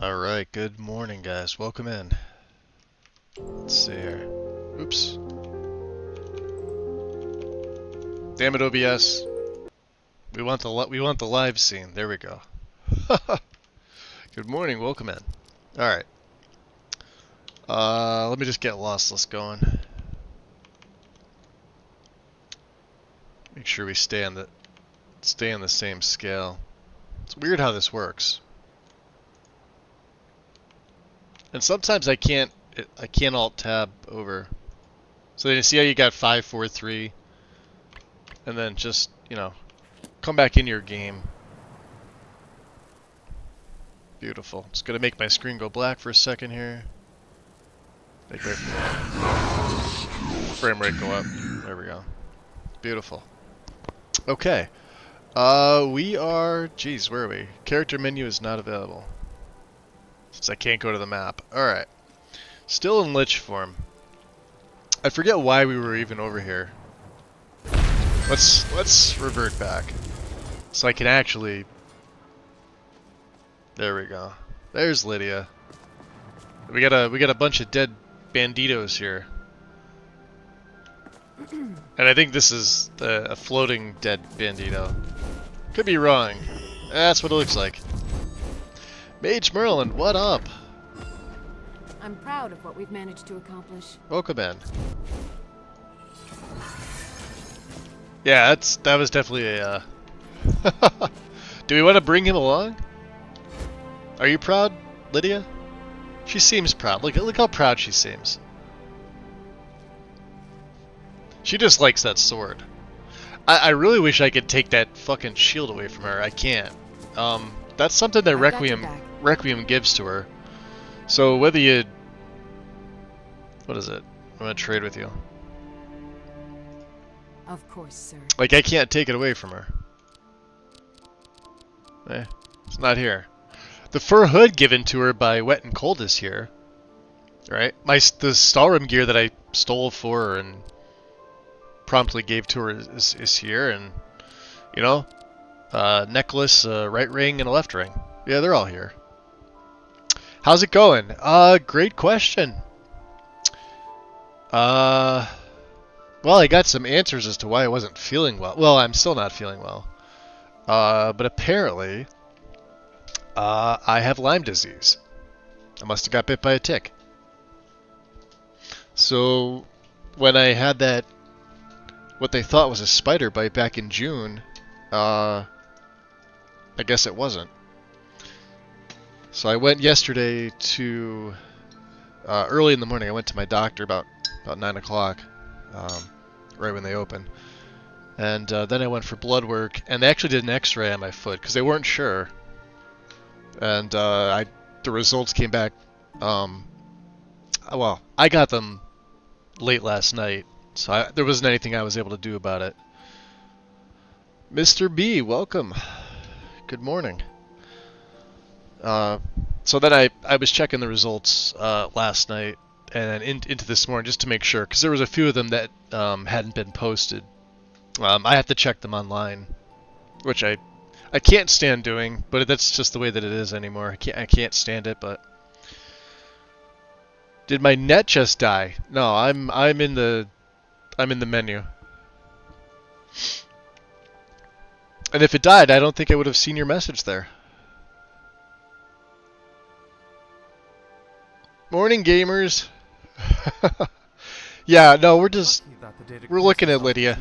Alright, good morning guys, welcome in. Let's see here. Oops. Damn it OBS. We want the live scene. There we go. Good morning, welcome in. Alright. Let me just get Lostless going. Make sure we stay on the same scale. It's weird how this works. And sometimes I can't alt tab over. So you see how you got 5, 4, 3, and then just, you know, come back in your game. Beautiful. Just gonna make my screen go black for a second here. Make my frame rate go up. There we go. Beautiful. Okay. We are, geez, where are we? Character menu is not available. Since I can't go to the map. Alright. Still in Lich form. I forget why we were even over here. Let's revert back. So I can actually... There we go. There's Lydia. We got a bunch of dead banditos here. And I think this is a floating dead bandito. Could be wrong. That's what it looks like. Mage Merlin, what up? I'm proud of what we've managed to accomplish. Welcome in. Yeah, that was definitely a... Do we want to bring him along? Are you proud, Lydia? She seems proud. Look how proud she seems. She just likes that sword. I really wish I could take that fucking shield away from her. I can't. That's something that Requiem gives to her. So whether you... What is it? I'm gonna trade with you. Of course, sir. Like, I can't take it away from her. It's not here. The fur hood given to her by Wet and Cold is here. Right? The Stalrim gear that I stole for her and promptly gave to her is here, and, you know, necklace, right ring, and a left ring. Yeah, they're all here. How's it going? Great question. Well, I got some answers as to why I wasn't feeling well. Well, I'm still not feeling well. But apparently, I have Lyme disease. I must have got bit by a tick. So, when I had that, what they thought was a spider bite back in June, I guess it wasn't. So I went yesterday to, early in the morning, I went to my doctor about 9 o'clock, right when they open. And then I went for blood work, and they actually did an x-ray on my foot, because they weren't sure. And the results came back, well, I got them late last night, so there wasn't anything I was able to do about it. Mr. B, welcome. Good morning. So then I was checking the results last night and into this morning just to make sure, because there was a few of them that hadn't been posted I have to check them online, which I can't stand doing, but that's just the way that it is anymore. I can't stand it, but did my net just die? No, I'm in the menu. And if it died, I don't think I would have seen your message there. Morning, gamers. Yeah, no, we're looking at Lydia.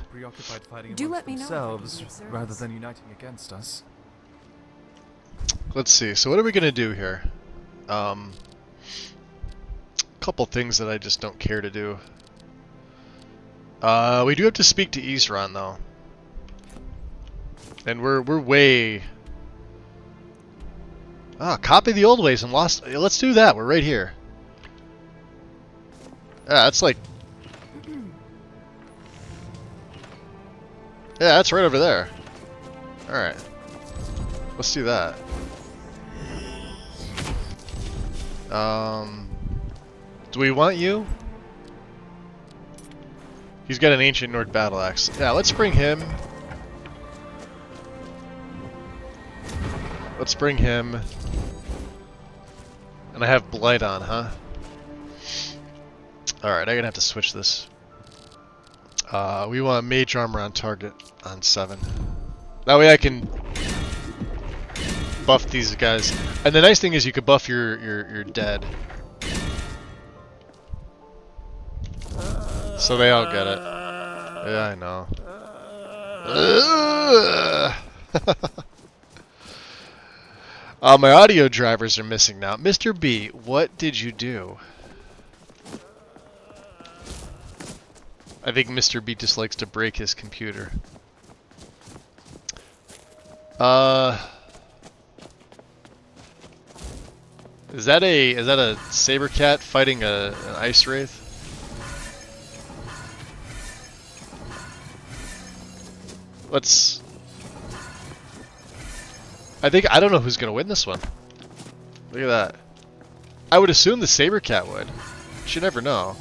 Do let me know themselves rather than uniting against us. Let's see. So what are we gonna do here? Couple things that I just don't care to do. We do have to speak to Isran though, and we're way. Copy the old ways and lost. Let's do that. We're right here. Yeah, that's like. Yeah, that's right over there. All right. Let's do that. Do we want you? He's got an ancient Nord battle axe. Yeah, let's bring him. Let's bring him. And I have Blight on, huh? Alright, I'm gonna have to switch this. We want mage armor on target on 7. That way I can buff these guys. And the nice thing is you could buff your dead. So they all get it. Yeah, I know. My audio drivers are missing now. Mr. B, what did you do? I think Mr. B just likes to break his computer. Is that a saber cat fighting an ice wraith? Let's. I don't know who's gonna win this one. Look at that. I would assume the saber cat would. But you never know.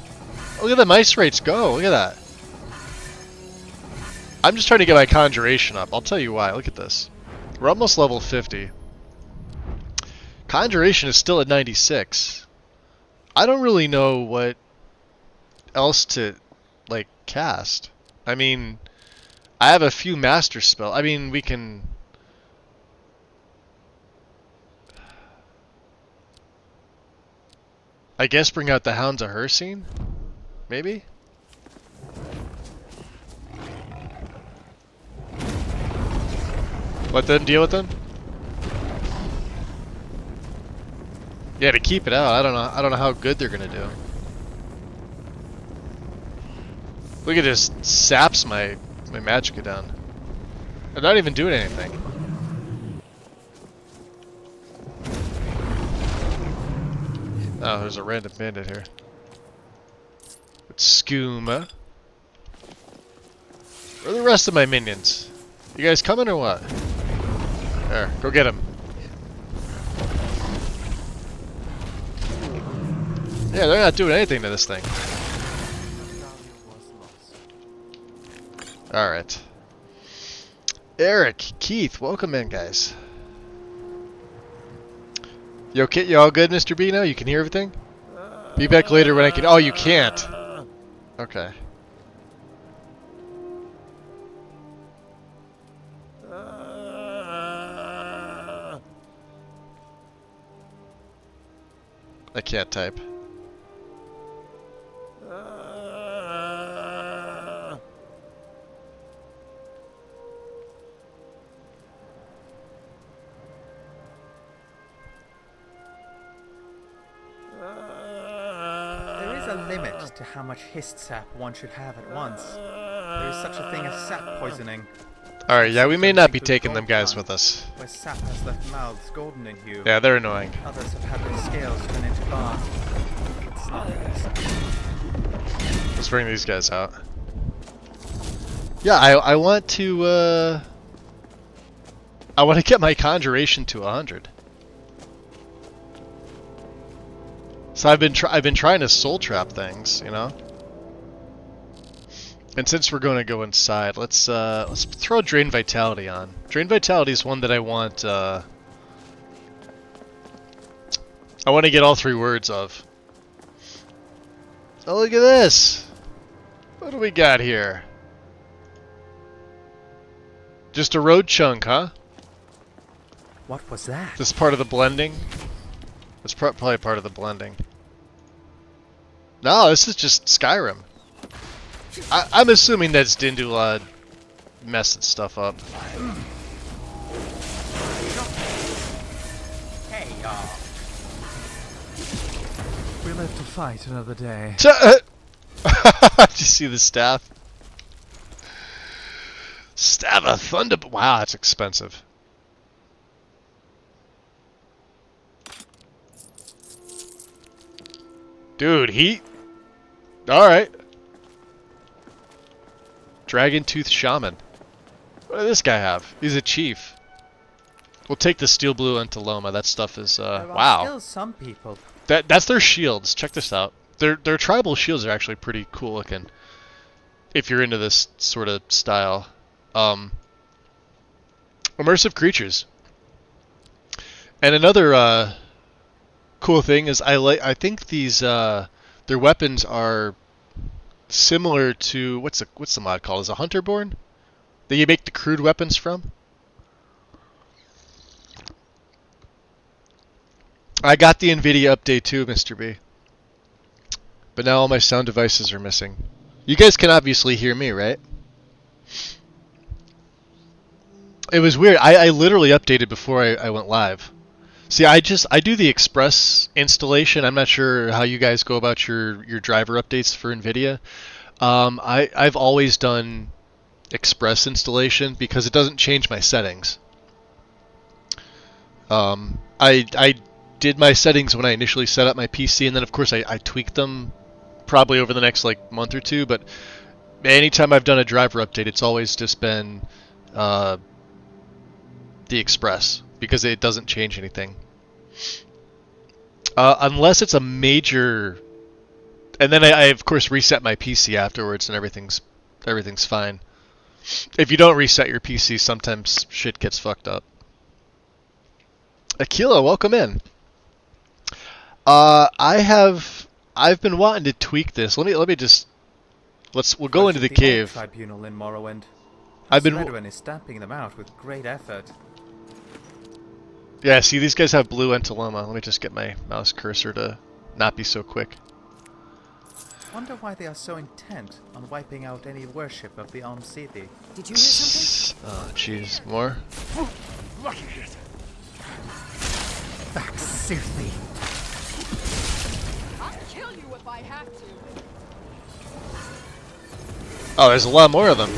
Look at the ice wraiths go. Look at that. I'm just trying to get my conjuration up. I'll tell you why. Look at this. We're almost level 50. Conjuration is still at 96. I don't really know what else to, like, cast. I mean, I have a few master spell. I mean, we can... I guess bring out the Hounds of Hersine? Maybe? Let them deal with them? Yeah, to keep it out. I don't know how good they're gonna do. Look at this, saps my magicka down. They're not even doing anything. Oh, there's a random bandit here. It's Skooma. Where are the rest of my minions? You guys coming or what? There, go get him. Yeah, they're not doing anything to this thing. Alright. Eric, Keith, welcome in, guys. Yo, Kit, you all good, Mr. B now? You can hear everything? Be back later when I can... Oh, you can't! Okay. I can't type. There is a limit to how much hist sap one should have at once. There is such a thing as sap poisoning. Alright, yeah, we may not be taking them guys with us. Where sap has left mouths golden in hue. Yeah, they're annoying. Others have had their scales turn into bark. It's not best. Let's bring these guys out. Yeah, I want to, I want to get my conjuration to 100. So I've been trying to soul trap things, you know. And since we're going to go inside, let's throw Drain Vitality on. Drain Vitality is one that I want to get all 3 words of. Oh, look at this! What do we got here? Just a road chunk, huh? What was that? This is part of the blending? That's probably part of the blending. No, this is just Skyrim. I'm assuming that's Dindula messing stuff up. Hey, y'all. We live to fight another day. Did you see the staff? Staff of Thunder. Wow, that's expensive. Dude, he... Alright. Dragon Tooth Shaman. What does this guy have? He's a chief. We'll take the Steel Blue Antiloma. That stuff is, There are wow. still some people. That's their shields. Check this out. Their tribal shields are actually pretty cool looking. If you're into this sort of style. Immersive creatures. And another cool thing is I think these their weapons are similar to what's the mod called? Is it Hunterborn? That you make the crude weapons from? I got the NVIDIA update too, Mr. B. But now all my sound devices are missing. You guys can obviously hear me, right? It was weird. I literally updated before I went live. See, I do the Express installation. I'm not sure how you guys go about your driver updates for NVIDIA. I've always done Express installation because it doesn't change my settings. I did my settings when I initially set up my PC, and then of course I tweaked them probably over the next like month or two. But anytime I've done a driver update, it's always just been the Express because it doesn't change anything. Unless it's a major, and then I of course reset my PC afterwards, and everything's fine. If you don't reset your PC, sometimes shit gets fucked up. Aquila, welcome in. I've been wanting to tweak this. Let me just we'll go into the cave. Tribunal in Morrowind. Redwin is stamping them out with great effort. Yeah, see, these guys have blue Antiloma. Let me just get my mouse cursor to not be so quick. Wonder why they are so intent on wiping out any worship of the City. Did you hear something? Oh, jeez, more. Back, Circe. I'll kill you if I have to. Oh, there's a lot more of them.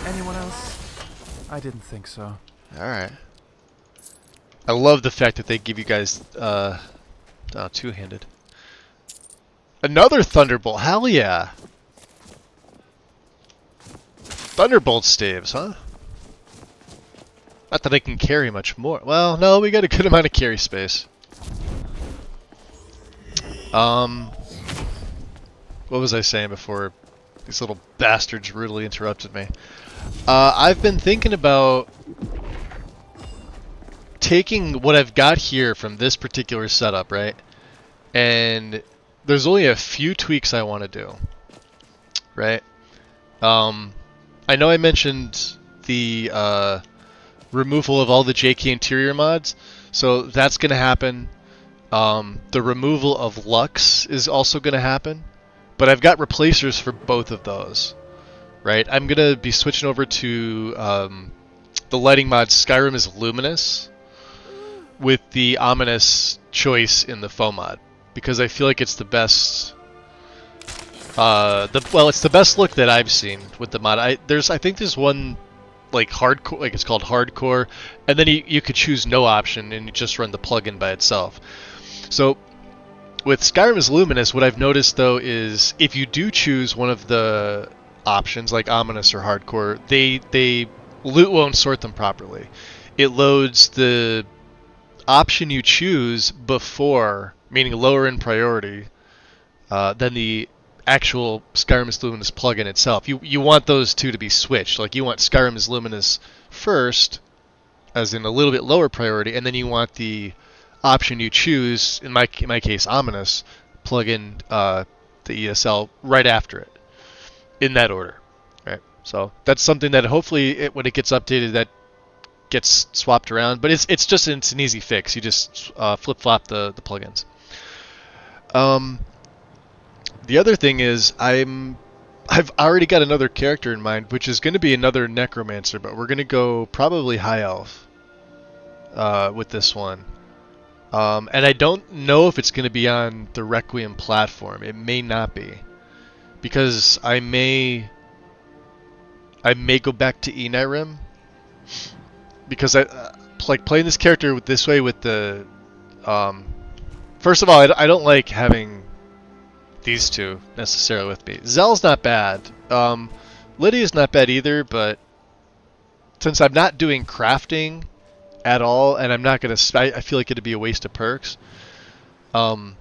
Anyone else? I didn't think so. Alright. I love the fact that they give you guys, two-handed. Another Thunderbolt, hell yeah! Thunderbolt staves, huh? Not that I can carry much more. Well, no, we got a good amount of carry space. What was I saying before these little bastards rudely interrupted me? I've been thinking about taking what I've got here from this particular setup, right? And there's only a few tweaks I want to do, right? I know I mentioned the removal of all the JK interior mods, so that's going to happen. The removal of Lux is also going to happen, but I've got replacers for both of those, right? I'm going to be switching over to the lighting mod Skyrim is Luminous with the Ominous choice in the foam mod, because I feel like it's the best. It's the best look that I've seen with the mod. I think there's one like hardcore, like it's called hardcore, and then you could choose no option and you just run the plugin by itself. So with Skyrim is Luminous, what I've noticed though is if you do choose one of the options like Ominous or hardcore, they loot won't sort them properly. It loads the option you choose before, meaning lower in priority, than the actual Skyrim's Luminous plugin itself. You want those two to be switched. Like you want Skyrim's Luminous first, as in a little bit lower priority, and then you want the option you choose, in my case, Ominous, plug in the ESL right after it, in that order. Right. So that's something that hopefully when it gets updated, that gets swapped around. But it's an easy fix. You just flip flop the plugins. The other thing is I've already got another character in mind, which is going to be another Necromancer, but we're going to go probably High Elf with this one. And I don't know if it's going to be on the Requiem platform. It may not be, because I may go back to Skyrim, because I like playing this character this way with the. First of all, I don't like having these two necessarily with me. Zell's not bad. Lydia's not bad either, but since I'm not doing crafting at all, and I'm not gonna, I feel like it'd be a waste of perks. But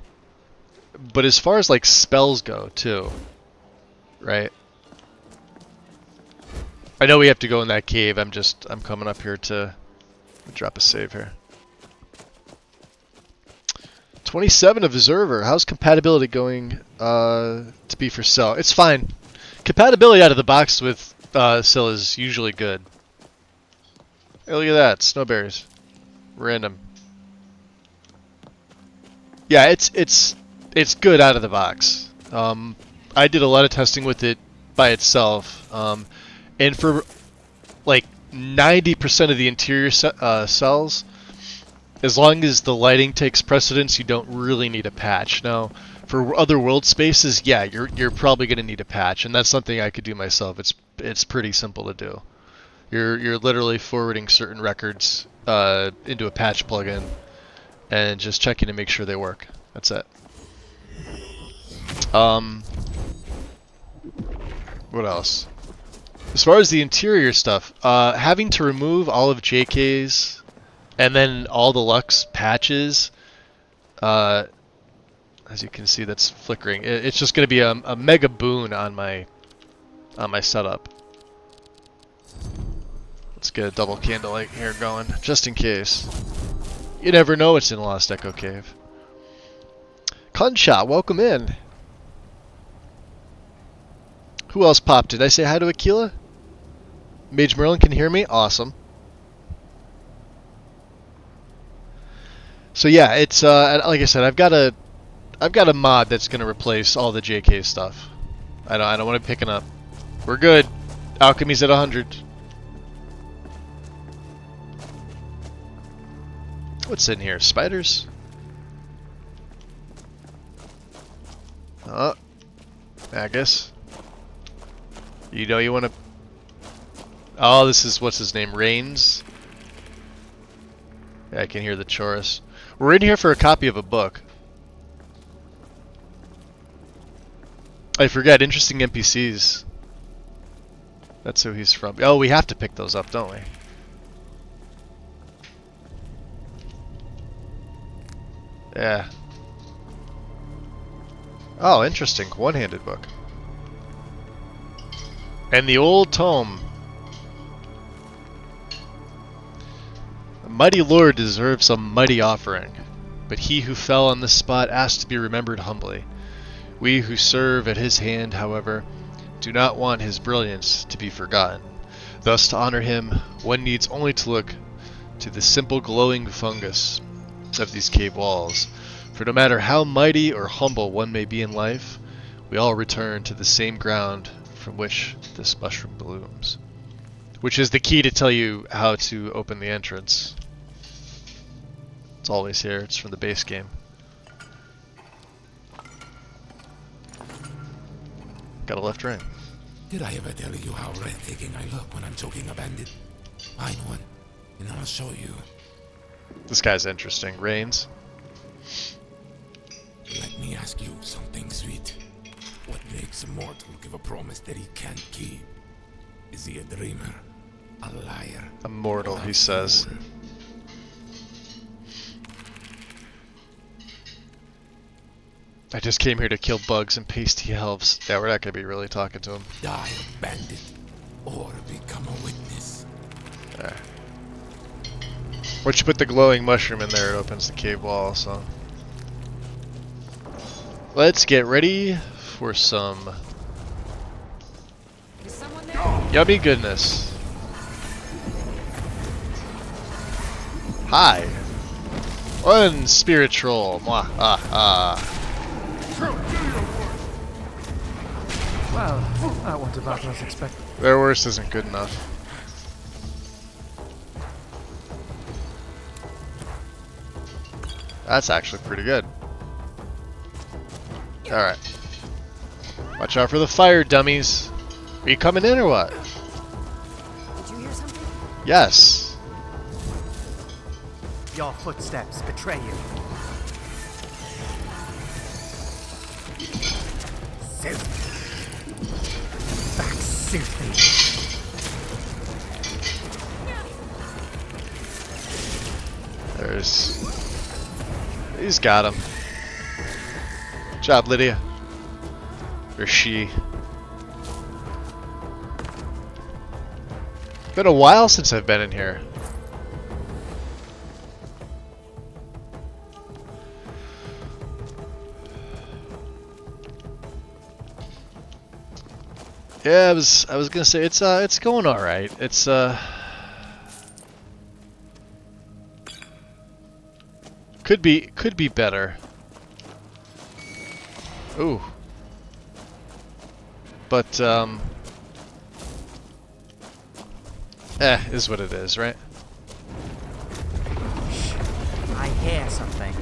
as far as like spells go too, right? I know we have to go in that cave. I'm coming up here to drop a save here. 27 Observer. How's compatibility going to be for Cell? It's fine. Compatibility out of the box with Cell is usually good. Hey, look at that. Snowberries. Random. Yeah, it's good out of the box. I did a lot of testing with it by itself. And for like 90% of the interior cells, as long as the lighting takes precedence, you don't really need a patch. Now, for other world spaces, yeah, you're probably going to need a patch, and that's something I could do myself. It's pretty simple to do. You're literally forwarding certain records into a patch plugin and just checking to make sure they work. That's it. What else? As far as the interior stuff, having to remove all of JK's and then all the Lux patches, as you can see, that's flickering. It's just going to be a mega boon on my setup. Let's get a double candlelight here going, just in case. You never know what's in Lost Echo Cave. Conshot, welcome in. Who else popped? Did I say hi to Aquila? Mage Merlin can hear me? Awesome. So yeah, it's like I said, I've got a mod that's gonna replace all the JK stuff. I don't want to pick it up. We're good. Alchemy's at 100. What's in here? Spiders? Oh, Magus. You know you want to. Oh, this is what's his name? Rains. Yeah, I can hear the chorus. We're in here for a copy of a book. I forget, interesting NPCs. That's who he's from. Oh, we have to pick those up, don't we? Yeah. Oh, interesting. One-handed book. And the old tome. A mighty lord deserves a mighty offering, but he who fell on this spot asked to be remembered humbly. We who serve at his hand, however, do not want his brilliance to be forgotten. Thus, to honor him, one needs only to look to the simple glowing fungus of these cave walls. For no matter how mighty or humble one may be in life, we all return to the same ground from which this mushroom blooms. Which is the key to tell you how to open the entrance. It's always here. It's from the base game. Got a left ring. Did I ever tell you how breathtaking I look when I'm choking a bandit? Find one, and I'll show you. This guy's interesting. Reigns. Let me ask you something sweet. What makes a mortal give a promise that he can't keep? Is he a dreamer? A liar? A mortal, he says. I just came here to kill bugs and pasty elves. Yeah, we're not gonna be really talking to him. Die a bandit or become a witness. There. Once you put the glowing mushroom in there, it opens the cave wall, so. Let's get ready for some Is someone there? yummy goodness. Hi. One spirit troll. Mwah, Well, that went about as expected. Their worst isn't good enough. That's actually pretty good. Alright. Watch out for the fire, dummies. Are you coming in or what? Did you hear something? Yes. Your footsteps betray you. Soothing. Back soothing. He's got him. Good job, Lydia. Or she. Been a while since I've been in here. Yeah, I was gonna say it's going all right. It's could be better. Ooh. But is what it is, right? I hear something.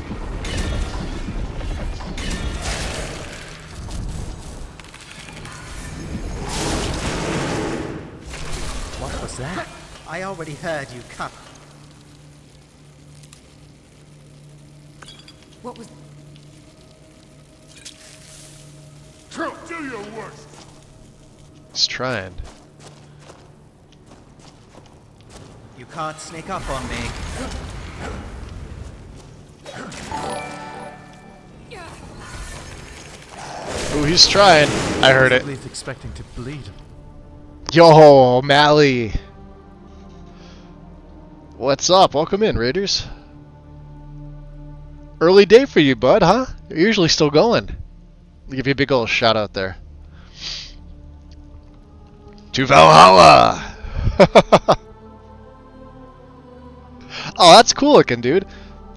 What was that? I already heard you come. What was... Do your worst. He's trying. You can't sneak up on me. Ooh, he's trying. I heard it. At least expecting to bleed. Yo, Mally. What's up? Welcome in, Raiders. Early day for you, bud, huh? You're usually still going. I'll give you a big old shout out there. To Valhalla! Oh, that's cool looking, dude.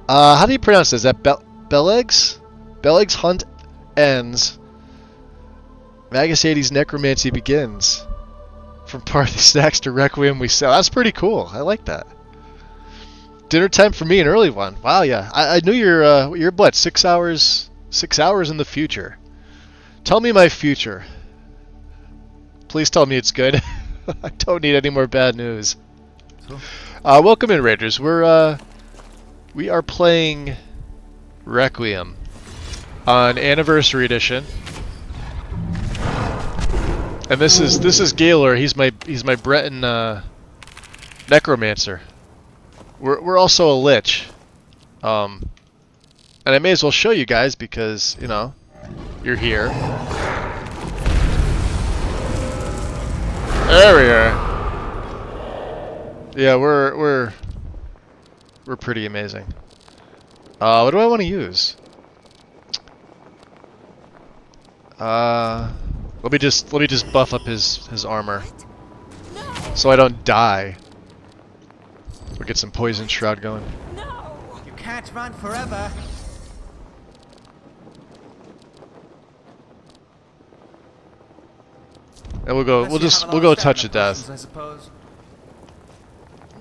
How do you pronounce this? Is that Beleg's? Beleg's hunt ends. Magus 80's necromancy begins. From party snacks to Requiem we sell. That's pretty cool. I like that. Dinner time for me, an early one. Wow, yeah. I knew you're what, 6 hours? 6 hours in the future. Tell me my future. Please tell me it's good. I don't need any more bad news. So, Welcome in, Raiders. We are playing Requiem on Anniversary Edition. And this is Gaylor. He's my Breton Necromancer. We're also a lich. And I may as well show you guys because, you know, you're here. There we are. Yeah, we're pretty amazing. What do I want to use? Let me just buff up his armor so I don't die. We'll get some poison shroud going. You can't run forever. And we'll go touch of death. I suppose.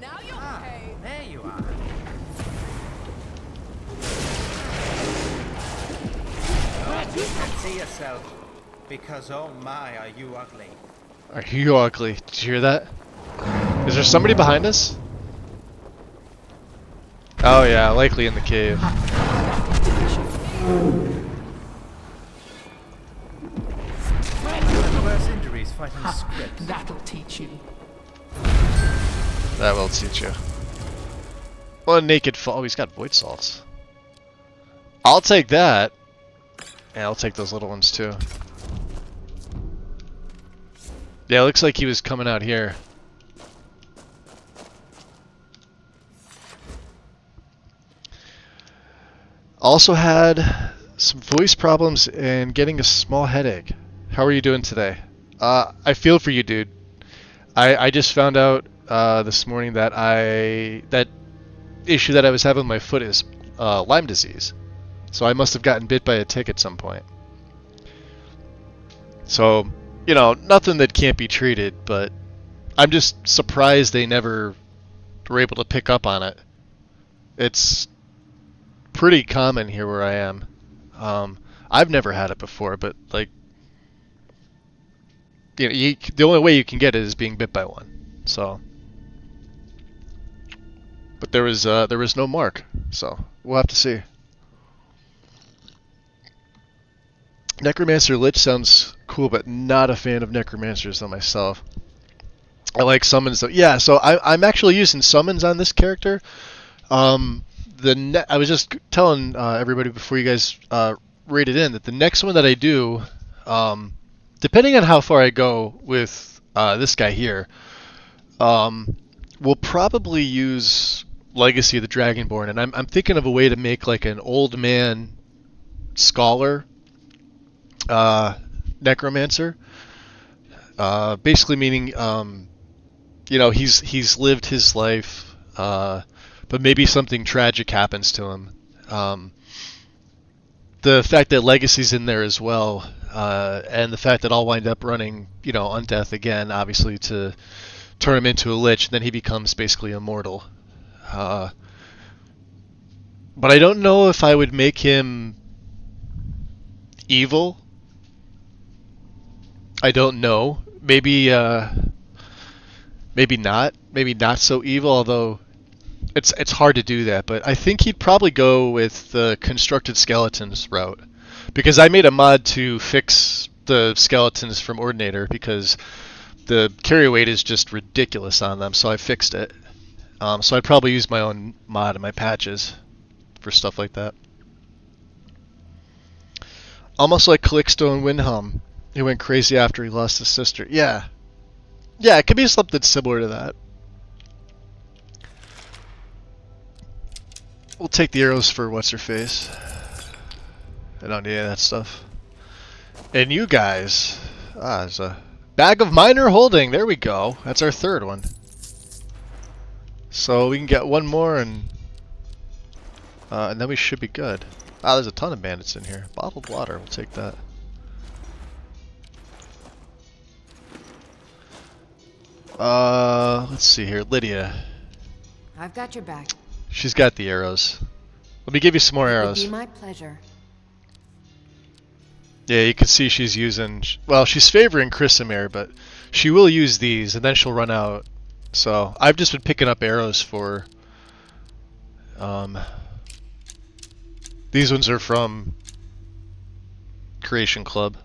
Now you'll pay. There you are. Oh, you can see yourself. Because oh my, are you ugly. Are you ugly? Did you hear that? Is there somebody behind us? Oh yeah, likely in the cave. Worse injuries fighting scripts. That'll teach you. That will teach you. Well, naked fall. Oh, he's got void salts. I'll take that. Yeah, I'll take those little ones too. Yeah, it looks like he was coming out here. Also had some voice problems and getting a small headache. How are you doing today? I feel for you, dude. I just found out this morning that that issue that I was having with my foot is Lyme disease. So I must have gotten bit by a tick at some point. So, you know, nothing that can't be treated, but I'm just surprised they never were able to pick up on it. It's pretty common here where I am. I've never had it before, but like, you know, the only way you can get it is being bit by one. So, but there was no mark, so we'll have to see. Necromancer Lich sounds cool, but not a fan of Necromancers though myself. I like summons though. Yeah, so I'm actually using summons on this character. I was just telling everybody before you guys rated in that the next one that I do, depending on how far I go with this guy here, we'll probably use Legacy of the Dragonborn, and I'm thinking of a way to make like an old man scholar necromancer. Basically meaning, you know, he's lived his life, but maybe something tragic happens to him. The fact that Legacy's in there as well, and the fact that I'll wind up running, you know, Undeath again, obviously to turn him into a Lich, and then he becomes basically immortal. But I don't know if I would make him evil. I don't know. Maybe not. Maybe not so evil, although it's hard to do that. But I think he'd probably go with the constructed skeletons route, because I made a mod to fix the skeletons from Ordinator because the carry weight is just ridiculous on them, so I fixed it. So I'd probably use my own mod in my patches for stuff like that. Almost like Calixto and Windhelm. He went crazy after he lost his sister. Yeah. Yeah, it could be something similar to that. We'll take the arrows for what's-her-face. I don't need any of that stuff. And you guys... there's a bag of minor holding. There we go. That's our third one. So we can get one more and then we should be good. There's a ton of bandits in here. Bottled water, we'll take that. Let's see here. Lydia. I've got your back. She's got the arrows. Let me give you some more It would arrows. be my pleasure. Yeah, you can see she's using... Well, she's favoring Chrysamere, but she will use these, and then she'll run out. So, I've just been picking up arrows for... These ones are from Creation Club.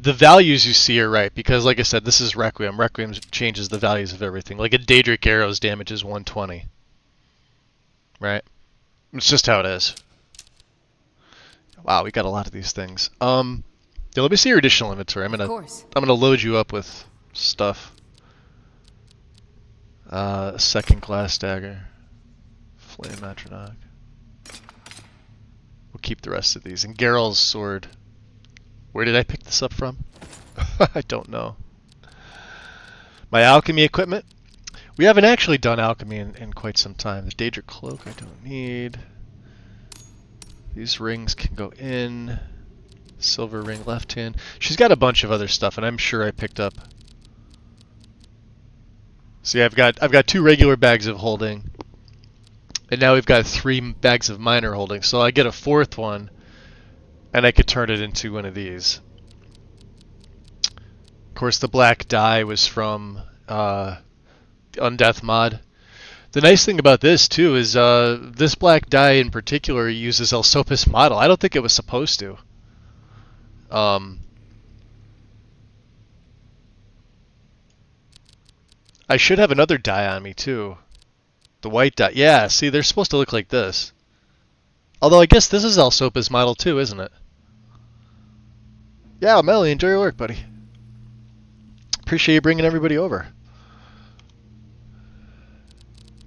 The values you see are right, because like I said, this is Requiem. Requiem changes the values of everything. Like a Daedric arrow's damage is 120. Right? It's just how it is. Wow, we got a lot of these things. Yeah, let me see your additional inventory. I'm gonna load you up with stuff. Second glass dagger. Flame Atronach. We'll keep the rest of these. And Geralt's sword. Where did I pick this up from? I don't know. My alchemy equipment. We haven't actually done alchemy in quite some time. The Daedric cloak I don't need. These rings can go in. Silver ring left hand. She's got a bunch of other stuff, and I'm sure I picked up. See, I've got 2 regular bags of holding, and now we've got 3 bags of minor holding. So I get a 4th one, and I could turn it into one of these. Of course, the black dye was from the Undeath mod. The nice thing about this, too, is this black dye in particular uses Elsopis model. I don't think it was supposed to. I should have another dye on me, too. The white dye. Yeah, see, they're supposed to look like this. Although I guess this is Alsopa's model too, isn't it? Yeah, Melly, enjoy your work, buddy. Appreciate you bringing everybody over.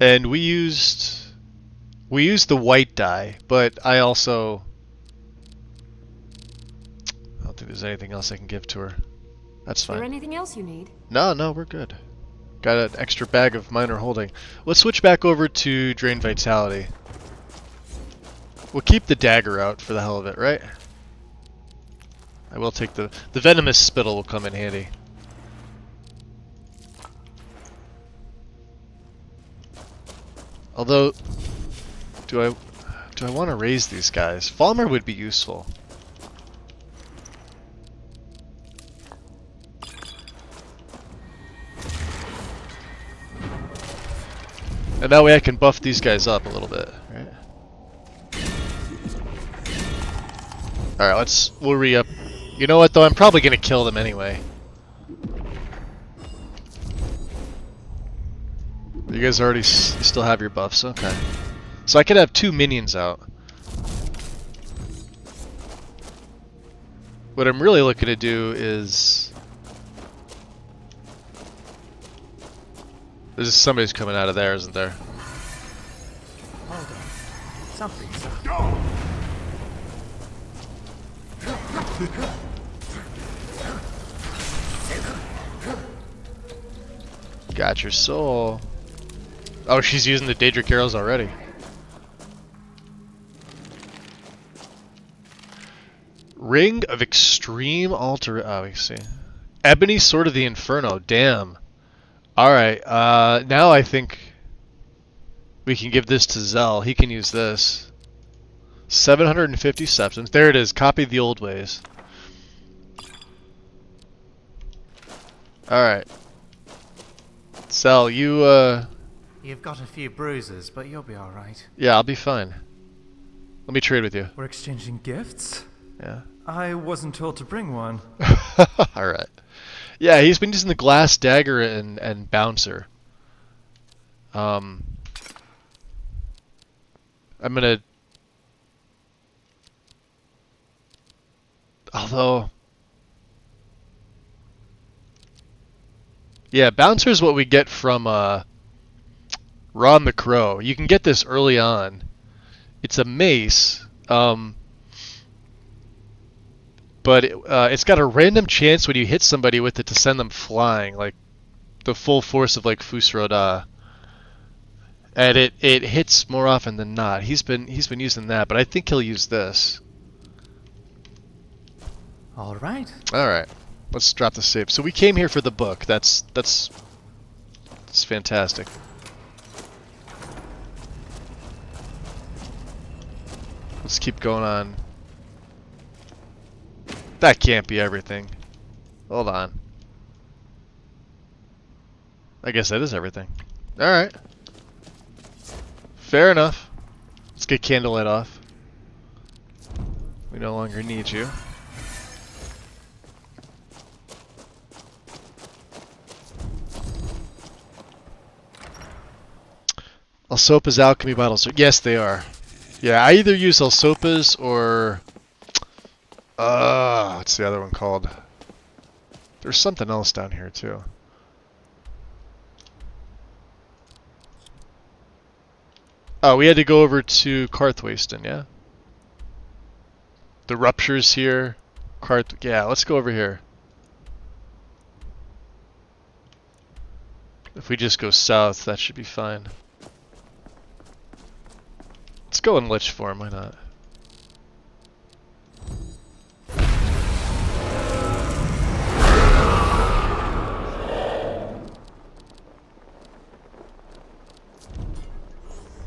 And we used the white dye, but I don't think there's anything else I can give to her. That's Is there fine. anything else you need? No, we're good. Got an extra bag of minor holding. Let's switch back over to Drain Vitality. We'll keep the dagger out for the hell of it, right? I will take the venomous spittle will come in handy. Although, do I want to raise these guys? Falmer would be useful. And that way I can buff these guys up a little bit, right? Alright, we'll re-up. You know what though, I'm probably gonna kill them anyway. You guys already you still have your buffs, okay. So I could have 2 minions out. What I'm really looking to do is... somebody's coming out of there, isn't there? Hold on. Something's up. Got your soul. Oh, she's using the Daedric arrows already. Ring of Extreme Alter. Oh, we see. Ebony Sword of the Inferno. Damn. Alright, now I think we can give this to Zell. He can use this. 750 substance. There it is. Copy the old ways. Alright. Zell, You've got a few bruises, but you'll be alright. yeah, I'll be fine. Let me trade with you. We're exchanging gifts? Yeah. I wasn't told to bring one. Alright. Yeah, he's been using the glass dagger and bouncer. I'm gonna... Although... Yeah, bouncer is what we get from Ron the Crow. You can get this early on. It's a mace. But it's got a random chance when you hit somebody with it to send them flying, like the full force of like Fusroda. And it hits more often than not. He's been using that, but I think he'll use this. Alright. Alright. Let's drop the save. So we came here for the book. That's fantastic. Let's keep going on. That can't be everything. Hold on. I guess that is everything. Alright. Fair enough. Let's get Candlelight off. We no longer need you. Alsopa's alchemy bottles. Yes, they are. Yeah, I either use Alsopa's or... what's the other one called? There's something else down here, too. Oh, we had to go over to Karthwasten, yeah? The Rupture's here. Yeah, let's go over here. If we just go south, that should be fine. Let's go in Lich form, why not?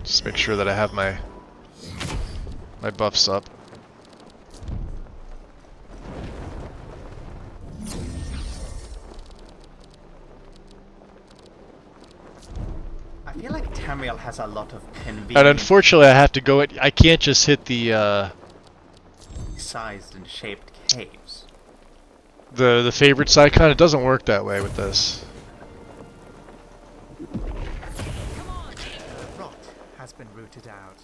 Just make sure that I have my buffs up. I feel like Tamriel has a lot of convenient And unfortunately, I have to go. I can't just hit the sized and shaped caves. the favorites icon. It doesn't work that way with this. Rot has been rooted out.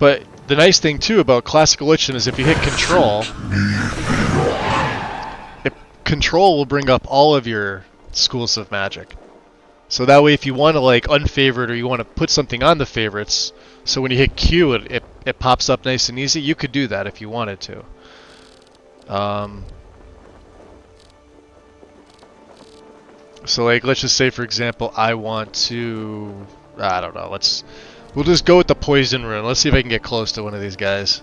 But the nice thing too about classical Lich is if you hit control, control will bring up all of your schools of magic. So that way if you want to like unfavorite or you want to put something on the favorites, so when you hit Q it pops up nice and easy, you could do that if you wanted to. So like let's just say for example I want to, I don't know, we'll just go with the poison rune. Let's see if I can get close to one of these guys.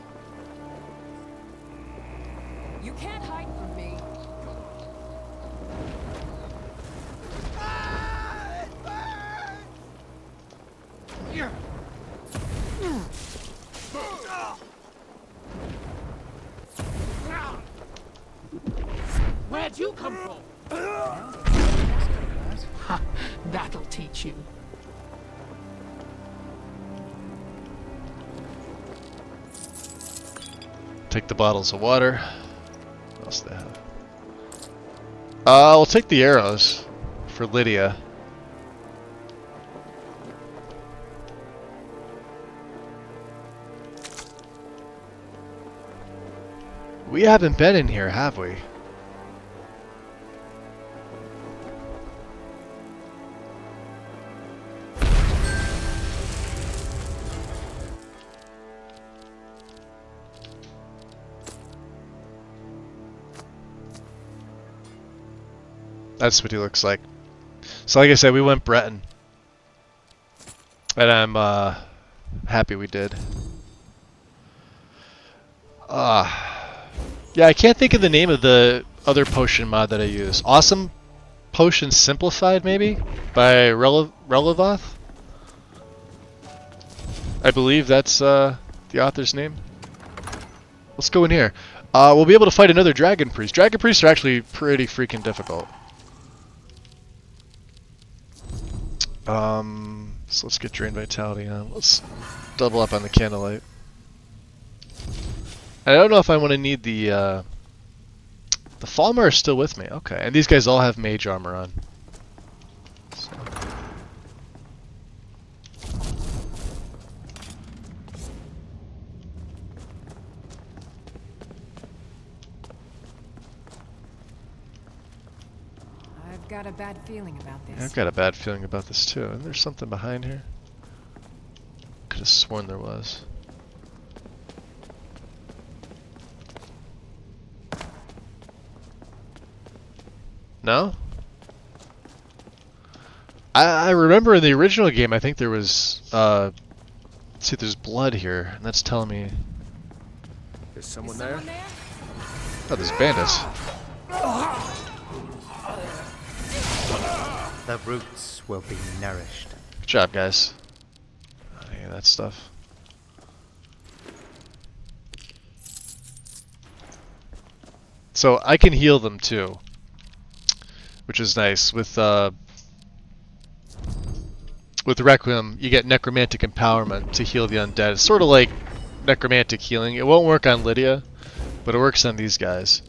You can't hide from me. Where'd you come from? Ha, that'll teach you. Take the bottles of water. What else do they have? We'll take the arrows for Lydia. We haven't been in here, have we? That's what he looks like. So like I said, we went Breton. And I'm happy we did. Yeah, I can't think of the name of the other potion mod that I use. Awesome Potion Simplified, maybe? By Relevoth? I believe that's the author's name. Let's go in here. We'll be able to fight another Dragon Priest. Dragon Priests are actually pretty freaking difficult. So let's get Drain Vitality on. Let's double up on the Candlelight. I don't know if I want to need the Falmer is still with me. Okay, and these guys all have mage armor on. So. I've got a bad feeling about this. Yeah, I've got a bad feeling about this too. And there's something behind here. Could have sworn there was. No? I remember in the original game, I think there was, let's see, there's blood here, and that's telling me... Is someone there? Oh, there's bandits. The roots will be nourished. Good job, guys. Any of that stuff. So, I can heal them too. Which is nice. With Requiem, you get necromantic empowerment to heal the undead. It's sort of like necromantic healing. It won't work on Lydia, but it works on these guys.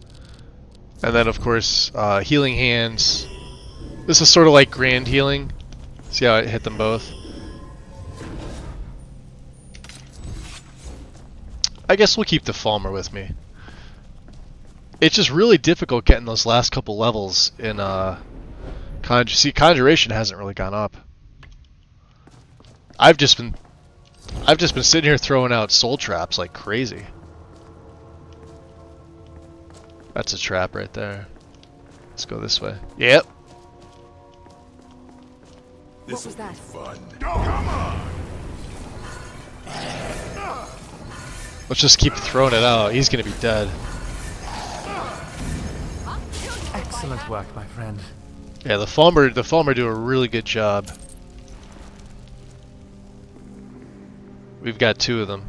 And then, of course, healing hands. This is sort of like grand healing. See how I hit them both? I guess we'll keep the Falmer with me. It's just really difficult getting those last couple levels in Conjuration hasn't really gone up. I've just been sitting here throwing out soul traps like crazy. That's a trap right there. Let's go this way. Yep. What was that? Let's just keep throwing it out. He's gonna be dead. Excellent work, my friend. Yeah, the Falmer do a really good job. We've got two of them.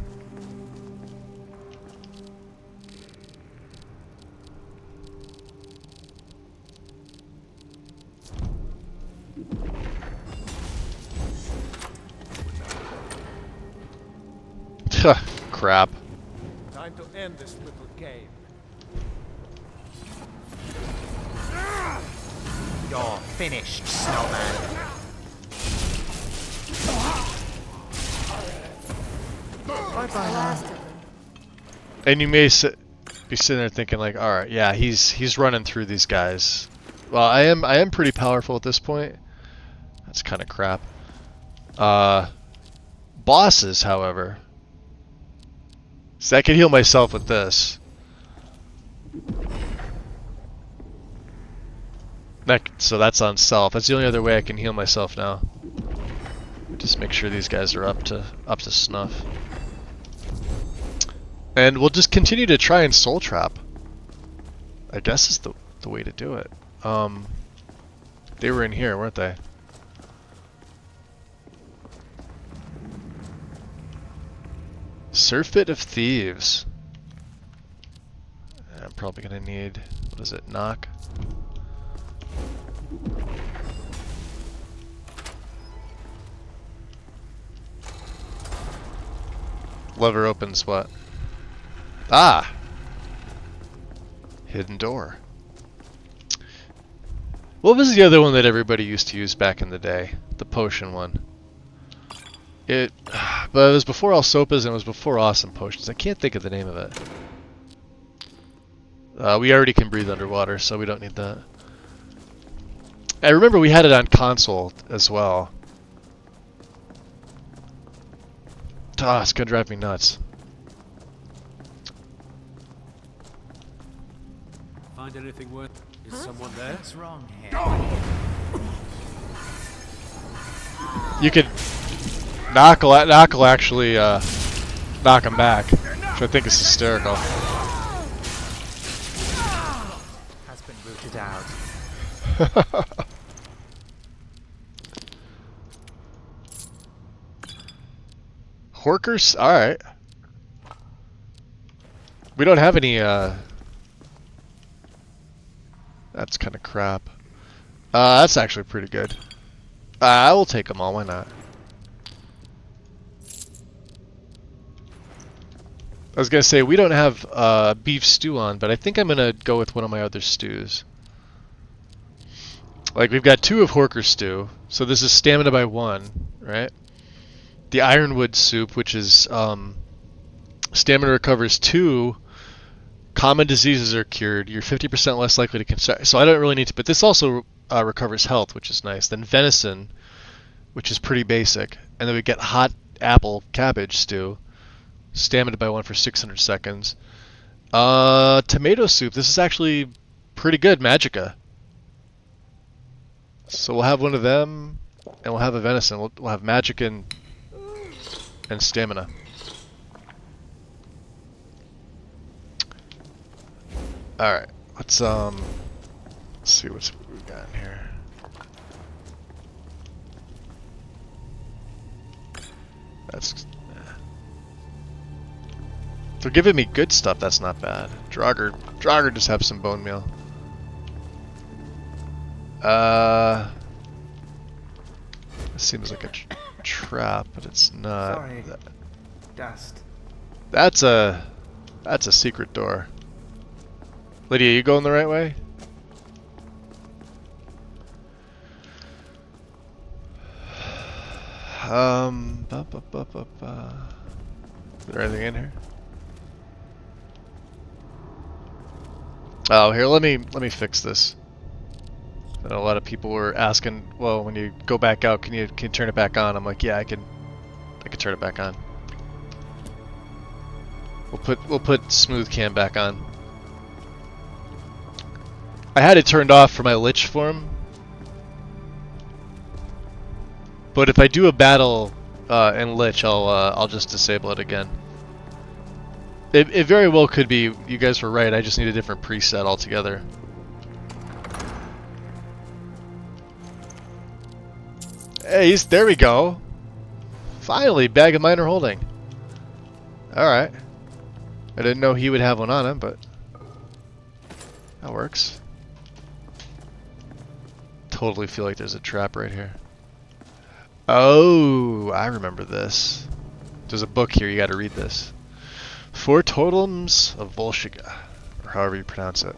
Crap. Time to end this little game. You're finished, snowman. Bye The bye now. last of them. And you may be sitting there thinking like, all right, yeah, he's running through these guys. Well, I am pretty powerful at this point. That's kind of crap. Bosses, however. So I can heal myself with this. So that's on self. That's the only other way I can heal myself now. Just make sure these guys are up to snuff. And we'll just continue to try and soul trap. I guess is the way to do it. They were in here, weren't they? Surfeit of Thieves. I'm probably gonna need, what is it, knock? Lever opens what? Ah! Hidden door. What was the other one that everybody used to use back in the day? The potion one. But it was before Alsopas and it was before Awesome Potions. I can't think of the name of it. We already can breathe underwater, so we don't need that. I remember we had it on console as well. Ah, it's gonna drive me nuts. Find anything worth? Is someone there? What's wrong here? You could knock'll actually knock him back, which I think is hysterical. Has been rooted out. Horkers? Alright. We don't have any, that's kind of crap. That's actually pretty good. I will take them all, why not? I was gonna say, we don't have beef stew on, but I think I'm gonna go with one of my other stews. Like, we've got 2 of Horker stew, so this is stamina by 1, right? The Ironwood soup, which is stamina recovers 2, common diseases are cured, you're 50% less likely to contract. So I don't really need to, but this also recovers health, which is nice. Then venison, which is pretty basic. And then we get hot apple cabbage stew, stamina by 1 for 600 seconds. Tomato soup, this is actually pretty good, Magicka. So we'll have one of them, and we'll have a venison. We'll have magic and stamina. Alright, let's see what we got in here. That's they're giving me good stuff, that's not bad. Draugr just have some bone meal. This seems like a trap, but it's not. Sorry. Dust. That's a secret door. Lydia, you going the right way? Is there anything in here? Oh, here, let me fix this. I know a lot of people were asking, well, when you go back out, can you turn it back on? I'm like, yeah, I can turn it back on. We'll put smooth cam back on. I had it turned off for my lich form, but if I do a battle in lich, I'll just disable it again. It very well could be. You guys were right. I just need a different preset altogether. Hey, there we go. Finally, bag of minor holding. All right. I didn't know he would have one on him, but that works. Totally feel like there's a trap right here. Oh, I remember this. There's a book here, you gotta read this. 4 Totems of Volshiga, or however you pronounce it.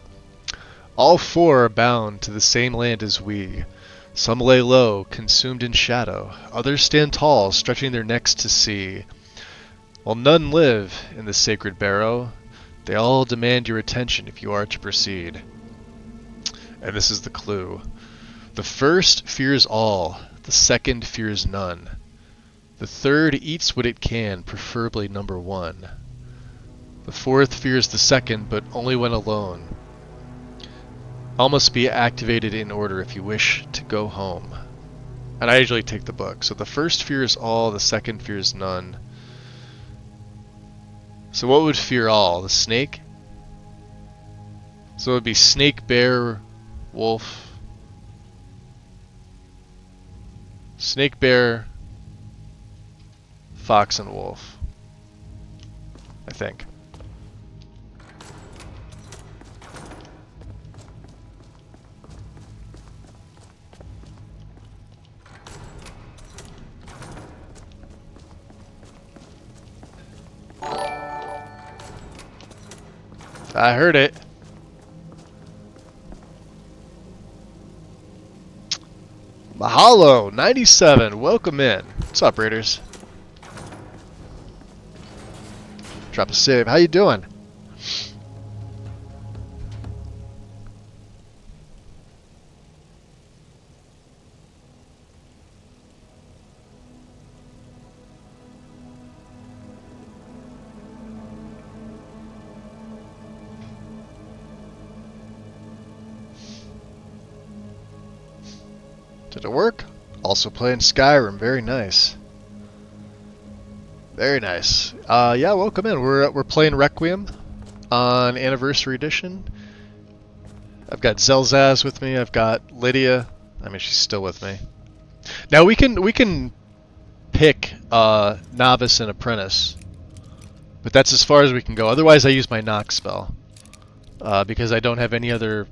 All 4 are bound to the same land as we. Some lay low, consumed in shadow. Others stand tall, stretching their necks to see. While none live in the sacred barrow, they all demand your attention if you are to proceed. And this is the clue. The first fears all, the second fears none. The third eats what it can, preferably number one. The fourth fears the second, but only when alone. All must be activated in order if you wish to go home. And I usually take the book. So the first fears all, the second fears none. So what would fear all? The snake? So it would be snake, bear, wolf. Snake, bear, fox, and wolf. I think. I heard it. Mahalo, 97. Welcome in. What's up, Raiders? Drop a save. How you doing? Did it work? Also playing Skyrim. Very nice. Very nice. Yeah, welcome in. We're playing Requiem on Anniversary Edition. I've got Zelzaz with me. I've got Lydia. I mean, she's still with me. Now we can pick Novice and Apprentice, but that's as far as we can go. Otherwise, I use my knock spell because I don't have any other.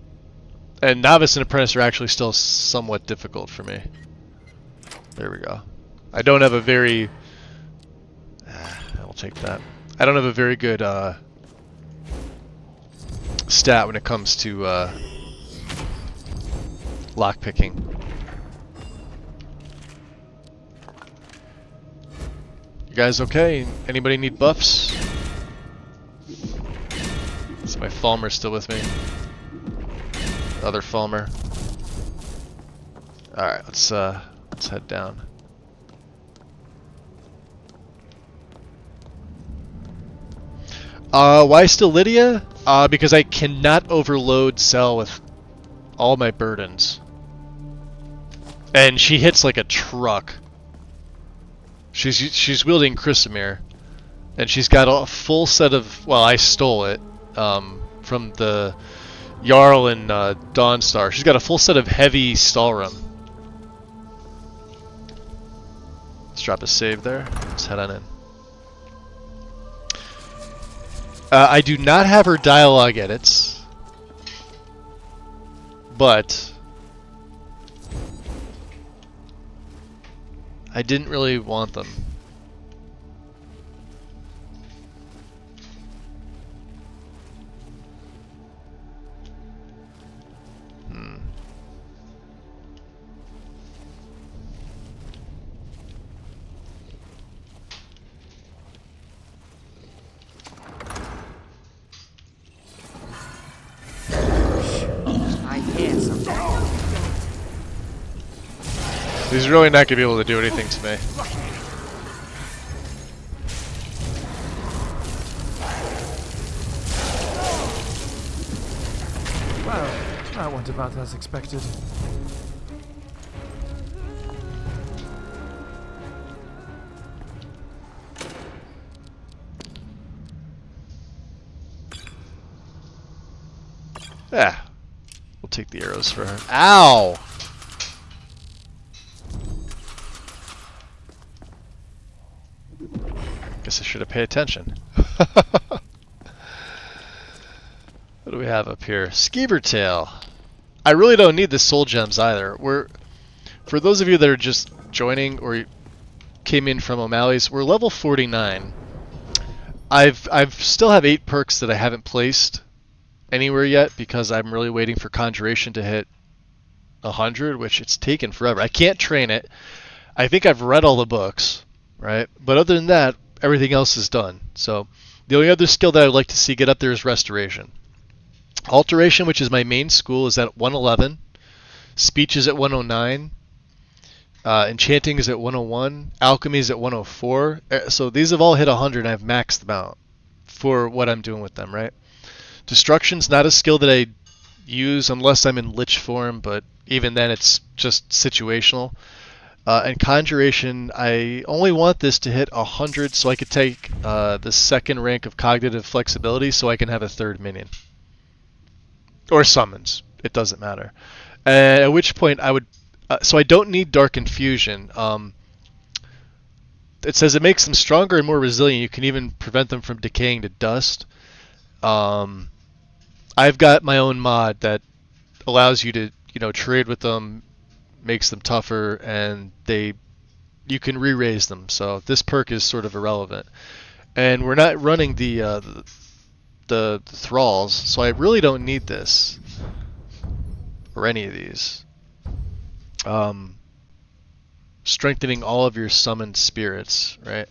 And Novice and Apprentice are actually still somewhat difficult for me. There we go. I don't have a very... I'll take that. I don't have a very good stat when it comes to lockpicking. You guys okay? Anybody need buffs? Is my Falmer still with me? Other Falmer. Alright, let's head down. Why still Lydia? Because I cannot overload Cell with all my burdens. And she hits like a truck. She's wielding Chrysamere. And she's got a full set of... Well, I stole it from the Jarl and Dawnstar. She's got a full set of heavy Stalrum. Let's drop a save there. Let's head on in. I do not have her dialogue edits, but I didn't really want them. He's really not going to be able to do anything to me. Well, that went about as expected. Yeah. We'll take the arrows for her. Ow! Guess I should have paid attention. What do we have up here? Skeever Tail. I really don't need the soul gems either. For those of you that are just joining or came in from O'Malley's, we're level 49. I've still have 8 perks that I haven't placed anywhere yet because I'm really waiting for Conjuration to hit 100, which it's taken forever. I can't train it. I think I've read all the books, right? But other than that, everything else is done. So the only other skill that I'd like to see get up there is Restoration. Alteration, which is my main school, is at 111. Speech is at 109. Enchanting is at 101. Alchemy is at 104. So these have all hit 100, and I've maxed them out for what I'm doing with them, right? Destruction's not a skill that I use unless I'm in Lich form, but even then it's just situational. And Conjuration, I only want this to hit 100 so I could take the second rank of Cognitive Flexibility so I can have a third minion. Or summons. It doesn't matter. At which point I would... so I don't need Dark Infusion. It says it makes them stronger and more resilient. You can even prevent them from decaying to dust. I've got my own mod that allows you to, trade with them, makes them tougher, and you can re-raise them. So this perk is sort of irrelevant. And we're not running the thralls, so I really don't need this or any of these. Strengthening all of your summoned spirits, right?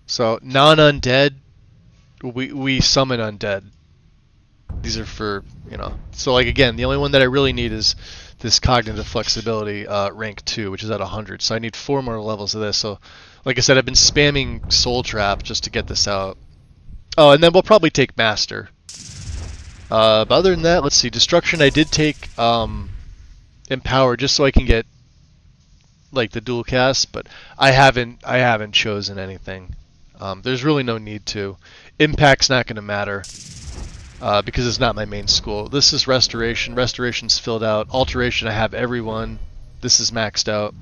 So non-undead, we summon undead. These are for, so like again, the only one that I really need is this Cognitive Flexibility rank 2, which is at 100. So I need 4 more levels of this. So like I said, I've been spamming Soul Trap just to get this out. Oh, and then we'll probably take Master. But other than that, let's see. Destruction, I did take Empower just so I can get like the dual cast, but I haven't chosen anything. There's really no need to. Impact's not going to matter because it's not my main school. This is Restoration. Restoration's filled out. Alteration, I have everyone. This is maxed out.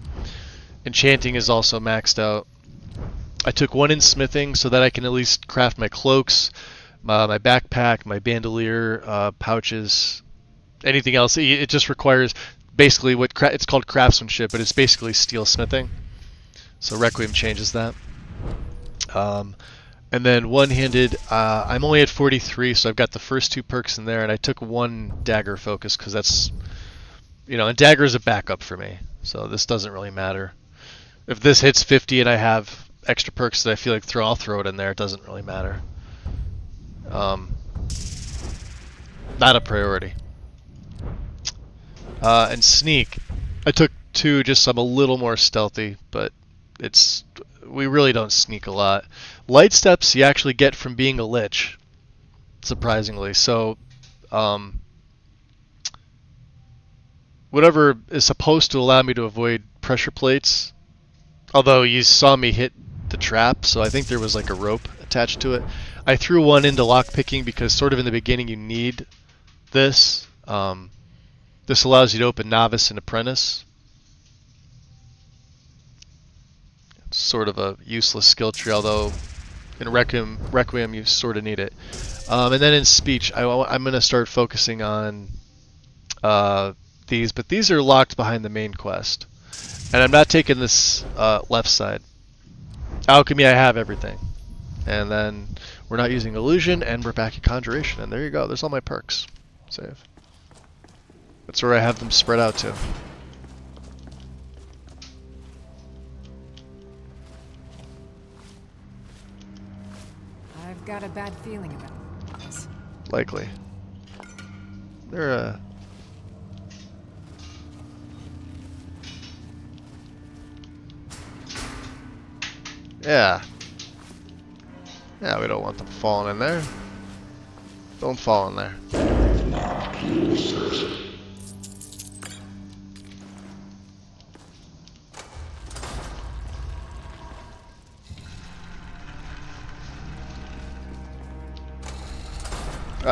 Enchanting is also maxed out. I took 1 in Smithing so that I can at least craft my cloaks, my backpack, my bandolier, pouches, anything else. It just requires basically it's called craftsmanship, but it's basically steel smithing. So Requiem changes that. And then one-handed, I'm only at 43, so I've got the first 2 perks in there, and I took 1 dagger focus because that's, and dagger is a backup for me, so this doesn't really matter. If this hits 50 and I have extra perks that I feel like I'll throw it in there. It doesn't really matter. Not a priority. And sneak, I took 2 just so I'm a little more stealthy, but we really don't sneak a lot. Light steps you actually get from being a lich, surprisingly. So whatever is supposed to allow me to avoid pressure plates, although you saw me hit the trap, so I think there was like a rope attached to it. I threw 1 into lockpicking because sort of in the beginning you need this. This allows you to open Novice and Apprentice. It's sort of a useless skill tree, although in Requiem you sort of need it. And then in Speech, I'm going to start focusing on these, but these are locked behind the main quest. And I'm not taking this left side. Alchemy, I have everything. And then we're not using Illusion, and we're back at Conjuration. And there you go. There's all my perks. Save. That's where I have them spread out to. I've got a bad feeling about this. Likely. They're yeah. Yeah, we don't want them falling in there. Don't fall in there.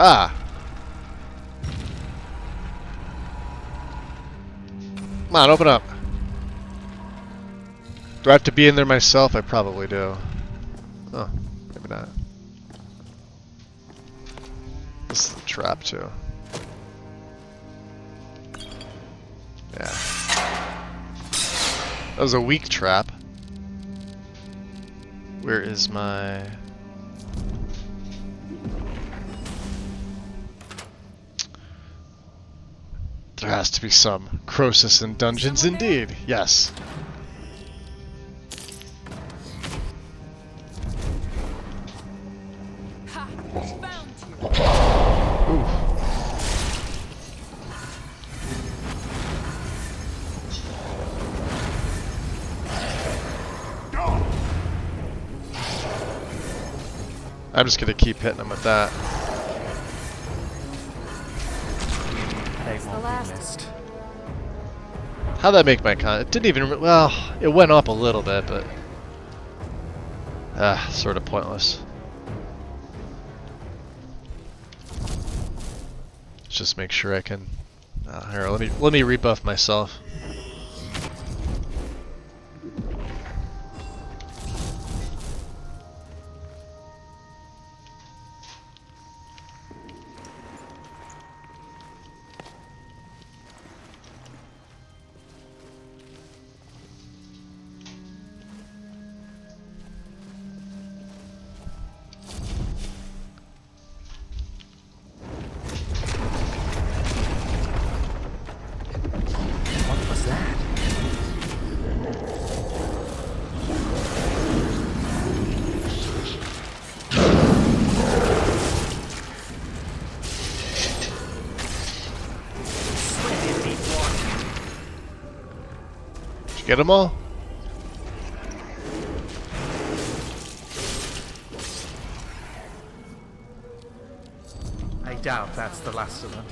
Ah! Come on, open up. Do I have to be in there myself? I probably do. Oh, maybe not. This is the trap, too. Yeah. That was a weak trap. Where is my... There has to be some Croesus in dungeons indeed. Yes. I'm just gonna keep hitting him with that. They the won't last be of missed. How'd that make my con? It didn't even. Well, it went up a little bit, but sort of pointless. Let's just make sure I can. Here, let me rebuff myself. What was that? Did you get them all? I doubt that's the last of them.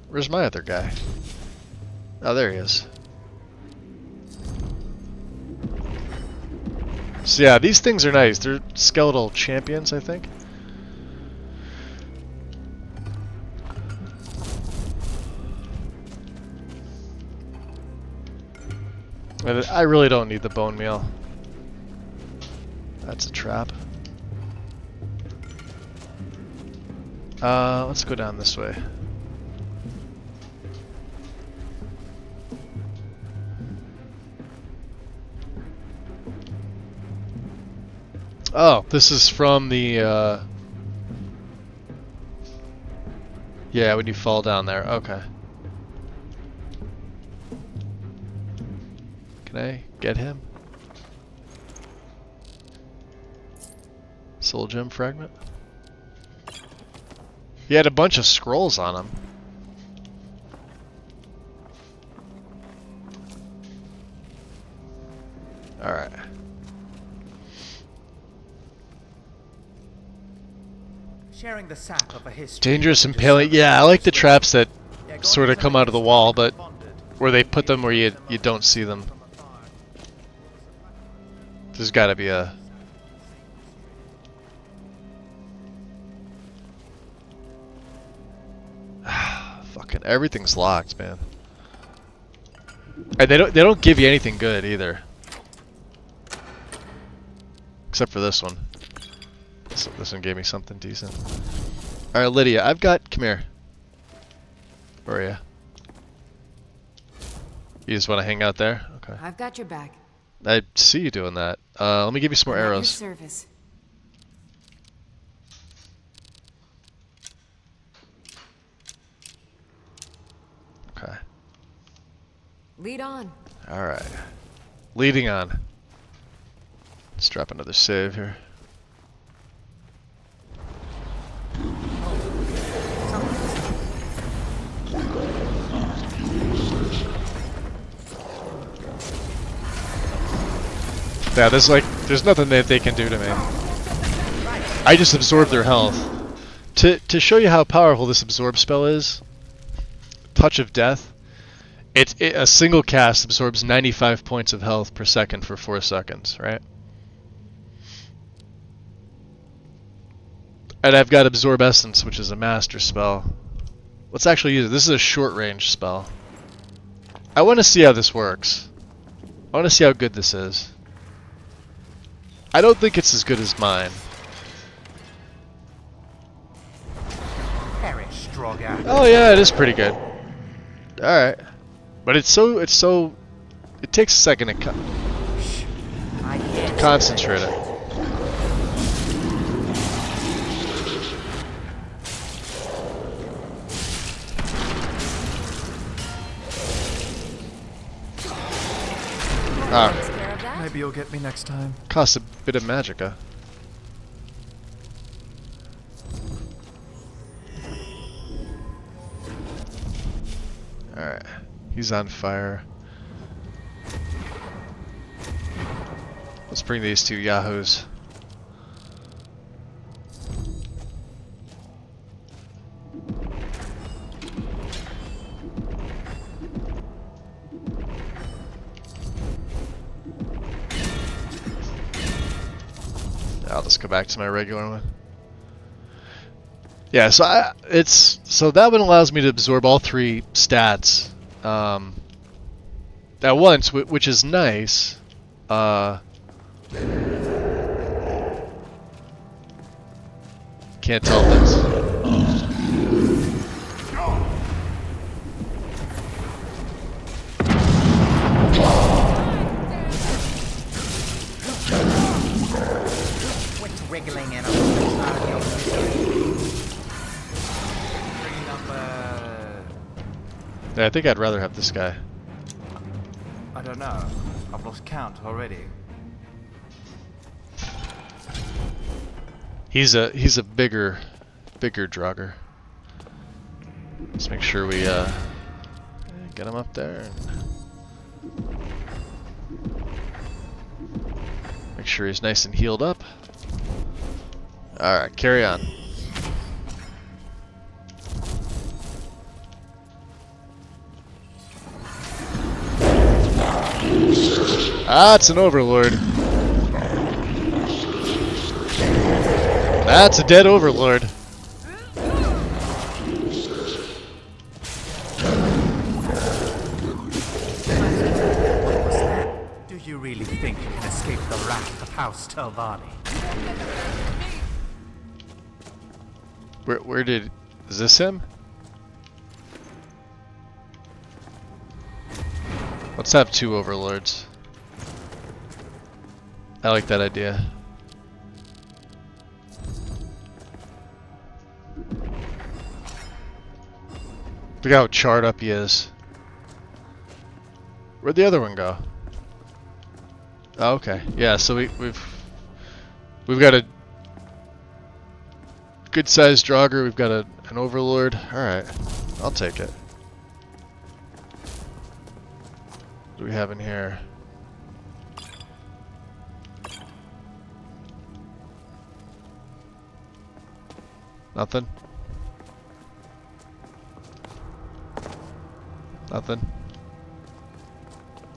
Where's my other guy? Oh, there he is. So yeah, these things are nice. They're skeletal champions, I think. And I really don't need the bone meal. That's a trap. Let's go down this way. Oh, this is from the, yeah, when you fall down there. Okay. Can I get him? Soul gem fragment? He had a bunch of scrolls on him. Alright. Sharing the sap of a history. Dangerous impaling. Yeah, I like the traps that sort of come out of the wall, but where they put them where you don't see them. There's gotta be a... Fucking everything's locked, man. And they don't give you anything good either. Except for this one. This one gave me something decent. Alright, Lydia, I've got... Come here. Where are you? You just want to hang out there? Okay. I've got your back. I see you doing that. Let me give you some more I'm at your arrows. service. Okay. Lead on. Alright. Leading on. Let's drop another save here. Yeah, there's nothing that they can do to me. I just absorb their health. To show you how powerful this absorb spell is, Touch of Death, a single cast absorbs 95 points of health per second for 4 seconds, right? And I've got Absorb Essence, which is a master spell. Let's actually use it. This is a short range spell. I want to see how this works. I want to see how good this is. I don't think it's as good as mine. Perish, Droga. Oh yeah, it is pretty good. Alright. But it takes a second to concentrate it. Takes care of that. Maybe you'll get me next time. Costs a bit of magicka. Alright. He's on fire. Let's bring these two yahoos. I'll just go back to my regular one. Yeah, so that one allows me to absorb all three stats at once, which is nice. Can't tell if that's... Quit wiggling and bringing up, Yeah, I think I'd rather have this guy. I don't know. I've lost count already. He's a bigger Draugr. Let's make sure we get him up there. Make sure he's nice and healed up. Alright, carry on. Ah, it's an overlord. That's a dead overlord. do you really think you can escape the wrath of House Telvanni? Where did... Is this him? Let's have two overlords. I like that idea. Look how charred up he is. Where'd the other one go? Oh, okay. Yeah, so we've got a good-sized Draugr. We've got an overlord. All right, I'll take it. What do we have in here? Nothing. Nothing.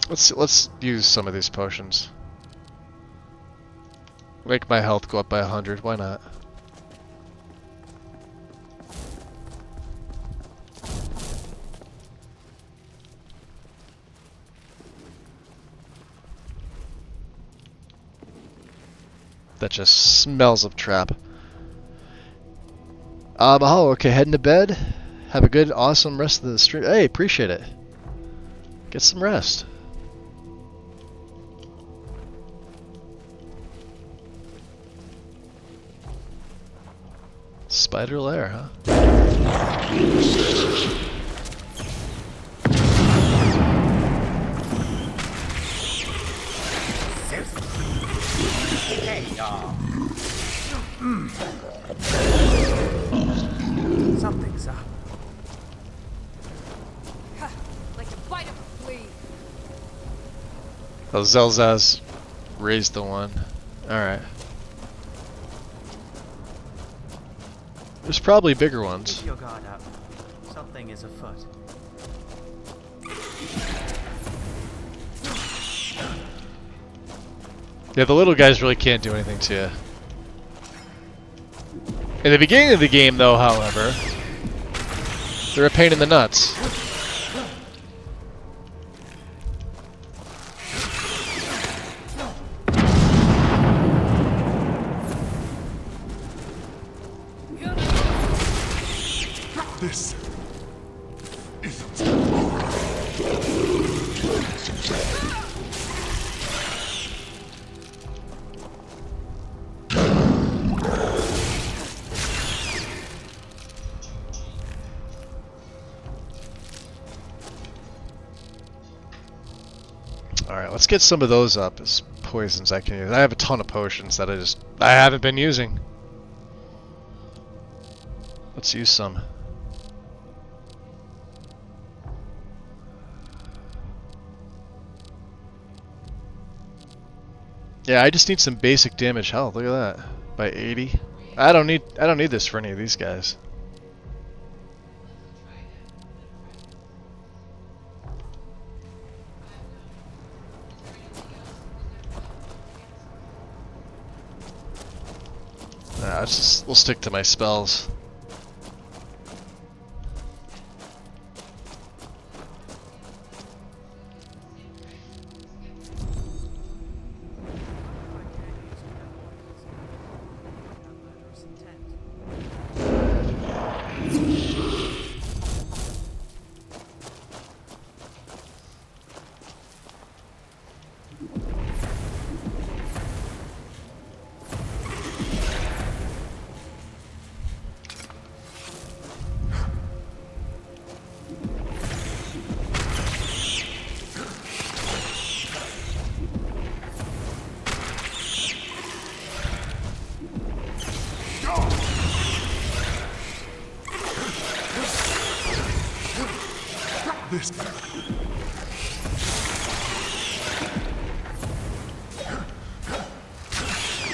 Let's use some of these potions. Make my health go up by 100. Why not? That just smells of trap. Mahalo. Okay, heading to bed. Have a good, awesome rest of the stream. Hey, appreciate it. Get some rest. Spider lair, huh? Hey, y'all. Something's up. Like a bite of a flea. Oh, Zelzaz raised the one. Alright. There's probably bigger ones. Keep your guard up. Something is afoot. Yeah, the little guys really can't do anything to you. In the beginning of the game, though, however, they're a pain in the nuts. This isn't Alright, let's get some of those up as poisons I can use. I have a ton of potions that I haven't been using. Let's use some. Yeah, I just need some basic damage health. Look at that. By 80. I don't need this for any of these guys. Nah, we'll stick to my spells.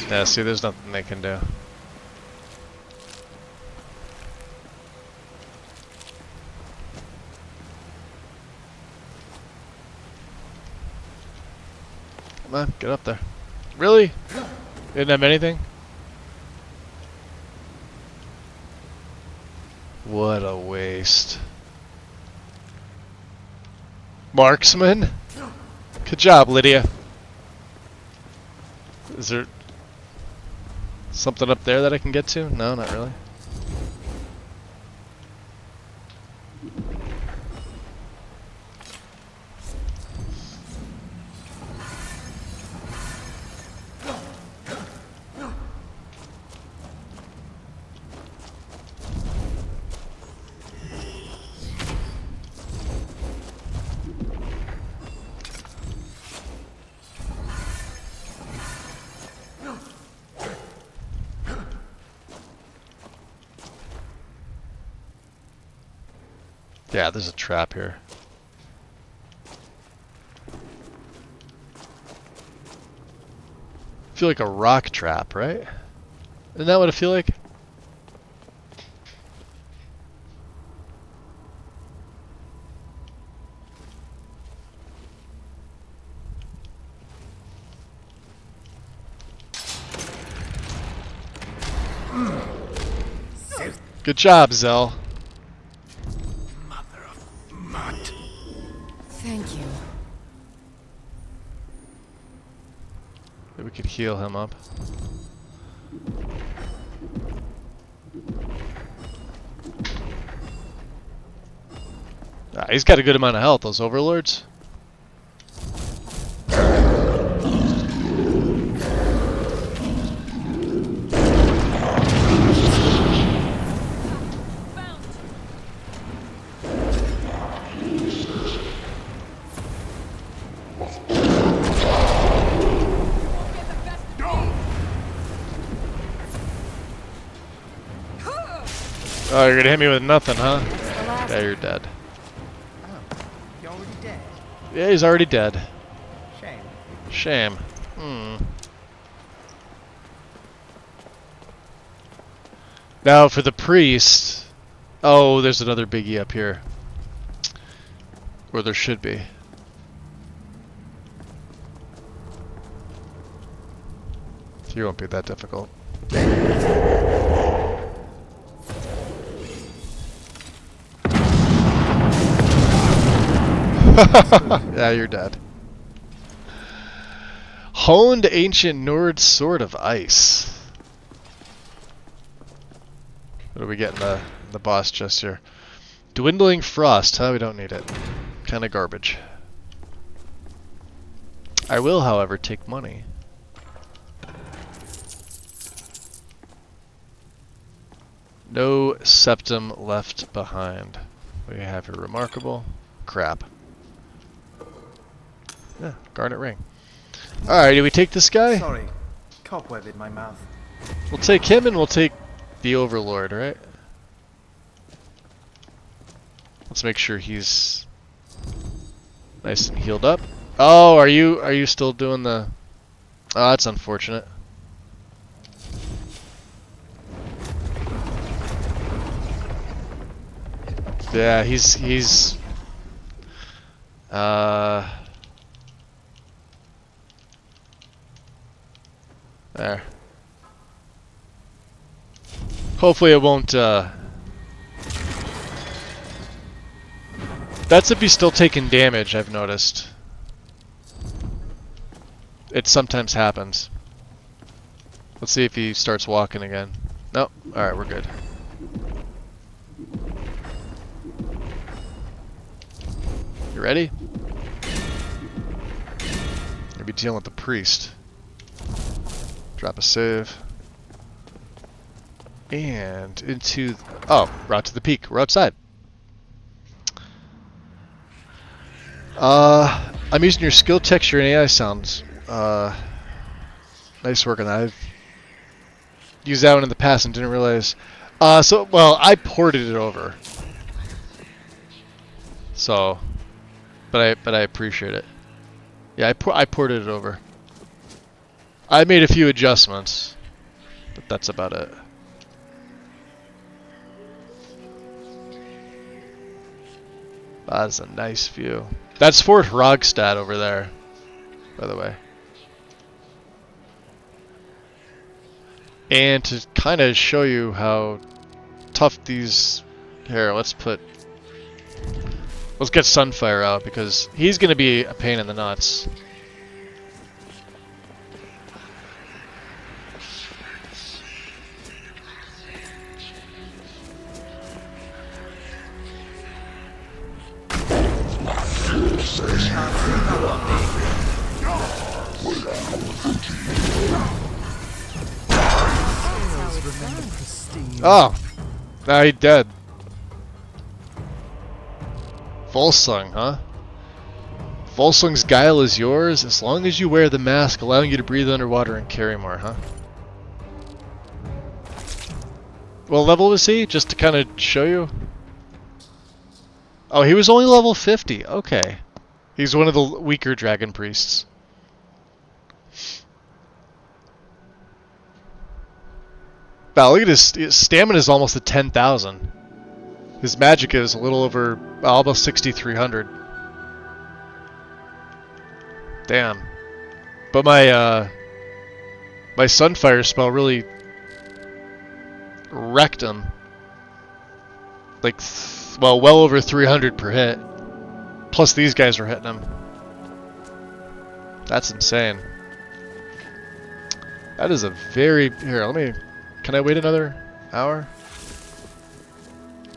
Yeah, see, there's nothing they can do. Come on, get up there. Really? Didn't have anything? What a waste. Marksman? Good job, Lydia. Is there something up there that I can get to? No, not really. Yeah, there's a trap here. I feel like a rock trap, right? Isn't that what I feel like? Good job, Zell. Thank you. Maybe we could heal him up. Ah, he's got a good amount of health, those overlords. Oh, you're gonna hit me with nothing, huh? Yeah, you're dead. Oh, you're already dead. Yeah, he's already dead. Shame. Shame. Hmm. Now for the priest. Oh, there's another biggie up here. Or there should be. He won't be that difficult. Yeah, you're dead. Honed Ancient Nord Sword of Ice. What do we get in the boss chest here? Dwindling Frost. Huh? We don't need it. Kind of garbage. I will, however, take money. No septum left behind. What do you have here? Remarkable. Crap. Yeah, garnet ring. Alright, do we take this guy? Sorry, cobweb in my mouth. We'll take him and we'll take the Overlord, right? Let's make sure he's nice and healed up. Oh, are you still doing the Oh, that's unfortunate. Yeah, he's there. Hopefully it won't that's if he's still taking damage, I've noticed. It sometimes happens. Let's see if he starts walking again. Nope. Alright, we're good. You ready? You'll be dealing with the priest. Drop a save. And into... Oh, route to the peak. We're outside. I'm using your skill texture and AI sounds. Nice work on that. I've used that one in the past and didn't realize. Well, I ported it over. So, but I appreciate it. Yeah, I ported it over. I made a few adjustments, but that's about it. That's a nice view. That's Fort Rogstad over there, by the way. And to kind of show you how tough these... Here, let's get Sunfire out, because he's going to be a pain in the nuts. Oh! Now he's dead. Volsung, huh? Volsung's guile is yours as long as you wear the mask allowing you to breathe underwater and carry more, huh? What level was he? Just to kind of show you? Oh, he was only level 50. Okay. He's one of the weaker dragon priests. Wow, look at his stamina is almost at 10,000. His magic is a little over, almost 6,300. Damn. But my Sunfire spell really wrecked him. Like, well over 300 per hit. Plus these guys were hitting him. That's insane. That is a very... Here, let me... Can I wait another hour?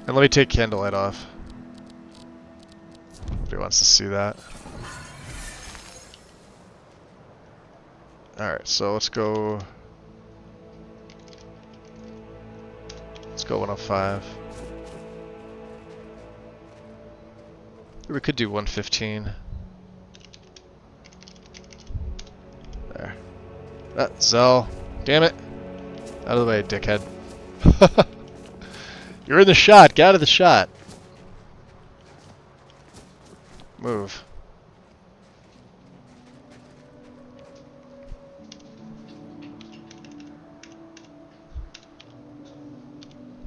And let me take Candlelight off. Nobody wants to see that. Alright, so let's go... Let's go 105. We could do 115. There. Zell. Damn it. Out of the way, dickhead. You're in the shot. Get out of the shot. Move.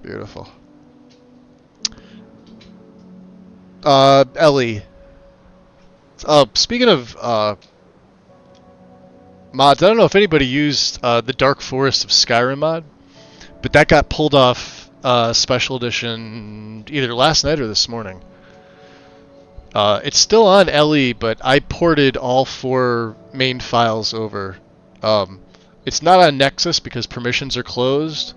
Beautiful. Ellie. Speaking of mods, I don't know if anybody used the Dark Forest of Skyrim mod, but that got pulled off Special Edition either last night or this morning. It's still on Ellie, but I ported all 4 main files over. It's not on Nexus because permissions are closed,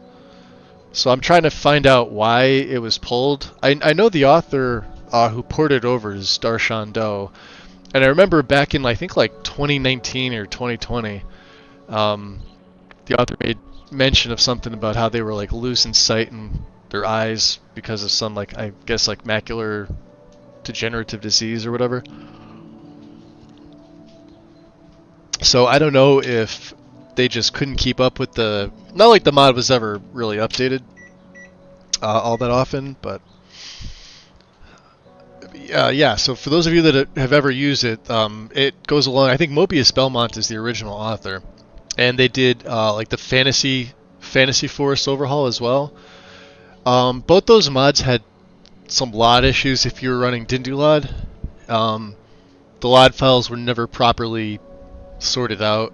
so I'm trying to find out why it was pulled. I know the author who ported over is Darshan Doe. And I remember back in, I think, like 2019 or 2020, the author made mention of something about how they were like losing sight in their eyes because of some, like, I guess, like macular degenerative disease or whatever. So I don't know if they just couldn't keep up with the... Not like the mod was ever really updated all that often, but... yeah, so for those of you that have ever used it, it goes along... I think Mobius Belmont is the original author. and they did like the fantasy forest overhaul as well. Both those mods had some LOD issues if you were running Dindulod. The LOD files were never properly sorted out.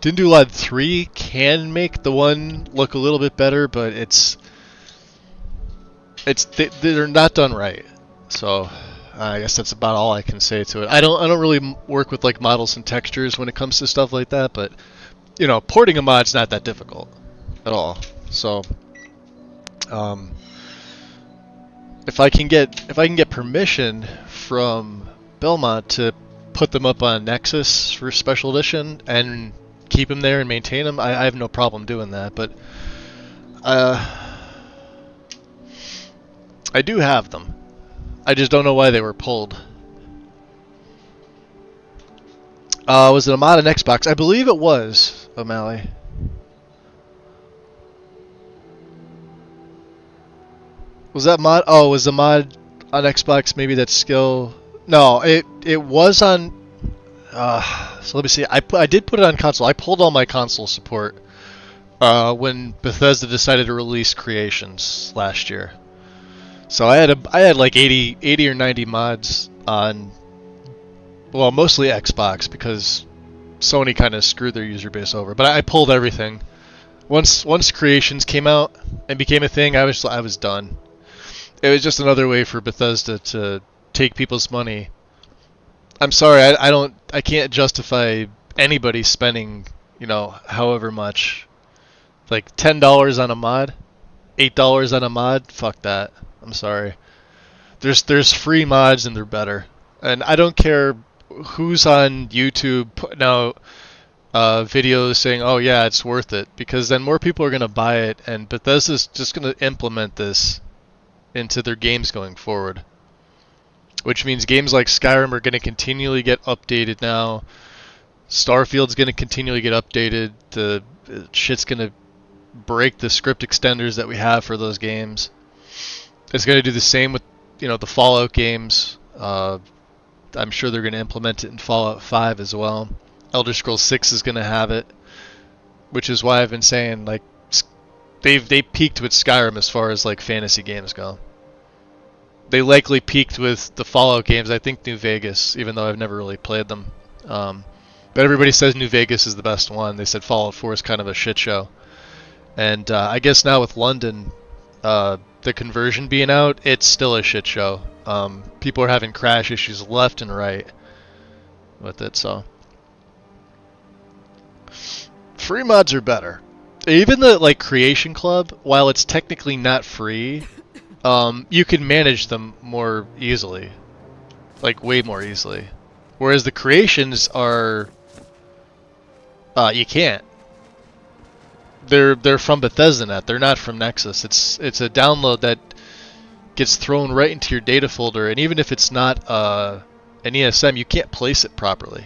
Dindulod 3 can make the one look a little bit better, but they're not done right. So I guess that's about all I can say to it. I don't really work with like models and textures when it comes to stuff like that, but you know, porting a mod's not that difficult at all. So if I can get permission from Belmont to put them up on Nexus for Special Edition and keep them there and maintain them, I have no problem doing that. But I do have them. I just don't know why they were pulled. Was it a mod on Xbox? I believe it was, O'Malley. Was that mod? Oh, was the mod on Xbox maybe that skill? No, it was on. So let me see. I did put it on console. I pulled all my console support when Bethesda decided to release Creations last year. So I had like 80 or 90 mods on, well, mostly Xbox because Sony kind of screwed their user base over. But I pulled everything. Once Creations came out and became a thing, I was done. It was just another way for Bethesda to take people's money. I'm sorry, I can't justify anybody spending, you know, however much, like $10 on a mod, $8 on a mod. Fuck that. I'm sorry. There's free mods and they're better. And I don't care who's on YouTube putting out videos saying, "Oh yeah, it's worth it," because then more people are gonna buy it, and Bethesda's just gonna implement this into their games going forward. Which means games like Skyrim are going to continually get updated now. Starfield's going to continually get updated. The shit's going to break the script extenders that we have for those games. It's going to do the same with, you know, the Fallout games. I'm sure they're going to implement it in Fallout 5 as well. Elder Scrolls 6 is going to have it, which is why I've been saying, like, they peaked with Skyrim as far as like fantasy games go. They likely peaked with the Fallout games. I think New Vegas, even though I've never really played them. But everybody says New Vegas is the best one. They said Fallout 4 is kind of a shit show. And I guess now with London, the conversion being out, it's still a shit show. People are having crash issues left and right with it, so. Free mods are better. Even the like Creation Club, while it's technically not free, you can manage them more easily, like way more easily. Whereas the creations are, you can't. They're from Bethesda.net. They're not from Nexus. It's a download that gets thrown right into your data folder, and even if it's not an ESM, you can't place it properly.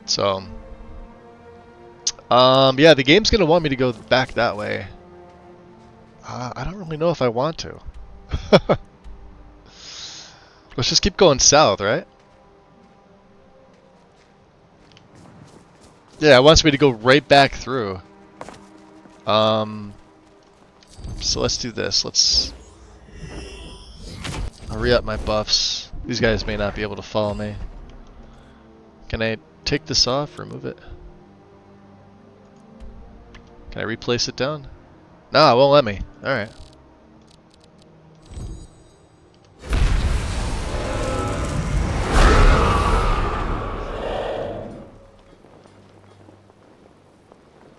So, yeah, the game's gonna want me to go back that way. I don't really know if I want to. Let's just keep going south, right? Yeah, it wants me to go right back through. So let's do this. I'll re-up my buffs. These guys may not be able to follow me. Can I take this off? Remove it? Can I replace it down? No, it won't let me. Alright.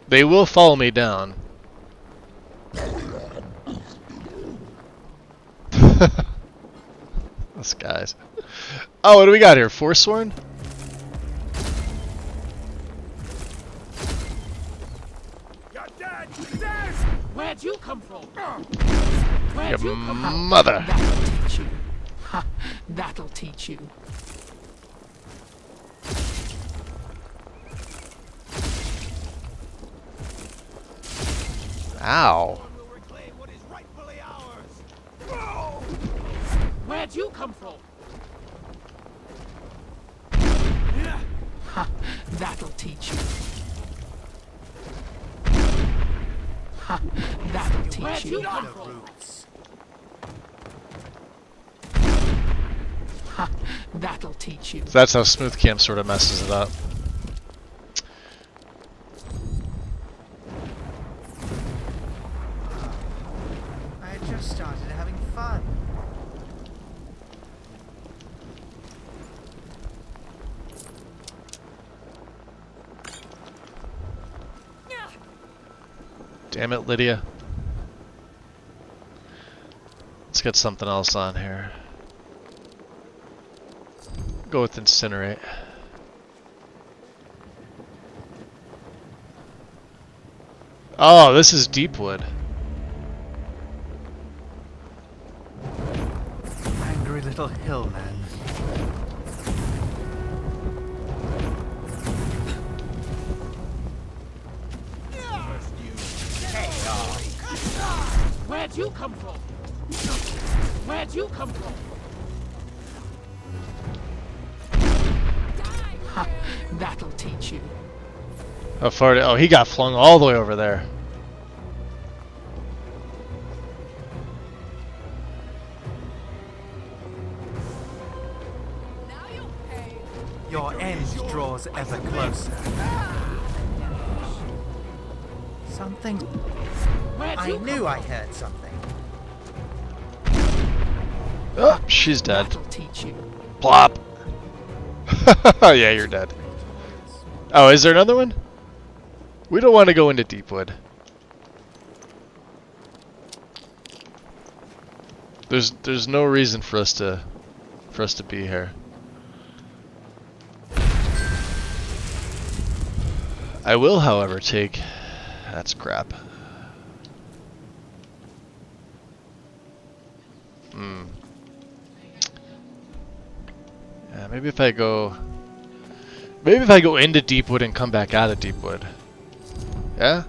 They will follow me down. Those guys. Oh, what do we got here? Forsworn? Where'd you come from? Where'd Your you come from? mother. That'll teach you. Ha, that'll teach you. Ow. Where'd you come from? Ha! That'll teach you. Ha! That'll teach you. Ha! That'll teach you. So that's how Smooth Cam sort of messes it up. I had just started having fun. Damn it, Lydia. Let's get something else on here. Go with Incinerate. Oh, this is Deepwood. Angry little hillman. Where'd you come from? Where'd you come from? Ha! That'll teach you. How far did, oh, he got flung all the way over there. Your end draws ever closer. Something. I knew I heard something. Oh, she's dead. That'll teach you. Plop. Yeah, you're dead. Oh, is there another one? We don't want to go into Deepwood. There's no reason for us to be here. I will, however, take... That's crap. Yeah, maybe if I go into Deepwood and come back out of Deepwood. Yeah?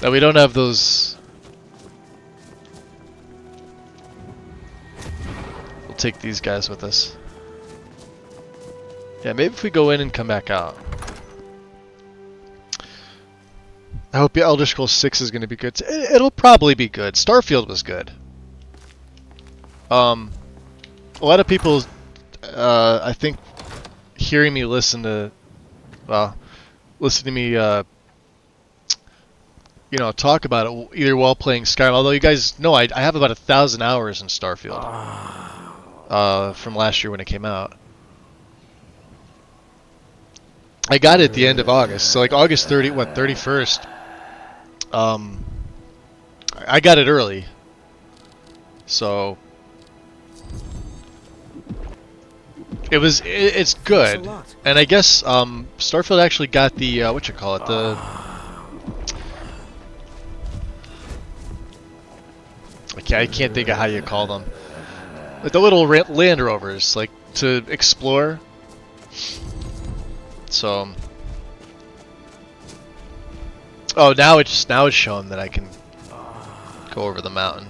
No, we don't have those... We'll take these guys with us. Yeah, maybe if we go in and come back out. I hope your Elder Scrolls 6 is going to be good. It'll probably be good. Starfield was good. A lot of people, I think, hearing me listen to me, talk about it either while playing Skyrim. Although you guys know I have about 1,000 hours in Starfield from last year when it came out. I got it at the end of August, so like August 31st. I got it early, so it's good, and I guess Starfield actually got the I can't think of how you call them, like the little Land Rovers, like to explore. So, oh, now it's showing that I can go over the mountain.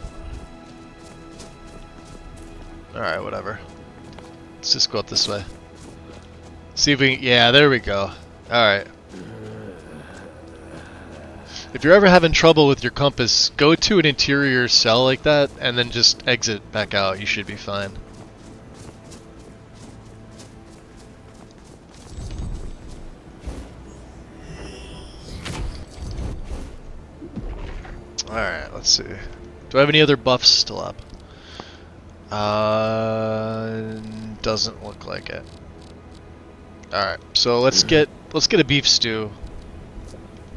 All right, whatever. Let's just go up this way. See if we can, yeah, there we go. All right. If you're ever having trouble with your compass, go to an interior cell like that and then just exit back out. You should be fine. Alright, let's see. Do I have any other buffs still up? Doesn't look like it. Alright, so let's get a beef stew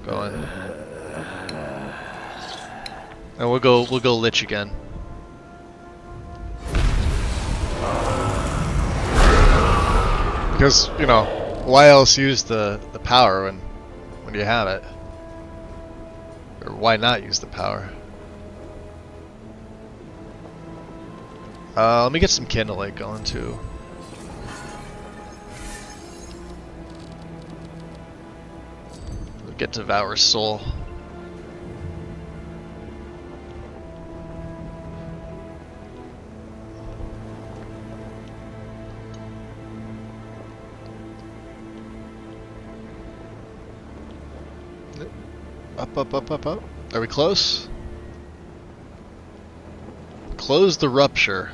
going. And we'll go Lich again. Because, why else use the power when you have it? Or why not use the power? Let me get some candlelight going too. We'll get Devour's Soul. Up, up, up, up, up. Are we close? Close the rupture.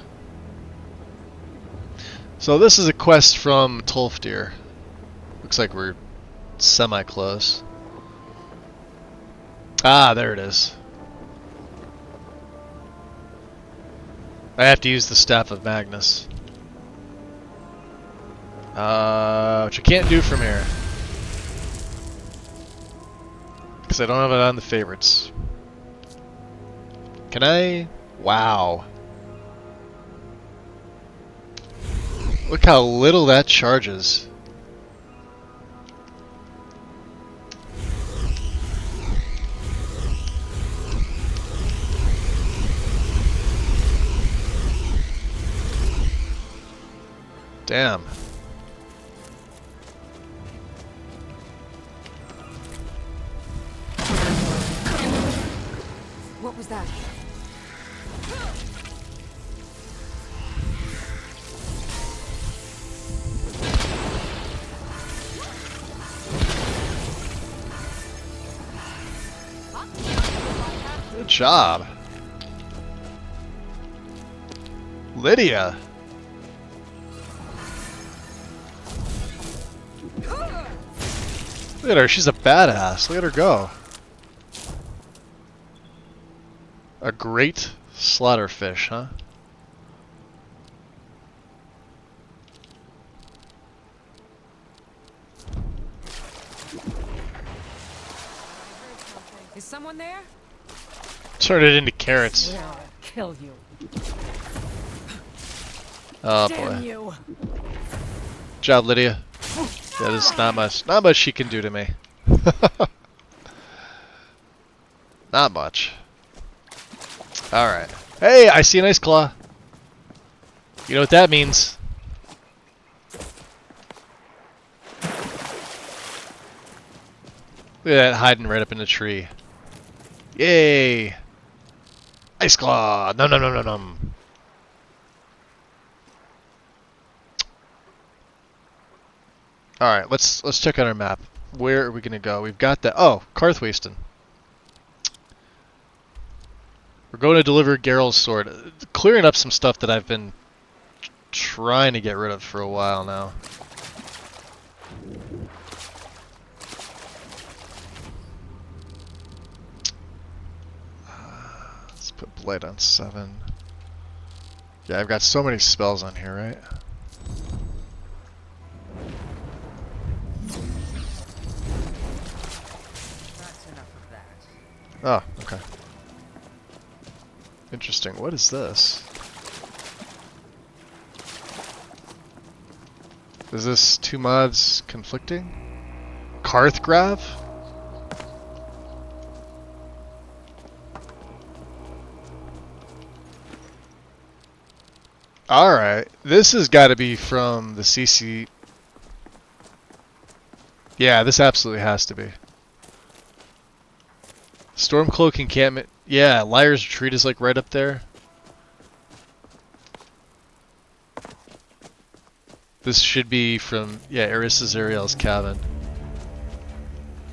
So this is a quest from Tolfdir. Looks like we're semi-close. Ah, there it is. I have to use the Staff of Magnus. Which I can't do from here. Because I don't have it on the favorites. Can I? Wow. Look how little that charges. Damn. What was that? Good job. Lydia. Look at her, she's a badass. Look at her go. A great slaughterfish, huh? Is someone there? Turned it into carrots. Swear I'll kill you. Oh Damn boy. you. Good job, Lydia. Yeah, there's not much she can do to me. Not much. Alright. Hey, I see an ice claw. You know what that means. Look at that hiding right up in the tree. Yay! Ice claw! Num num num num num. Alright, let's check out our map. Where are we gonna go? We've got that. Oh, Karthwasten. We're going to deliver Geralt's sword. Clearing up some stuff that I've been trying to get rid of for a while now. Let's put Blight on 7. Yeah, I've got so many spells on here, right? That's enough of that. Oh, okay. Interesting. What is this? Is this two mods conflicting? Karthgrav? Alright. This has got to be from the CC. Yeah, this absolutely has to be. Stormcloak encampment. Yeah, Liar's Retreat is like right up there. This should be from, yeah, Eris Azariel's cabin.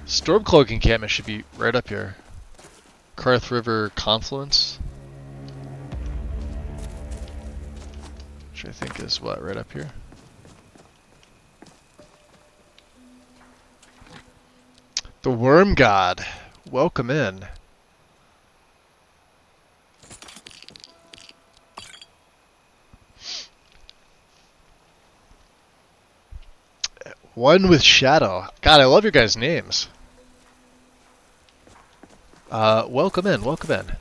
Stormcloak encampment should be right up here. Karth River Confluence. Which I think is what, right up here? The Worm God. Welcome in. One with Shadow. God, I love your guys' names. Welcome in, welcome in.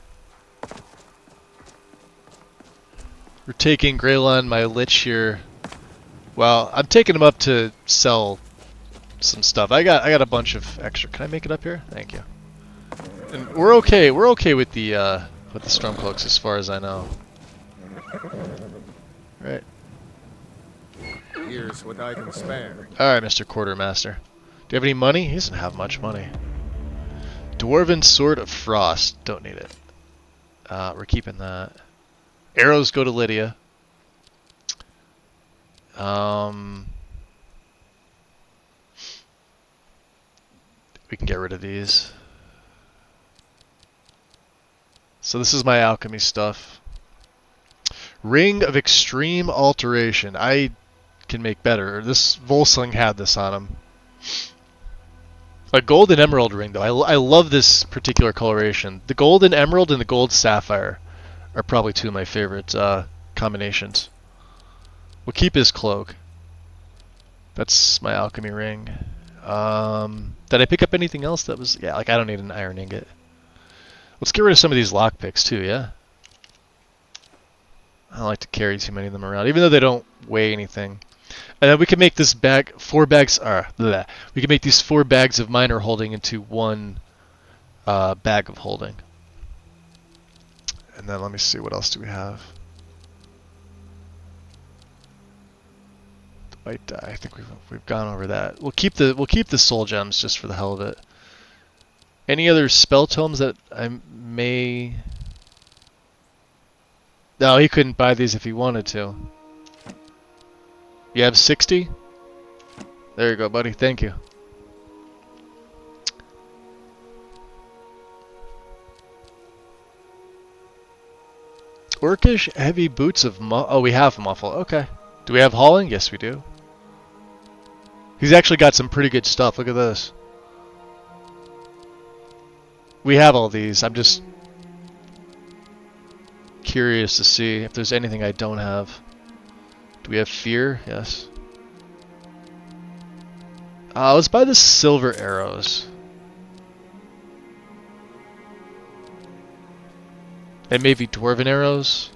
We're taking Greylon, my Lich here. Well, I'm taking him up to sell some stuff. I got a bunch of extra. Can I make it up here? Thank you. And we're okay with the Stormcloaks as far as I know. Right. Here's what I can spare. Alright, Mr. Quartermaster. Do you have any money? He doesn't have much money. Dwarven Sword of Frost. Don't need it. We're keeping that. Arrows go to Lydia. We can get rid of these. So this is my alchemy stuff. Ring of Extreme Alteration. I can make better. This Volsung had this on him. A gold and emerald ring, though. I love this particular coloration. The gold and emerald and the gold sapphire are probably two of my favorite combinations. We'll keep his cloak. That's my alchemy ring. Did I pick up anything else that was... Yeah, like I don't need an iron ingot. Let's get rid of some of these lockpicks too, yeah? I don't like to carry too many of them around, even though they don't weigh anything. And then we can make this bag, 4 bags, we can make these 4 bags of minor holding into 1 bag of holding. And then let me see, what else do we have? The white dye, I think we've gone over that. We'll keep the soul gems just for the hell of it. Any other spell tomes that I may... No, he couldn't buy these if he wanted to. You have 60? There you go, buddy. Thank you. Orcish heavy boots of oh, we have muffle. Okay. Do we have hauling? Yes, we do. He's actually got some pretty good stuff. Look at this. We have all these. I'm just curious to see if there's anything I don't have. Do we have fear? Yes. Let's buy the silver arrows. And maybe dwarven arrows.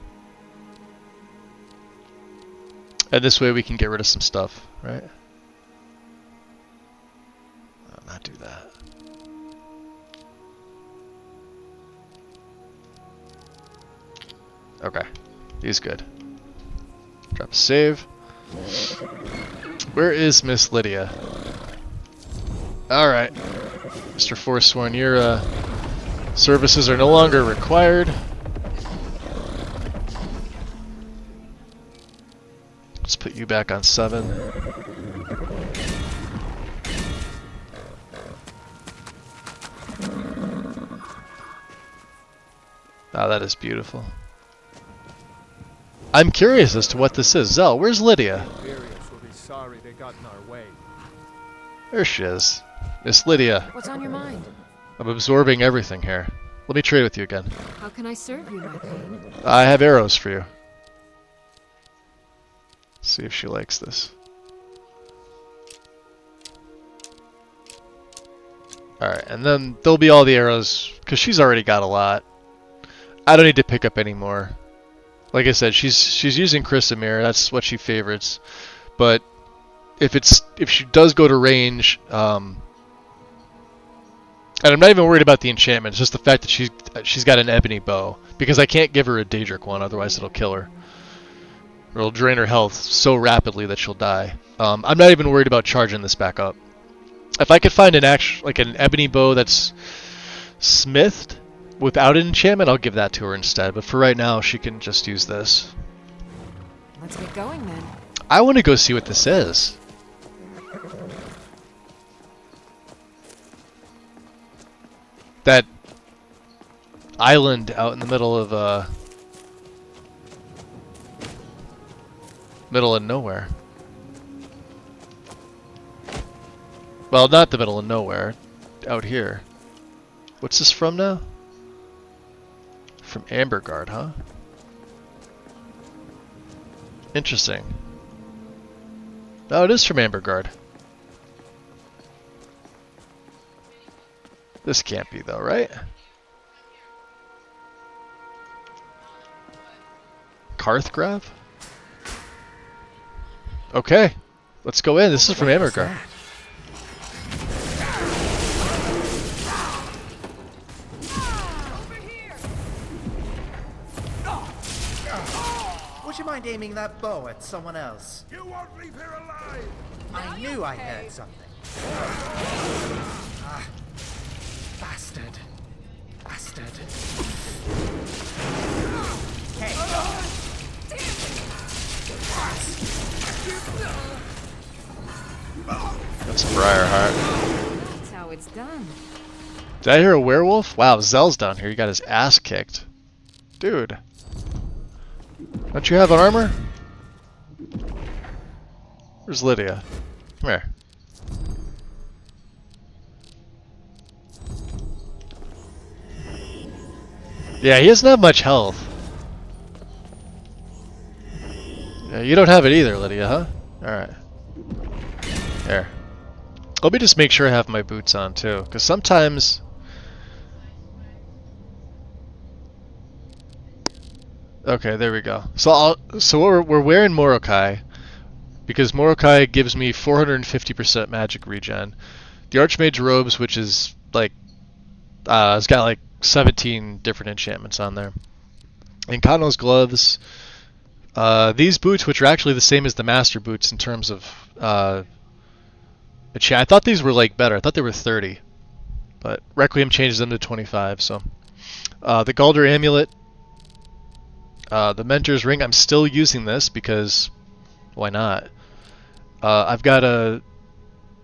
And this way we can get rid of some stuff, right? I'll not do that. Okay, he's good. Drop a save. Where is Miss Lydia? Alright. Mr. Forsworn, your services are no longer required. Let's put you back on 7. Ah, that is beautiful. I'm curious as to what this is. Zell, where's Lydia? Will be sorry they got in our way. There she is. Miss Lydia. What's on your mind? I'm absorbing everything here. Let me trade with you again. How can I serve you, my queen? I have arrows for you. Let's see if she likes this. Alright, and then there'll be all the arrows, because she's already got a lot. I don't need to pick up any more. Like I said, she's using Chrysamere, that's what she favorites. But if she does go to range, and I'm not even worried about the enchantment, it's just the fact that she's got an ebony bow. Because I can't give her a Daedric one, otherwise it'll kill her. Or it'll drain her health so rapidly that she'll die. I'm not even worried about charging this back up. If I could find an ebony bow that's smithed without an enchantment, I'll give that to her instead. But for right now, she can just use this. Let's get going then. I want to go see what this is. That island out in the middle of nowhere. Well, not the middle of nowhere. Out here. What's this from now? From Amberguard, huh? Interesting. Oh, it is from Amberguard. This can't be though, right? Karthgrav? Okay. Let's go in. This is from Amberguard. Would you mind aiming that bow at someone else? You won't leave here alive! I knew I heard something. Ah, bastard. Bastard. Hey. That's Briarheart. That's how it's done. Did I hear a werewolf? Wow, Zell's down here. He got his ass kicked. Dude. Don't you have an armor? Where's Lydia? Come here. Yeah, he doesn't have much health. Yeah, you don't have it either, Lydia, huh? Alright. There. Let me just make sure I have my boots on, too. Because sometimes... Okay, there we go. So we're wearing Morokai. Because Morokai gives me 450% magic regen. The Archmage robes, which is like... it's got like 17 different enchantments on there. And Kano's gloves. These boots, which are actually the same as the Master boots in terms of... I thought these were like better. I thought they were 30. But Requiem changes them to 25, so... the Galder amulet. The Mentor's ring. I'm still using this because... Why not? I've got a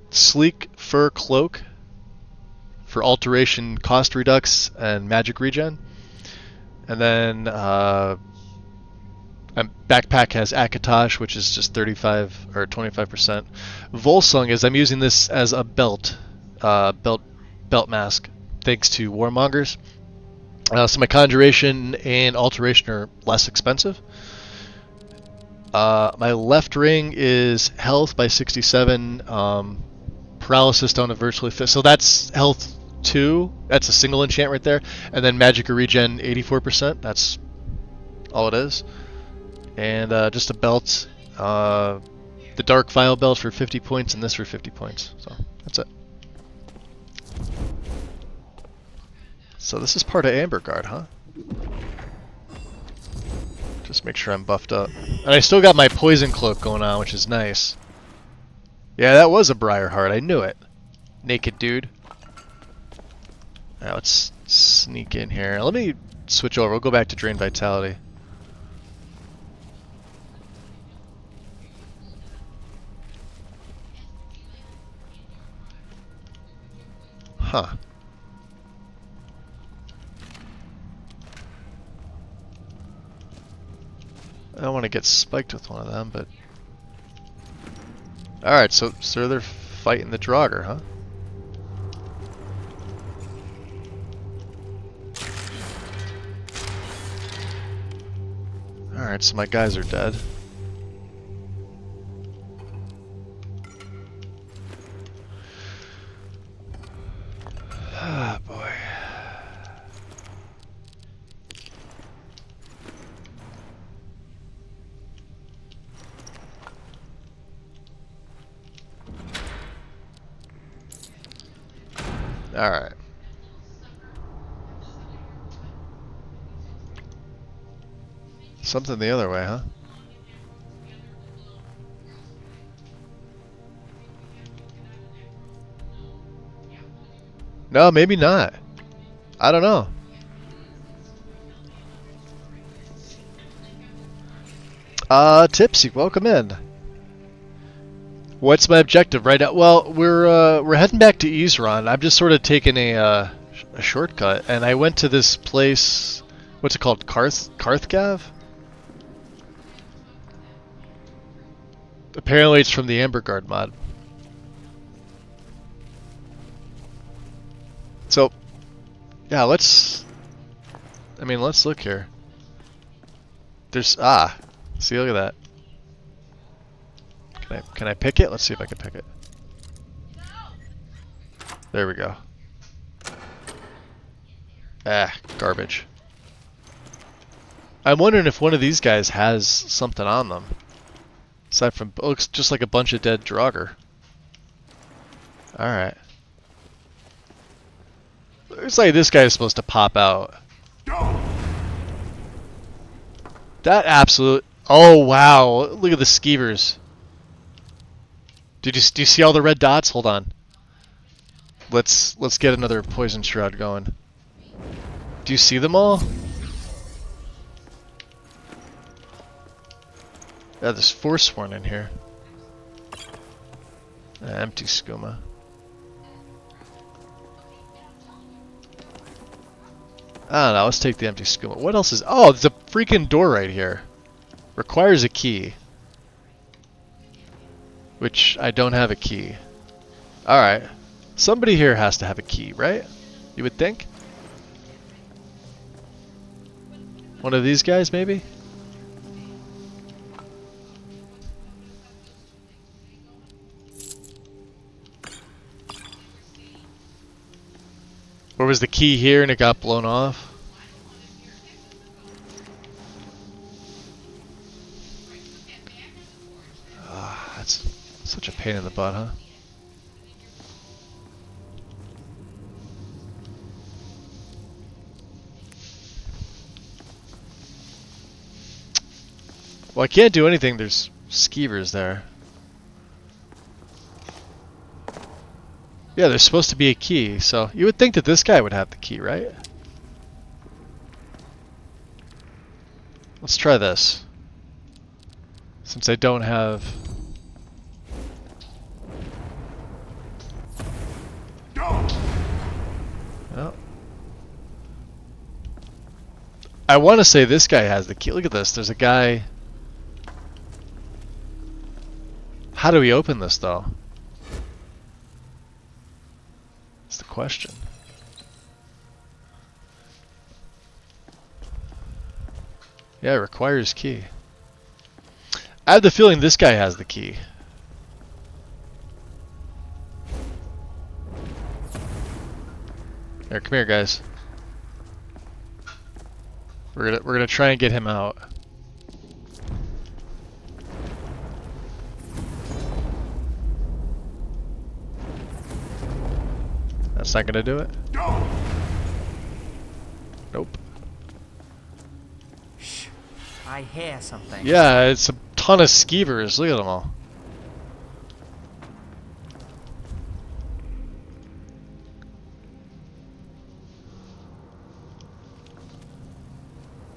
sleek fur cloak for alteration cost redux and magic regen. And then my backpack has Akatosh, which is just 35 or 25%. Volsung is I'm using this as a belt mask, thanks to Warmongers. So my conjuration and alteration are less expensive. My left ring is health by 67, paralysis down to virtually fit. So that's health 2. That's a single enchant right there. And then magic or regen 84%. That's all it is. And just a belt. The dark vial belt for 50 points and this for 50 points. So that's it. So this is part of Amber Guard, huh? Just make sure I'm buffed up. And I still got my poison cloak going on, which is nice. Yeah, that was a Briarheart. I knew it. Naked dude. Alright, let's sneak in here. Let me switch over. We'll go back to Drain Vitality. Huh. I don't want to get spiked with one of them, but... Alright, so they're fighting the Draugr, huh? Alright, so my guys are dead. Ah, boy. Alright. Something the other way, huh? No, maybe not. I don't know. Tipsy, welcome in. What's my objective right now? Well, we're heading back to Isran. I'm just sort of taking a shortcut, and I went to this place. What's it called? Karthgav? Apparently, it's from the Amber Guard mod. So, yeah, let's look here. There's see, look at that. Can I pick it? Let's see if I can pick it. There we go. Garbage. I'm wondering if one of these guys has something on them. Aside from, it looks just like a bunch of dead Draugr. Alright. Looks like this guy is supposed to pop out. That absolute... Oh wow, look at the skeevers. Do you see all the red dots? Hold on. Let's get another poison shroud going. Do you see them all? Yeah, there's Forsworn in here. Empty skooma. I don't know, let's take the empty skooma. What else is... Oh, there's a freaking door right here. Requires a key. Which, I don't have a key. Alright. Somebody here has to have a key, right? You would think? One of these guys, maybe? Or was the key here and it got blown off? Ah, that's such a pain in the butt, huh? Well, I can't do anything. There's skeevers there. Yeah, there's supposed to be a key, so you would think that this guy would have the key, right? Let's try this. Since I don't have... Oh. I want to say this guy has the key. Look at this. There's a guy... How do we open this, though? That's the question. Yeah, it requires key. I have the feeling this guy has the key. Here, come here, guys. We're gonna try and get him out. That's not gonna do it. Nope. Shh. I hear something. Yeah, it's a ton of skeevers. Look at them all.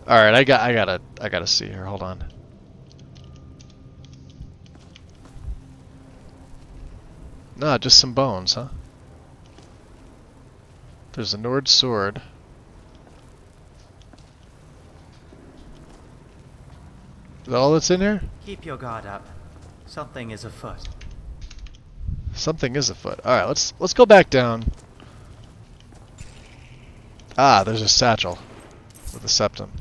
All right, I gotta see here. Hold on. Nah, just some bones, huh? There's a Nord sword. Is that all that's in here? Keep your guard up. Something is afoot. Something is afoot. All right, let's go back down. Ah, there's a satchel with a septum.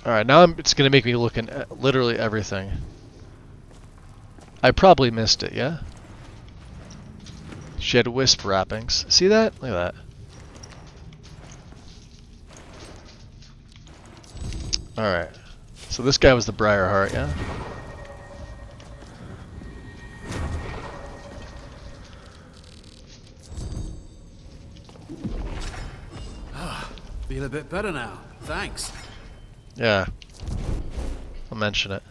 All right, now it's gonna make me look in literally everything. I probably missed it, yeah? She had wisp wrappings. See that? Look at that. Alright. So this guy was the Briarheart, yeah? Feel a bit better now. Thanks. Yeah. I'll mention it.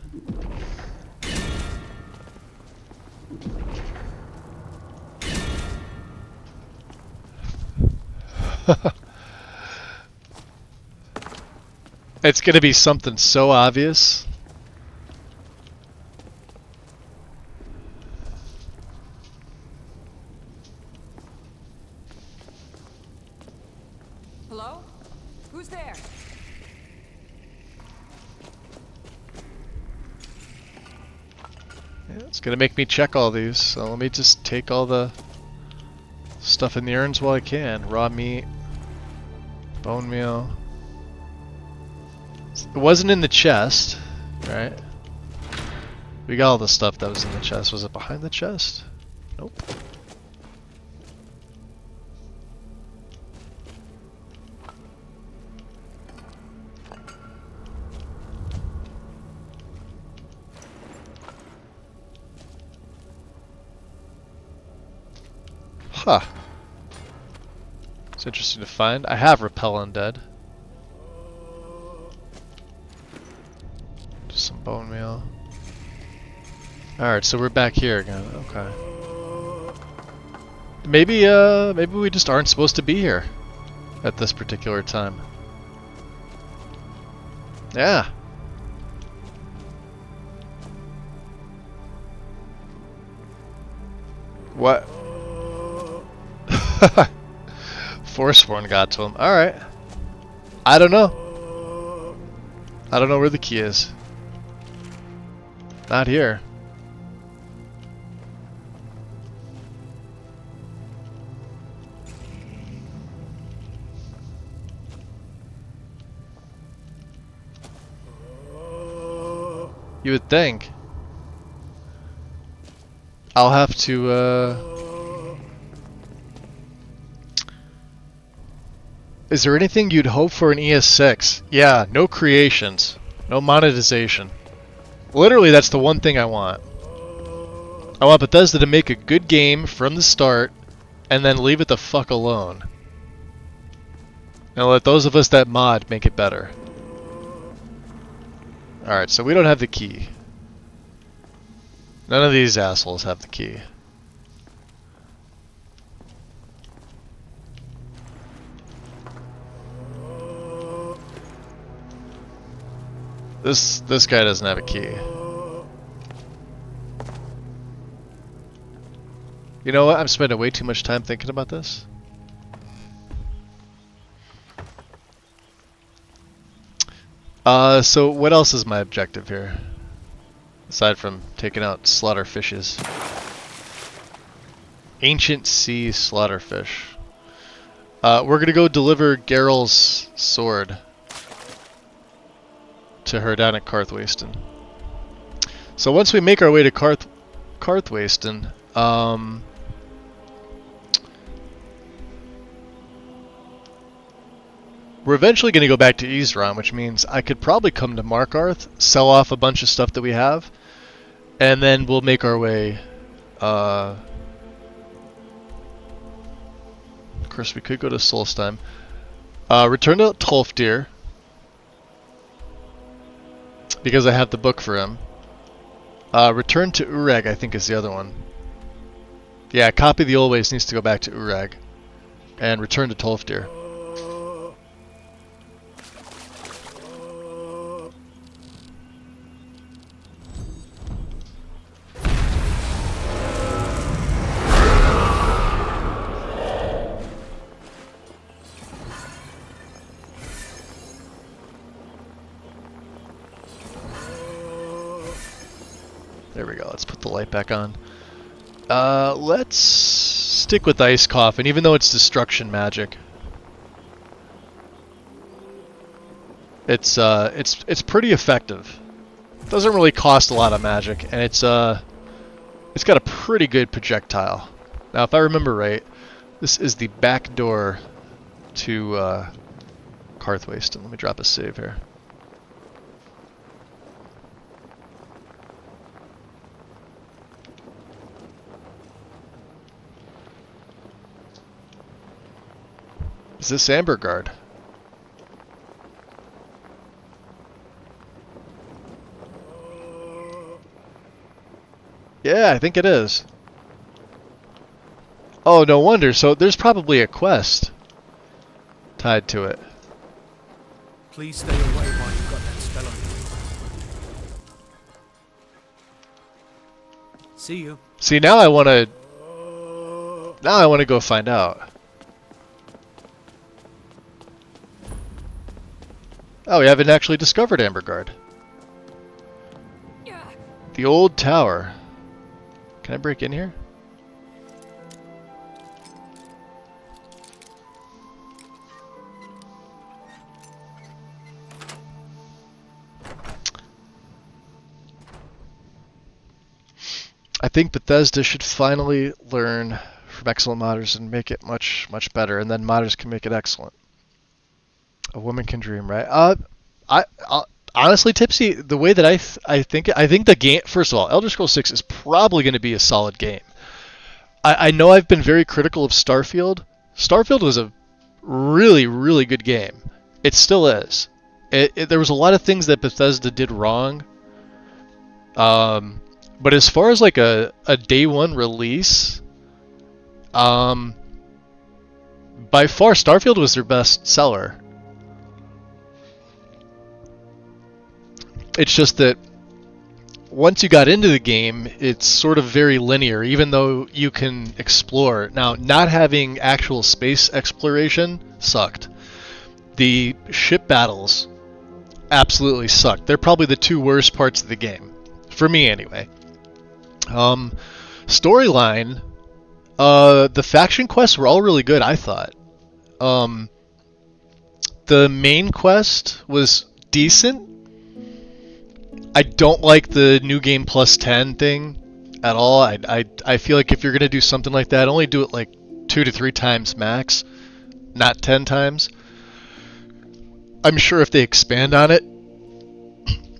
It's gonna be something so obvious. Hello? Who's there? Yeah, it's gonna make me check all these, so let me just take all the stuff in the urns while I can. Raw meat, bone meal. It wasn't in the chest, right? We got all the stuff that was in the chest. Was it behind the chest? Nope. Huh. It's interesting to find. I have Repel Undead. Just some bone meal. Alright, so we're back here again. Okay. Maybe we just aren't supposed to be here at this particular time. Yeah. What? Forsworn got to him. Alright. I don't know. I don't know where the key is. Not here. You would think. I'll have to, Is there anything you'd hope for in ES6? Yeah, no creations. No monetization. Literally, that's the one thing I want. I want Bethesda to make a good game from the start, and then leave it the fuck alone. And let those of us that mod make it better. Alright, so we don't have the key. None of these assholes have the key. This guy doesn't have a key. You know what? I'm spending way too much time thinking about this. So what else is my objective here? Aside from taking out slaughter fishes. Ancient Sea Slaughterfish. We're gonna go deliver Geralt's sword to her down at Karthwasten. So once we make our way to Karthwasten, we're eventually going to go back to Isran, which means I could probably come to Markarth, sell off a bunch of stuff that we have, and then we'll make our way. Of course, we could go to Solstheim. Return to Tolfdir, because I have the book for him. Return to Ureg, I think is the other one. Yeah, Copy the Old Ways needs to go back to Ureg. And return to Tolfdir. There we go, let's put the light back on. Let's stick with Ice Coffin, even though it's destruction magic. It's pretty effective. Doesn't really cost a lot of magic, and it's got a pretty good projectile. Now, if I remember right, this is the back door to Karthwasten. Let me drop a save here. Is this Amberguard? Yeah, I think it is. Oh, no wonder. So there's probably a quest tied to it. Please stay away while you've got that spell on you. See you. See, now I want to... Now I want to go find out. Oh, we haven't actually discovered Amberguard. The old tower. Can I break in here? I think Bethesda should finally learn from excellent modders and make it much, much better, and then modders can make it excellent. A woman can dream, right? I honestly, Tipsy, the way that I think the game. First of all, Elder Scrolls 6 is probably going to be a solid game. I know I've been very critical of Starfield. Starfield was a really, really good game. It still is. There was a lot of things that Bethesda did wrong. But as far as like a day one release, by far Starfield was their best seller. It's just that once you got into the game, it's sort of very linear, even though you can explore. Now, not having actual space exploration sucked. The ship battles absolutely sucked. They're probably the two worst parts of the game. For me, anyway. Storyline, the faction quests were all really good, I thought. The main quest was decent. I don't like the new game plus 10 thing at all. I feel like if you're going to do something like that, only do it like 2 to 3 times max, not 10 times. I'm sure if they expand on it,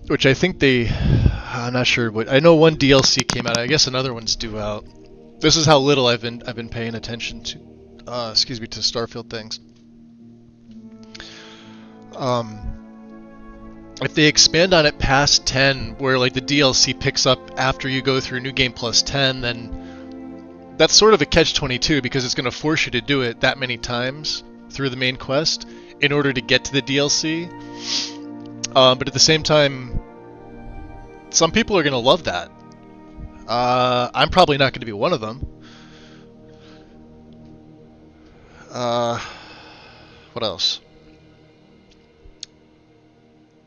which I think I'm not sure what. I know one DLC came out. I guess another one's due out. This is how little I've been paying attention to, to Starfield things. If they expand on it past 10, where like the DLC picks up after you go through New Game Plus 10, then that's sort of a catch-22 because it's going to force you to do it that many times through the main quest in order to get to the DLC. But at the same time, some people are going to love that. I'm probably not going to be one of them. What else?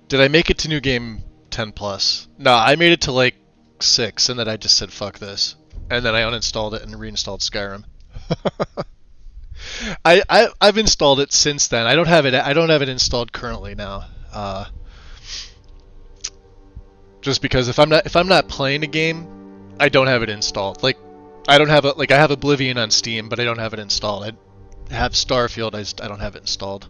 Did I make it to New Game 10 Plus? No, I made it to like 6, and then I just said fuck this, and then I uninstalled it and reinstalled Skyrim. I've installed it since then. I don't have it installed currently now. Just because if I'm not playing a game, I don't have it installed. Like I have Oblivion on Steam, but I don't have it installed. I have Starfield. I don't have it installed.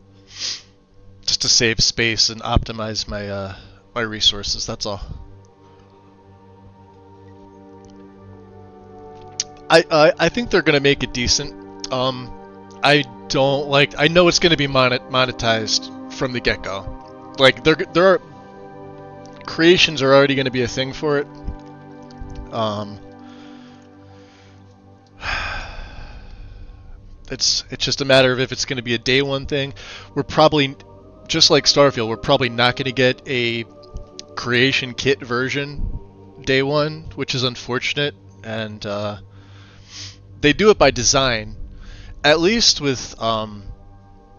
Just to save space and optimize my my resources. That's all. I think they're gonna make it decent. I know it's gonna be monetized from the get-go. Like there are creations are already gonna be a thing for it. It's just a matter of if it's gonna be a day one thing. We're probably, just like Starfield, we're probably not going to get a creation kit version day one, which is unfortunate, and they do it by design. At least with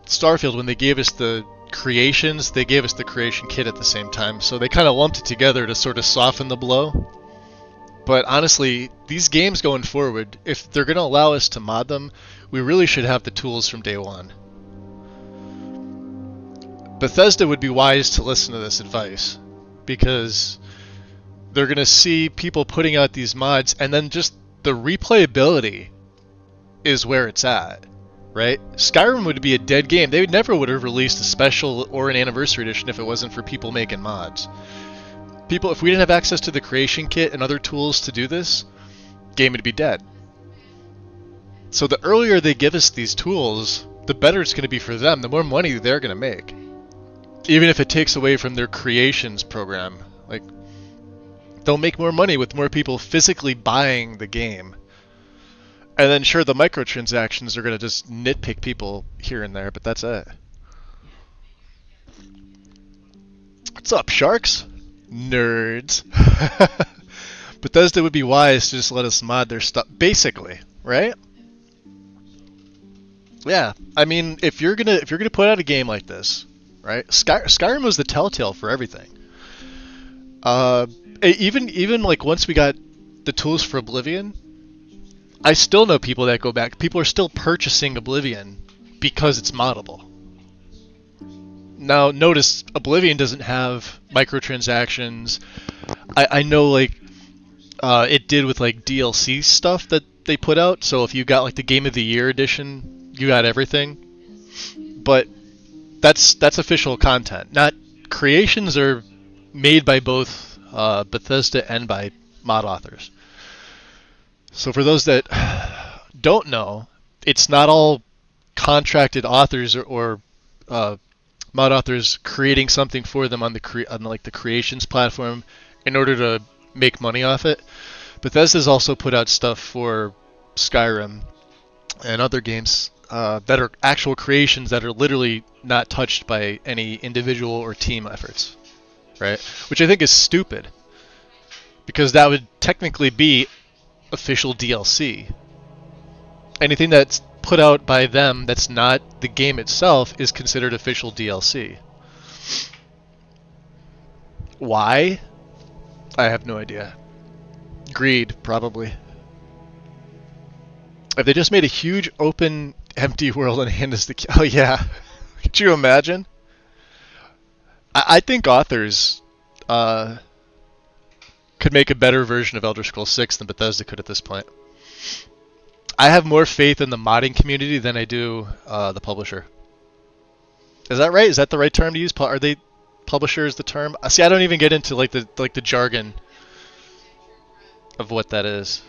Starfield, when they gave us the creations, they gave us the creation kit at the same time, so they kind of lumped it together to sort of soften the blow. But honestly, these games going forward, if they're going to allow us to mod them, we really should have the tools from day one. Bethesda would be wise to listen to this advice, because they're going to see people putting out these mods, and then just the replayability is where it's at, right? Skyrim would be a dead game. They never would have released a special or an anniversary edition if it wasn't for people making mods. If we didn't have access to the creation kit and other tools to do this, game would be dead. So the earlier they give us these tools, the better it's going to be for them, the more money they're going to make. Even if it takes away from their creations program. Like, they'll make more money with more people physically buying the game. And then sure, the microtransactions are going to just nitpick people here and there, but that's it. What's up, sharks? Nerds. Bethesda would be wise to just let us mod their stuff, basically, right? Yeah, I mean, if you're gonna put out a game like this, right? Skyrim was the telltale for everything. Even like once we got the tools for Oblivion, I still know people that go back. People are still purchasing Oblivion because it's moddable. Now, notice Oblivion doesn't have microtransactions. I know like it did with like DLC stuff that they put out. So if you got like the Game of the Year edition, you got everything. But that's official content. Not creations are made by both Bethesda and by mod authors. So for those that don't know, it's not all contracted authors or mod authors creating something for them on the creations platform in order to make money off it. Bethesda's also put out stuff for Skyrim and other games that are actual creations that are literally not touched by any individual or team efforts, right? Which I think is stupid, because that would technically be official DLC. Anything that's put out by them that's not the game itself is considered official DLC. Why? I have no idea. Greed, probably. If they just made a huge open empty world and hand us the key. Oh yeah. Could you imagine? I think authors could make a better version of Elder Scrolls 6 than Bethesda could at this point. I have more faith in the modding community than I do the publisher. Is that right? Is that the right term to use? Are they publishers the term? See, I don't even get into like the jargon of what that is.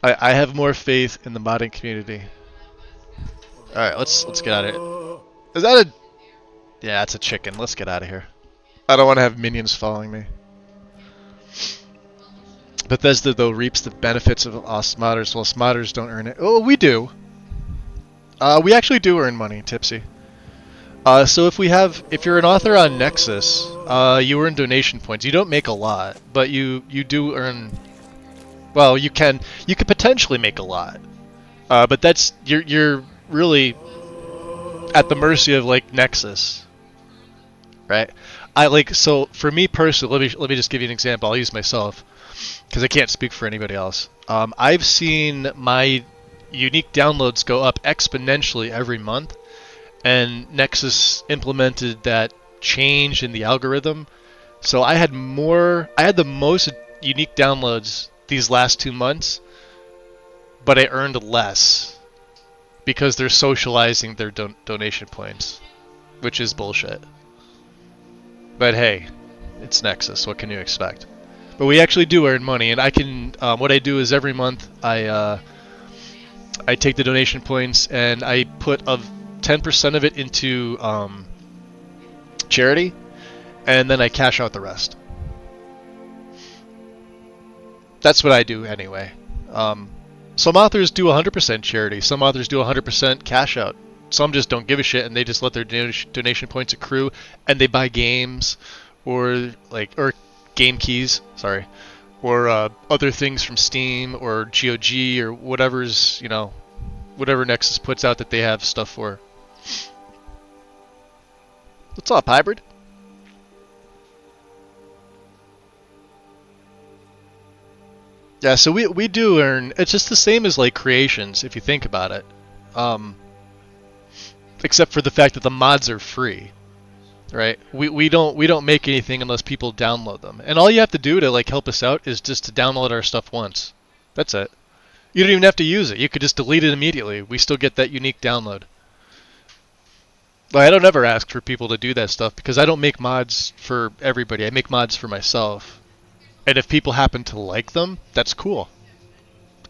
I have more faith in the modding community. All right, let's get out of here. Is that a? Yeah, it's a chicken. Let's get out of here. I don't want to have minions following me. Bethesda, though, reaps the benefits of us modders, whilst modders don't earn it. Oh, we do. We actually do earn money, Tipsy. So if you're an author on Nexus, you earn donation points. You don't make a lot, but you do earn. Well, you can potentially make a lot, but that's you're really at the mercy of like Nexus, right? So for me personally, let me just give you an example. I'll use myself because I can't speak for anybody else. I've seen my unique downloads go up exponentially every month, and Nexus implemented that change in the algorithm. So I had the most unique downloads these last 2 months, but I earned less because they're socializing their donation points, which is bullshit. But hey, it's Nexus. What can you expect? But we actually do earn money, and I can. What I do is every month I take the donation points and I put 10% of it into charity, and then I cash out the rest. That's what I do anyway. Some authors do 100% charity. Some authors do 100% cash out. Some just don't give a shit and they just let their donation points accrue, and they buy games or game keys, sorry, or other things from Steam or GOG or whatever Nexus puts out that they have stuff for. What's up, Hybrid? Yeah, so we do earn. It's just the same as like creations if you think about it, except for the fact that the mods are free, right? We don't make anything unless people download them, and all you have to do to like help us out is just to download our stuff once. That's it. You don't even have to use it. You could just delete it immediately. We still get that unique download. But I don't ever ask for people to do that stuff because I don't make mods for everybody. I make mods for myself. And if people happen to like them, that's cool.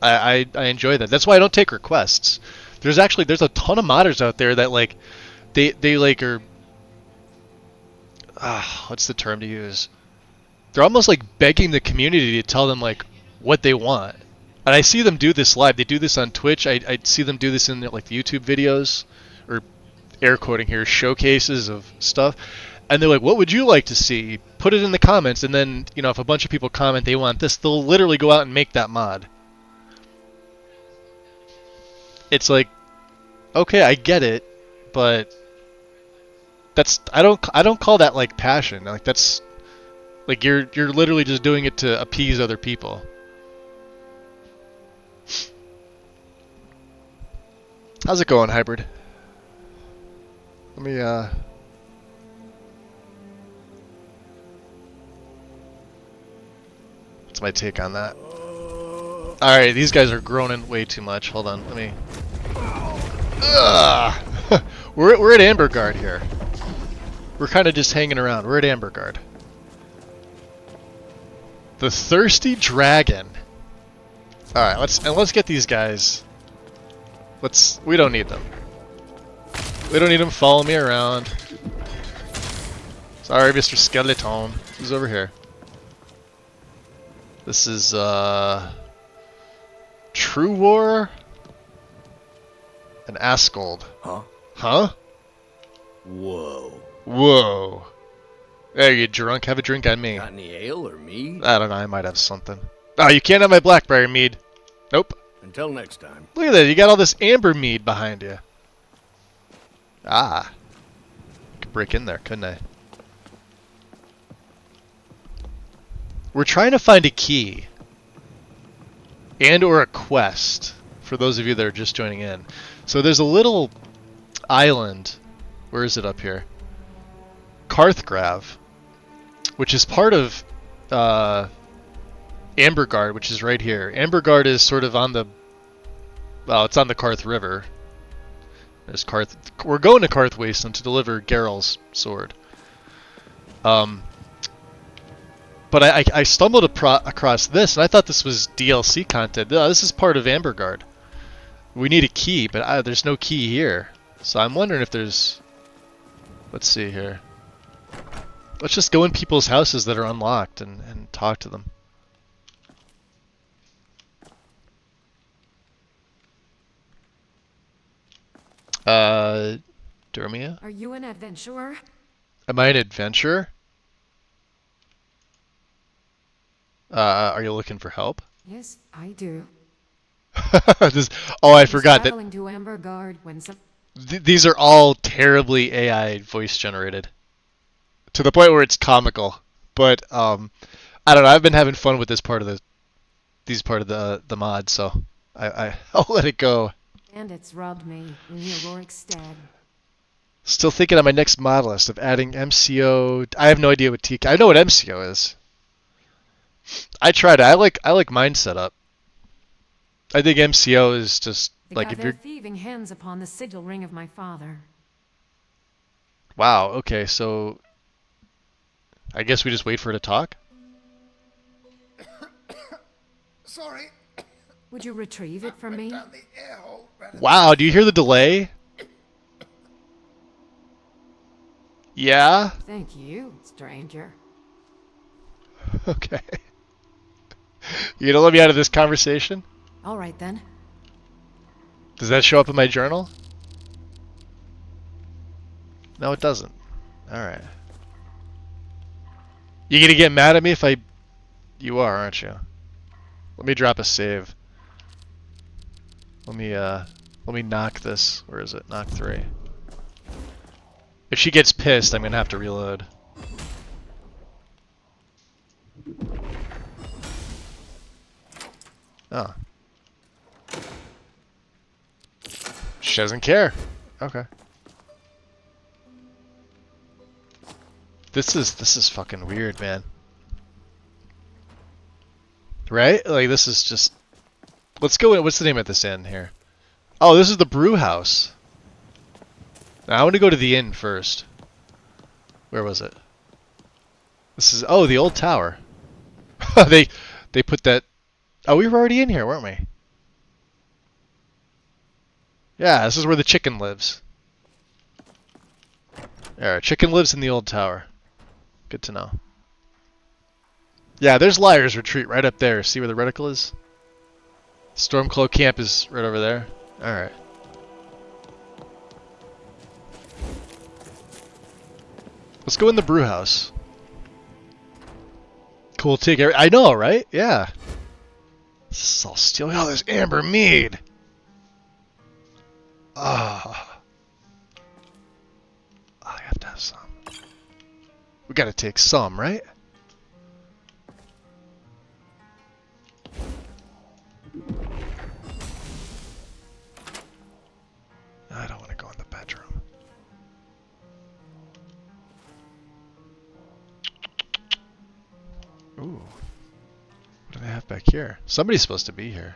I enjoy that. That's why I don't take requests. There's a ton of modders out there that like they like are what's the term to use? They're almost like begging the community to tell them like what they want. And I see them do this live. They do this on Twitch. I see them do this in like the YouTube videos, or air quoting here, showcases of stuff. And they're like, what would you like to see? Put it in the comments, and then, if a bunch of people comment they want this, they'll literally go out and make that mod. It's like, okay, I get it, but I don't call that like passion. Like that's like you're literally just doing it to appease other people. How's it going, Hybrid? Let me What's my take on that? Alright, these guys are groaning way too much. Hold on, let me... Ugh! We're at Amberguard here. We're kind of just hanging around. We're at Amberguard. The Thirsty Dragon. Alright, let's get these guys. We don't need them. We don't need them following me around. Sorry, Mr. Skeleton. Who's over here? This is, True War and Upscaled. Huh? Huh? Whoa. Whoa. Hey, you drunk? Have a drink on me. Got any ale or mead? I don't know, I might have something. Oh, you can't have my blackberry mead. Nope. Until next time. Look at that, you got all this amber mead behind you. Ah. Could break in there, couldn't I? We're trying to find a key. And or a quest. For those of you that are just joining in. So there's a little island. Where is it up here? Karthgrav. Which is part of Amberguard, which is right here. Amberguard is sort of on the... Well, it's on the Karth River. There's Karth... We're going to Karth Wasteland to deliver Geralt's sword. But I stumbled across this, and I thought this was DLC content. No, this is part of Amberguard. We need a key, but there's no key here. So I'm wondering if there's... Let's see here. Let's just go in people's houses that are unlocked and talk to them. Dermia? Are you an adventurer? Am I an adventurer? Are you looking for help? Yes, I do. Oh, I forgot that Traveling to Amberguard when some... these are all terribly AI voice generated. To the point where it's comical. But I don't know, I've been having fun with this part of the mod, so I'll let it go. Bandits robbed me in the Auroric Stag. Still thinking on my next mod list of adding MCO. I have no idea what TK. I know what MCO is. I tried it. I like mine setup. I think MCO is just They like got if their you're... thieving hands upon the sigil ring of my father. Wow, okay, so I guess we just wait for her to talk? Sorry. Would you retrieve it from me? Down the air hole. Wow, do you hear the delay? Yeah? Thank you, stranger. Okay. You gonna let me out of this conversation? All right then. Does that show up in my journal? No, it doesn't. Alright. You gonna get mad at me if I... You are, aren't you? Let me drop a save. Let me knock this. Where is it? Knock 3. If she gets pissed, I'm gonna have to reload. Oh. She doesn't care. Okay. This is fucking weird, man. Right? Like, this is just... Let's go in. What's the name of this inn here? Oh, this is the brew house. Now, I want to go to the inn first. Where was it? This is... Oh, the old tower. They put that... Oh, we were already in here, weren't we? Yeah, this is where the chicken lives. Alright, chicken lives in the old tower. Good to know. Yeah, there's Liar's Retreat right up there. See where the reticle is? Stormcloak Camp is right over there. Alright. Let's go in the brew house. Cool take. I know, right? Yeah. This is all steel. Oh, there's amber mead. Ah. Oh, I have to have some. We gotta take some, right? I don't want to go in the bedroom. Ooh. What do they have back here? Somebody's supposed to be here.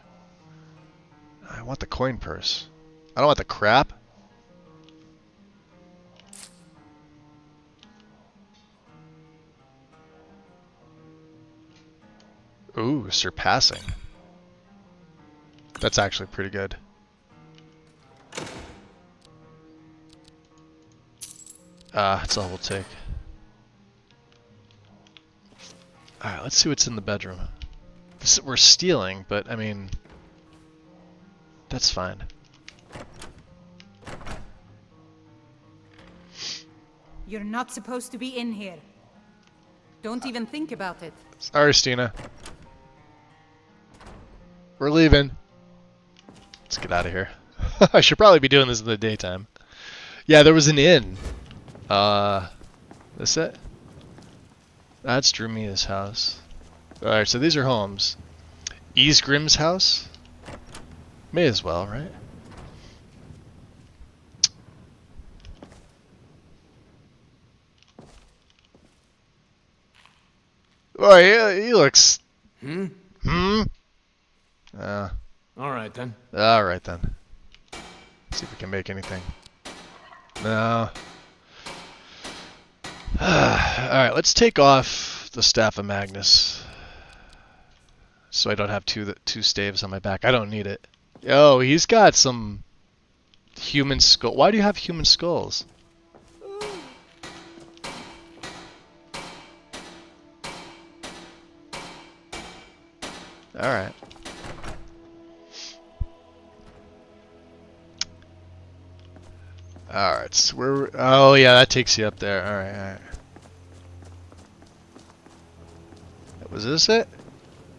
I want the coin purse. I don't want the crap. Ooh, surpassing. That's actually pretty good. That's all we'll take. Alright, let's see what's in the bedroom. We're stealing, but I mean... That's fine. You're not supposed to be in here. Don't even think about it. Sorry, Stina. We're leaving. Let's get out of here. I should probably be doing this in the daytime. Yeah, there was an inn. This it? That's Drumia's house. Alright, so these are homes. Easgrim's house? May as well, right? Oh, yeah, he looks... Hmm? Alright then. Alright then. See if we can make anything. No. Alright, let's take off the Staff of Magnus. So I don't have two staves on my back. I don't need it. Oh, he's got some human skull. Why do you have human skulls? Alright. Alright, so we're... Oh yeah, that takes you up there. Alright, alright. Was this it?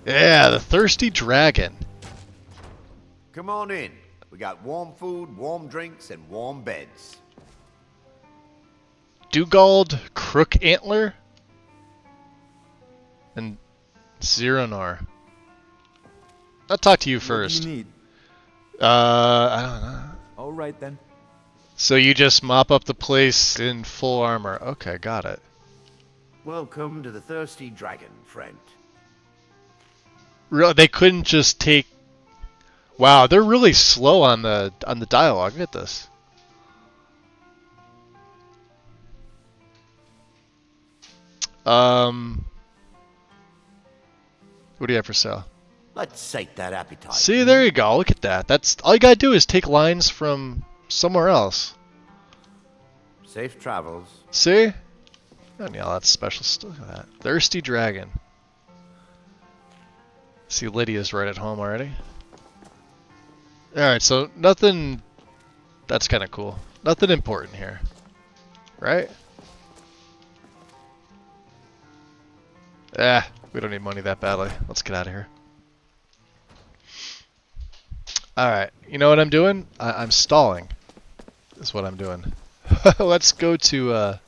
Yeah, the Thirsty Dragon. Come on in. We got warm food, warm drinks, and warm beds. Dugald Crook Antler? And Zeronor. I'll talk to you first. What do you need? I don't know. All right then. So you just mop up the place in full armor. Okay, got it. Welcome to the Thirsty Dragon, friend. They couldn't just take... Wow, they're really slow on the dialogue. Look at this. What do you have for sale? Let's sate that appetite. See, there you go. Look at that. That's all you gotta do is take lines from somewhere else. Safe travels. See? Oh, yeah, that's special stuff. Look at that. Thirsty Dragon. See, Lydia's right at home already. Alright, so nothing... That's kind of cool. Nothing important here. Right? We don't need money that badly. Let's get out of here. Alright, you know what I'm doing? I'm stalling. Is what I'm doing. Let's go to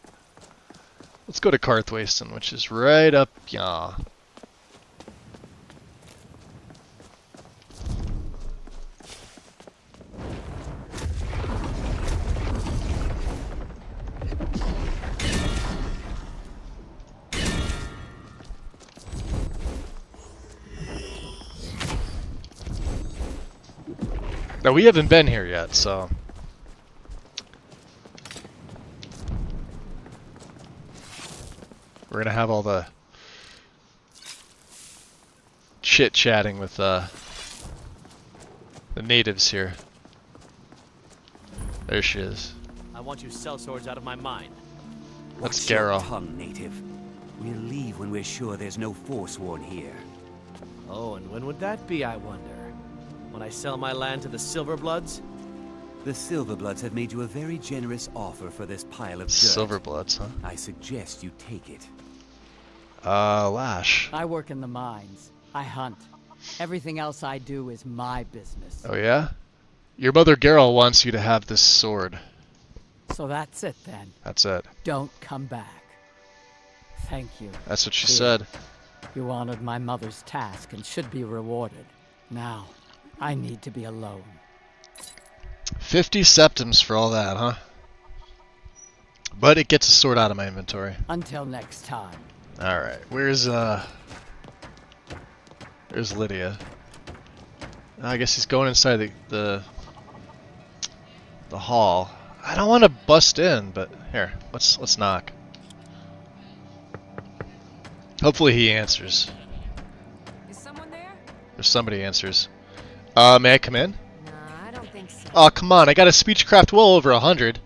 Karthwasten, which is right up yeah. Now we haven't been here yet, so we're gonna have all the chit-chatting with the natives here. There she is. I want you sellswords out of my mind. That's Watch your Garrow. tongue, native. We'll leave when we're sure there's no Forsworn here. Oh, and when would that be, I wonder? When I sell my land to the Silverbloods? The Silverbloods have made you a very generous offer for this pile of dirt. Silverbloods, huh? I suggest you take it. Lash. I work in the mines. I hunt. Everything else I do is my business. Oh yeah? Your mother Garrow wants you to have this sword. So that's it then. That's it. Don't come back. Thank you. That's what she Here. said. You honored my mother's task and should be rewarded. Now, I need to be alone. 50 septims for all that, huh? But it gets a sword out of my inventory. Until next time. Alright, where's Lydia? I guess he's going inside the hall. I don't want to bust in, but here, let's knock. Hopefully he answers. Is someone there? Or somebody answers. May I come in? No, I don't think so. Oh, come on, I got a speechcraft well over 100.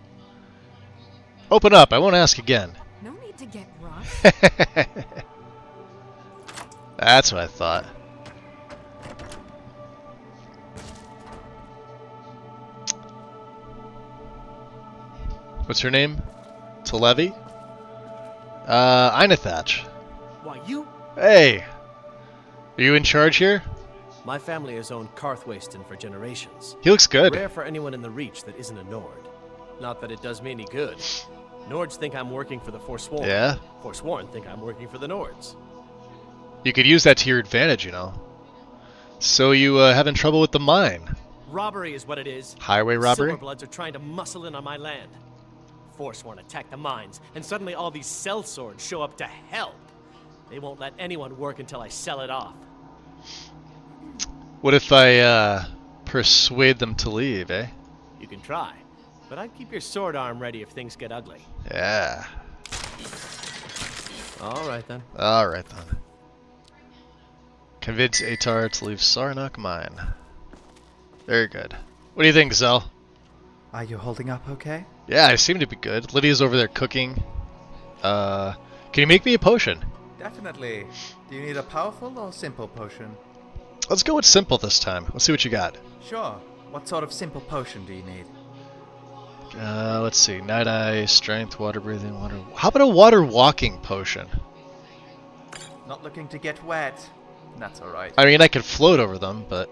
Open up, I won't ask again. No need to get rough. That's what I thought. What's her name? Televi? Inethach. Why, you? Hey! Are you in charge here? My family has owned Karthwasten for generations. He looks good. Rare for anyone in the Reach that isn't a Nord. Not that it does me any good. Nords think I'm working for the Forsworn. Yeah? Forsworn think I'm working for the Nords. You could use that to your advantage, you know. So you having trouble with the mine? Robbery is what it is. Highway robbery? Silverbloods are trying to muscle in on my land. Forsworn attack the mines, and suddenly all these sellswords show up to help. They won't let anyone work until I sell it off. What if I persuade them to leave, eh? You can try, but I'd keep your sword arm ready if things get ugly. Yeah. Alright then. Alright then. Convince Atar to leave Sarnak Mine. Very good. What do you think, Zell? Are you holding up okay? Yeah, I seem to be good. Lydia's over there cooking. Can you make me a potion? Definitely. Do you need a powerful or simple potion? Let's go with simple this time. Let's see what you got. Sure. What sort of simple potion do you need? Let's see. Night Eye, Strength, Water Breathing, Water... How about a Water Walking potion? Not looking to get wet. That's alright. I mean, I could float over them, but...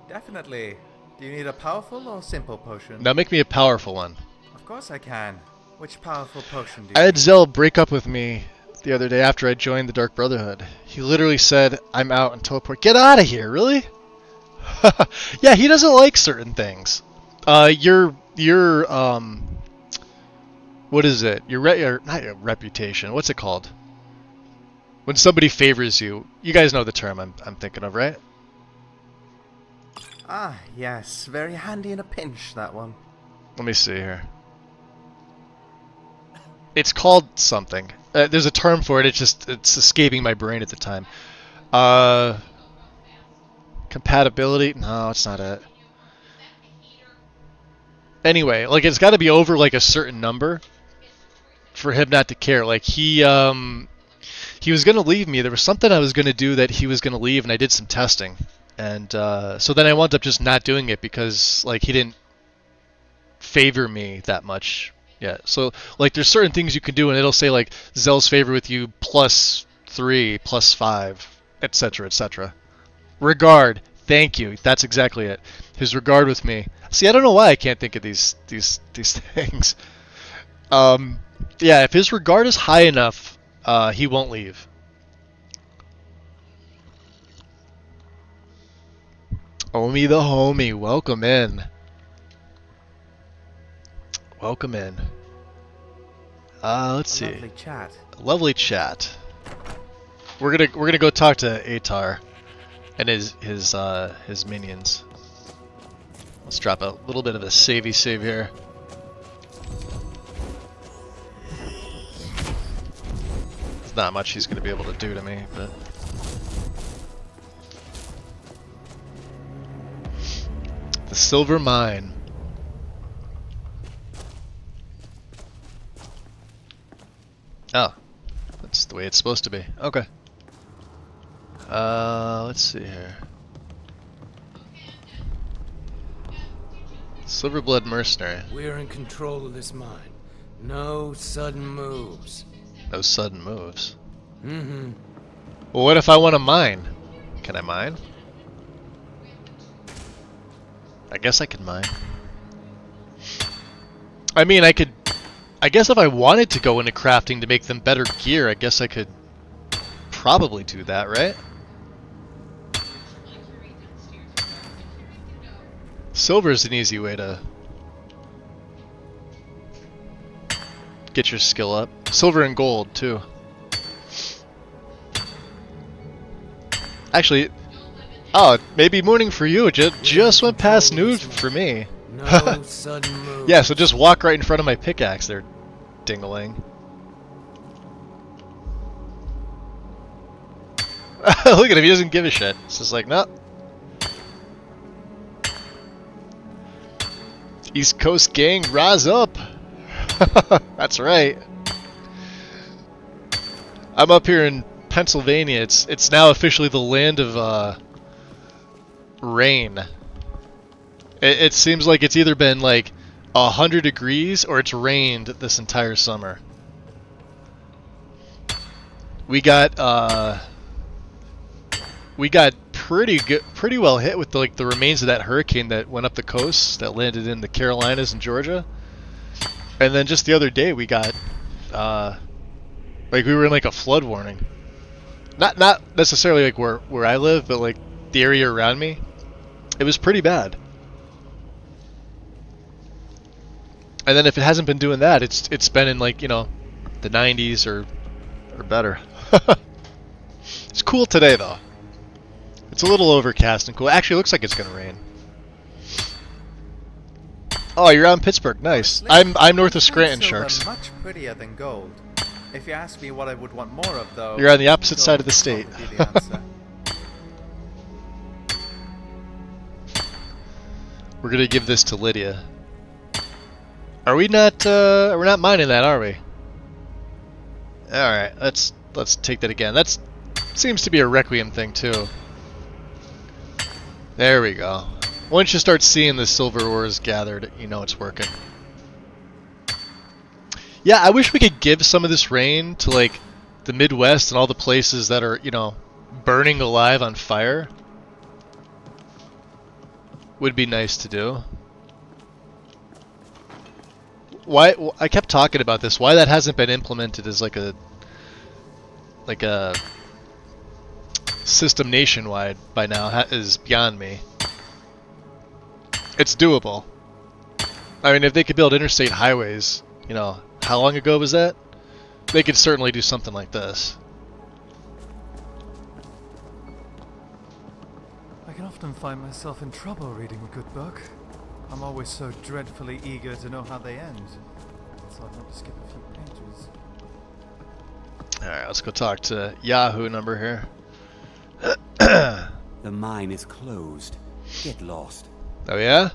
Definitely. Do you need a powerful or simple potion? Now make me a powerful one. Of course I can. Which powerful potion do you I had need? Zell break up with me the other day after I joined the Dark Brotherhood. He literally said, I'm out and teleport. Get out of here, really? Yeah, he doesn't like certain things. What is it? Not your reputation. What's it called? When somebody favors you. You guys know the term I'm thinking of, right? Ah, yes. Very handy in a pinch, that one. Let me see here. It's called something. There's a term for it. It's escaping my brain at the time. Compatibility? No, it's not it. Anyway, like it's got to be over like a certain number for him not to care. Like he was gonna leave me. There was something I was gonna do that he was gonna leave, and I did some testing, and so then I wound up just not doing it because like he didn't favor me that much. Yeah, so like there's certain things you can do, and it'll say like Zell's favor with you +3, +5, etc., etc. Regard, thank you. That's exactly it. His regard with me. See, I don't know why I can't think of these things. Yeah, if his regard is high enough, he won't leave. Omi the homie, welcome in. Welcome in. Let's see. Lovely chat. Lovely chat. We're gonna go talk to Atar and his minions. Let's drop a little bit of a savey save here. There's not much he's gonna be able to do to me, but the silver mine. Oh, that's the way it's supposed to be. Okay. Let's see here. Silverblood Mercenary. We're in control of this mine. No sudden moves. No sudden moves. Mm-hmm. Well, what if I want to mine? Can I mine? I guess I can mine. I mean, I guess if I wanted to go into crafting to make them better gear, I guess I could probably do that, right? Silver is an easy way to get your skill up. Silver and gold, too. Actually, oh, maybe morning for you. Just went past noon for me. No sudden moves. Yeah, so just walk right in front of my pickaxe there, ding-a-ling. Look at him, he doesn't give a shit. It's just like, no. East Coast gang, rise up! That's right. I'm up here in Pennsylvania. It's now officially the land of rain. It seems like it's either been like 100 degrees or it's rained this entire summer. we got pretty well hit with the remains of that hurricane that went up the coast that landed in the Carolinas and Georgia. And then just the other day we got like we were in like a flood warning. Not necessarily like where I live, but like the area around me. It was pretty bad. And then if it hasn't been doing that, it's been in like, you know, the 90s or better. It's cool today though. It's a little overcast and cool. Actually, it looks like it's gonna rain. Oh, you're out in Pittsburgh. Nice. I'm north of Scranton, Sharks. Much prettier than gold. If you ask me what I would want more of, though, you're on the opposite side of the state. We're gonna give this to Lydia. Are we not? We're not mining that, are we? All right. Let's take that again. That seems to be a Requiem thing too. There we go. Once you start seeing the silver ores gathered, you know it's working. Yeah, I wish we could give some of this rain to like the Midwest and all the places that are, you know, burning alive on fire. Would be nice to do. Why I kept talking about this? Why that hasn't been implemented as like a system nationwide by now is beyond me. It's doable. I mean, if they could build interstate highways, you know, how long ago was that? They could certainly do something like this. I can often find myself in trouble reading a good book. I'm always so dreadfully eager to know how they end. It's hard not to skip a few pages. Alright, let's go talk to Yahoo number here. The mine is closed. Get lost. Oh yeah?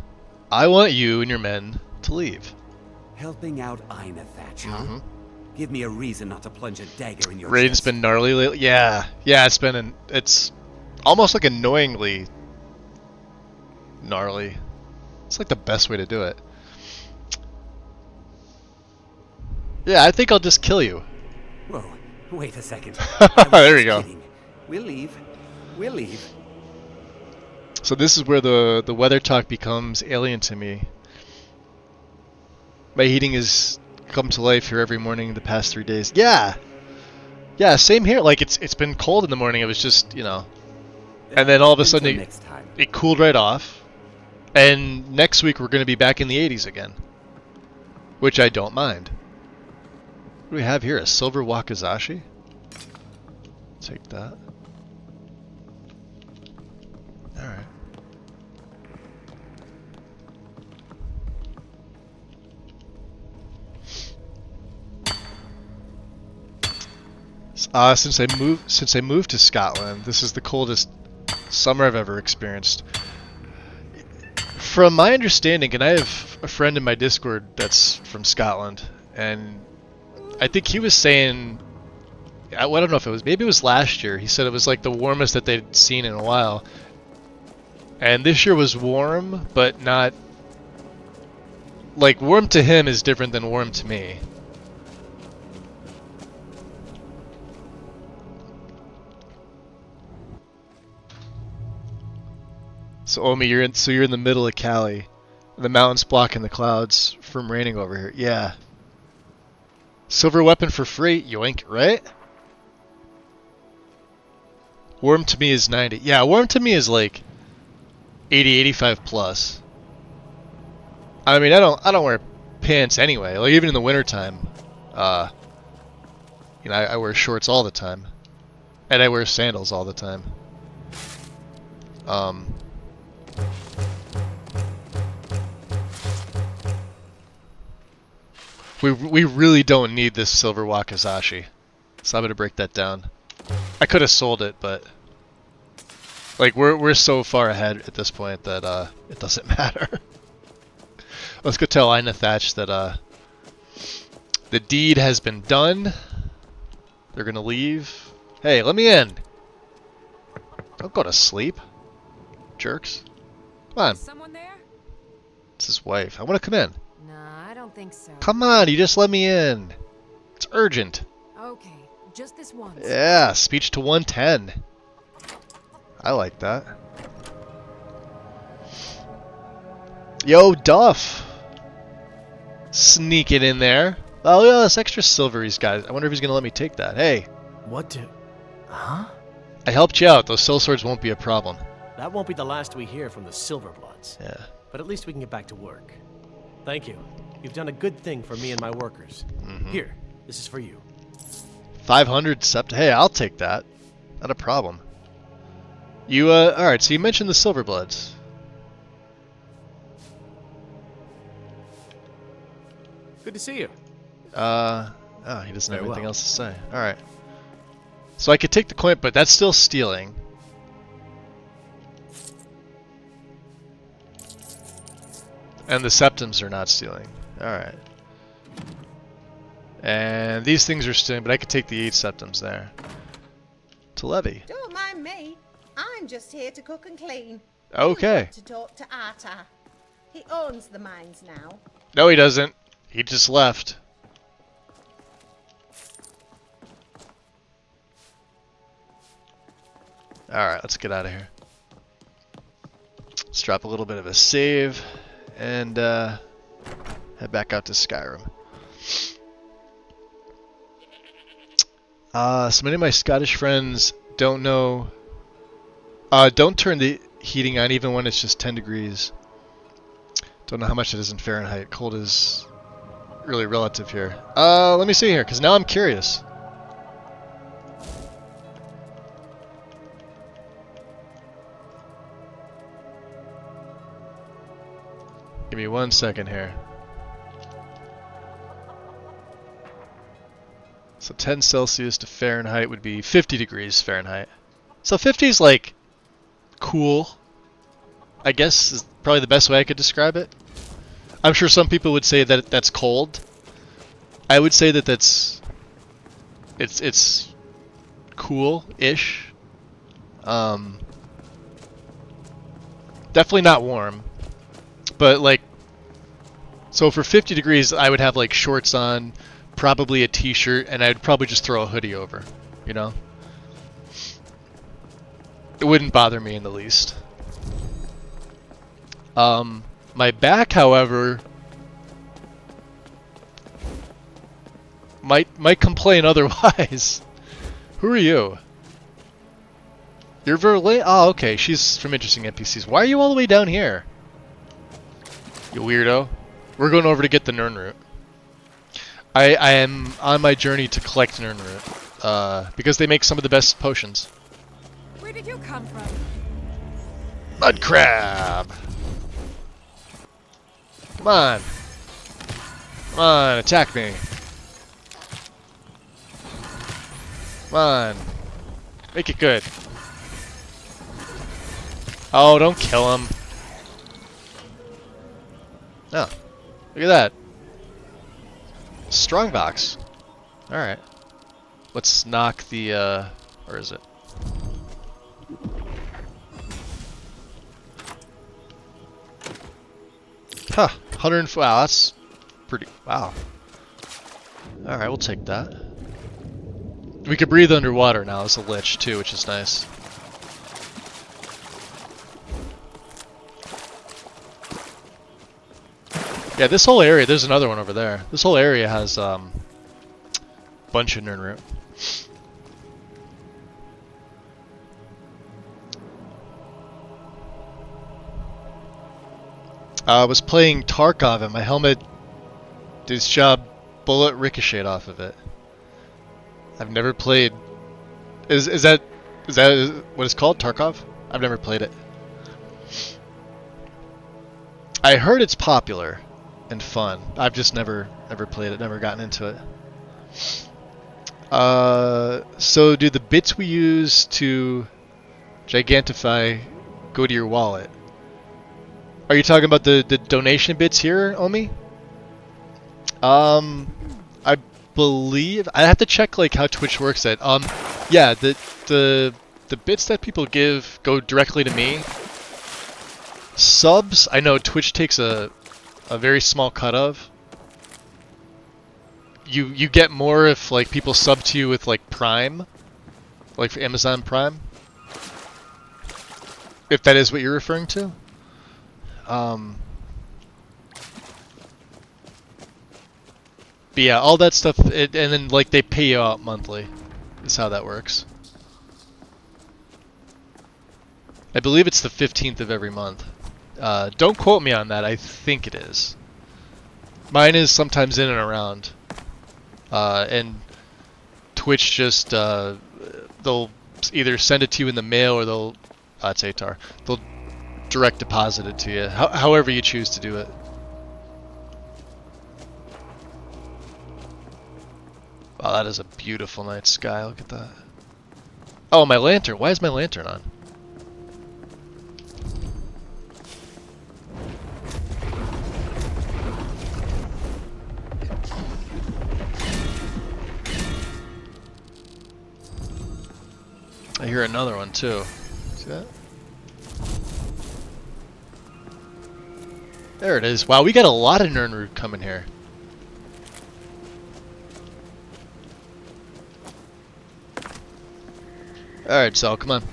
I want you and your men to leave. Helping out Ina Thatch, huh? Give me a reason not to plunge a dagger in your Raid's chest. been gnarly lately. Yeah, it's almost like annoyingly gnarly. It's like the best way to do it. Yeah, I think I'll just kill you. Whoa, wait a second. There you go. Kidding. We'll leave. We'll leave. So this is where the weather talk becomes alien to me. My heating has come to life here every morning the past 3 days. Yeah, same here. Like it's been cold in the morning. It was just, you know, and then all of a sudden it cooled right off. And next week we're going to be back in the 80s again, which I don't mind. What do we have here? A silver wakizashi? Take that. Alright. Since I moved to Scotland, this is the coldest summer I've ever experienced. From my understanding, and I have a friend in my Discord that's from Scotland, and I think he was saying, I don't know if it was, maybe it was last year, he said it was like the warmest that they'd seen in a while. And this year was warm, but not, like, warm to him is different than warm to me. So Omi, you're in the middle of Cali, and the mountains blocking the clouds from raining over here. Yeah. Silver weapon for free, yoink, right? Warm to me is 90. Yeah, warm to me is like 80, 85 plus. I mean, I don't wear pants anyway. Like even in the wintertime, you know, I wear shorts all the time, and I wear sandals all the time. We really don't need this silver wakizashi, so I'm gonna break that down. I could have sold it, but like we're so far ahead at this point that it doesn't matter. Let's go tell Ina Thatch that the deed has been done. They're gonna leave. Hey, let me in. Don't go to sleep, jerks. Come on. Someone there? It's his wife. I want to come in. Nah, I don't think so. Come on, you just let me in. It's urgent. Okay, just this once. Yeah, speech to 110. I like that. Yo, Duff! Sneaking in there. Oh, yeah, this extra silver he's got. I wonder if he's going to let me take that. Hey. What do... Huh? I helped you out. Those sellswords won't be a problem. That won't be the last we hear from the Silverbloods. Yeah. But at least we can get back to work. Thank you. You've done a good thing for me and my workers. Here, this is for you. 500 sept. Hey, I'll take that. Not a problem. You, alright, so you mentioned the Silverbloods. Good to see you. Oh, he doesn't have anything else to say. Alright. So I could take the coin, but that's still stealing. And the septums are not stealing. Alright. And these things are stealing, but I could take the 8 septums there. To levy. Don't mind me. I'm just here to cook and clean. Okay. You've got to talk to Arta. He owns the mines now. No, he doesn't. He just left. Alright, let's get out of here. Let's drop a little bit of a save and head back out to Skyrim. So many of my Scottish friends don't know... don't turn the heating on even when it's just 10 degrees. Don't know how much it is in Fahrenheit. Cold is really relative here. Let me see here, because now I'm curious. Give me 1 second here. So 10 Celsius to Fahrenheit would be 50 degrees Fahrenheit. So 50 is like cool, I guess is probably the best way I could describe it. I'm sure some people would say that that's cold. I would say that that's it's cool-ish. Definitely not warm. But like, so for 50 degrees, I would have like shorts on, probably a t-shirt, and I'd probably just throw a hoodie over, you know? It wouldn't bother me in the least. My back, however, might complain otherwise. Who are you? You're Verlaine? Oh, okay, she's from Interesting NPCs. Why are you all the way down here? You weirdo. We're going over to get the Nirnroot. I am on my journey to collect Nirnroot, because they make some of the best potions. Where did you come from? Mud crab! Come on! Come on, attack me! Come on! Make it good! Oh, don't kill him! Oh, look at that! Strongbox! Alright. Let's knock the, where is it? Huh, 104. Wow, that's pretty. Wow. Alright, we'll take that. We can breathe underwater now as a lich, too, which is nice. Yeah, this whole area, there's another one over there. This whole area has a bunch of Nirnroot. I was playing Tarkov and my helmet did its job, bullet ricocheted off of it. I've never played... Is that what it's called, Tarkov? I've never played it. I heard it's popular and fun. I've just never played it, never gotten into it. So do the bits we use to gigantify go to your wallet? Are you talking about the donation bits here, Omi? I believe I have to check like how Twitch works. That yeah, the bits that people give go directly to me. Subs, I know Twitch takes a very small cut of. you get more if like people sub to you with like Prime, like for Amazon Prime. If that is what you're referring to. But yeah, all that stuff, and then like they pay you out monthly, is how that works. I believe it's the 15th of every month. Don't quote me on that. I think it is. Mine is sometimes in and around. And Twitch just they'll either send it to you in the mail or they'll it's ATAR. They'll direct deposit it to you. However you choose to do it. Wow, that is a beautiful night sky. Look at that. Oh, my lantern. Why is my lantern on? I hear another one too. See that? There it is. Wow, we got a lot of Nirnroot coming here. Alright, Sal, come on.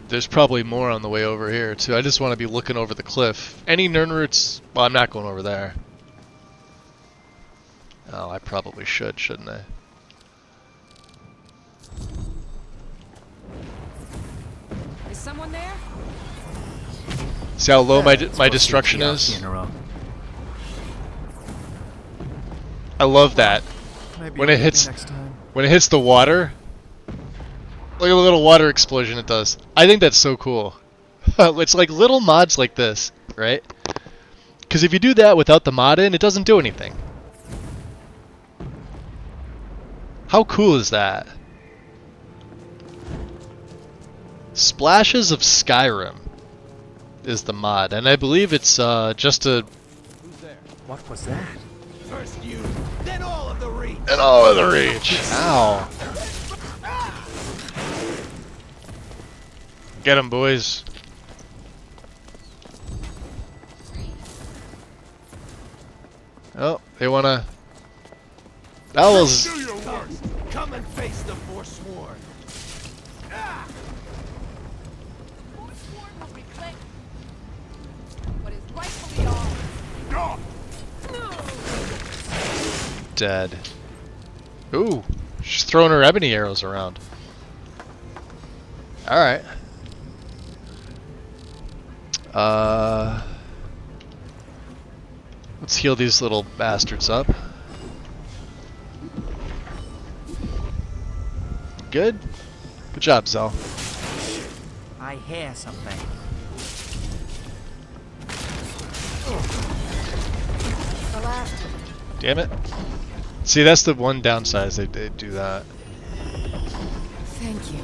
There's probably more on the way over here, too. I just want to be looking over the cliff. Any Nirnroots? Well, I'm not going over there. Oh, I probably should, shouldn't I? Is someone there? See how low my destruction is? I love that. Maybe When it hits... next time. When it hits the water, look at the little water explosion it does. I think that's so cool. It's like little mods like this, right? Because if you do that without the mod in, it doesn't do anything. How cool is that? Splashes of Skyrim is the mod, and I believe it's just a... What was that? First you, then all of the reach. And all of the reach. Ow. Get him, boys. Oh, they wanna... That was... Come and face the Forsworn. Forsworn will reclaim what is rightfully ours. Dead. Ooh, she's throwing her ebony arrows around. Alright. Let's heal these little bastards up. Good? Good job, Zell. I hear something. The last one. Damn it. See, that's the one downside, is they do that. Thank you.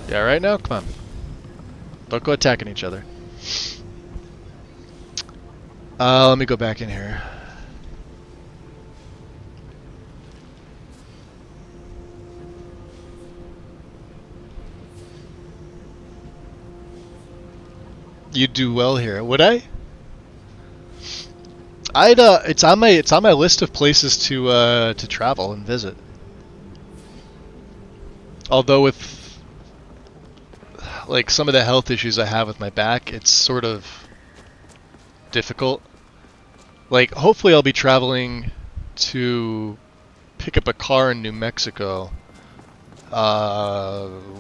Yeah, right now? Come on. Don't go attacking each other. Let me go back in here. You'd do well here. Would I? I'd it's on my list of places to travel and visit. Although with like some of the health issues I have with my back, it's sort of difficult. Like hopefully I'll be traveling to pick up a car in New Mexico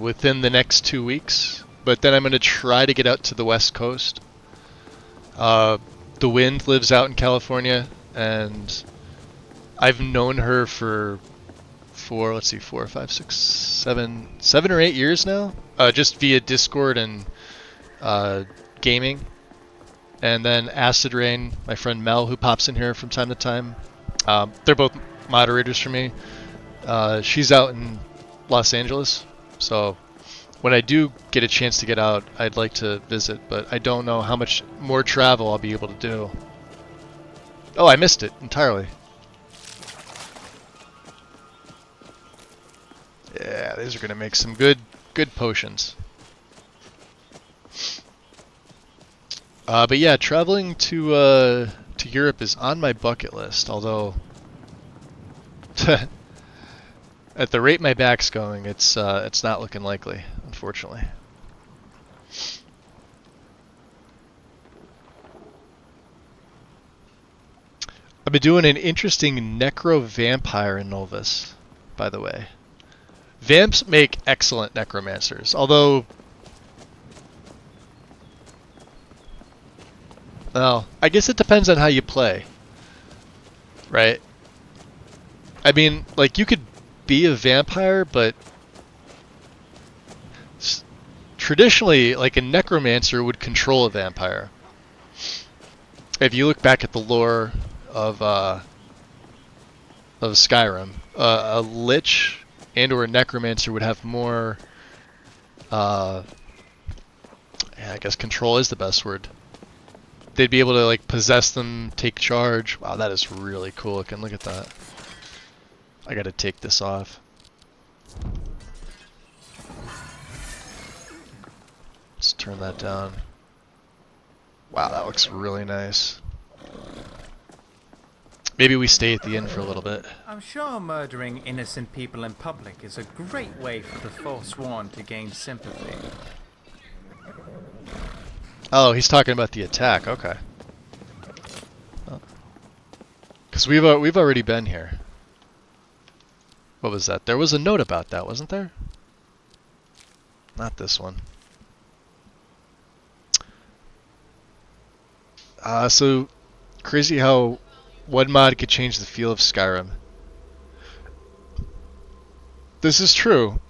within the next 2 weeks, but then I'm going to try to get out to the West Coast. The Wind lives out in California, and I've known her for let's see, 4, 5, 6, 7 or 8 years now, just via Discord and gaming. And then Acid Rain, my friend Mel, who pops in here from time to time. They're both moderators for me. She's out in Los Angeles, so when I do get a chance to get out, I'd like to visit, but I don't know how much more travel I'll be able to do. Oh, I missed it entirely. Yeah, these are going to make some good potions. But yeah, traveling to Europe is on my bucket list. Although, at the rate my back's going, it's not looking likely, unfortunately. I've been doing an interesting necro-vampire in Novus, by the way. Vamps make excellent necromancers, although... Well, I guess it depends on how you play. Right? I mean, like, you could be a vampire, but... Traditionally, like, a necromancer would control a vampire. If you look back at the lore of Skyrim, a lich and or a necromancer would have more, yeah, I guess control is the best word. They'd be able to like possess them, take charge. Wow, that is really cool looking. Look at that. I gotta take this off. Let's turn that down. Wow, that looks really nice. Maybe we stay at the inn for a little bit. I'm sure murdering innocent people in public is a great way for the Forsworn to gain sympathy. Oh, he's talking about the attack. Okay. Because we've already been here. What was that? There was a note about that, wasn't there? Not this one. So crazy how one mod could change the feel of Skyrim. This is true,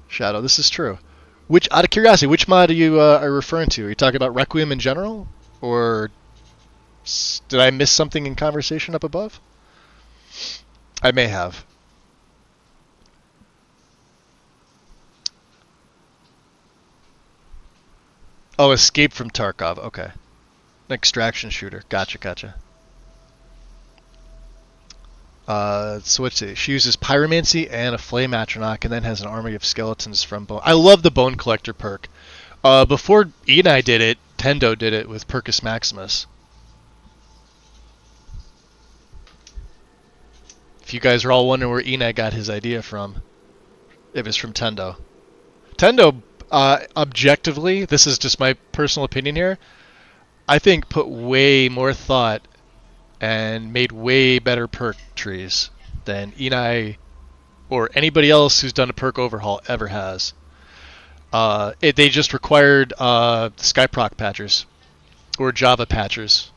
Shadow. This is true. Which, out of curiosity, which mod are you are referring to? Are you talking about Requiem in general, or did I miss something in conversation up above? I may have. Oh, Escape from Tarkov. Okay. An extraction shooter. Gotcha, gotcha. So let's see. She uses pyromancy and a flame atronach, and then has an army of skeletons from bone. I love the bone collector perk. Before Enai did it, Tendo did it with Percus Maximus. If you guys are all wondering where Enai got his idea from, it was from Tendo. Tendo, objectively, this is just my personal opinion here, I think put way more thought and made way better perk trees than Enai or anybody else who's done a perk overhaul ever has. They just required Skyproc patchers or Java patchers.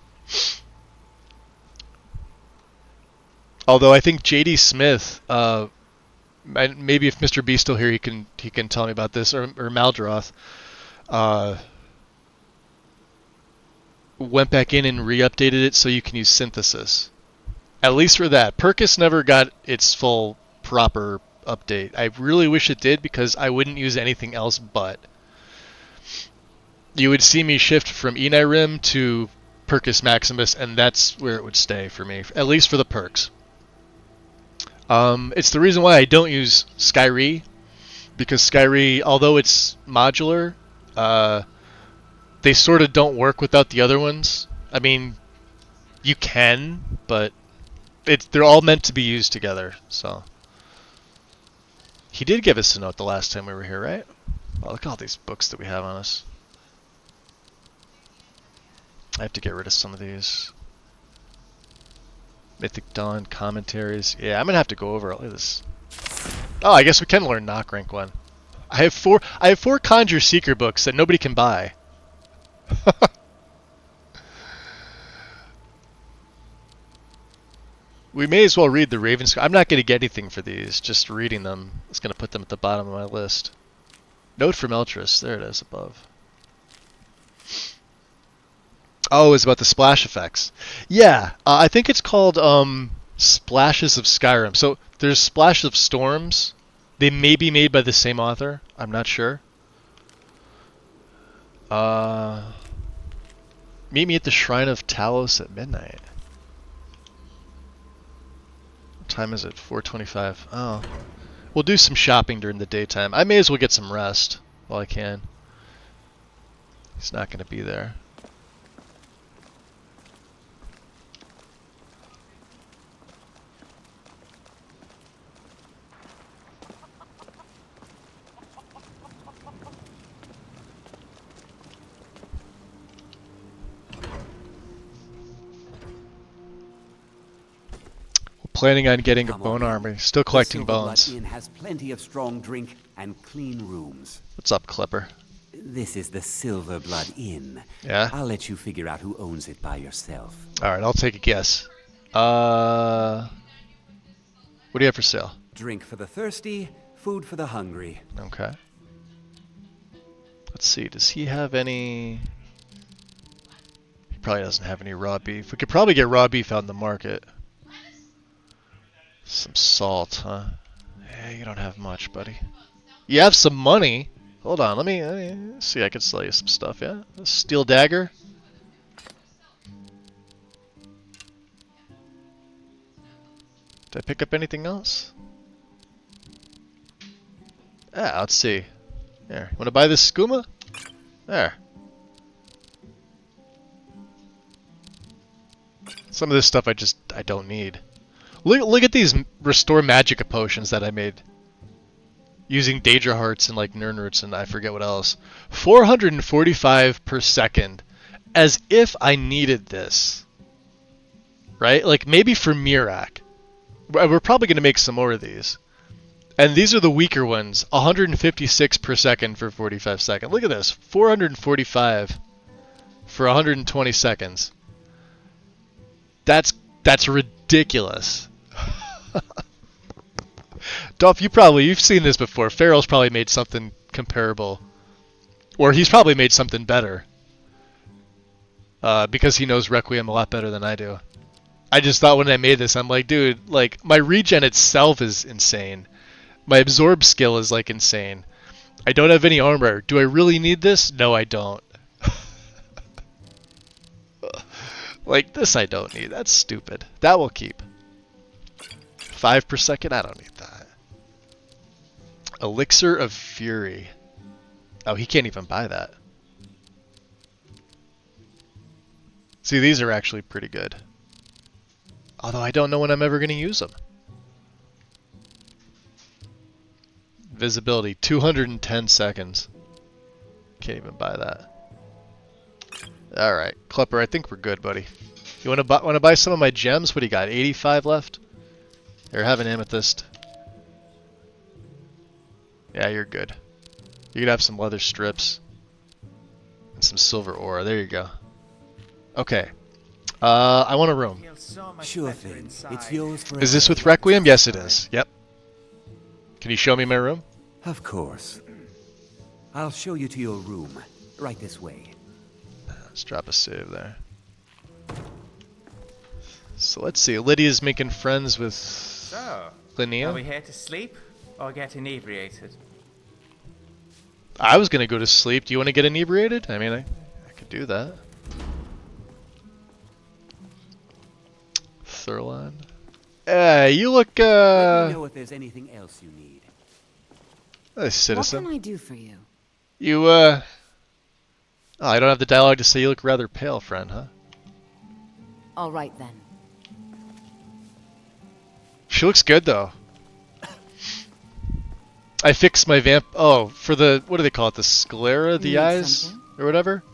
Although I think JD Smith, maybe if Mr. B's still here, he can tell me about this, or Maldroth, went back in and re-updated it so you can use synthesis. At least for that. Percus never got its full proper update. I really wish it did, because I wouldn't use anything else but. You would see me shift from Enai Rim to Percus Maximus, and that's where it would stay for me, at least for the perks. It's the reason why I don't use Skyrim, because Skyrim, although it's modular, they sort of don't work without the other ones. I mean, you can, but they're all meant to be used together, so. He did give us a note the last time we were here, right? Oh, look at all these books that we have on us. I have to get rid of some of these. Mythic Dawn commentaries. Yeah, I'm gonna have to go over all of this. Oh, I guess we can learn Knock Rank 1. I have four Conjure Seeker books that nobody can buy. We may as well read the Raven's. I'm not going to get anything for these. Just reading them is going to put them at the bottom of my list. Note from Eltrus. There it is above. Oh, it's about the splash effects. Yeah, I think it's called Splashes of Skyrim. So there's Splash of Storms. They may be made by the same author. I'm not sure. Meet me at the Shrine of Talos at midnight. What time is it? 4:25. Oh. We'll do some shopping during the daytime. I may as well get some rest while I can. He's not going to be there. planning on getting a Come bone on in. armor. Still The collecting Silver Blood bones. Inn has plenty of strong drink and clean rooms. What's up, Clipper? This is the Silver Blood Inn. Yeah? I'll let you figure out who owns it by yourself. Alright, I'll take a guess. What do you have for sale? Drink for the thirsty, food for the hungry. Okay. Let's see, does he have any... He probably doesn't have any raw beef. We could probably get raw beef out in the market. Some salt, huh? Yeah, you don't have much, buddy. You have some money. Hold on, let me see. I can sell you some stuff, yeah? A steel dagger. Did I pick up anything else? Ah, let's see. There. Want to buy this skooma? There. Some of this stuff I don't need. Look at these restore magica potions that I made. Using Daedra hearts and like Nirn roots and I forget what else. 445 per second. As if I needed this. Right? Like maybe for Mirak. We're probably going to make some more of these. And these are the weaker ones. 156 per second for 45 seconds. Look at this. 445 for 120 seconds. That's ridiculous. Dolph, you've seen this before. Farrell's probably made something comparable. Or he's probably made something better. Because he knows Requiem a lot better than I do. I just thought when I made this, I'm like, dude, like, my regen itself is insane. My absorb skill is, like, insane. I don't have any armor. Do I really need this? No, I don't. Like, this I don't need. That's stupid. That will keep. 5 per second? I don't need that. Elixir of Fury. Oh, he can't even buy that. See, these are actually pretty good. Although I don't know when I'm ever going to use them. Visibility, 210 seconds. Can't even buy that. Alright, Klepper, I think we're good, buddy. You want to buy some of my gems? What do you got, 85 left? Here, have an amethyst. Yeah, you're good. You could have some leather strips. And some silver ore. There you go. Okay. I want a room. Sure thing. It's yours for Is this with Requiem? Yes, it is. Yep. Can you show me my room? Of course. I'll show you to your room. Right this way. Let's drop a save there. So let's see. Lydia's making friends with So, Linnea. are we here to sleep or get inebriated? I was gonna go to sleep. Do you want to get inebriated? I mean, I could do that. Thurlan. You look, Let me know if there's anything else you need. a citizen. What can I do for you? You, oh, I don't have the dialogue to say you look rather pale, friend, huh? All right then. She looks good, though. I fixed my vamp... Oh, for the... What do they call it? The sclera? The eyes? Something? Or whatever?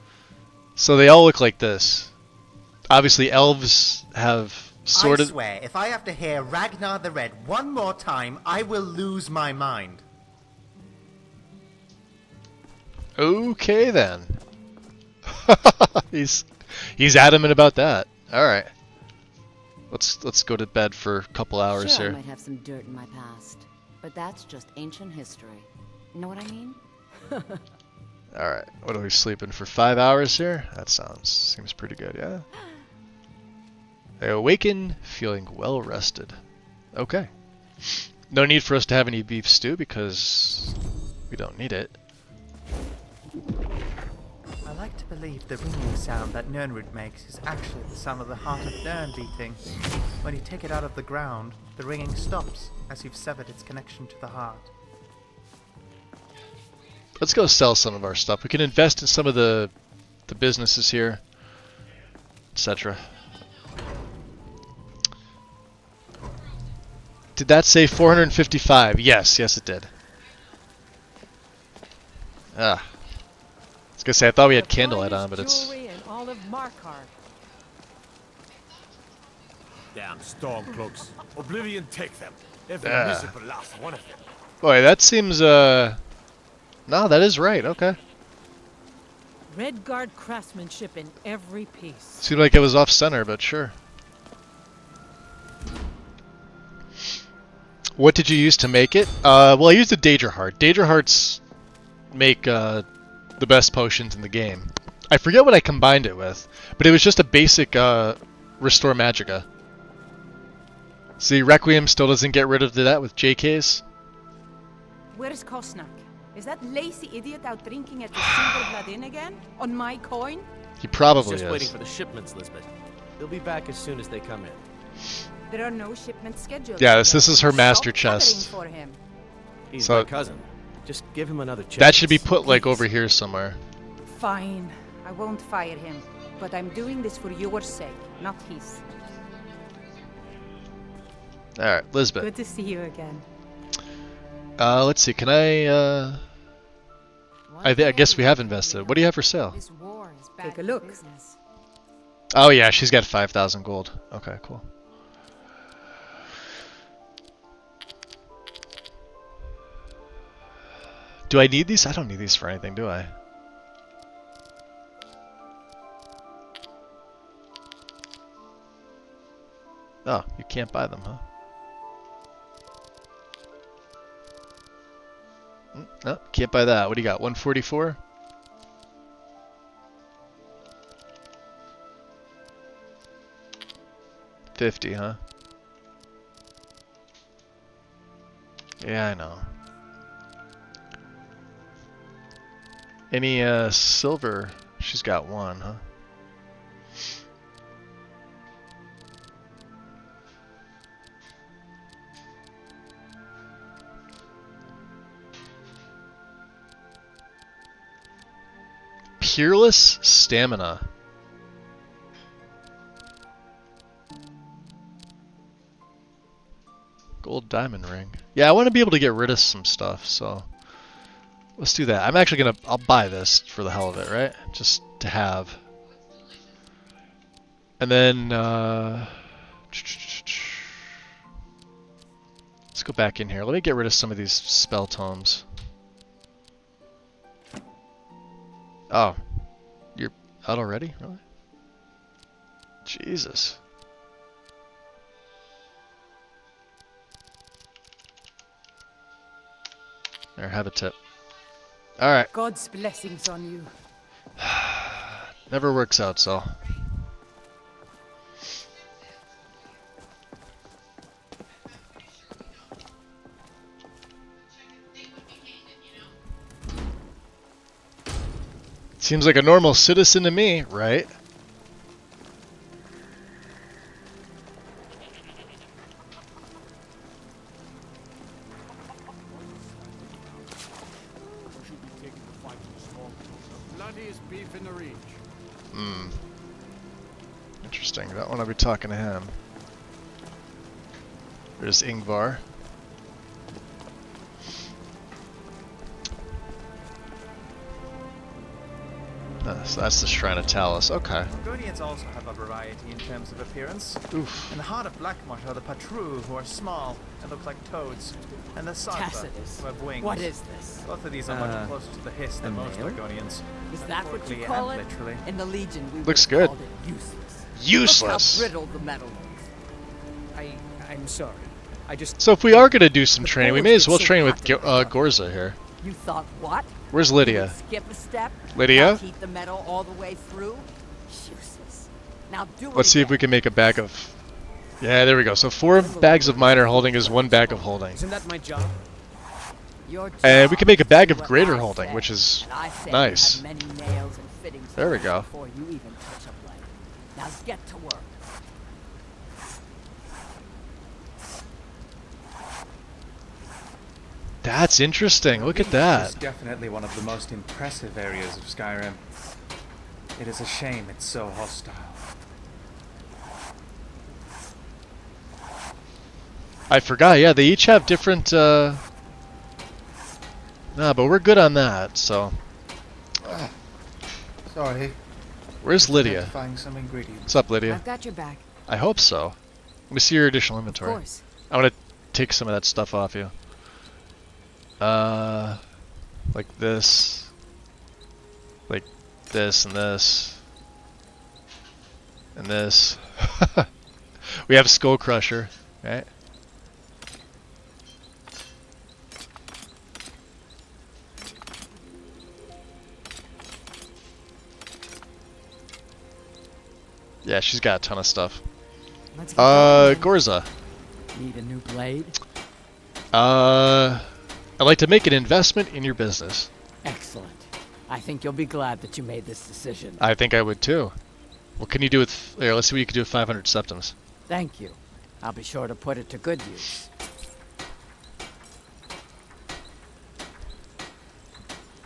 So they all look like this. Obviously, elves have sort I of... swear, if I have to hear Ragnar the Red one more time, I will lose my mind. Okay, then. He's adamant about that. Alright. Let's go to bed for a couple hours Sure, I here. might have some dirt in my past, but that's just ancient history. Know what I mean? Alright, what are we sleeping for 5 hours here? That seems pretty good, yeah? I awaken feeling well rested. Okay. No need for us to have any beef stew because we don't need it. I like to believe the ringing sound that Nirnwood makes is actually the sound of the heart of Nirn beating. When you take it out of the ground, the ringing stops as you've severed its connection to the heart. Let's go sell some of our stuff. We can invest in some of the businesses here, etc. Did that say 455? Yes, it did. Ah. I was gonna say, I thought we had candlelight on, but it's... Damn stormcloaks. Oblivion take them. Every Yeah. miserable last one of them. Boy, that seems, no, that is right, okay. Redguard craftsmanship in every piece. Seemed like it was off-center, but sure. What did you use to make it? Well, I used a Daedra Heart. Daedra Hearts make, the best potions in the game. I forget what I combined it with, but it was just a basic, Restore Magica. See, Requiem still doesn't get rid of that with JKs. Where's Kosnak? Is that lazy idiot out drinking at the Silver Blood Inn again? On my coin? He probably Just is. waiting for the shipments, Lisbeth. They'll be back as soon as they come in. There are no shipments scheduled. Yeah, this is her master Stop chest. covering for him. He's So- my cousin. Just give him another chance. That should be put, like, over here somewhere. Fine. I won't fire him. But I'm doing this for your sake, not his. Alright, Lisbeth. Good to see you again. Let's see, can I guess we have invested. What do you have for sale? Take a look. Oh yeah, she's got 5,000 gold. Okay, cool. Do I need these? I don't need these for anything, do I? Oh, you can't buy them, huh? No, can't buy that. What do you got? 144? $50, huh? Yeah, I know. Any silver? She's got one, huh? Peerless Stamina. Gold diamond ring. Yeah, I want to be able to get rid of some stuff, so let's do that. I'm actually gonna, I'll buy this for the hell of it, right? Just to have. And then, let's go back in here. Let me get rid of some of these spell tomes. Oh, you're out already? Really? Jesus. There, have a tip. Alright. God's blessings on you. Never works out, so. Seems like a normal citizen to me, right? Bloodiest beef in the reach. Hmm. Interesting. That one I'll be talking to him. There's Ingvar. So that's the Shrine of Talus. Okay. Guardians also have a variety in terms of appearance. Oof. In the heart of Blackmarsh are the Patru, who are small and look like toads, and the Sarpa, Tacitus. who have wings. What is this? Both of these are much closer to the hiss than most male? Argonians. Is that what you Metaphorically call and it? literally. In the Legion, we Looks would have good. called it useless. Useless. Look how brittle the metal is. I'm sorry. I just... So if we are going to do some training, we may as well so train with hot Gorza here. You thought what? Where's You Lydia? would skip a step? Lydia? Not heat the metal all the way through? Useless. Now do it Let's see if we can make a bag of... Yeah, there we go. So 4 bags of minor holding is 1 bag of holding. Isn't that my job? Your And we can make a bag of what greater I holding, say, which is and I say you nice. have many nails and fittings There we go. before you even touch a blade. Now get to work. That's interesting. Look at It's that. definitely one of the most impressive areas of Skyrim. It is a shame it's so hostile. I forgot. Yeah, they each have different... Nah, but we're good on that, so... Sorry. Where's Lydia? Find some ingredients. What's up, Lydia? I've got your back. I hope so. Let me see your additional inventory. Of course. I want to take some of that stuff off you. Like this. Like this and this. And this. We have Skull Crusher, right? Yeah, she's got a ton of stuff. Gorza. Need a new blade? I'd like to make an investment in your business. Excellent. I think you'll be glad that you made this decision. I think I would too. What can you do with... Here, let's see what you can do with 500 septums. Thank you. I'll be sure to put it to good use.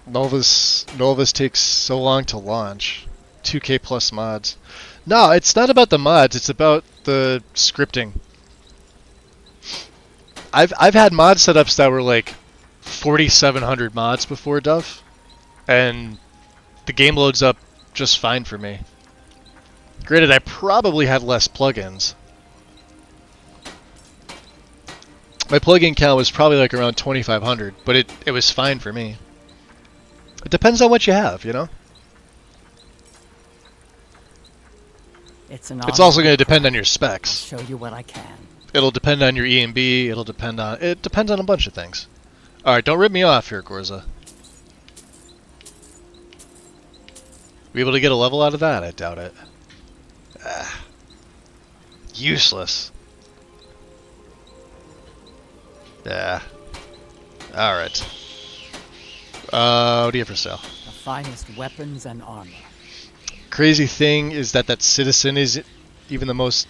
Novus takes so long to launch. 2K plus mods. No, it's not about the mods, it's about the scripting. I've had mod setups that were like 4,700 mods before Duff, and the game loads up just fine for me. Granted, I probably had less plugins. My plugin count was probably like around 2,500, but it was fine for me. It depends on what you have, you know? It's also going to depend on your specs. I'll show you what I can. It'll depend on your EMB. It depends on a bunch of things. All right, don't rip me off here, Gorza. Be able to get a level out of that? I doubt it. Useless. Yeah. All right. What do you have for sale? The finest weapons and armor. Crazy thing is that citizen is even the most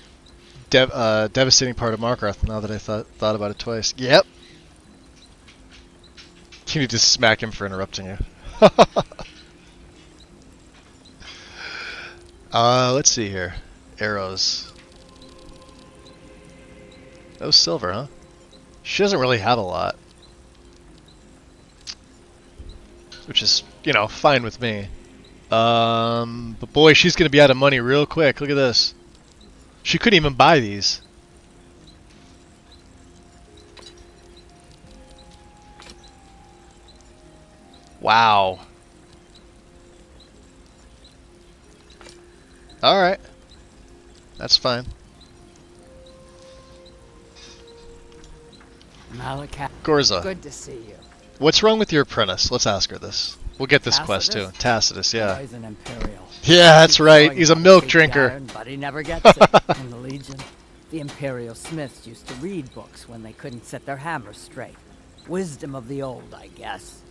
devastating part of Markarth. Now that I thought about it twice. Yep. You need to smack him for interrupting you. Let's see here. Arrows. Oh, silver, huh? She doesn't really have a lot. Which is, you know, fine with me. But boy, she's going to be out of money real quick. Look at this. She couldn't even buy these. Wow. Alright. That's fine. Malachi. Gorza. Good to see you. What's wrong with your apprentice? Let's ask her this. We'll get this quest too. Tacitus, yeah. He's an Imperial. Yeah, that's right. He's a milk drinker. Iron, but he never gets it. In the Legion, the Imperial smiths used to read books when they couldn't set their hammers straight. Wisdom of the old, I guess.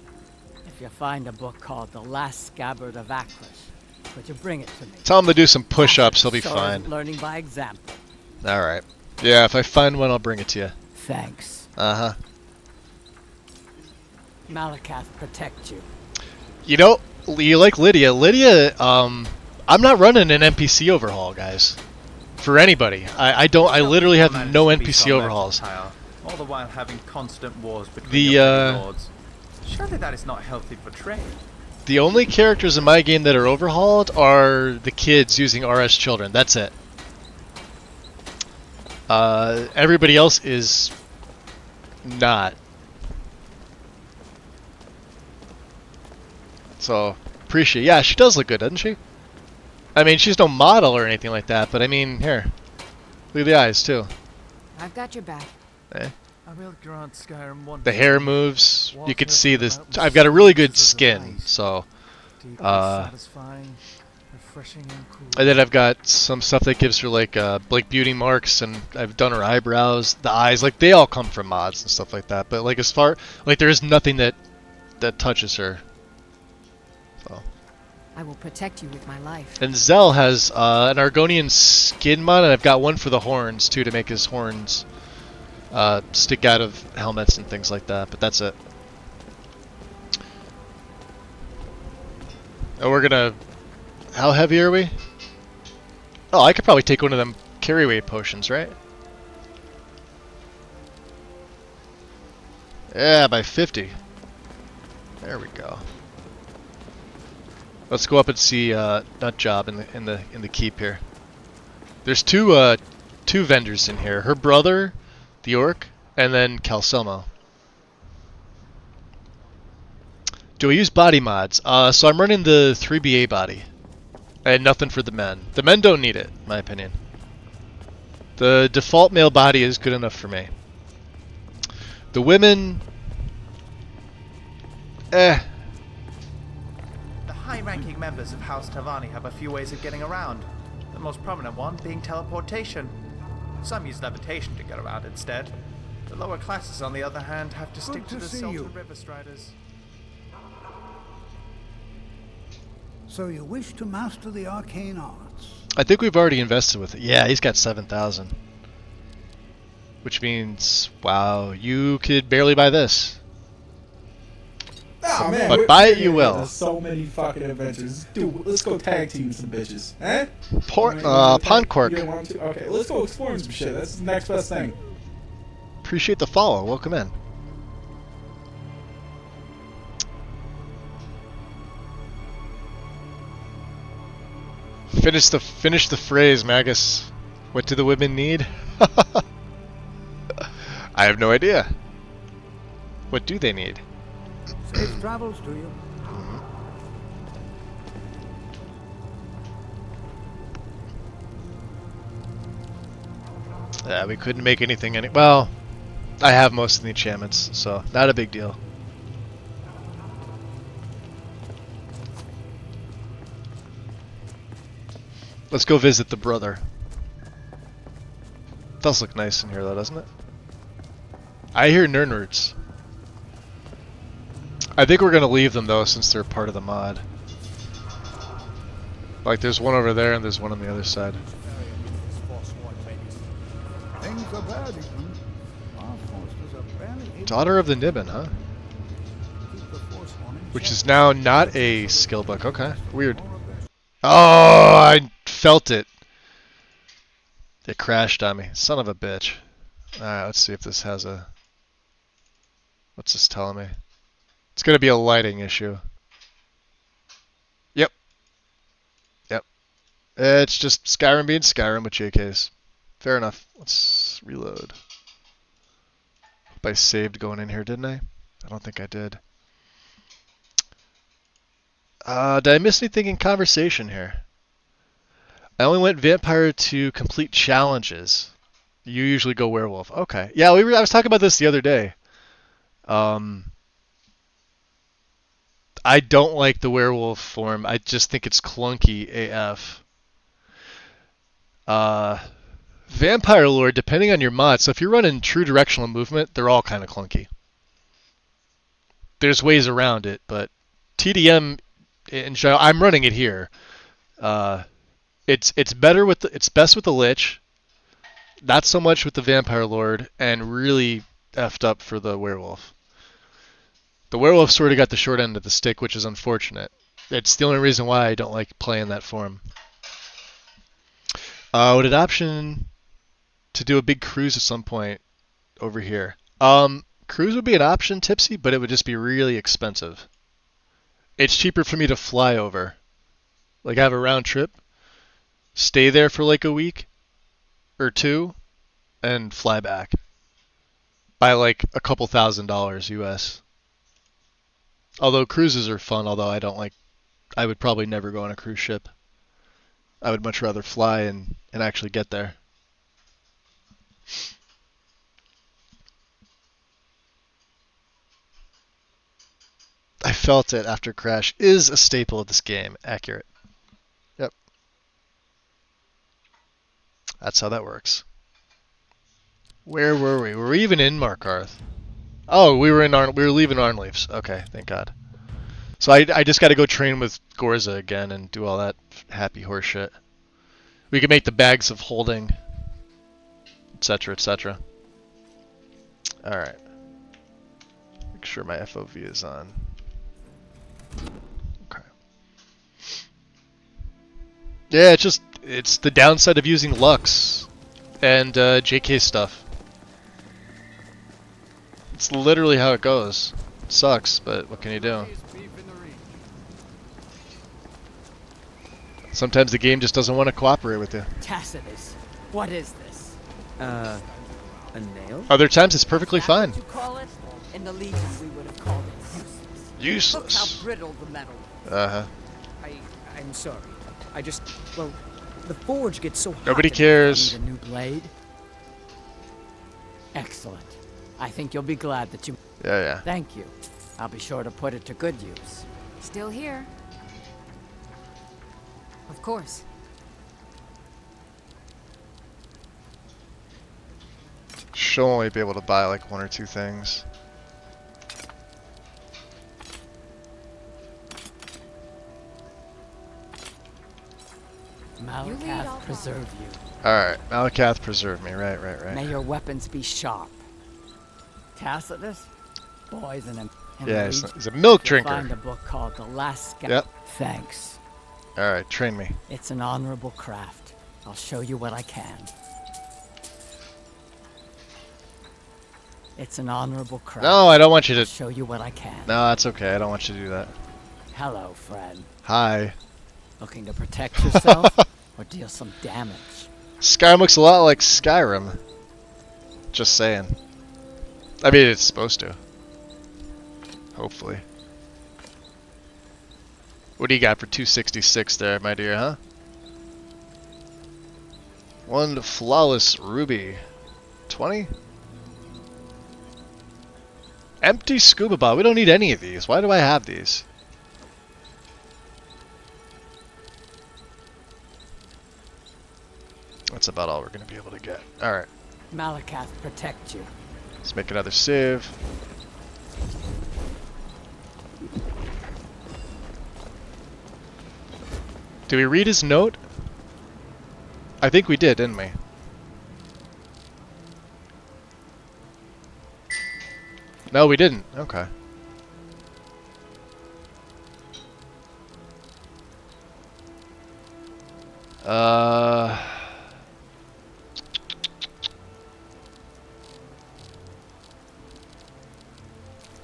If you find a book called The Last Scabbard of Aklish, would you bring it to me? Tell him to do some push-ups. He'll be fine. Learning by example. All right. Yeah, if I find one, I'll bring it to you. Thanks. Uh-huh. Malakath protect you. You know, you like Lydia. Lydia, I'm not running an NPC overhaul, guys. For anybody. I literally have no NPC overhauls. All the while having constant wars between the lords. Surely that is not healthy for trade. The only characters in my game that are overhauled are the kids using RS Children. That's it. Everybody else is not. So, appreciate. Yeah, she does look good, doesn't she? I mean, she's no model or anything like that, but I mean, here. Look at the eyes, too. I've got your back. Eh. I will grant Skyrim one. The hair moves. You can see this. I've got a really good skin, so. Satisfying, refreshing and cool. And then I've got some stuff that gives her like beauty marks, and I've done her eyebrows, the eyes, like they all come from mods and stuff like that. But like as far like there is nothing that touches her. So. I will protect you with my life. And Zell has an Argonian skin mod, and I've got one for the horns too to make his horns stick out of helmets and things like that. But that's it. And we're gonna. How heavy are we? Oh, I could probably take one of them carry weight potions, right? Yeah, by 50. There we go. Let's go up and see Nutjob in the keep here. There's two two vendors in here. Her brother, the orc, and then Calcelmo. Do I use body mods? So I'm running the 3BA body. And nothing for the men. The men don't need it, in my opinion. The default male body is good enough for me. The women... The high-ranking members of House Tavani have a few ways of getting around. The most prominent one being teleportation. Some use levitation to get around instead. The lower classes, on the other hand, have to stick to the Silver River Striders. So you wish to master the arcane arts? I think we've already invested with it. Yeah, he's got 7,000. Which means, wow, you could barely buy this. Oh, man, but buy it you will. There's so many fucking adventures. Dude, let's go tag team some bitches. Eh? Pond Cork. Okay, let's go exploring some shit. That's the next best thing. Appreciate the follow. Welcome in. Finish the phrase, Magus. What do the women need? I have no idea. What do they need? Safe travels to you. Yeah, we couldn't make anything well, I have most of the enchantments, so not a big deal. Let's go visit the brother. Does look nice in here though, doesn't it? I hear Nernwards. I think we're gonna leave them though, since they're part of the mod. Like there's one over there and there's one on the other side. Things are bad, Ethan. Our forces are barely able Daughter of the Nibbin, huh? Which is now not a skill book. Okay, weird. Oh, I felt it. It crashed on me. Son of a bitch. Alright, let's see if this has a... What's this telling me? It's going to be a lighting issue. Yep. Yep. It's just Skyrim being Skyrim with JKs. Fair enough. Let's reload. Hope I saved going in here, didn't I? I don't think I did. Did I miss anything in conversation here? I only went vampire to complete challenges. You usually go werewolf. Okay. Yeah, I was talking about this the other day. I don't like the werewolf form. I just think it's clunky AF. Vampire Lord, depending on your mod, so if you're running true directional movement, they're all kind of clunky. There's ways around it, but TDM in general, I'm running it here. It's better with it's best with the Lich, not so much with the Vampire Lord, and really effed up for the Werewolf. The Werewolf sort of got the short end of the stick, which is unfortunate. It's the only reason why I don't like playing that form. Would an option to do a big cruise at some point over here? Cruise would be an option, Tipsy, but it would just be really expensive. It's cheaper for me to fly over. Like have a round trip, stay there for like a week or two, and fly back. By like a couple $1,000s US. Although cruises are fun, although I would probably never go on a cruise ship. I would much rather fly and actually get there. I felt it after Crash is a staple of this game. Accurate. Yep. That's how that works. Where were we? Were we even in Markarth? Oh, we were leaving Arnleif's. Okay, thank God. So I just got to go train with Gorza again and do all that happy horse shit. We can make the bags of holding, etc., etc. All right. Make sure my FOV is on. Okay. Yeah, it's the downside of using Lux and JK stuff. It's literally how it goes. It sucks, but what can you do? Sometimes the game just doesn't want to cooperate with you. Tacitus, what is this? A nail? Other times it's perfectly That's fine. what you call it? In the Legion, we would have called it useless. Look Useless. how brittle the metal is. Uh-huh. I'm sorry. I just, well, the forge gets so hot. Nobody in cares. Need a new blade? Excellent. I think you'll be glad that you... Yeah. Thank you. I'll be sure to put it to good use. Still here. Of course. She'll only be able to buy like 1 or 2 things. Malakath preserve you. Alright, Malakath preserve me. Right. May your weapons be sharp. Tacitus? Poison him. Yeah, he's a milk drinker. Find a book called The Last Scout. Yep. Thanks. Alright, train me. It's an honorable craft. I'll show you what I can. It's an honorable craft. No, I don't want you to... I'll show you what I can. No, that's okay. I don't want you to do that. Hello, friend. Hi. Looking to protect yourself or deal some damage? Skyrim looks a lot like Skyrim. Just saying. I mean, it's supposed to. Hopefully. What do you got for 266 there, my dear, huh? 1 flawless ruby. 20? Empty scuba bottle. We don't need any of these. Why do I have these? That's about all we're going to be able to get. Alright. Malakath protect you. Let's make another save. Did we read his note? I think we did, didn't we? No, we didn't. Okay.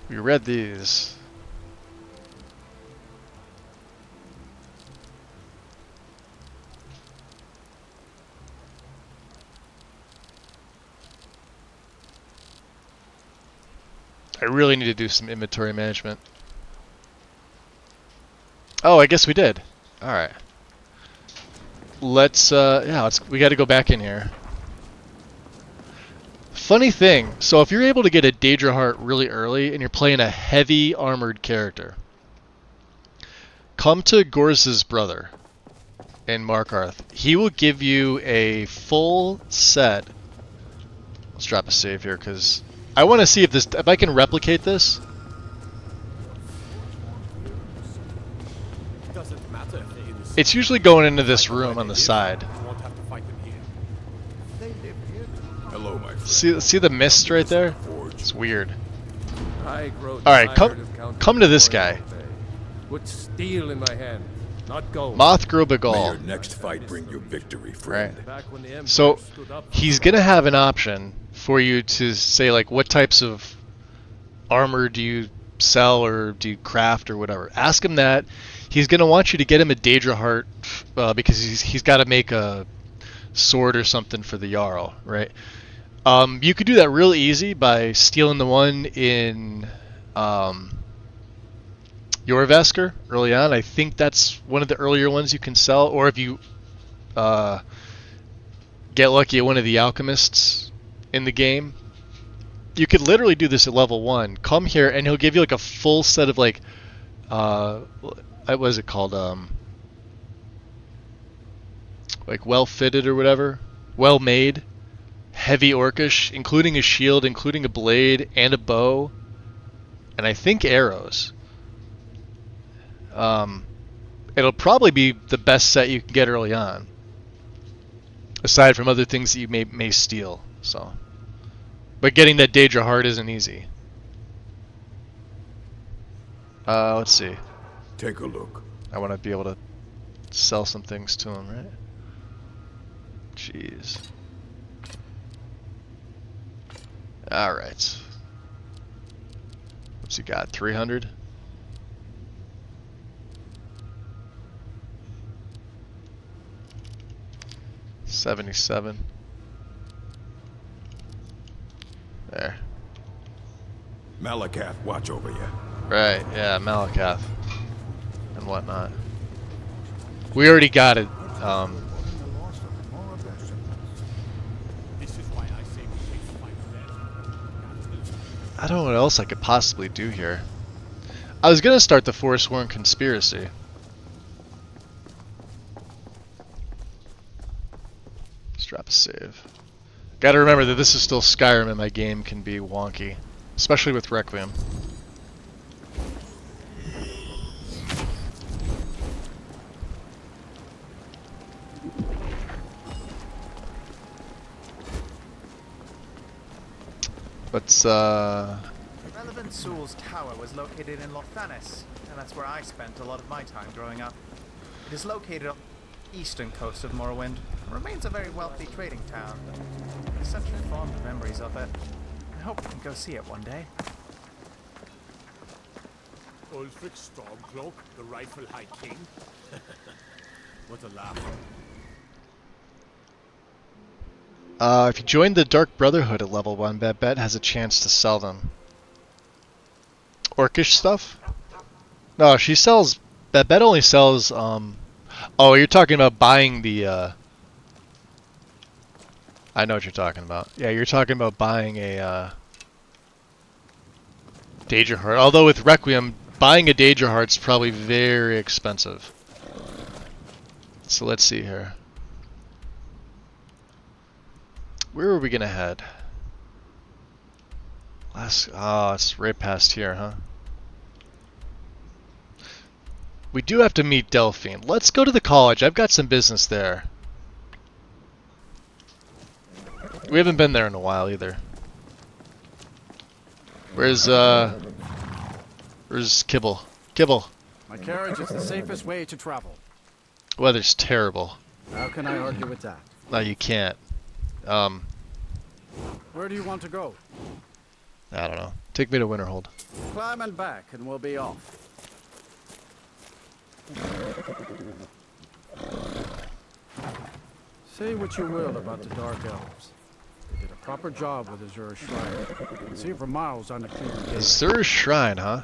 We read these. I really need to do some inventory management. Oh, I guess we did. Alright. Let's, we gotta go back in here. Funny thing, so if you're able to get a Daedra Heart really early and you're playing a heavy armored character, come to Gorz's brother in Markarth. He will give you a full set. Let's drop a save here because I want to see if I can replicate this. Doesn't matter if they're innocent. It's usually going into this room on the side. You won't have to fight them here. Hello, my friend. See the mist right there? It's weird. All right, come to this guy. With steel in my hand, not gold. Moth May Grobigal. your next fight bring you victory, friend. Right. Back when the Empire So stood up. he's gonna have an option for you to say like what types of armor do you sell or do you craft or whatever. Ask him that. He's gonna want you to get him a Daedra Heart because he's got to make a sword or something for the Jarl, right? You could do that real easy by stealing the one in Jorvesker early on. I think that's one of the earlier ones you can sell, or if you get lucky at one of the alchemists in the game, you could literally do this at level 1. Come here and he'll give you like a full set of like what was it called? Like well fitted or whatever, well made, heavy orcish, including a shield, including a blade and a bow, and I think arrows. It'll probably be the best set you can get early on, aside from other things that you may steal. So, but getting that Daedra Heart isn't easy. Let's see. Take a look. I want to be able to sell some things to him, right? Jeez. All right. What's he got? 300. $77. There. Malakath, watch over you. Right, yeah, Malakath. And whatnot. We already got it. I don't know what else I could possibly do here. I was gonna start the Forsworn Conspiracy. Let's drop a save. Gotta remember that this is still Skyrim and my game can be wonky. Especially with Requiem. But, Relevant Soul's tower was located in Lothanis, and that's where I spent a lot of my time growing up. It is located on the eastern coast of Morrowind, and remains a very wealthy trading town. I have such fond memories of it. I hope I can go see it one day. Ulfric Stormcloak, the rightful High King? What a laugh. if you join the Dark Brotherhood at level 1, Bet has a chance to sell them. Orcish stuff? No, she sells... Bet only sells, Oh, you're talking about buying the, I know what you're talking about. Yeah, you're talking about buying a, Daedra Heart. Although with Requiem, buying a Daedra Heart's probably very expensive. So let's see here. Where are we gonna head? Oh, it's right past here, huh? We do have to meet Delphine. Let's go to the college. I've got some business there. We haven't been there in a while either. Where's Kibble? Kibble. My carriage is the safest way to travel. Weather's terrible. How can I argue with that? No, you can't. Where do you want to go? I don't know. Take me to Winterhold. Climb and back, and we'll be off. Say what you will about the Dark Elves. They did a proper job with Azura's Shrine. See it for miles on the clear gate. Azura's Shrine, huh?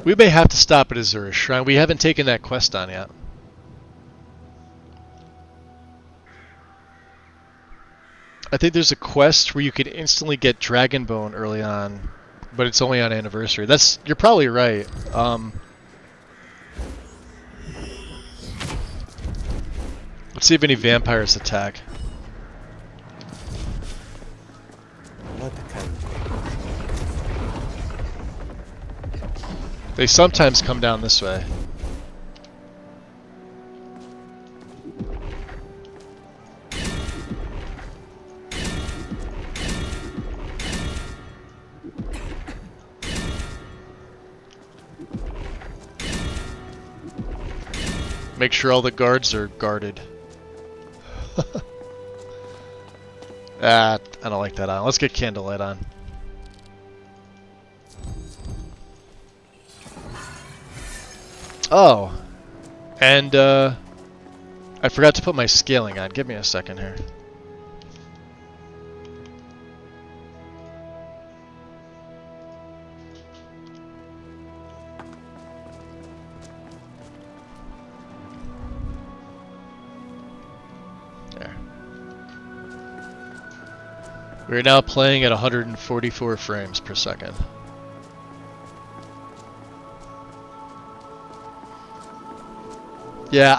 We may have to stop at Azura's Shrine. We haven't taken that quest on yet. I think there's a quest where you can instantly get Dragonbone early on, but it's only on Anniversary. You're probably right. Let's see if any vampires attack. They sometimes come down this way. Make sure all the guards are guarded. I don't like that on. Let's get Candlelight on. Oh. And, I forgot to put my scaling on. Give me a second here. We're now playing at 144 frames per second. Yeah,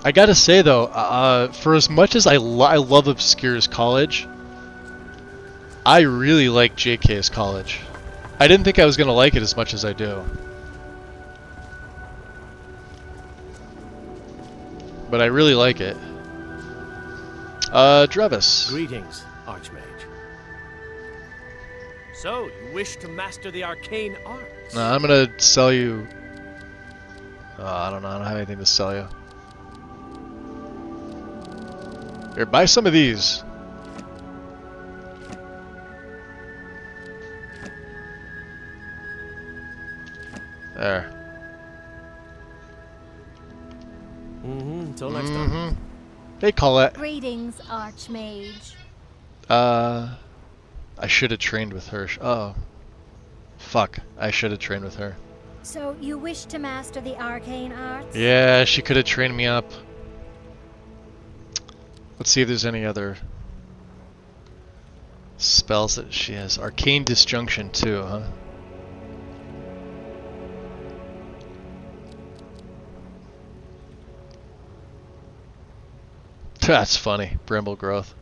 I gotta say though, for as much as I love Obscure's college, I really like JK's college. I didn't think I was gonna like it as much as I do. But I really like it. Drevis. Greetings, Archmage. So, you wish to master the arcane arts? No, I'm gonna sell you... I don't know, I don't have anything to sell you. Here, buy some of these. There. Until next time. Hey, Colette. Greetings, Archmage. I should have trained with her. Oh. Fuck. I should have trained with her. So you wish to master the arcane arts? Yeah, she could have trained me up. Let's see if there's any other spells that she has. Arcane Disjunction too, huh? That's funny. Brimble Growth.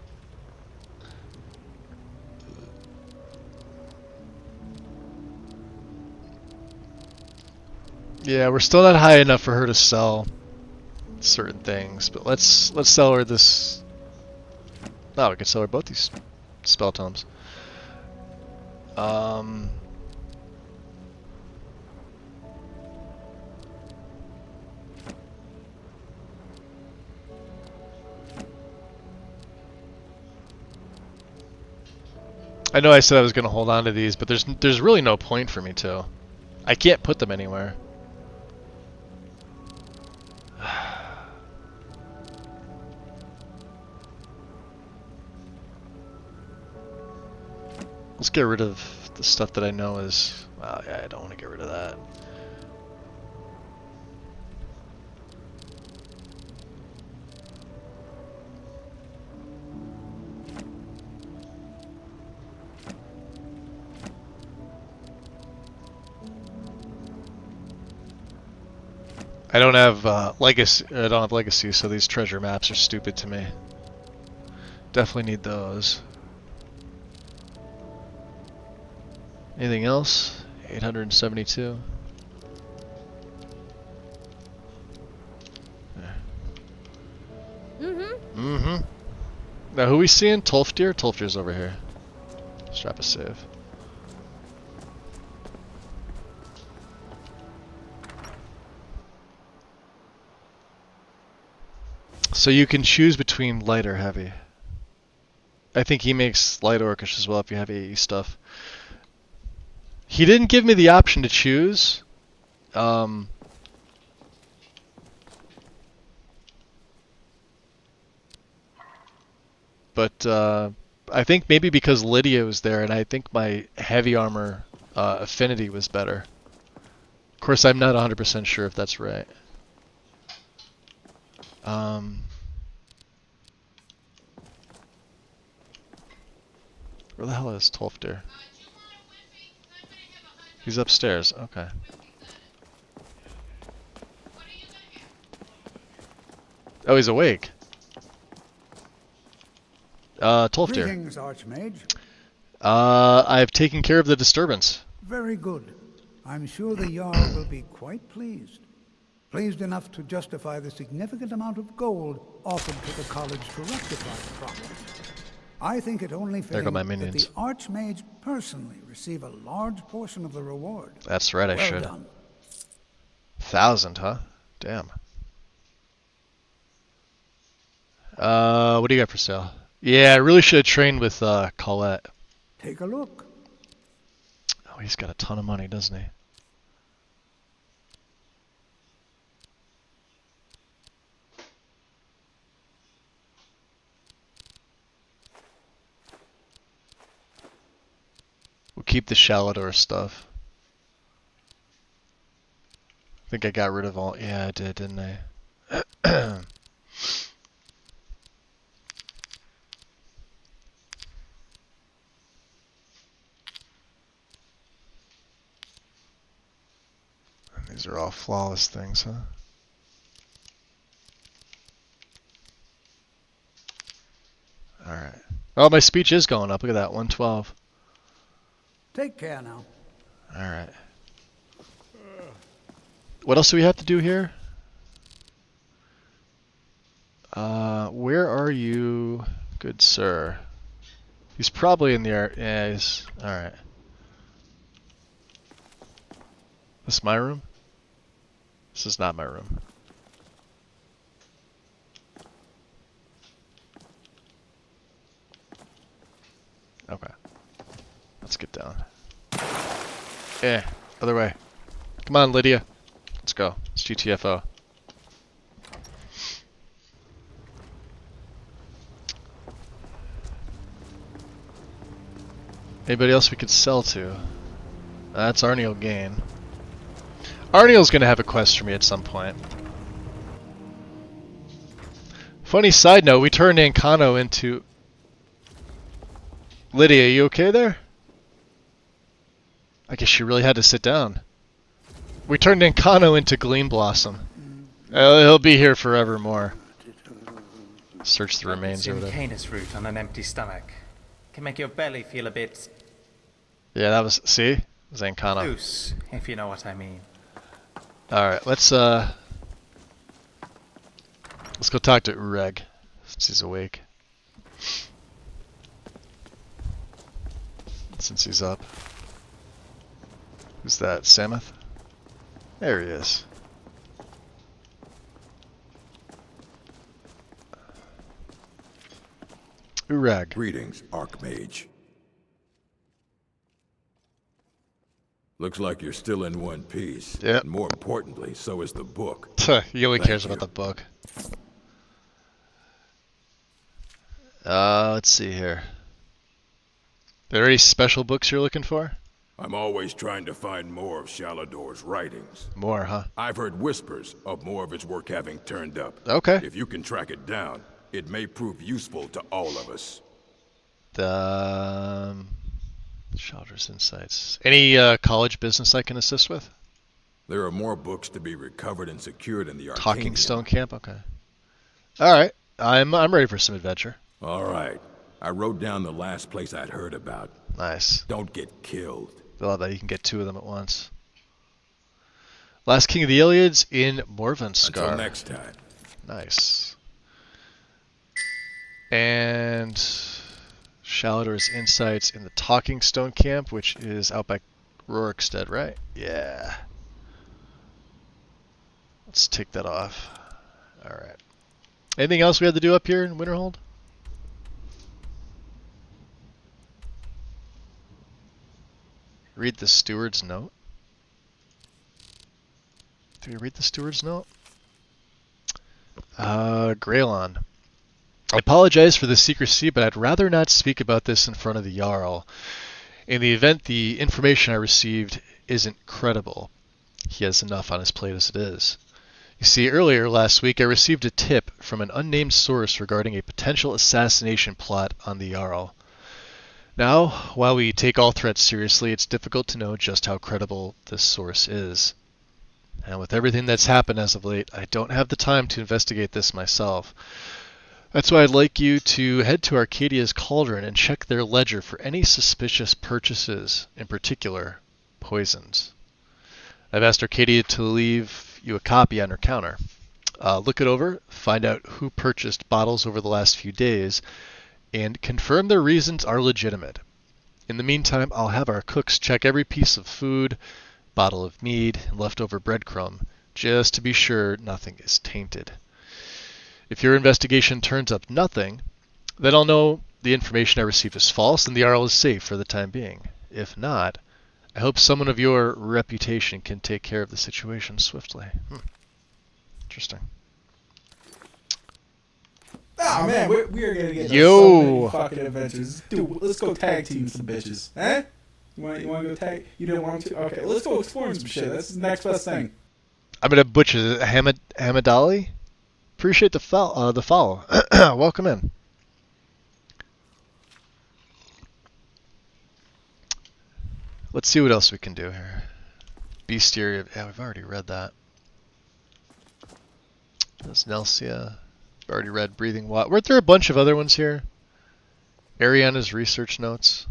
Yeah, we're still not high enough for her to sell certain things, but let's sell her this. No, we can sell her both these spell tomes. I know I said I was going to hold on to these, but there's really no point for me to. I can't put them anywhere. Let's get rid of the stuff that I know is... Well, yeah, I don't want to get rid of that. I don't have legacy. I don't have legacy, so these treasure maps are stupid to me. Definitely need those. Anything else? 872. Now who we seeing? Tolfdir? Tolfdir's over here. Strap a save. So you can choose between light or heavy. I think he makes light orcish as well if you have AE stuff. He didn't give me the option to choose. But I think maybe because Lydia was there, and I think my heavy armor affinity was better. Of course, I'm not 100% sure if that's right. Where the hell is Tolfdir? He's upstairs. Okay. Oh, he's awake. Tolfdir. Greetings, Archmage. I've taken care of the disturbance. Very good. I'm sure the Jarl will be quite pleased. Pleased enough to justify the significant amount of gold offered to the college to rectify the problem. I think it only fitting that the Archmage personally receive a large portion of the reward. That's right, I should. Done. 1,000, huh? Damn. What do you got for sale? Yeah, I really should have trained with Colette. Take a look. Oh, he's got a ton of money, doesn't he? We'll keep the Shalador stuff. I think I got rid of all... Yeah, I did, didn't I? These are all flawless things, huh? Alright. Oh, my speech is going up. Look at that, 112. Take care now. Alright. What else do we have to do here? Where are you, good sir? He's probably in the art. Yeah, he's... Alright. This is my room? This is not my room. Okay. Let's get down. Other way. Come on, Lydia. Let's go. It's GTFO. Anybody else we could sell to? That's Arniel Gain. Arniel's gonna have a quest for me at some point. Funny side note, we turned Ancano into... Lydia, you okay there? I guess she really had to sit down. We turned Ancano into Gleam Blossom. He'll be here forevermore. Search the remains of it. Canis root on an empty stomach can make your belly feel a bit... Yeah, that was... See? It was Ancano. Loose, if you know what I mean. Alright, let's go talk to Ureg, since he's awake. Since he's up. Who's that? Samuth? There he is. Ureg. Greetings, Archmage. Looks like you're still in one piece. Yep. And more importantly, so is the book. He only cares about the book. Let's see here. Are there any special books you're looking for? I'm always trying to find more of Shalador's writings. More, huh? I've heard whispers of more of his work having turned up. Okay. If you can track it down, it may prove useful to all of us. Shalador's Insights. Any college business I can assist with? There are more books to be recovered and secured in the Arcane. Talking Stone Camp? Okay. Alright. I'm ready for some adventure. Alright. I wrote down the last place I'd heard about. Nice. Don't get killed. I love that you can get two of them at once. Last King of the Iliads in Morvenskar. Until next time. Nice. And Shalador's Insights in the Talking Stone Camp, which is out by Rorikstead, right? Yeah. Let's take that off. Alright. Anything else we had to do up here in Winterhold? Read the steward's note. Did we read the steward's note? Graylon. I apologize for the secrecy, but I'd rather not speak about this in front of the Jarl. In the event the information I received isn't credible, he has enough on his plate as it is. You see, earlier last week I received a tip from an unnamed source regarding a potential assassination plot on the Jarl. Now, while we take all threats seriously, it's difficult to know just how credible this source is. And with everything that's happened as of late, I don't have the time to investigate this myself. That's why I'd like you to head to Arcadia's Cauldron and check their ledger for any suspicious purchases, in particular, poisons. I've asked Arcadia to leave you a copy on her counter. Look it over, find out who purchased bottles over the last few days, and confirm their reasons are legitimate. In the meantime, I'll have our cooks check every piece of food, bottle of mead, and leftover breadcrumb, just to be sure nothing is tainted. If your investigation turns up nothing, then I'll know the information I received is false and the Jarl is safe for the time being. If not, I hope someone of your reputation can take care of the situation swiftly. Interesting. Oh man, we are gonna get so many fucking adventures. Dude, let's go tag team some bitches. Eh? You want to go tag? You didn't want to? Okay, let's go exploring some shit. That's the next best thing. I'm gonna butcher Hamadali. Appreciate the follow. Welcome in. Let's see what else we can do here. Bestiary. Yeah, we've already read that. That's Nelsia. Already read Breathing Water. Weren't there a bunch of other ones here? Ariana's research notes.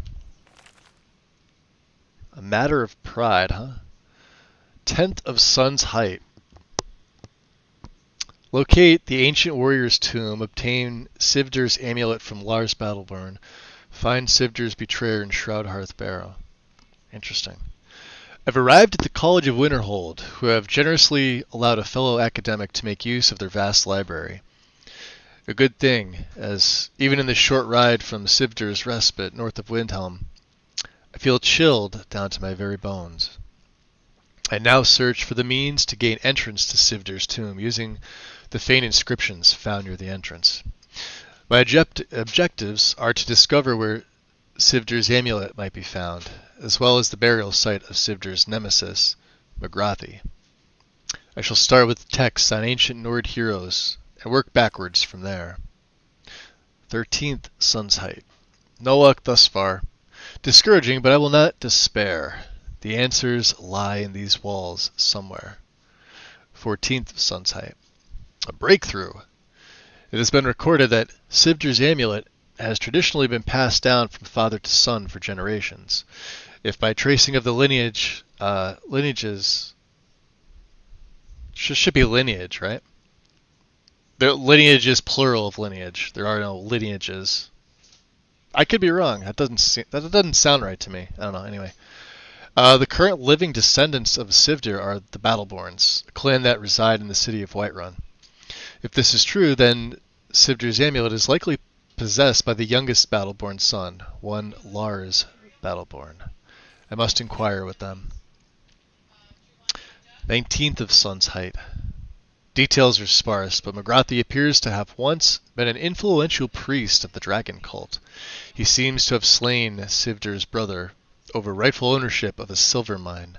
A Matter of Pride, huh? 10th of Sun's Height. Locate the ancient warrior's tomb. Obtain Sivdir's amulet from Lars Battleborn. Find Sivdir's betrayer in Shroudhearth Barrow. Interesting. I've arrived at the College of Winterhold, who have generously allowed a fellow academic to make use of their vast library. A good thing, as even in this short ride from Sivdir's Respite north of Windhelm, I feel chilled down to my very bones. I now search for the means to gain entrance to Sivdir's tomb using the faint inscriptions found near the entrance. My objectives are to discover where Sivdir's amulet might be found, as well as the burial site of Sivdir's nemesis, Magrathi. I shall start with texts on ancient Nord heroes and work backwards from there. 13th Sun's Height. No luck thus far. Discouraging, but I will not despair. The answers lie in these walls somewhere. 14th Sun's Height. A breakthrough! It has been recorded that Sivdir's amulet has traditionally been passed down from father to son for generations. If by tracing of the lineages... Should be lineage, right? The lineage is plural of lineage. There are no lineages. I could be wrong. That doesn't sound right to me. I don't know. Anyway. The current living descendants of Sivdir are the Battleborns, a clan that reside in the city of Whiterun. If this is true, then Sivdir's amulet is likely possessed by the youngest Battleborn son, one Lars Battleborn. I must inquire with them. 19th of Sun's Height. Details are sparse, but Magrathi appears to have once been an influential priest of the dragon cult. He seems to have slain Sivdir's brother over rightful ownership of a silver mine.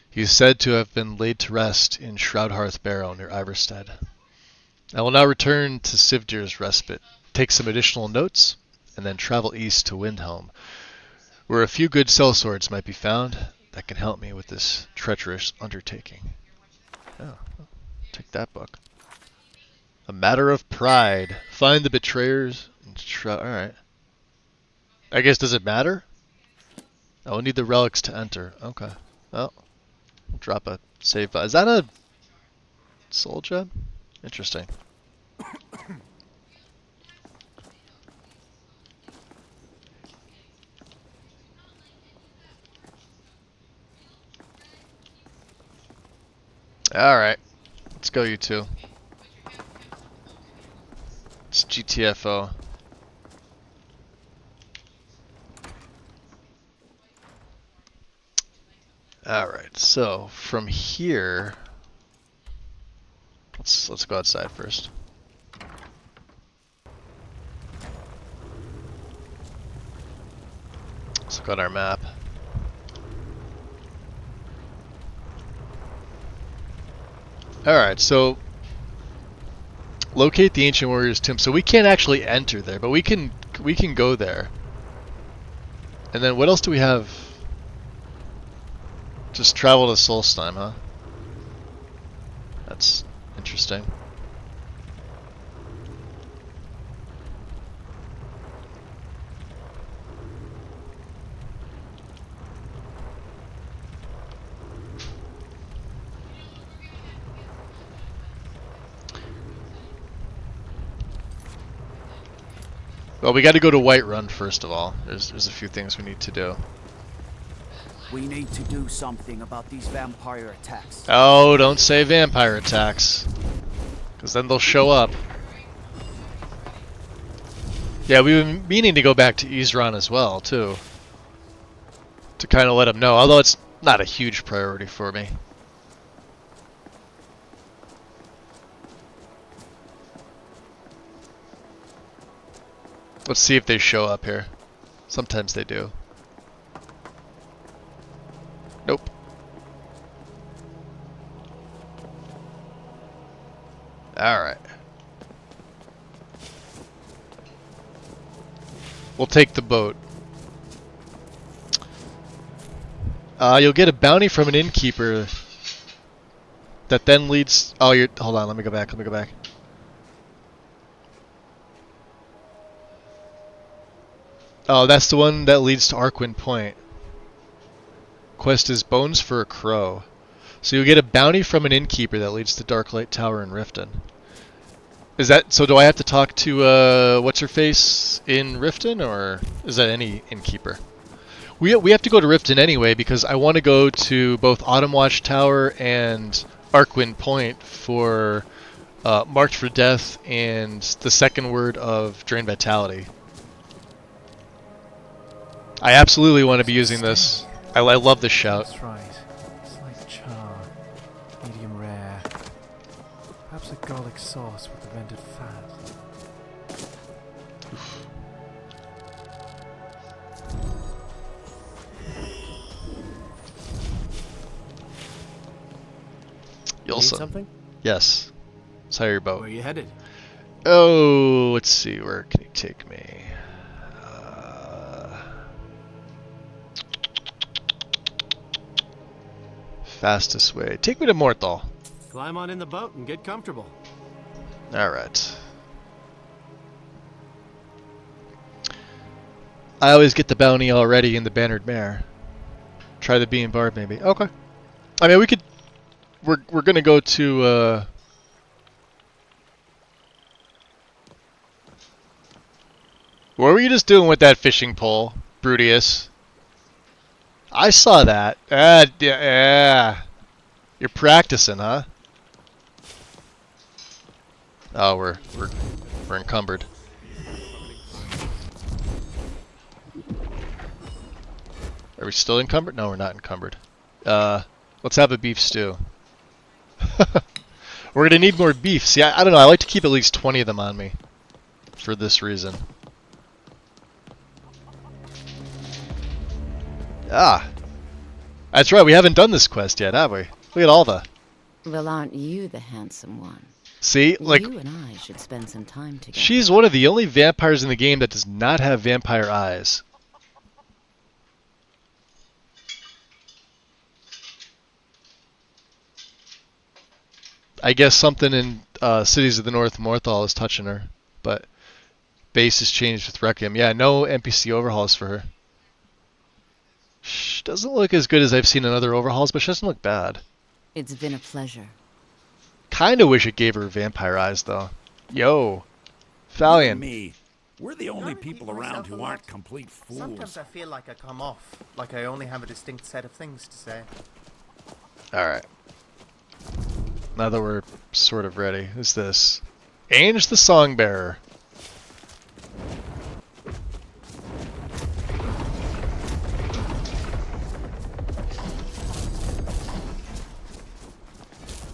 He is said to have been laid to rest in Shroudhearth Barrow near Iverstead. I will now return to Sivdir's respite, take some additional notes, and then travel east to Windhelm, where a few good sellswords might be found that can help me with this treacherous undertaking. Oh, take that book. A Matter of Pride. Find the betrayers. Alright. I guess, does it matter? I will need the relics to enter. Okay. Well, we'll drop a save button. Is that a soul gem? Interesting. Alright. Let's go, you two. It's GTFO. Alright, so from here, let's go outside first. Let's look at our map. Alright, so locate the Ancient Warrior's Tomb. So we can't actually enter there, but we can go there. And then what else do we have? Just travel to Solstheim, huh? That's interesting. Well, we got to go to Whiterun first of all. There's a few things we need to do. We need to do something about these vampire attacks. Oh, don't say vampire attacks, because then they'll show up. Yeah, we've been meaning to go back to Isran as well, too, to kind of let them know, although it's not a huge priority for me. Let's see if they show up here. Sometimes they do. Nope. Alright. We'll take the boat. You'll get a bounty from an innkeeper that then leads... Oh, you're... Hold on, let me go back. Oh, that's the one that leads to Arkwyn Point. Quest is Bones for a Crow. So you'll get a bounty from an innkeeper that leads to Darklight Tower in Riften. Is that... So do I have to talk to, what's-her-face in Riften, or is that any innkeeper? We have to go to Riften anyway, because I want to go to both Autumnwatch Tower and Arkwyn Point for Marked for Death and the second word of Drain Vitality. I absolutely want to be using this. I love this shout. That's right. Slight char. Medium rare. Perhaps a garlic sauce with the rendered fat. Gilson. Something? Yes. Let's hire your boat. Where are you headed? Oh, let's see. Where can you take me? Fastest way. Take me to Morthal. Climb on in the boat and get comfortable. Alright. I always get the bounty already in the Bannered Mare. Try the Bee and Barb, maybe. Okay. I mean, we could... We're gonna go to, What were you just doing with that fishing pole, Brutius? I saw that. Yeah. You're practicing, huh? Oh, we're encumbered. Are we still encumbered? No, we're not encumbered. Let's have a beef stew. We're gonna need more beef. See, I don't know. I like to keep at least 20 of them on me for this reason. Ah, that's right. We haven't done this quest yet, have we? Look at all the. Well, aren't you the handsome one? See, like you and I should spend some time together. She's one of the only vampires in the game that does not have vampire eyes. I guess something in Cities of the North Morthal is touching her, but base has changed with Requiem. Yeah, no NPC overhauls for her. She doesn't look as good as I've seen in other overhauls, but she doesn't look bad. It's been a pleasure. Kinda wish it gave her vampire eyes, though. Yo, Valiant. Me. We're the only people around who aren't complete fools. Sometimes I feel like I come off, like I only have a distinct set of things to say. Alright. Now that we're sort of ready, who's this? Ainge the Songbearer.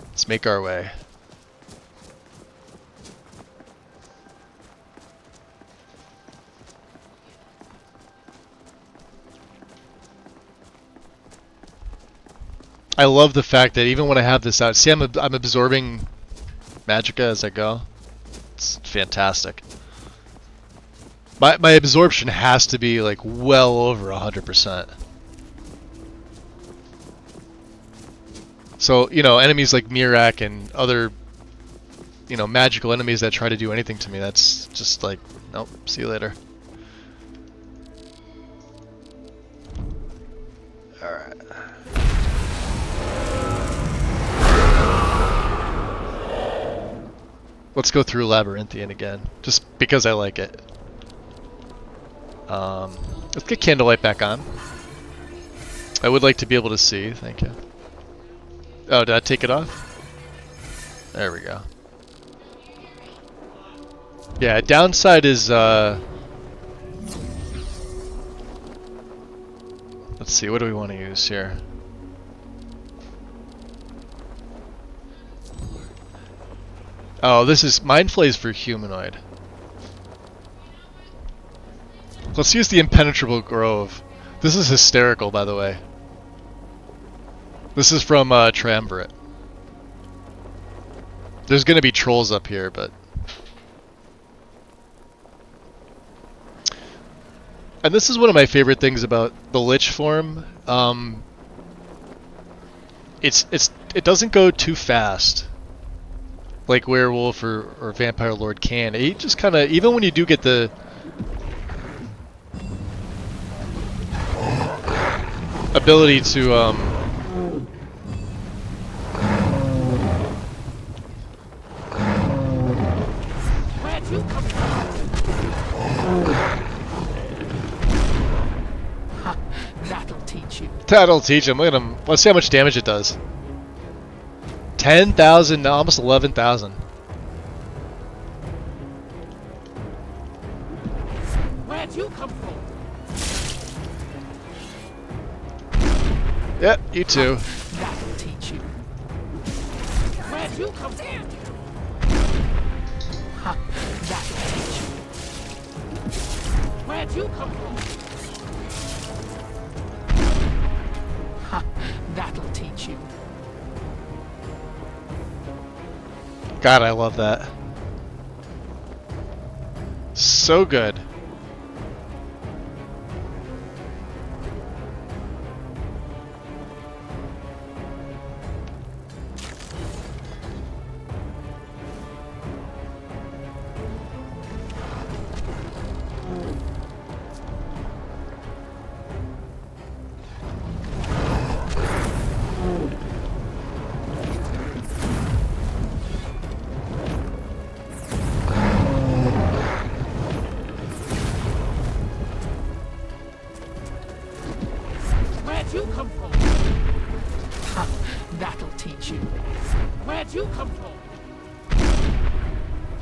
Let's make our way. I love the fact that even when I have this out, see, I'm absorbing magicka as I go. It's fantastic. My absorption has to be like well over 100%. So, you know, enemies like Mirak and other, you know, magical enemies that try to do anything to me, that's just like, nope, see you later. Alright. Let's go through Labyrinthian again, just because I like it. Let's get Candlelight back on. I would like to be able to see, thank you. Oh, did I take it off? There we go. Yeah, downside is, let's see, what do we want to use here? Oh, this is Mind Flays for humanoid. Let's use the Impenetrable Grove. This is hysterical, by the way. This is from Triumvirate. There's gonna be trolls up here, but... And this is one of my favorite things about the Lich form. It doesn't go too fast, like Werewolf or Vampire Lord can. It just kind of, even when you do get the ability to Where'd you come from? That'll teach you. That'll teach him. Look at him. Let's see how much damage it does. 10,000, almost 11,000. Where'd you come from? Yep, you too. That'll teach you. Where'd you come from? That'll teach you. Where'd you come from? That'll teach you. God, I love that. So good. Where'd you come from? Ha, that'll teach you. Where'd you come from?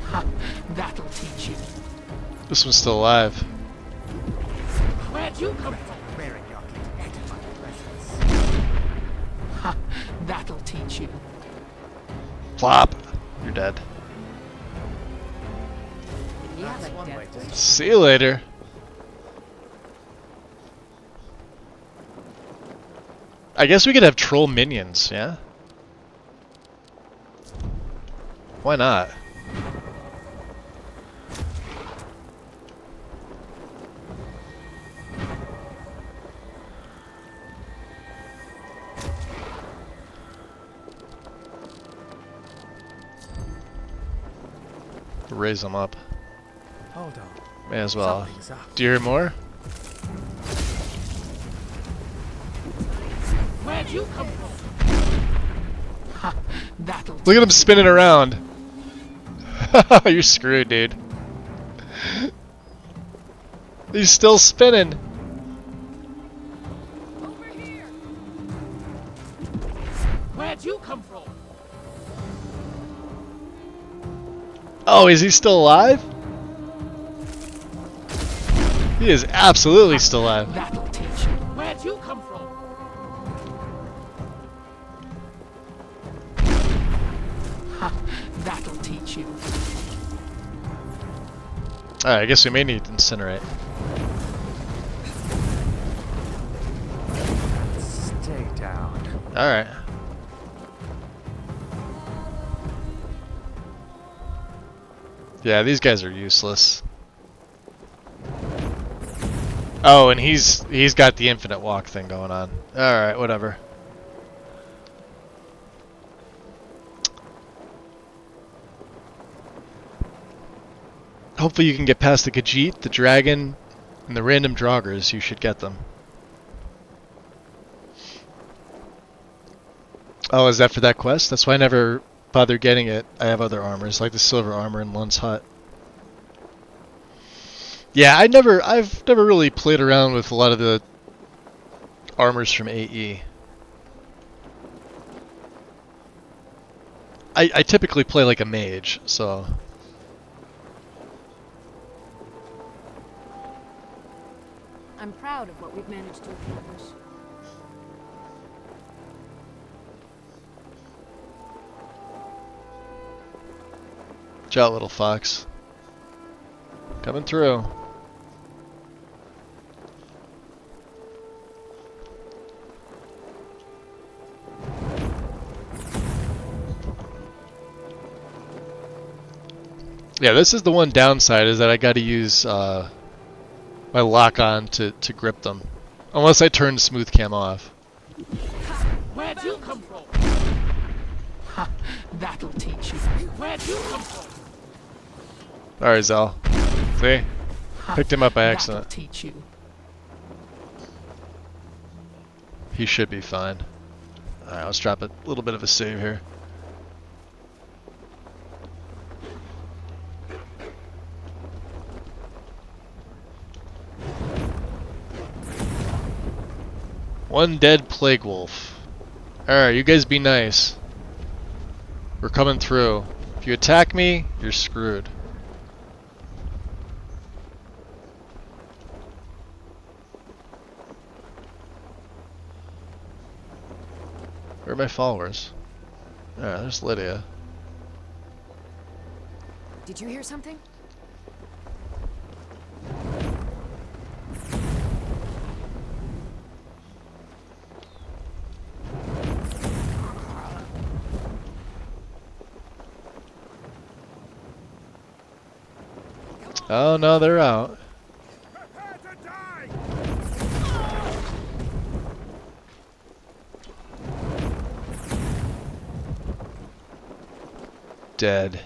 Ha, that'll teach you. This one's still alive. Where'd you come from? Ha, that'll teach you. Plop. You're dead. See you later. I guess we could have troll minions, yeah? Why not? Raise them up. Hold on. May as well. Something's up. Do you hear more? Where'd you come from? Ha, that'll Look at him spinning around. You're screwed, dude. He's still spinning. Where'd you come from? Oh, is he still alive? He is absolutely still alive. That'll teach you. Where'd you come from? Ha, that'll teach you. Alright, I guess we may need to incinerate. Stay down. Alright. Yeah, these guys are useless. Oh, and he's got the infinite walk thing going on. Alright, whatever. Hopefully you can get past the Khajiit, the dragon, and the random Draugrs. You should get them. Oh, is that for that quest? That's why I never bother getting it. I have other armors, like the silver armor in Lund's hut. Yeah, I've never really played around with a lot of the armors from AE. I typically play like a mage, so. I'm proud of what we've managed to accomplish. Watch out, little fox. Coming through. Yeah, this is the one downside, is that I gotta use my lock-on to grip them. Unless I turn smooth cam off. Where'd you come from? Ha, that'll teach you. Where'd you come from? Alright, Zal. See? Picked him up by accident. That'll teach you. He should be fine. Alright, let's drop a little bit of a save here. One dead plague wolf. Alright, you guys be nice. We're coming through. If you attack me, you're screwed. Where are my followers? Alright, there's Lydia. Did you hear something? Oh no, they're out. Dead.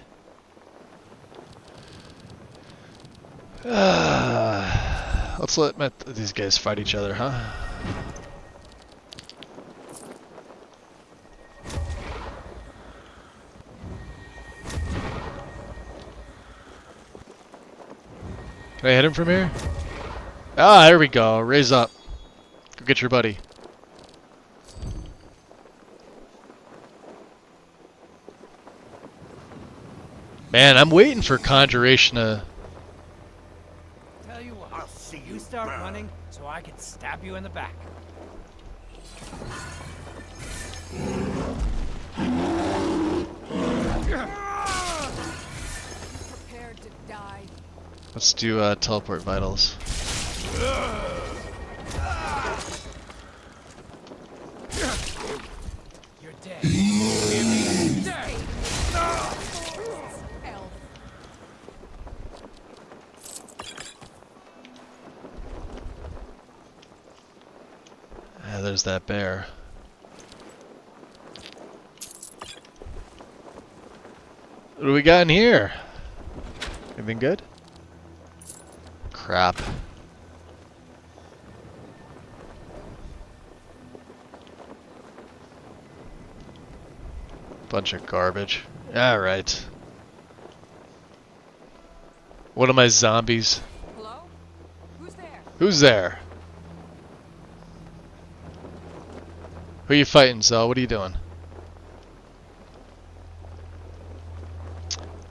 Let's let these guys fight each other, huh? Can I hit him from here? Ah, there we go. Raise up. Go get your buddy. Man, I'm waiting for Conjuration to... Tell you what, I'll see you start running so I can stab you in the back. Prepared to die. Let's do teleport vitals. You're dead. You're dead. There's that bear. What do we got in here? Anything good? Crap. Bunch of garbage. Alright. One of my zombies. Hello? Who's there? Who's there? Who are you fighting, Zell? What are you doing?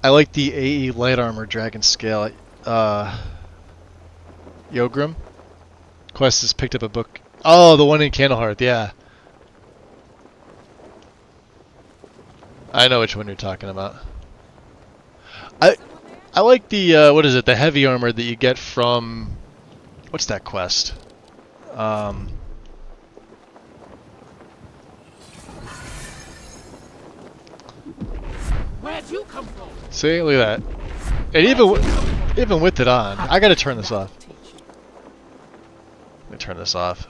I like the AE light armor dragon scale. Yogrim? Quest has picked up a book. Oh, the one in Candlehearth, yeah. I know which one you're talking about. I like the, what is it, the heavy armor that you get from... What's that quest? Where'd you come from? See, look at that. And even with it on, I gotta turn this off. Let me turn this off.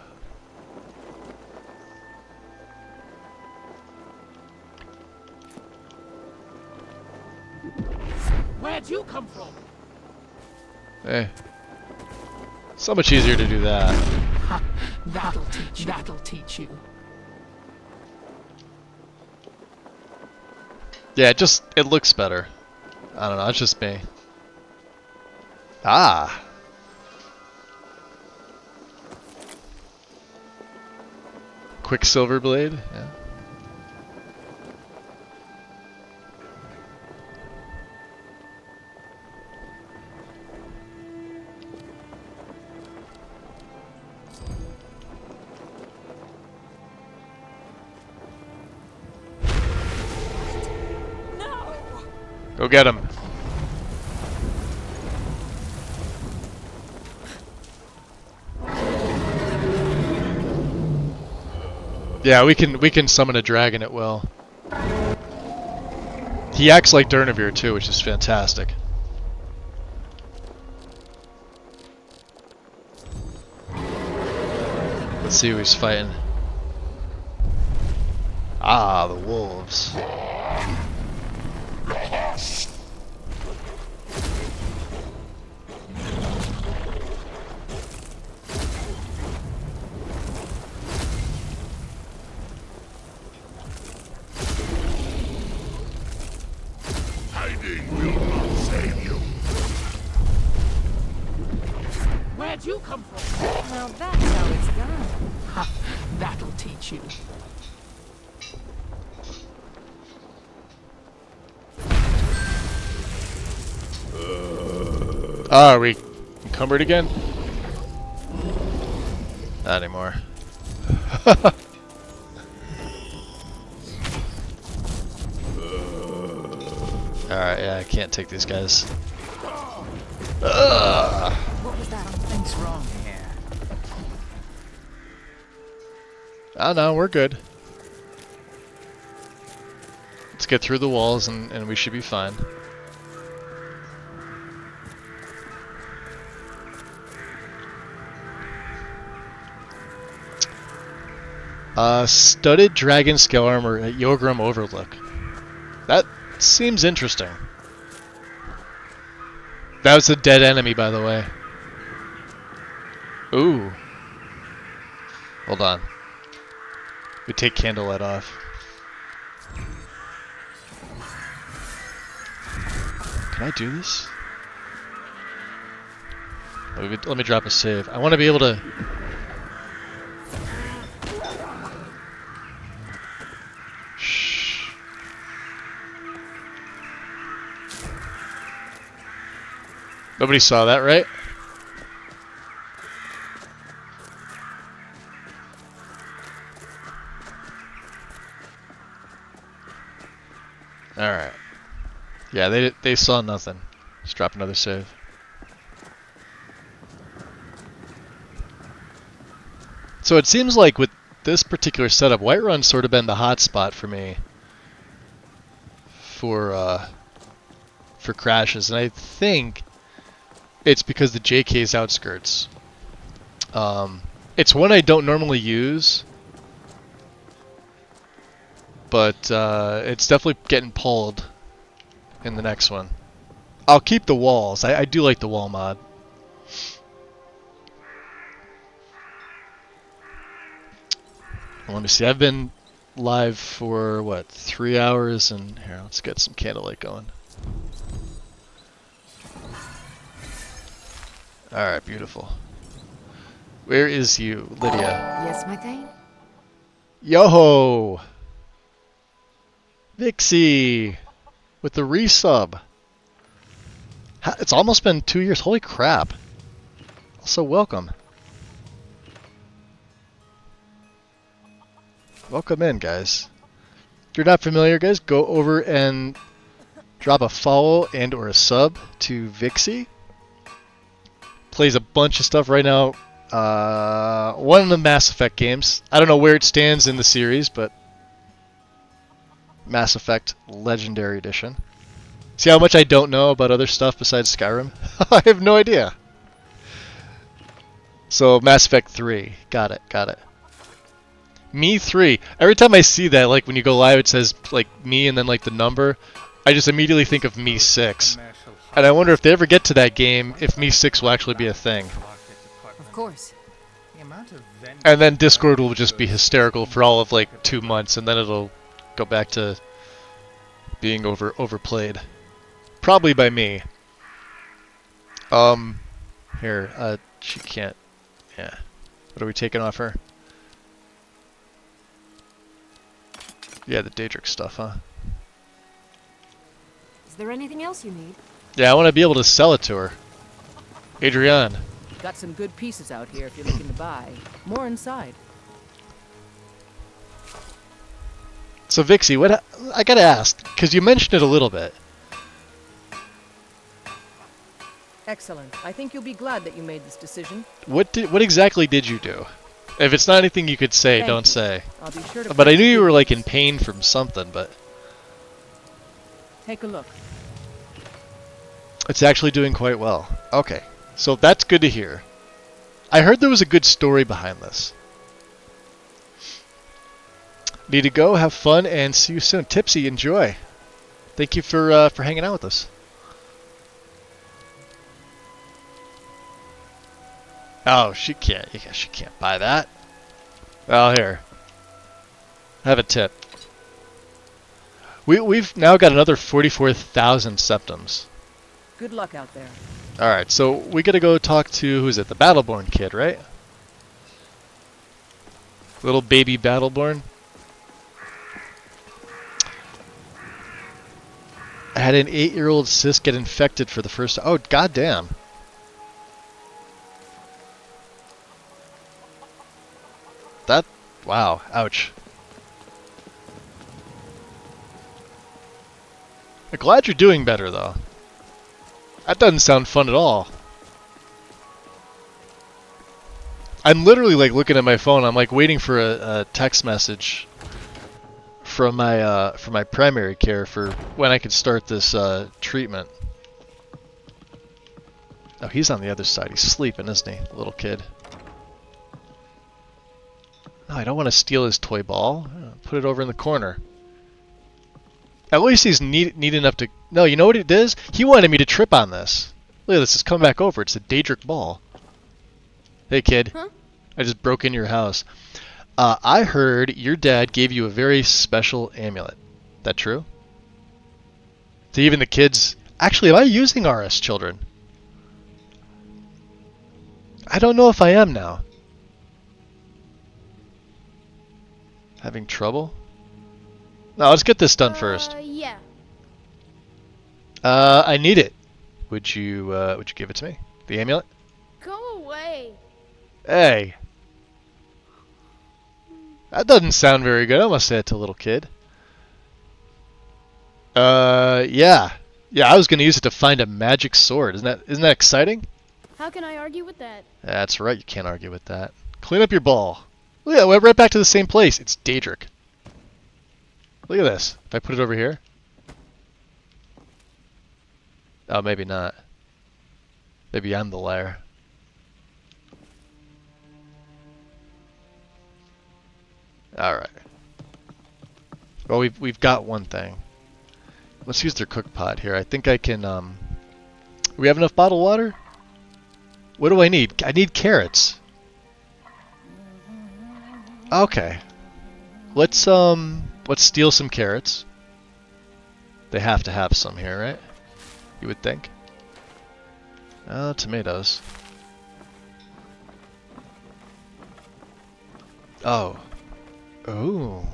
Where'd you come from? Hey. So much easier to do that. Ha, that'll teach you. That'll teach you. Yeah, it looks better. I don't know, it's just me. Ah! Quicksilver blade? Yeah. Go get him. Yeah, we can summon a dragon at will. He acts like Durnavir too, which is fantastic. Let's see who he's fighting. Ah, the wolves. Hiding will not save you. Where'd you come from? Now that's how it's done. Ha, that'll teach you. Are we encumbered again? Not anymore. Alright, yeah, I can't take these guys. What was that? Something's wrong here. Oh no, we're good. Let's get through the walls and we should be fine. Studded dragon scale armor at Yogram Overlook. That seems interesting. That was a dead enemy, by the way. Ooh. Hold on. We take candlelight off. Can I do this? Let me drop a save. I want to be able to... Shh. Nobody saw that, right? Alright. Yeah, they saw nothing. Let's drop another save. So it seems like with this particular setup, Whiterun's sort of been the hot spot for me for crashes, and I think it's because the JK's outskirts. It's one I don't normally use, but it's definitely getting pulled in the next one. I'll keep the walls. I do like the wall mod. Let me see. I've been live for, what, 3 hours? And here, let's get some candlelight going. Alright, beautiful. Where is you, Lydia? Yes, my thing? Yo-ho! Vixie! With the resub. It's almost been 2 years. Holy crap. Also, welcome. Welcome in, guys. If you're not familiar, guys, go over and drop a follow and or a sub to Vixie. Plays a bunch of stuff right now. One of the Mass Effect games. I don't know where it stands in the series, but Mass Effect Legendary Edition. See how much I don't know about other stuff besides Skyrim? I have no idea. So, Mass Effect 3. Got it, got it. Me 3. Every time I see that, like when you go live, it says like me and then like the number. I just immediately think of Me 6. And I wonder if they ever get to that game, if Me 6 will actually be a thing. Of course. And then Discord will just be hysterical for all of like 2 months, and then it'll go back to being overplayed. Probably by me. Here, she can't. Yeah. What are we taking off her? Yeah, the Daedric stuff, huh? Is there anything else you need? Yeah, I want to be able to sell it to her. Adrienne. Got some good pieces out here if you're looking to buy. More inside. So Vixie, what I gotta ask, because you mentioned it a little bit. Excellent. I think you'll be glad that you made this decision. What exactly did you do? If it's not anything you could say, don't say. I'll be sure to But I knew you were like in pain from something, but take a look. It's actually doing quite well. Okay, so that's good to hear. I heard there was a good story behind this. Need to go, have fun, and see you soon. Tipsy, enjoy. Thank you for hanging out with us. Oh, she can't buy that. Well, here. Have a tip. We've now got another 44,000 septums. Good luck out there. Alright, so we gotta go talk to, who's it? The Battleborn kid, right? Little baby Battleborn. I had an 8-year-old sis get infected for the first time. Oh, goddamn. That, wow, ouch. I'm glad you're doing better, though. That doesn't sound fun at all. I'm literally like looking at my phone. I'm like waiting for a text message from my primary care for when I can start this treatment. Oh, he's on the other side. He's sleeping, isn't he, little kid? No, I don't want to steal his toy ball. Put it over in the corner. At least he's neat enough to... No, you know what it is? He wanted me to trip on this. Look at this. It's coming back over. It's a Daedric ball. Hey, kid. Huh? I just broke into your house. I heard your dad gave you a very special amulet. That true? To even the kids... Actually, am I using RS children? I don't know if I am now. Having trouble? No, let's get this done first. Yeah. I need it. Would you give it to me? The amulet? Go away. Hey. That doesn't sound very good. I must say it to a little kid. Yeah. Yeah, I was gonna use it to find a magic sword. Isn't that exciting? How can I argue with that? That's right, you can't argue with that. Clean up your ball. Look at it, we're right back to the same place. It's Daedric. Look at this. If I put it over here. Oh, maybe not. Maybe I'm the liar. Alright. Well, we've got one thing. Let's use their cook pot here. I think I can, we have enough bottled water? What do I need? I need carrots. Okay. Let's steal some carrots. They have to have some here, right? You would think. Tomatoes. Oh. Ooh.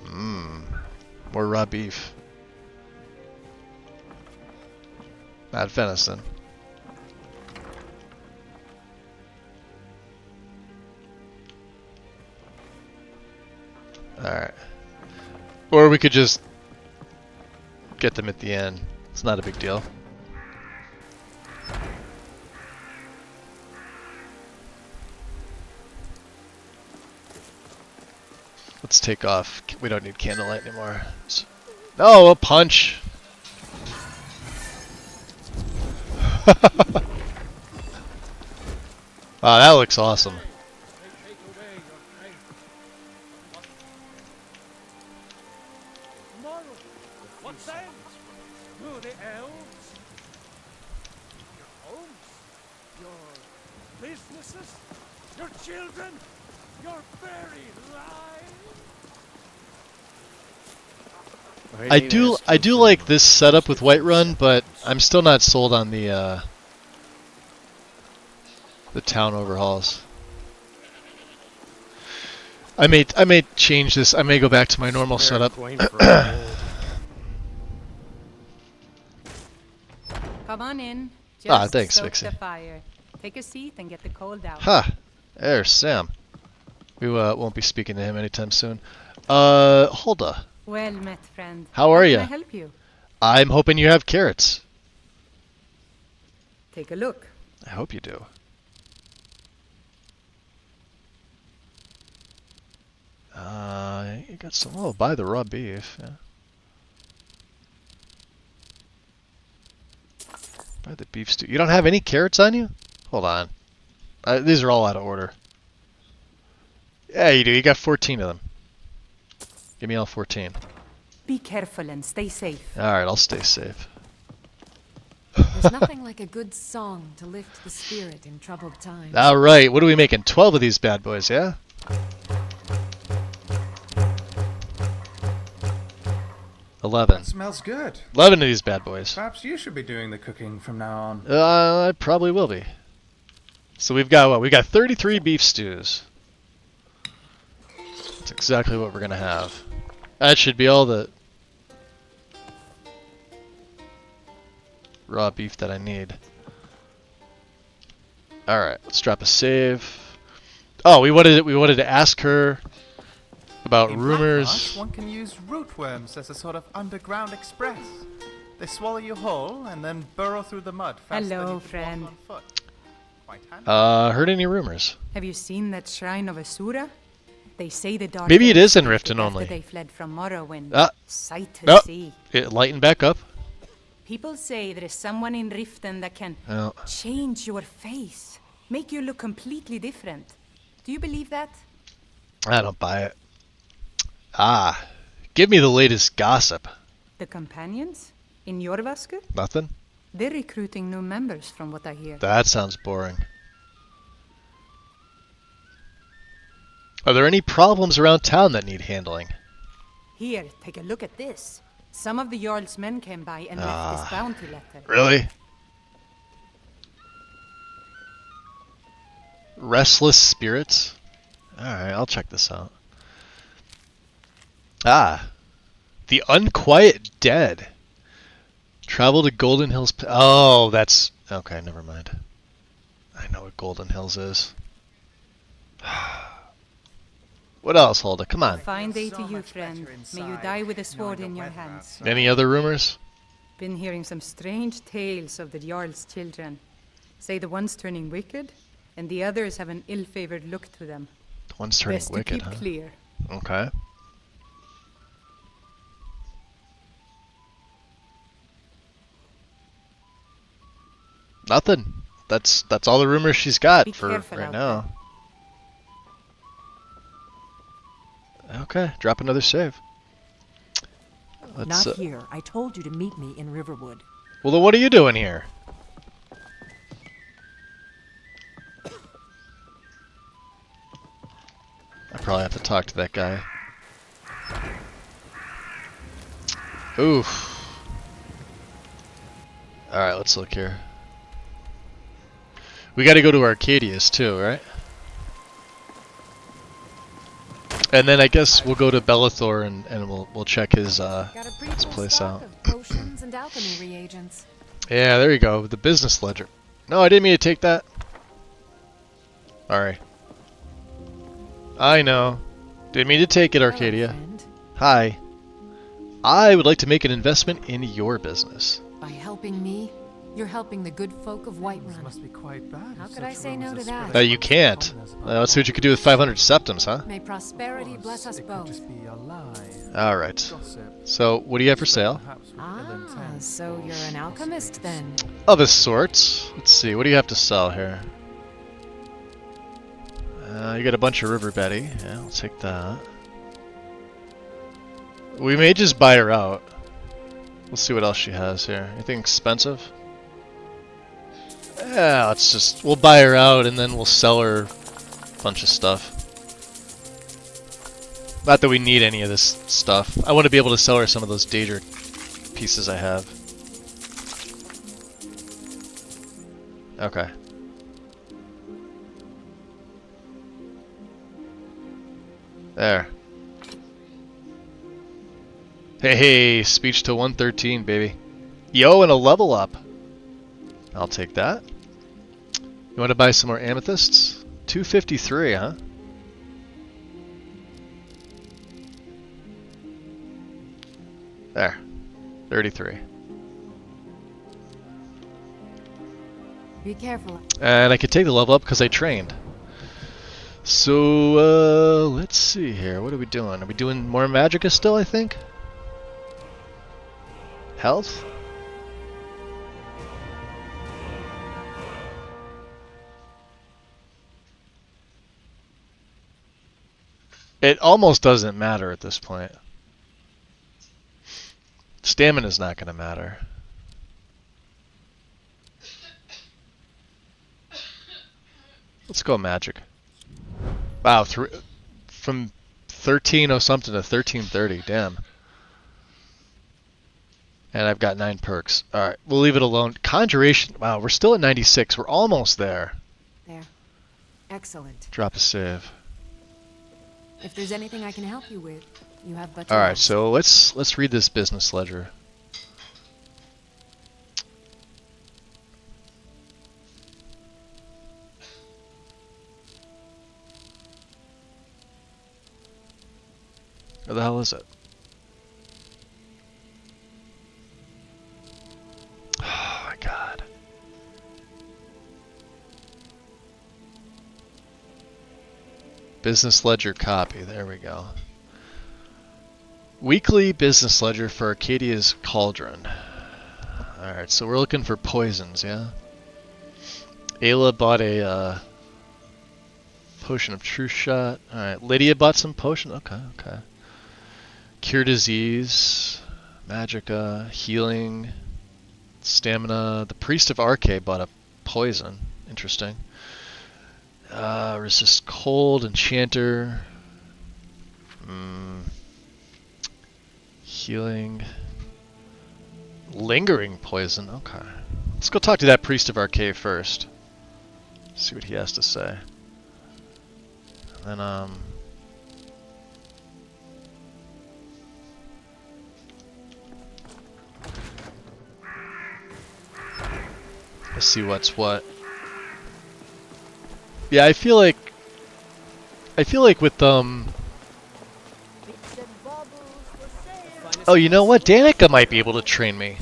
Mmm. More raw beef. Not venison. Alright. Or we could just get them at the end. It's not a big deal. Let's take off. We don't need candlelight anymore. No, a punch! Wow, that looks awesome. What then? Who the elves? Your homes? Your businesses? Your children? Your very lives? I do like this setup with Whiterun, but I'm still not sold on the town overhauls. I may change this. I may go back to my normal setup. Come on in. Thanks, stoke Vixie. the fire. Take a seat and get the cold out. Ha! There's Sam. We won't be speaking to him anytime soon. Hulda. Well met, friend. How are Can ya? I help you? I'm hoping you have carrots. Take a look. I hope you do. You got some. Oh, buy the raw beef. Yeah. Buy the beef stew. You don't have any carrots on you? Hold on. These are all out of order. Yeah, you do. You got 14 of them. Give me all 14. Be careful and stay safe. Alright, I'll stay safe. There's nothing like a good song to lift the spirit in troubled times. Alright, what are we making? 12 of these bad boys, yeah? That smells good. 11 of these bad boys. Perhaps you should be doing the cooking from now on. I probably will be. So we've got what? We've got 33 beef stews. That's exactly what we're gonna have. That should be all the raw beef that I need. Alright, let's drop a save. Oh, we wanted to ask her about rumors. Blackmarsh, one can use rootworms as a sort of underground express. They swallow you whole and then burrow through the mud faster than Hello, you could friend. walk on foot. Quite handy. Heard any rumors? Have you seen that shrine of Asura? They say the dark. Maybe it is in elves Riften after only. They fled from Morrowind. Sight to No, see. it lightened back up. People say there is someone in Riften that can Oh. change your face, make you look completely different. Do you believe that? I don't buy it. Ah, give me the latest gossip. The companions? In Jorvaskr? Nothing? They're recruiting new members from what I hear. That sounds boring. Are there any problems around town that need handling? Here, take a look at this. Some of the Jarl's men came by and left this bounty letter. Really? Restless spirits? Alright, I'll check this out. Ah. The Unquiet Dead. Travel to Golden Hills. Oh, that's... Okay, never mind. I know what Golden Hills is. What else, Hulda? Come on. Fine day to you, friend. May you die with a sword in your hands. Any other rumors? Been hearing some strange tales of the Jarl's children. Say the one's turning wicked, and the others have an ill-favored look to them. The one's turning Best wicked, to keep huh? clear. Okay. Nothing. That's all the rumors she's got Be for careful right out now. Okay, drop another save. Let's, Not here. I told you to meet me in Riverwood. Well, then what are you doing here? I probably have to talk to that guy. Oof. Alright, let's look here. We gotta go to Arcadius too, right? And then I guess we'll go to Bellathor and we'll check his place out. Potions and alchemy reagents. Yeah, there you go. The business ledger. No, I didn't mean to take that. Sorry. I know. Didn't mean to take it, Arcadia. Hi. I would like to make an investment in your business. By helping me, you're helping the good folk of Whiterun. This must be quite bad. How could I say no to that? No, you can't. Let's see what you could do with 500 septums, huh? May prosperity bless us both. Alright. So, what do you have for sale? Ah, so you're an alchemist then? Of a sort. Let's see, what do you have to sell here? You got a bunch of River Betty. Yeah, I'll take that. We may just buy her out. Let's see what else she has here. Anything expensive? Yeah, we'll buy her out and then we'll sell her a bunch of stuff. Not that we need any of this stuff. I want to be able to sell her some of those Daedric pieces I have. Okay. There. Hey, speech to 113, baby. Yo, and a level up. I'll take that. You want to buy some more amethysts? 253, huh? There. 33. Be careful. And I could take the level up because I trained. So, let's see here. What are we doing? Are we doing more Magicka still, I think? Health? It almost doesn't matter at this point. Stamina's not going to matter. Let's go magic. Wow, from 13 something to 1330, damn. And I've got 9 perks. Alright, we'll leave it alone. Conjuration, wow, we're still at 96. We're almost there. There. Excellent. Drop a save. If there's anything I can help you with, you have but to Alright, ask. so let's read this business ledger. Where the hell is it? Oh my god. Business ledger copy, there we go. Weekly business ledger for Arcadia's Cauldron. Alright, so we're looking for poisons, yeah? Ayla bought a Potion of True Shot. Alright, Lydia bought some potion. Okay, okay. Cure Disease. Magicka. Healing. Stamina. The Priest of Arche bought a poison. Interesting. Resist Cold. Enchanter. Healing. Lingering Poison. Okay. Let's go talk to that Priest of Arche first. See what he has to say. And then, let's see what's what. Yeah, I feel like with oh, you know what? Danica might be able to train me.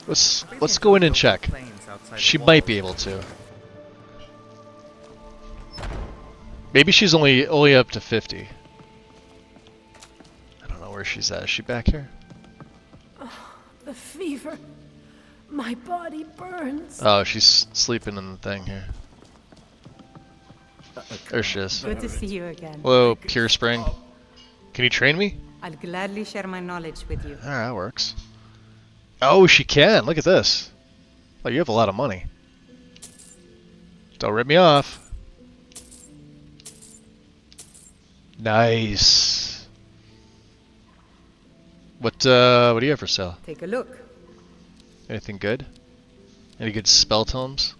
Let's go in and check. She might be able to. Maybe she's only up to 50. I don't know where she's at. Is she back here? Oh, the fever. My body burns. Oh, she's sleeping in the thing here. There she is. Good to see you again. Hello, Pure Spring. Can you train me? I'll gladly share my knowledge with you. Alright, that works. Oh, she can. Look at this. Oh, you have a lot of money. Don't rip me off. Nice. What do you have for sale? Take a look. Anything good? Any good spell tomes?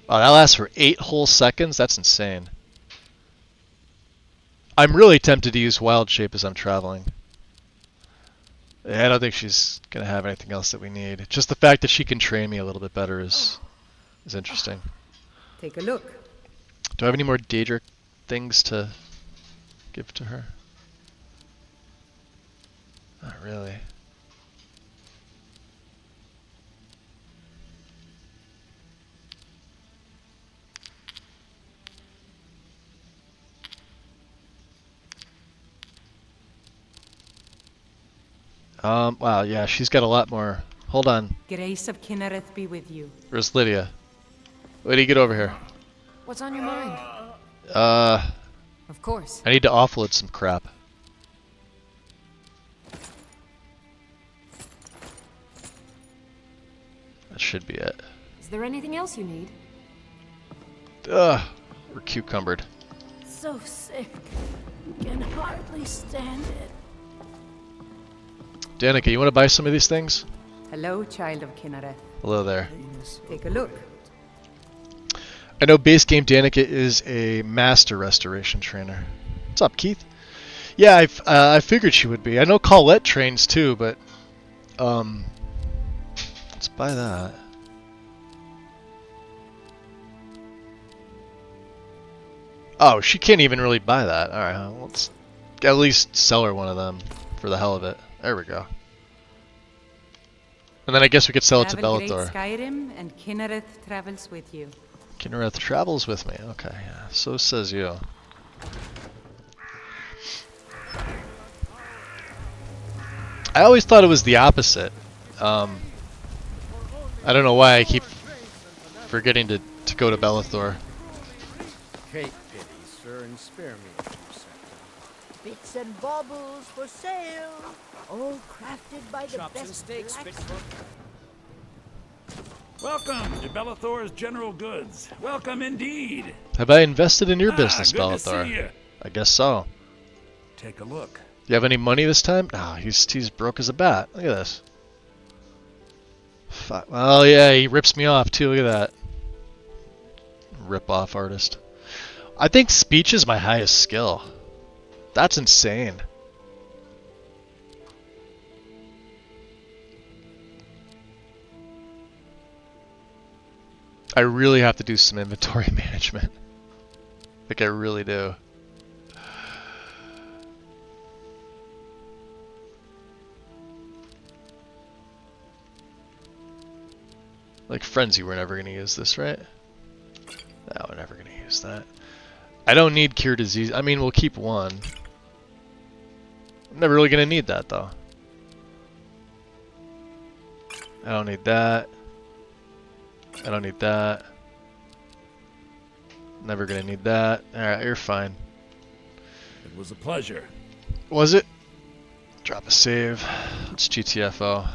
Oh, that lasts for 8 whole seconds? That's insane. I'm really tempted to use Wild Shape as I'm traveling. Yeah, I don't think she's going to have anything else that we need. Just the fact that she can train me a little bit better is interesting. Take a look. Do I have any more Daedric things to give to her? Not really. Wow, yeah, she's got a lot more. Hold on. Grace of Kinnereth be with you. Where's Lydia? Lydia, get over here. What's on your mind? Of course. I need to offload some crap. That should be it. Is there anything else you need? Ugh, we're cucumbered. So sick. Can hardly stand it. Danica, you want to buy some of these things? Hello, child of Kinnereth. Hello there. Take a look. I know base game Danica is a master restoration trainer. What's up, Keith? Yeah, I figured she would be. I know Colette trains too, but let's buy that. Oh, she can't even really buy that. All right, let's at least sell her one of them for the hell of it. There we go. And then I guess we could sell it to Bellathor. Skyrim, and Kinnereth travels with you. Kinnereth travels with me. Okay, yeah. So says you. I always thought it was the opposite. I don't know why I keep forgetting to go to Bellathor. Take pity, sir, and spare me a few seconds. Bits and baubles for sale, all crafted by the Chops and best steaks, blacksmith. Welcome to Bellathor's General Goods. Welcome indeed. Have I invested in your business, good to Bellathor? see you. I guess so. Take a look. You have any money this time? No, he's broke as a bat. Look at this. Fuck. Well, yeah, he rips me off too. Look at that. Rip-off artist. I think speech is my highest skill. That's insane. I really have to do some inventory management. Like I really do. Like Frenzy, we're never going to use this, right? No, we're never going to use that. I don't need Cure Disease. I mean, we'll keep one. I'm never really going to need that, though. I don't need that. I don't need that. Never gonna need that. Alright, you're fine. It was a pleasure. Was it? Drop a save. Let's GTFO.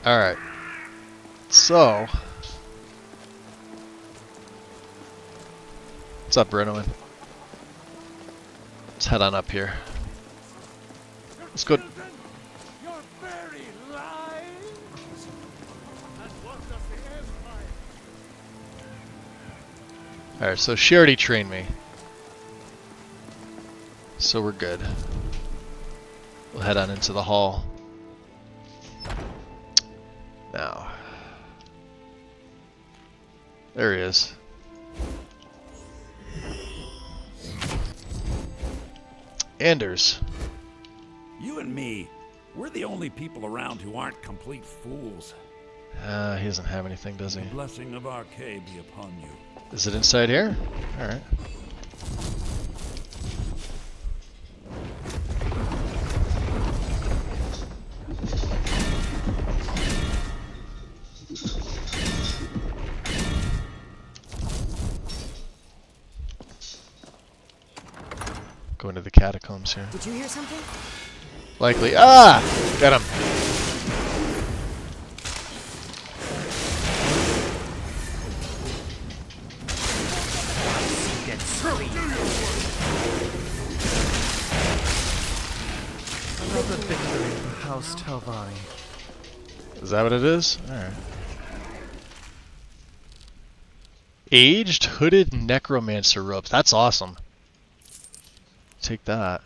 Alright. So. What's up, Brenoin? Let's head on up here. Let's go. Alright, so she already trained me. So we're good. We'll head on into the hall. Now. There he is. Anders. You and me, we're the only people around who aren't complete fools. He doesn't have anything, does he? The blessing of Arcade be upon you. Is it inside here? Alright. Go into the catacombs here. Did you hear something? Likely. Ah! Got him. Another victory for House Telvanni. Is that what it is? Alright. Aged hooded necromancer robes. That's awesome. Take that.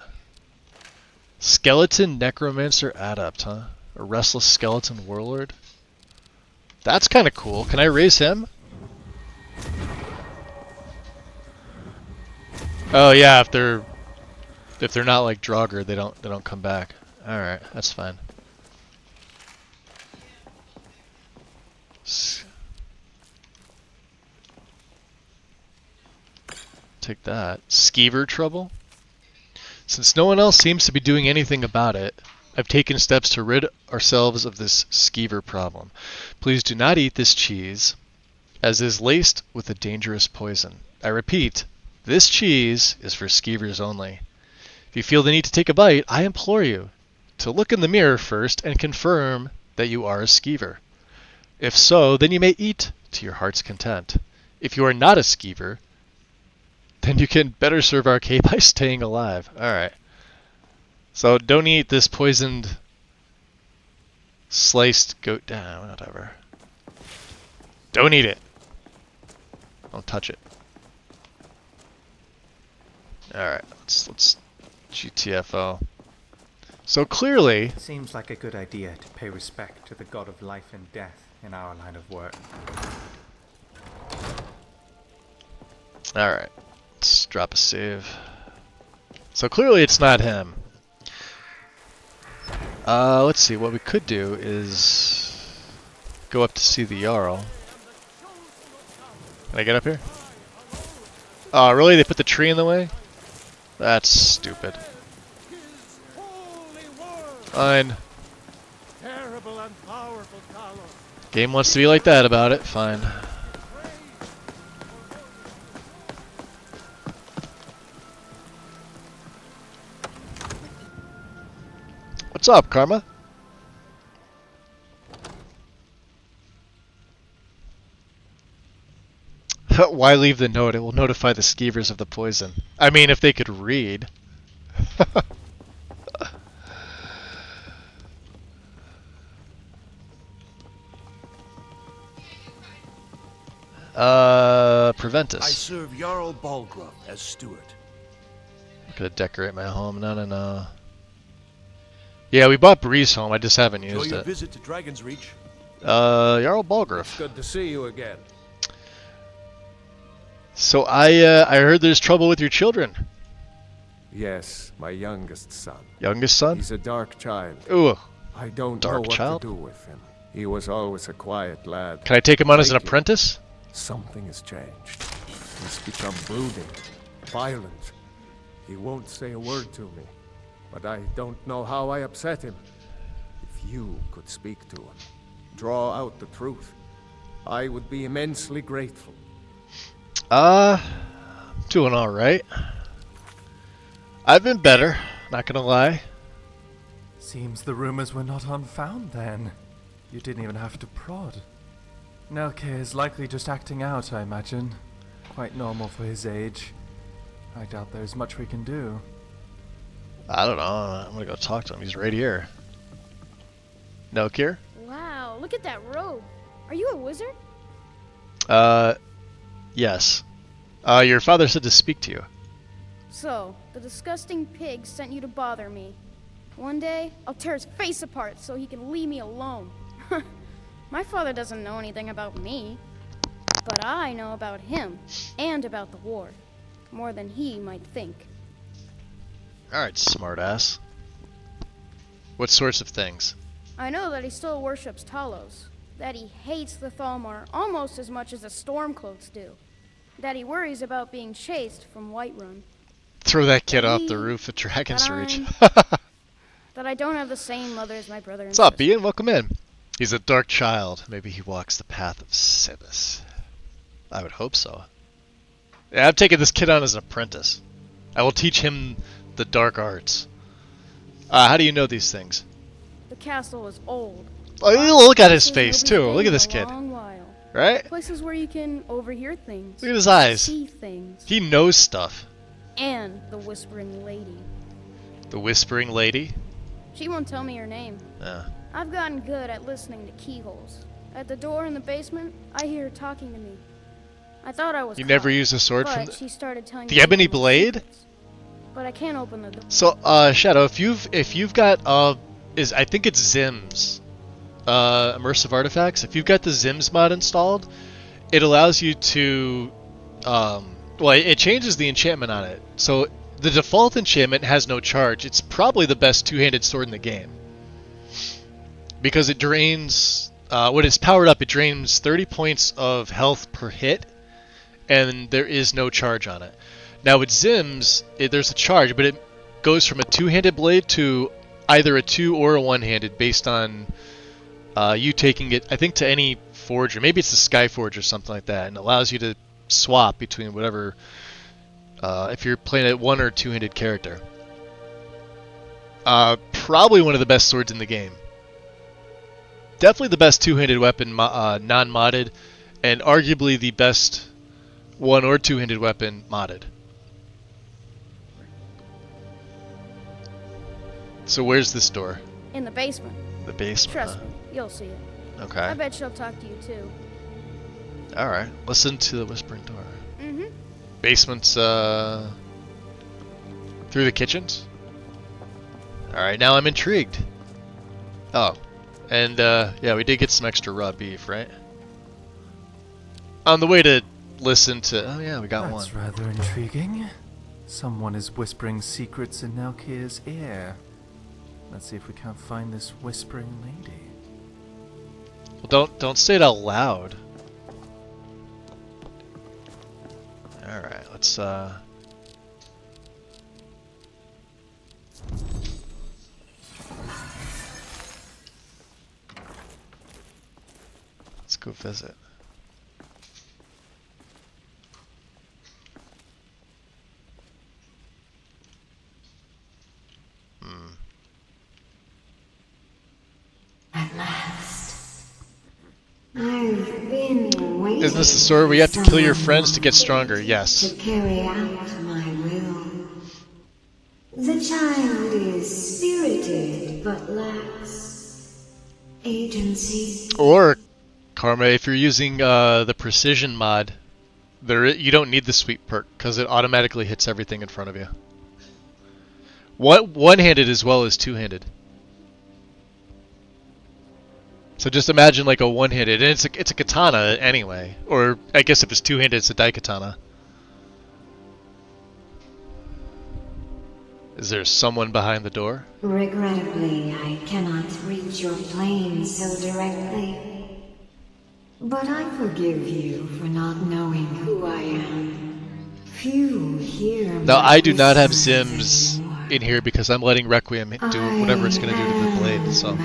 Skeleton necromancer adept, huh? A restless skeleton warlord. That's kind of cool. Can I raise him? Oh yeah, if they're not like Draugr, they don't come back. All right, that's fine. Take that. Skeever trouble? Since no one else seems to be doing anything about it, I've taken steps to rid ourselves of this skeever problem. Please do not eat this cheese, as it is laced with a dangerous poison. I repeat, this cheese is for skeevers only. If you feel the need to take a bite, I implore you to look in the mirror first and confirm that you are a skeever. If so, then you may eat to your heart's content. If you are not a skeever, then you can better serve Arcade by staying alive. Alright. So don't eat this poisoned, sliced goat. Whatever. Don't eat it. Don't touch it. Alright, let's GTFO. So clearly... Seems like a good idea to pay respect to the god of life and death in our line of work. Alright. Let's drop a save. So clearly it's not him. Let's see, what we could do is go up to see the Jarl. Can I get up here? Oh, really? They put the tree in the way? That's stupid. Fine. Terrible and powerful Talos. Game wants to be like that about it. Fine. What's up, Karma? Why leave the note? It will notify the skeevers of the poison. I mean, if they could read. Preventus. I serve Jarl Balgruuf as steward. I'm gonna decorate my home. No. Yeah, we bought Breeze home. I just haven't used Enjoy your it. visit to Dragon's Reach. Jarl Balgruuf. Good to see you again. So I heard there's trouble with your children. Yes, my youngest son. Youngest son? He's a dark child. Ooh. I don't Dark know what child? to do with him. He was always a quiet lad. Can I take him on as an Like you. apprentice? Something has changed. He's become brooding, violent. He won't say a word to me, but I don't know how I upset him. you could speak to him, draw out the truth, I would be immensely grateful. Doing alright. I've been better, not gonna lie. Seems the rumors were not unfound then. You didn't even have to prod. Nelke is likely just acting out, I imagine. Quite normal for his age. I doubt there's much we can do. I don't know. I'm gonna go talk to him. He's right here. Nelkir? Wow, look at that robe. Are you a wizard? Yes. Your father said to speak to you. So, the disgusting pig sent you to bother me. One day, I'll tear his face apart so he can leave me alone. My father doesn't know anything about me. But I know about him, and about the war. More than he might think. Alright, smartass. What sorts of things? I know that he still worships Talos. That he hates the Thalmor almost as much as the Stormcloaks do. That he worries about being chased from Whiterun. Throw that kid off the roof of Dragon's Reach. That I don't have the same mother as my brother and What's up, Ian? Welcome in. He's a dark child. Maybe he walks the path of Sivis. I would hope so. Yeah, I've taken this kid on as an apprentice. I will teach him the dark arts. How do you know these things? The castle is old. Oh, look at his face, too. Look at this kid. Right? Places where you can overhear things. Look at his eyes. See things. He knows stuff. And the Whispering Lady. The Whispering Lady? She won't tell me her name. I've gotten good at listening to keyholes. At the door in the basement, I hear her talking to me. I thought I was You caught, never used a sword but from the... she started telling The me Ebony my Blade? secrets. But I can't open the door. So, Shadow, if you've got, I think it's Zims, Immersive Artifacts. If you've got the Zims mod installed, it allows you to, well, it changes the enchantment on it. So, the default enchantment has no charge. It's probably the best two-handed sword in the game. Because it drains, when it's powered up, it drains 30 points of health per hit, and there is no charge on it. Now with Zims, there's a charge, but it goes from a two-handed blade to either a two or a one-handed based on you taking it, I think, to any forge, or maybe it's the Sky Forge or something like that, and it allows you to swap between whatever, if you're playing a one or two-handed character. Probably one of the best swords in the game. Definitely the best two-handed weapon, non-modded, and arguably the best one or two-handed weapon modded. So where's this door? In the basement. The basement. Trust me, you'll see it. Okay. I bet she'll talk to you too. Alright, listen to the whispering door. Mm-hmm. Basement's, through the kitchens? Alright, now I'm intrigued. Oh. And, yeah, we did get some extra raw beef, right? On the way to listen to... Oh, yeah, we got one. That's rather intriguing. Someone is whispering secrets in Nelkir's ear. Let's see if we can't find this whispering lady. Well, don't say it out loud. Alright, let's, let's go visit. At last. I've been waiting. Isn't this the story where you have to kill your friends to get stronger? Yes. To carry out my will. The child is spirited, but lacks agency. Or, Karma, if you're using the precision mod, you don't need the sweep perk because it automatically hits everything in front of you. One-handed as well as two-handed. So just imagine like a one-handed, and it's a katana anyway, or I guess if it's two-handed, it's a daikatana. Is there someone behind the door? Regrettably, I cannot reach your plane so directly. But I forgive you for not knowing who I am. Few hear Now my I do not have whispers Zims anymore. in here because I'm letting Requiem do whatever it's going to do to the blade. So.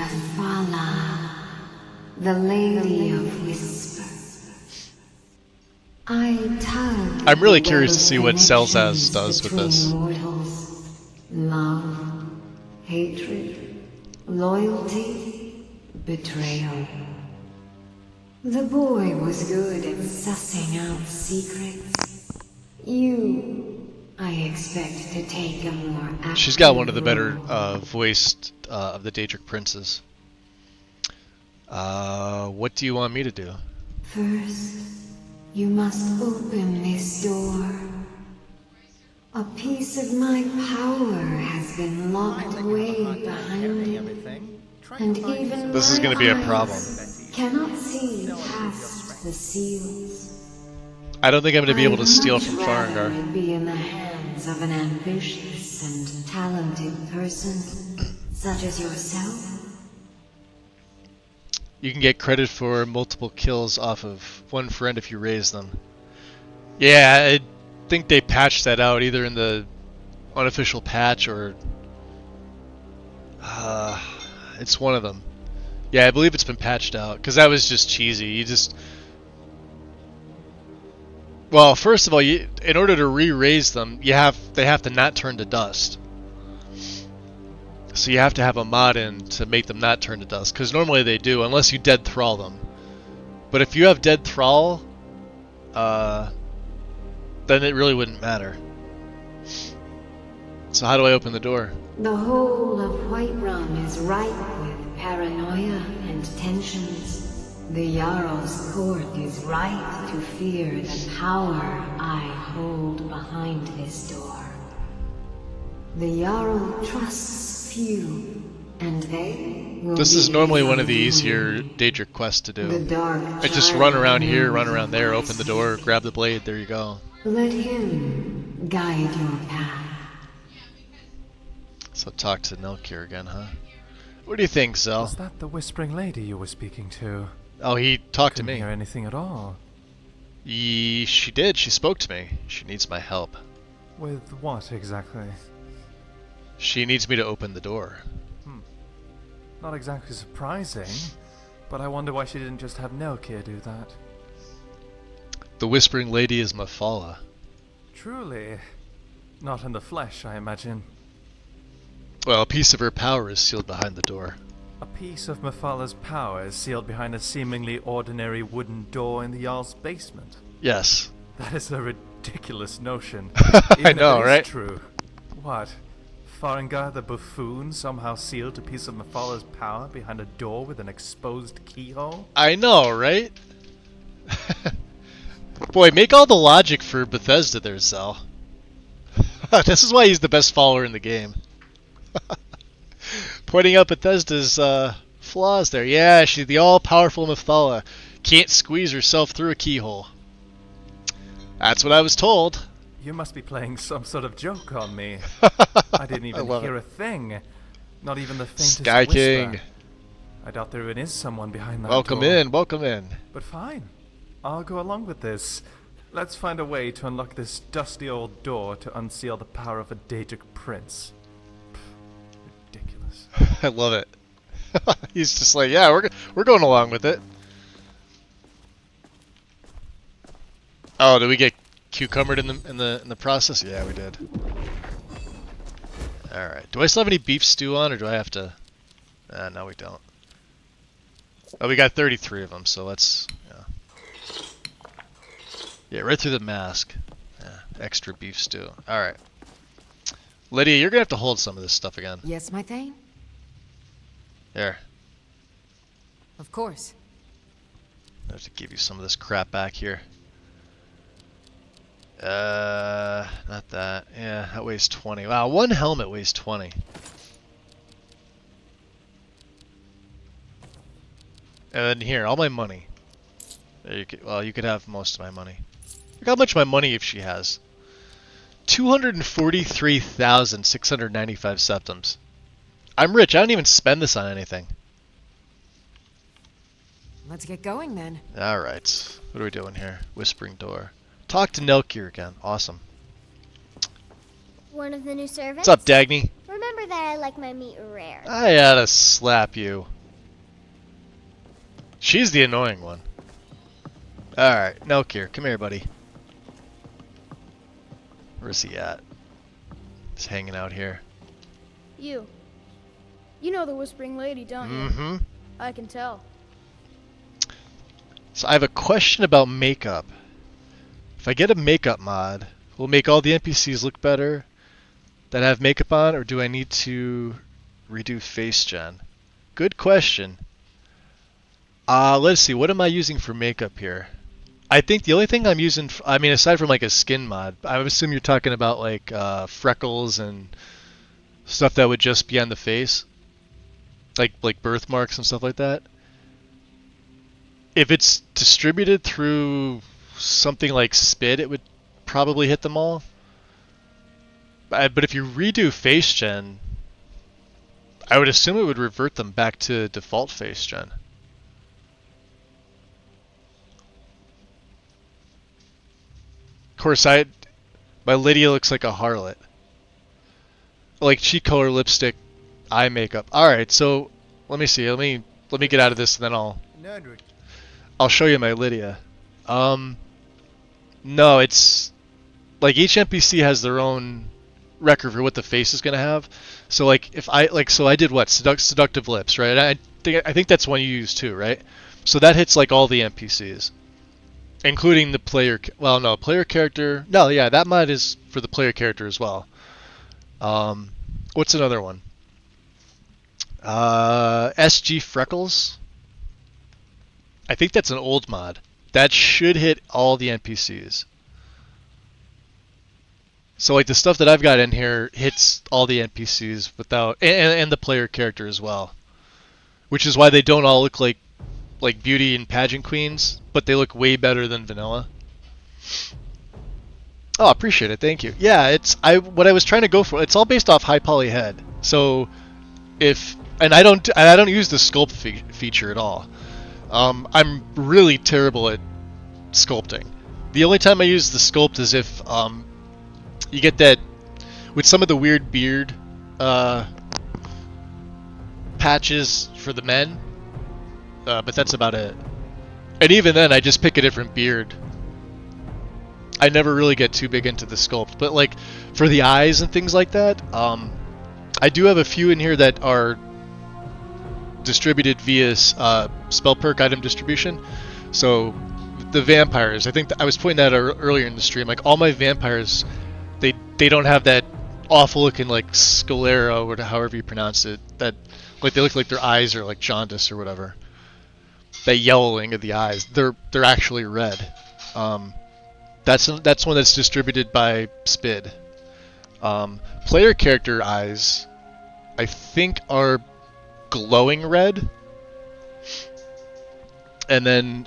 the Lady of Whisper. I tug. I'm really curious to see what Celzaz does with this. Mortals. Love, hatred, loyalty, betrayal. The boy was good at sussing out secrets. You, I expect to take a more active She's got one of the role. better voiced of the Daedric princes. What do you want me to do? First, you must open this door. A piece of my power has been locked away behind it. And even This is my going to be a eyes problem. cannot see past the seals. I don't think I'm going to be able to I'd steal much from rather Farengar. it be in the hands of an ambitious and talented person, such as yourself. You can get credit for multiple kills off of one friend if you raise them. Yeah, I think they patched that out either in the unofficial patch or... it's one of them. Yeah, I believe it's been patched out, because that was just cheesy. You just... Well, first of all, in order to re-raise them, they have to not turn to dust. So you have to have a mod in to make them not turn to dust, because normally they do, unless you dead thrall them. But if you have dead thrall, then it really wouldn't matter. So how do I open the door? The whole of Whiterun is ripe with paranoia and tensions. The Jarl's court is right to fear the power I hold behind this door. The Jarl trusts few, and they will This is be normally his one of the own easier hand. Daedric quests to do. The dark I just child run around here, run knows around there, the open the door, grab the blade, there you go. Let him guide your path. So talk to Nelkir again, huh? What do you think, Zell? Was that the Whispering Lady you were speaking to? Oh, he talked to Couldn't me. hear anything at all. She did. She spoke to me. She needs my help. With what exactly? She needs me to open the door. Not exactly surprising, but I wonder why she didn't just have Nelkir do that. The Whispering Lady is Mafala. Truly. Not in the flesh, I imagine. Well, a piece of her power is sealed behind the door. A piece of Mafala's power is sealed behind a seemingly ordinary wooden door in the Jarl's basement. Yes. That is a ridiculous notion. I know, if it is right? True. What? Farengar the buffoon somehow sealed a piece of Mafala's power behind a door with an exposed keyhole? I know, right? Boy, make all the logic for Bethesda there, Zell. This is why he's the best follower in the game. Pointing out Bethesda's flaws there. Yeah, she's the all-powerful Mephala. Can't squeeze herself through a keyhole. That's what I was told. You must be playing some sort of joke on me. I didn't even hear a thing. Not even the faintest Sky whisper. King. I doubt there even is someone behind that Welcome door. in, welcome in. But fine. I'll go along with this. Let's find a way to unlock this dusty old door to unseal the power of a Daedric prince. Ridiculous. I love it. He's just like, yeah, we're going along with it. Oh, did we get cucumbered in the process? Yeah, we did. All right. Do I still have any beef stew on, or do I have to? No, we don't. Oh, we got 33 of them, so let's. Yeah, right through the mask. Yeah, extra beef stew. All right. Lydia, you're gonna have to hold some of this stuff again. Yes, my Thane? Here. Of course. I have to give you some of this crap back here. Not that. Yeah, that weighs 20. Wow, one helmet weighs 20. And then here, all my money. There you could, well, you could have most of my money. Look how much my money if she has. 243,695 septums. I'm rich. I don't even spend this on anything. Let's get going then. All right. What are we doing here? Whispering door. Talk to Nelkir again. Awesome. One of the new servants? What's up, Dagny? Remember that I like my meat rare. I oughta slap you. She's the annoying one. Alright, Nelkir, come here, buddy. Where's he at? He's hanging out here. You. You know the Whispering Lady, don't you? Mm-hmm. I can tell. So I have a question about makeup. If I get a makeup mod, will it make all the NPCs look better that have makeup on, or do I need to redo face gen? Good question. Let's see, what am I using for makeup here? I think the only thing I'm using, I mean, aside from like a skin mod, I would assume you're talking about like freckles and stuff that would just be on the face, like birthmarks and stuff like that. If it's distributed through something like SPID, it would probably hit them all. But if you redo face gen, I would assume it would revert them back to default face gen. Of course, my Lydia looks like a harlot. Like cheek color, lipstick, eye makeup. All right, so let me see. Let me get out of this, and then I'll show you my Lydia. No, it's like each NPC has their own record for what the face is gonna have. So like if so I did what seductive lips, right? I think that's one you use too, right? So that hits like all the NPCs, including the player. Well, no, player character. No, yeah, that mod is for the player character as well. What's another one? SG Freckles. I think that's an old mod. That should hit all the NPCs. So like the stuff that I've got in here hits all the NPCs without, and the player character as well. Which is why they don't all look like beauty and pageant queens, but they look way better than vanilla. Oh, appreciate it. Thank you. Yeah, what I was trying to go for. It's all based off high poly head. So I don't use the sculpt feature at all. I'm really terrible at sculpting. The only time I use the sculpt is if you get that with some of the weird beard patches for the men, but that's about it. And even then, I just pick a different beard. I never really get too big into the sculpt, but like for the eyes and things like that, I do have a few in here that are distributed via spell perk item distribution. So the vampires, I think I was pointing that out earlier in the stream. Like all my vampires, they don't have that awful looking like sclera or however you pronounce it. That like they look like their eyes are like jaundice or whatever. That yellowing of the eyes, they're actually red. That's one that's distributed by SPID. Player character eyes, I think, are glowing red, and then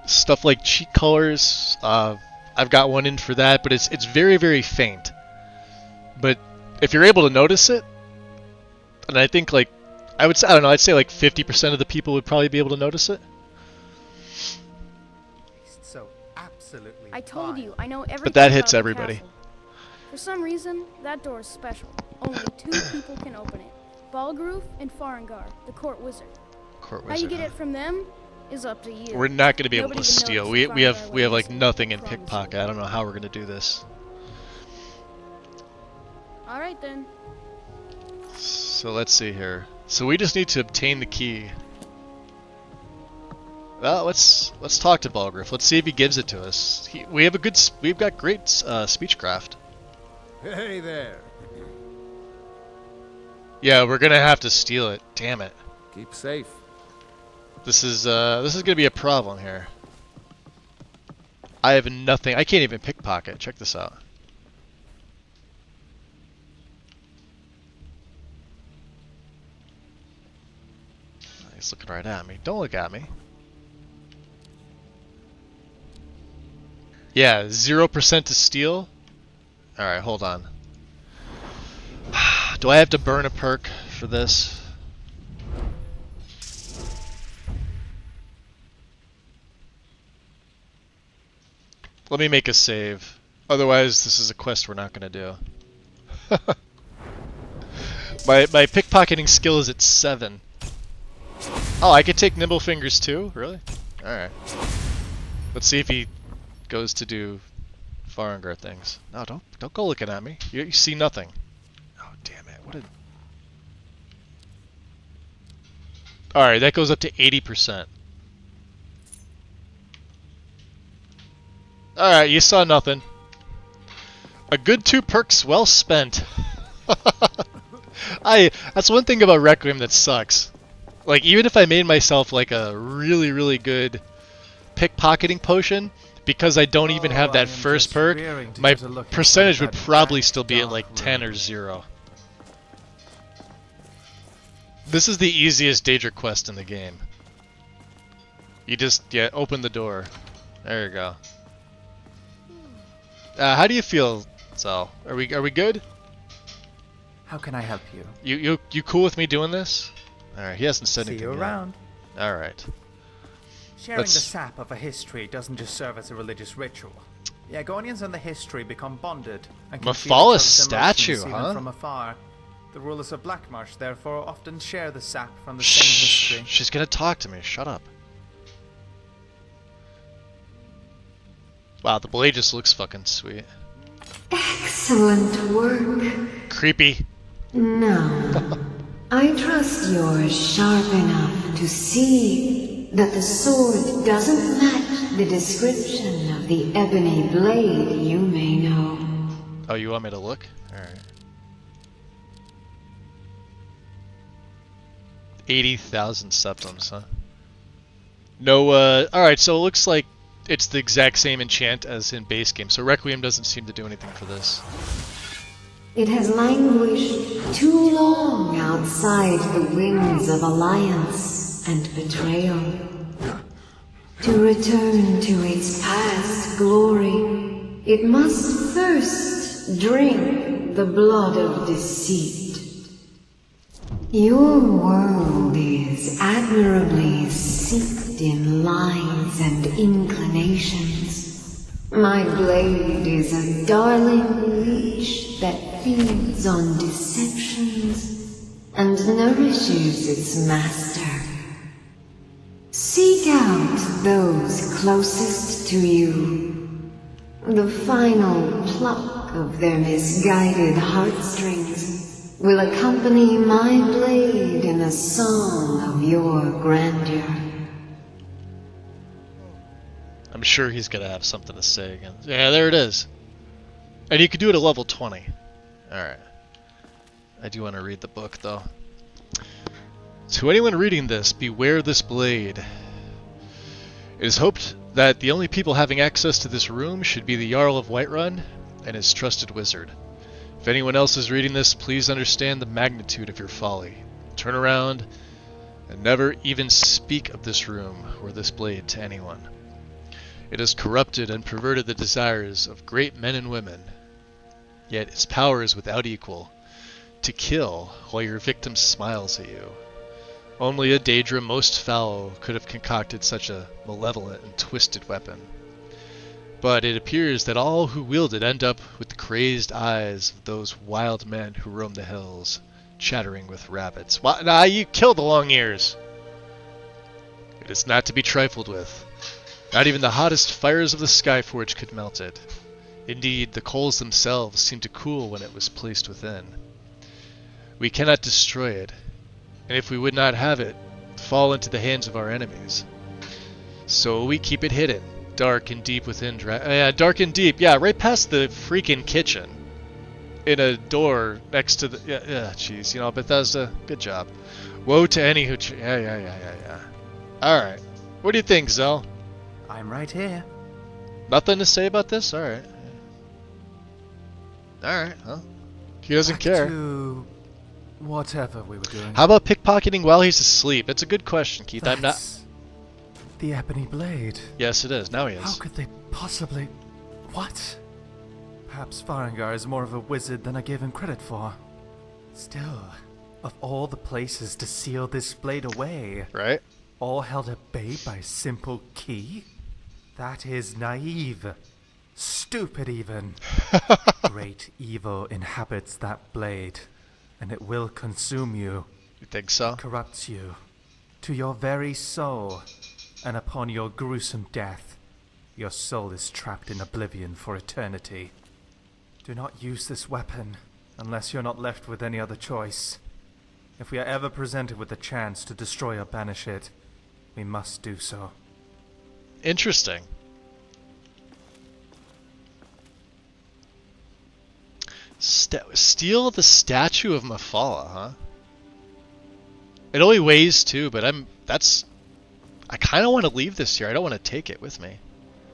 stuff like cheek colors. I've got one in for that, but it's very, very faint. But if you're able to notice it, and I think like I don't know, I'd say like 50% of the people would probably be able to notice it. So absolutely. I told you, I know everything. But that hits about the everybody. castle. For some reason, that door is special. Only 2 people can open it: Balgroove and Farengar, the court wizard. Court How you get it from them is up to you. We're not going to be able Nobody to even steal. noticed We have Farengar like when nothing in he promised pickpocket. I don't know how we're going to do this. All right then. So let's see here. So we just need to obtain the key. Well, let's talk to Balgriff. Let's see if he gives it to us. We've got great speechcraft. Hey there. Yeah, we're gonna have to steal it. Damn it. Keep safe. This is gonna be a problem here. I have nothing. I can't even pickpocket. Check this out. He's looking right at me. Don't look at me. Yeah, 0% to steal. Alright, hold on. Do I have to burn a perk for this? Let me make a save. Otherwise, this is a quest we're not going to do. my pickpocketing skill is at 7. Oh, I could take Nimble Fingers too? Really? Alright. Let's see if he goes to do Farengar things. No, don't go looking at me. You see nothing. Oh, damn it. What a... Alright, that goes up to 80%. Alright, you saw nothing. A good 2 perks well spent. That's one thing about Requiem that sucks. Like, even if I made myself like a really, really good pickpocketing potion, because I don't even have that first perk, my percentage would probably still be at like 10 or 0. This is the easiest Daedric quest in the game. You just, open the door. There you go. How do you feel, Sal? Are we good? How can I help you? You cool with me doing this? Alright, he hasn't said anything See you yet. around. Alright. Sharing the sap of a history doesn't just serve as a religious ritual. The Agonians and the history become bonded and can feel each Mephalla's other's statue, emotions even huh? from afar. The rulers of Blackmarsh therefore often share the sap from the same history. She's gonna talk to me. Shut up. Wow, the blade just looks fucking sweet. Excellent work. Creepy. Now, I trust you're sharp enough to see that the sword doesn't match the description of the ebony blade you may know. Oh, you want me to look? Alright. 80,000 septums, huh? No, alright, so it looks like it's the exact same enchant as in base game, so Requiem doesn't seem to do anything for this. It has languished too long outside the wings of alliance and betrayal. To return to its past glory, it must first drink the blood of deceit. Your world is admirably steeped in lies and inclinations. My blade is a darling leech that feeds on deceptions and nourishes its master. Seek out those closest to you. The final pluck of their misguided heartstrings will accompany my blade in a song of your grandeur. I'm sure he's gonna have something to say again. Yeah, there it is. And you could do it at level 20. Alright. I do want to read the book, though. To anyone reading this, beware this blade. It is hoped that the only people having access to this room should be the Jarl of Whiterun and his trusted wizard. If anyone else is reading this, please understand the magnitude of your folly. Turn around and never even speak of this room or this blade to anyone. It has corrupted and perverted the desires of great men and women. Yet its power is without equal, to kill while your victim smiles at you. Only a Daedra most foul could have concocted such a malevolent and twisted weapon. But it appears that all who wield it end up with the crazed eyes of those wild men who roam the hills, chattering with rabbits. Nah, you killed the long ears! It is not to be trifled with. Not even the hottest fires of the Skyforge could melt it. Indeed, the coals themselves seemed to cool when it was placed within. We cannot destroy it, and if we would not have it fall into the hands of our enemies. So we keep it hidden, dark and deep within dark and deep, yeah, right past the freaking kitchen. In a door next to the, jeez, you know, Bethesda, good job. Woe to any who, yeah. Alright, what do you think, Zell? I'm right here. Nothing to say about this? Alright. Alright, well, he doesn't care. To whatever we were doing. How about pickpocketing while he's asleep? It's a good question, Keith. That's I'm not... the ebony blade. Yes, it is. Now he is. How could they possibly... What? Perhaps Farengar is more of a wizard than I gave him credit for. Still, of all the places to seal this blade away... Right? All held at bay by a simple key? That is naive. Stupid even. Great evil inhabits that blade, and it will consume you. You think so? Corrupts you. to your very soul, and upon your gruesome death, your soul is trapped in oblivion for eternity. Do not use this weapon unless you're not left with any other choice. If we are ever presented with a chance to destroy or banish it, we must do so. Interesting. Steal the statue of Mafala, huh? It only weighs 2, but I kind of want to leave this here. I don't want to take it with me.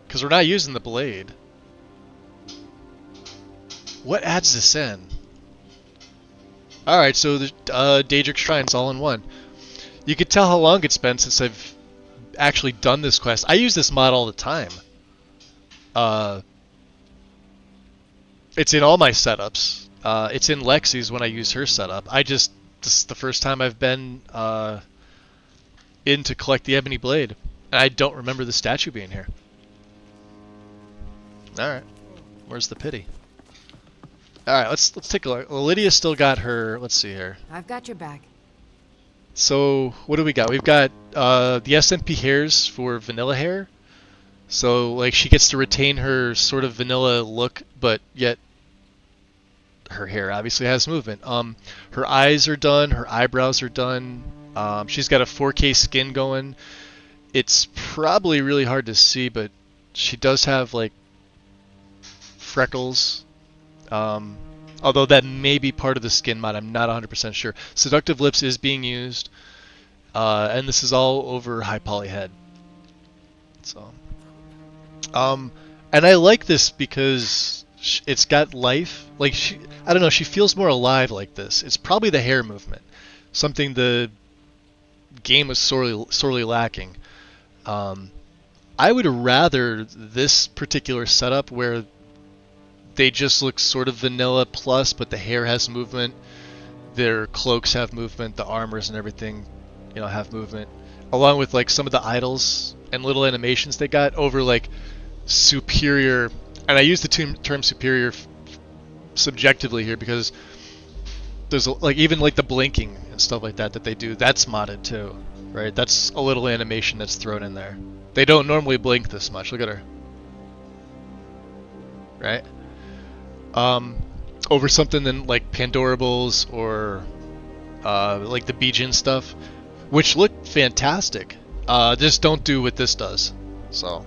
Because we're not using the blade. What adds this in? Alright, so the Daedric Shrine's all in one. You can tell how long it's been since I've actually done this quest. I use this mod all the time. It's in all my setups. It's in Lexi's when I use her setup. This is the first time I've been in to collect the Ebony Blade. And I don't remember the statue being here. Alright. Where's the pity? Alright, let's take a look. Well, Lydia's still got her... Let's see here. I've got your back. So, what do we got? We've got the SMP hairs for vanilla hair. So, like, she gets to retain her sort of vanilla look, but yet her hair obviously has movement. Her eyes are done. Her eyebrows are done. She's got a 4K skin going. It's probably really hard to see, but she does have, like, freckles. Although that may be part of the skin mod. I'm not 100% sure. Seductive Lips is being used. And this is all over high poly head. So... and I like this because it's got life. Like, I don't know, she feels more alive like this. It's probably the hair movement. Something the game was sorely lacking. I would rather this particular setup where they just look sort of vanilla plus, but the hair has movement. Their cloaks have movement. The armors and everything, have movement. Along with, like, some of the idols and little animations they got over, like, superior, and I use the term superior subjectively here because there's like even like the blinking and stuff like that they do, that's modded too, right? That's a little animation that's thrown in there. They don't normally blink this much. Look at her, right? Over something than like Pandorables or like the Bijin stuff, which look fantastic. Just don't do what this does. So.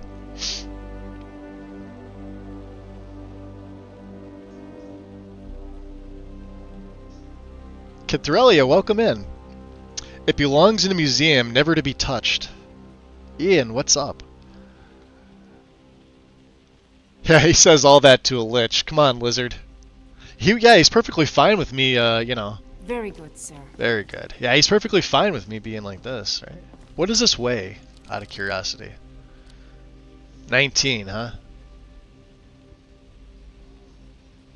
Cathrelia, welcome in. It belongs in a museum, never to be touched. Ian, what's up? Yeah, he says all that to a lich. Come on, lizard. He's perfectly fine with me, Very good, sir. Very good. Yeah, he's perfectly fine with me being like this, right? What does this weigh, out of curiosity? 19, huh?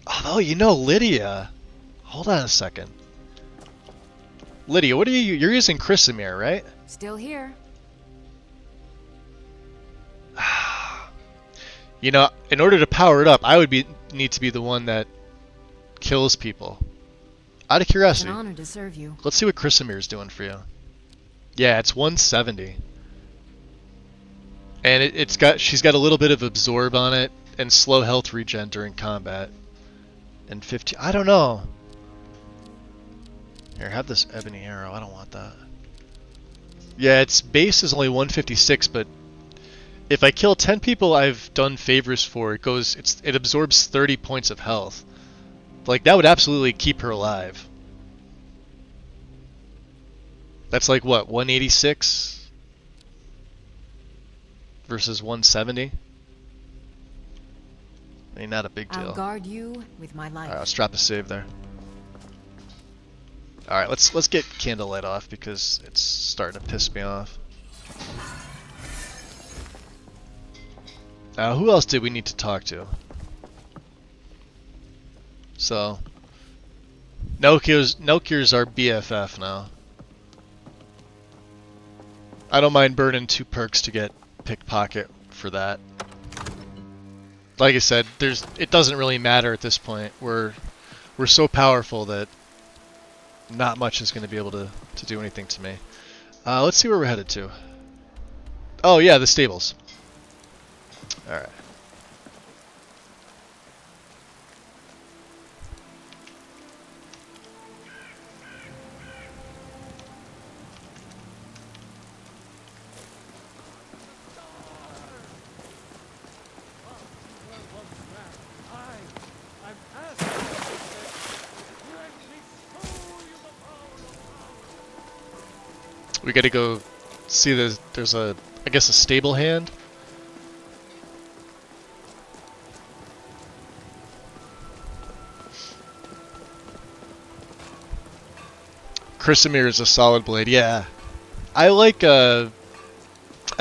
Although, Lydia. Hold on a second. Lydia, what are you? You're using Chrysamere, right? Still here. In order to power it up, I would need to be the one that kills people. Out of curiosity. It's an honor to serve you. Let's see what Chrysamere's doing for you. Yeah, it's 170. And she's got a little bit of absorb on it and slow health regen during combat. And 50. I don't know. Here, have this ebony arrow. I don't want that. Yeah, its base is only 156, but if I kill 10 people I've done favors for, it absorbs 30 points of health. Like, that would absolutely keep her alive. That's like what, 186 versus 170? I mean, not a big deal. I'll guard you with my life. Alright, let's drop a save there. Alright, let's get Candlelight off because it's starting to piss me off. Who else did we need to talk to? So, Nelkir's our BFF now. I don't mind burning 2 perks to get Pickpocket for that. Like I said, it doesn't really matter at this point. We're so powerful that not much is going to be able to do anything to me. Let's see where we're headed to. Oh yeah, the stables. Alright. We gotta go see there's a, I guess, a stable hand. Chrysamere is a solid blade, yeah. I like, I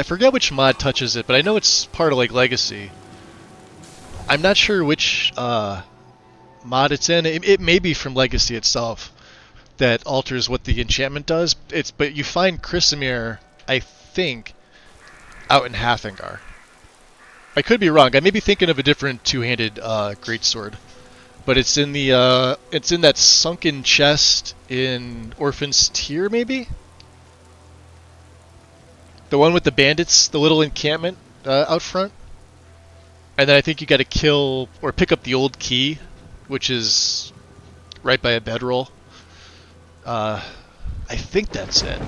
forget which mod touches it, but I know it's part of, like, Legacy. I'm not sure which, mod it's in. It may be from Legacy itself that alters what the enchantment does. But you find Chrysamere, I think, out in Hathingar. I could be wrong. I may be thinking of a different two-handed greatsword, but it's in the it's in that sunken chest in Orphan's Tear, maybe. The one with the bandits, the little encampment out front. And then I think you got to kill or pick up the old key, which is right by a bedroll. I think that's it.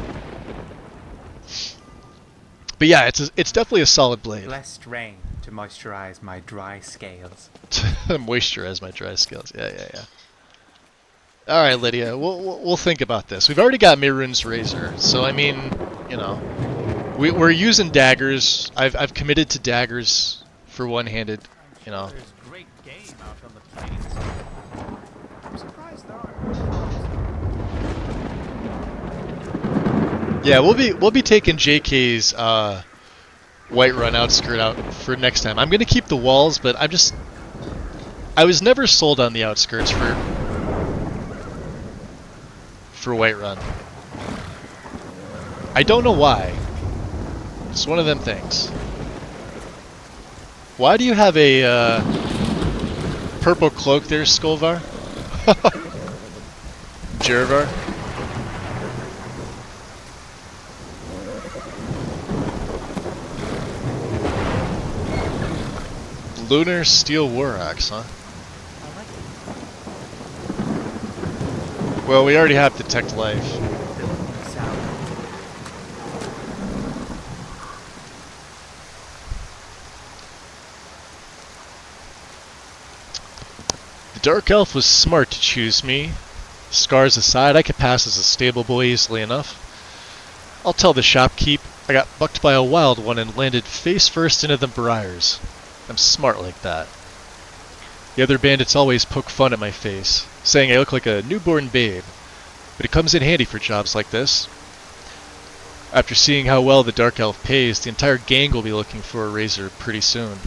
But yeah, it's definitely a solid blade. Blessed rain to moisturize my dry scales. Moisturize my dry scales. Yeah. All right, Lydia, we'll think about this. We've already got Mirun's razor, so I mean, you know, we're using daggers. I've committed to daggers for one-handed. You know. There's great game out on the plains. I'm surprised there aren't. Yeah, we'll be taking JK's Whiterun outskirt out for next time. I'm gonna keep the walls, but I was never sold on the outskirts for Whiterun. I don't know why. It's one of them things. Why do you have a purple cloak there, Skolvar? Jervar? Lunar Steel War Axe, huh? Well, we already have Detect Life. The Dark Elf was smart to choose me. Scars aside, I could pass as a stable boy easily enough. I'll tell the shopkeep I got bucked by a wild one and landed face first into the briars. I'm smart like that. The other bandits always poke fun at my face, saying I look like a newborn babe, but it comes in handy for jobs like this. After seeing how well the Dark Elf pays, the entire gang will be looking for a razor pretty soon.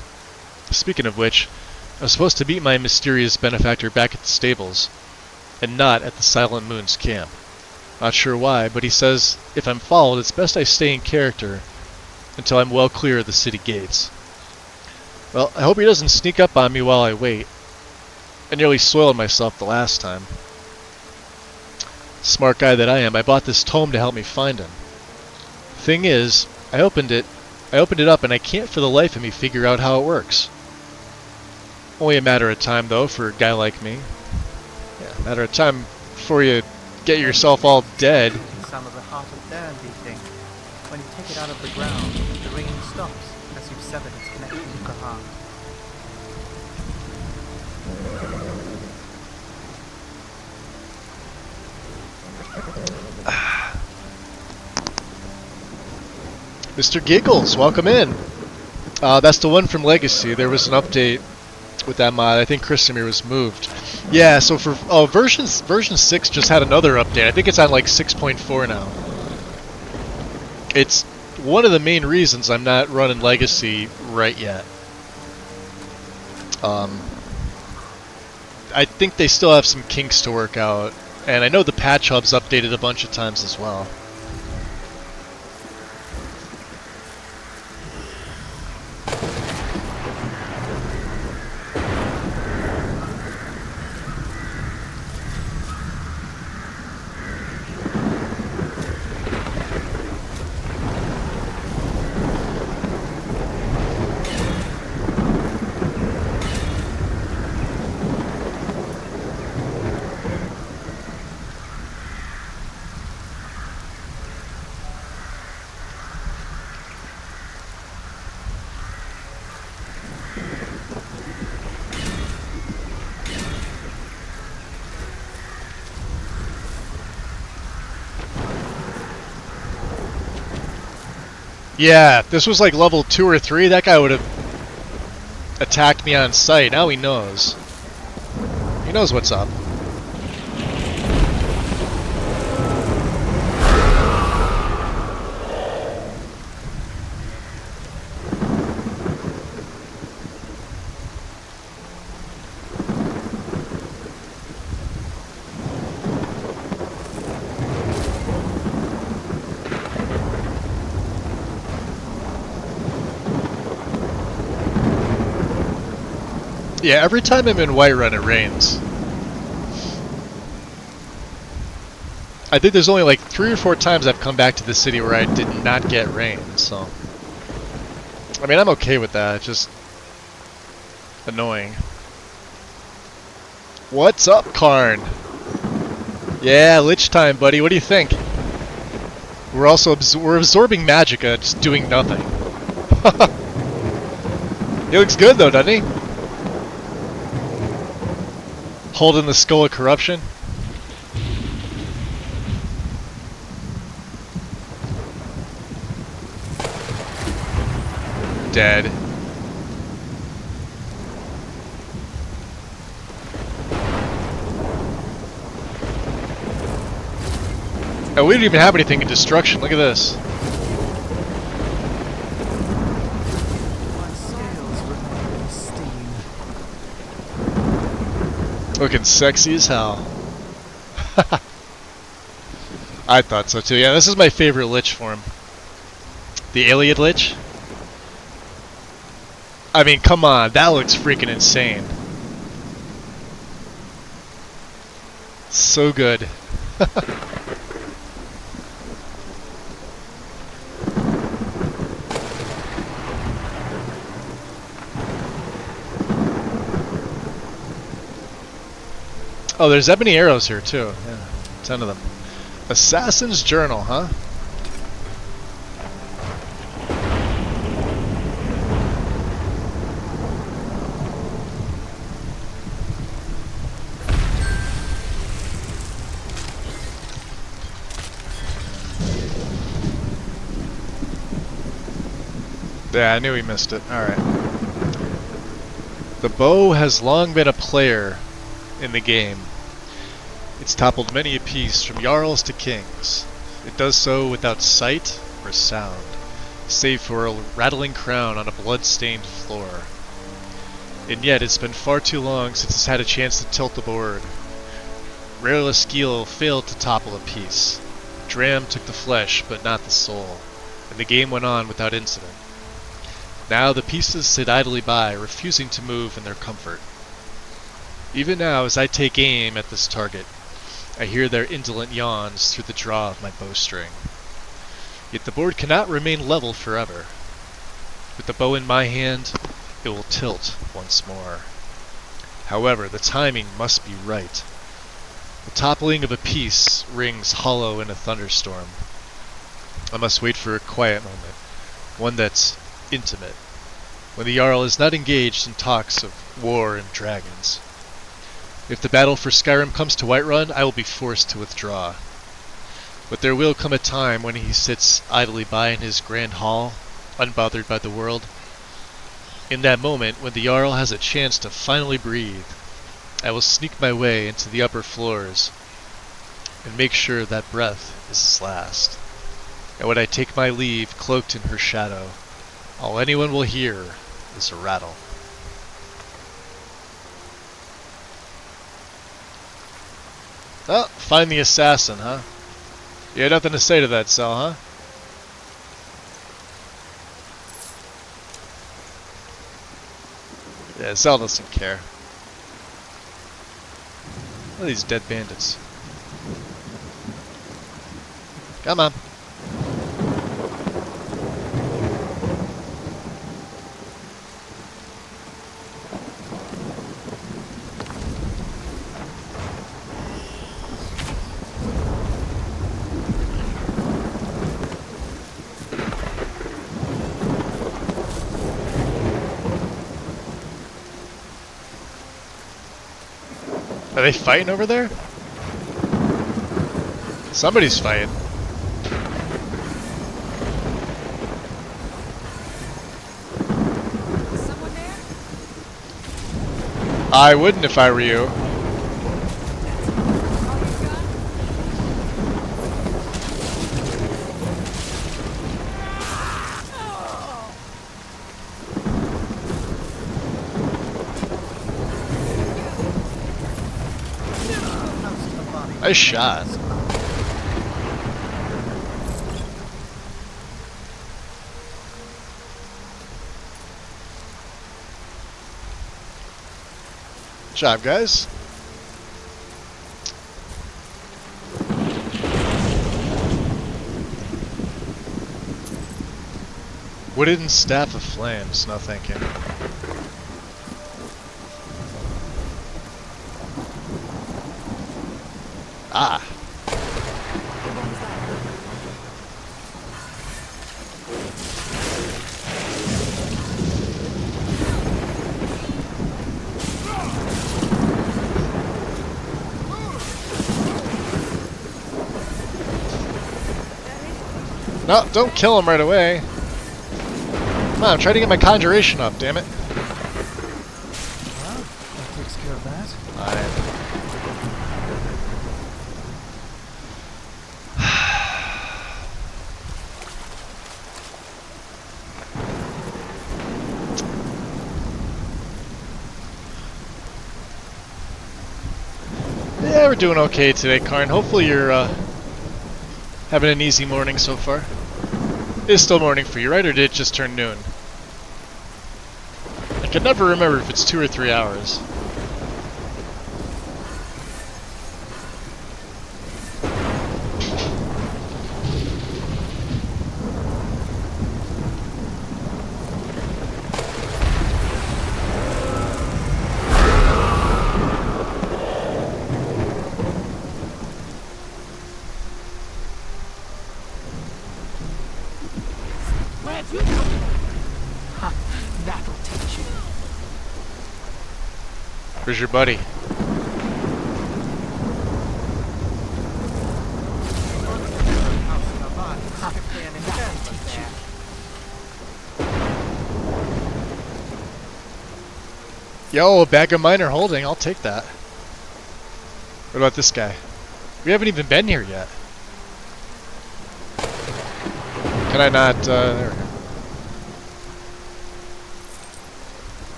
Speaking of which, I was supposed to meet my mysterious benefactor back at the stables, and not at the Silent Moon's camp. Not sure why, but he says if I'm followed, it's best I stay in character until I'm well clear of the city gates. Well, I hope he doesn't sneak up on me while I wait. I nearly soiled myself the last time. Smart guy that I am, I bought this tome to help me find him. Thing is, I opened it up and I can't for the life of me figure out how it works. Only a matter of time though for a guy like me. Yeah, a matter of time before you get yourself all dead. Some of the heart of Dern beating. When you take it out of the ground, the ringing stops as you've severed its connection with the heart. Mr. Giggles, welcome in. That's the one from Legacy. There was an update with that mod. I think Chrysamere was moved. Yeah, so for version 6 just had another update. I think it's on like 6.4 now. It's one of the main reasons I'm not running Legacy right yet. I think they still have some kinks to work out, and I know the patch hub's updated a bunch of times as well. Yeah, if this was like level 2 or 3, that guy would have attacked me on sight. Now he knows. He knows what's up. Yeah, every time I'm in Whiterun it rains. I think there's only like 3 or 4 times I've come back to the city where I did not get rain, so... I mean, I'm okay with that, it's just... annoying. What's up, Karn? Yeah, Lich time, buddy, what do you think? We're also we're absorbing magicka, just doing nothing. He looks good though, doesn't he? Holding the Skull of Corruption. Dead. Oh, we don't even have anything in destruction. Look at this. Looking sexy as hell. I thought so too. Yeah, this is my favorite Lich form. The Alien Lich. I mean, come on, that looks freaking insane. So good. Oh, there's ebony arrows here too. Yeah, 10 of them. Assassin's Journal, huh? Yeah, I knew he missed it. Alright. The bow has long been a player in the game. It's toppled many a piece, from jarls to kings. It does so without sight or sound, save for a rattling crown on a blood-stained floor. And yet it's been far too long since it's had a chance to tilt the board. Rare skill failed to topple a piece. Dram took the flesh, but not the soul, and the game went on without incident. Now the pieces sit idly by, refusing to move in their comfort. Even now, as I take aim at this target, I hear their indolent yawns through the draw of my bowstring. Yet the board cannot remain level forever. With the bow in my hand, it will tilt once more. However, the timing must be right. The toppling of a piece rings hollow in a thunderstorm. I must wait for a quiet moment, one that's intimate, when the Jarl is not engaged in talks of war and dragons. If the battle for Skyrim comes to Whiterun, I will be forced to withdraw. But there will come a time when he sits idly by in his grand hall, unbothered by the world. In that moment, when the Jarl has a chance to finally breathe, I will sneak my way into the upper floors and make sure that breath is his last. And when I take my leave, cloaked in her shadow, all anyone will hear is a rattle. Oh, find the assassin, huh? You had nothing to say to that, Cell, huh? Yeah, Cell doesn't care. Look at these dead bandits. Come on. Are they fighting over there? Somebody's fighting. I wouldn't if I were you. Nice shot. Good job, guys. Wooden staff of flames. No, thank you. Ah. No, don't kill him right away. Come on, I'm trying to get my conjuration up, damn it. Well, that takes care of that. Yeah, we're doing okay today, Karn. Hopefully you're having an easy morning so far. It's still morning for you, right? Or did it just turn noon? I can never remember if it's 2 or 3 hours. Where'd you come from? Ha, that'll teach you. Where's your buddy? Yo, a bag of minor holding. I'll take that. What about this guy? We haven't even been here yet. Can I not? There we go.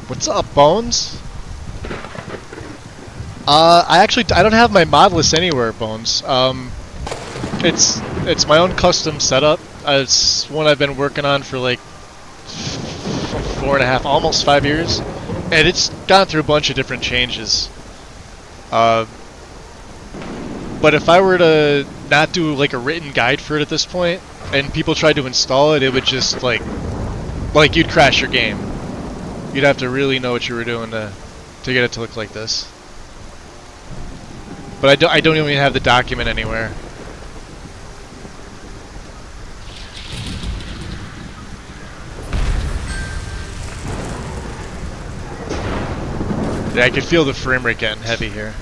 What's up, Bones? I don't have my mod list anywhere, Bones. It's my own custom setup. It's one I've been working on for like 4.5, almost 5 years, and it's gone through a bunch of different changes. But if I were to not do like a written guide for it at this point, and people tried to install it, it would just like you'd crash your game. You'd have to really know what you were doing to get it to look like this. But I don't even have the document anywhere. Yeah, I can feel the frame rate getting heavy here.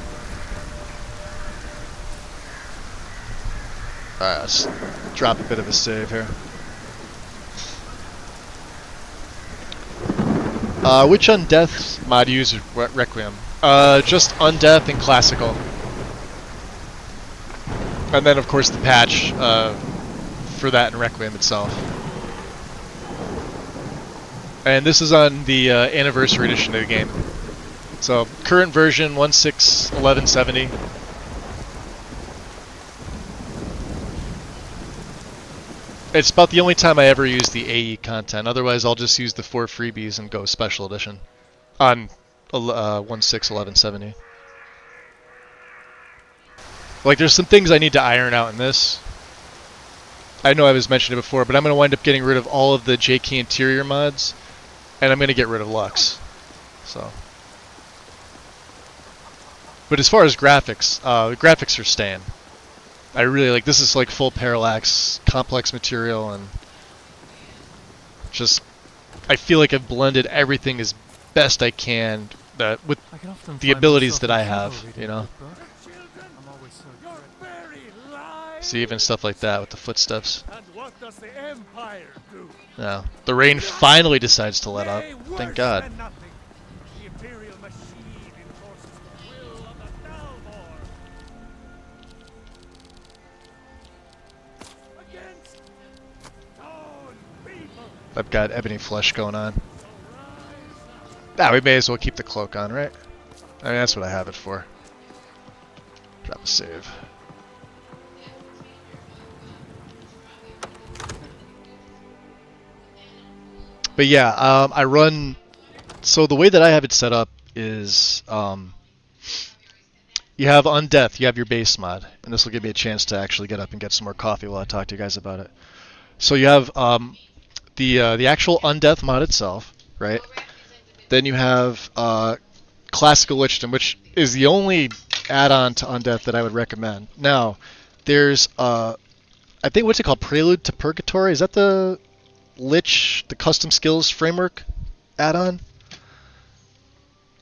Alright, let's drop a bit of a save here. Which Undeath mod uses Requiem? Just Undeath and Classical. And then, of course, the patch for that in Requiem itself. And this is on the anniversary edition of the game. So, current version 1.6.1170. It's about the only time I ever use the AE content. Otherwise, I'll just use the 4 freebies and go special edition on 1.6.1170. Like, there's some things I need to iron out in this. I know I was mentioning it before, but I'm going to wind up getting rid of all of the JK interior mods, and I'm going to get rid of Lux. So. But as far as graphics, the graphics are staying. I really like this. Is like full parallax, complex material, and just I feel like I've blended everything as best I can with the abilities that I have, you know. See, even stuff like that with the footsteps. And what does the Empire do? No. The rain finally decides to let up. Thank God. Than nothing. The Imperial machine enforces the will of the Dalmor. Against stone people. I've got ebony flesh going on. Ah, we may as well keep the cloak on, right? I mean, that's what I have it for. Drop a save. But yeah, I run... So the way that I have it set up is... you have Undeath, you have your base mod. And this will give me a chance to actually get up and get some more coffee while I talk to you guys about it. So you have the actual Undeath mod itself, right? Then you have Classical Lichdom, which is the only add-on to Undeath that I would recommend. Now, there's, I think, what's it called? Prelude to Purgatory? Is that the Lich, the custom skills framework add-on?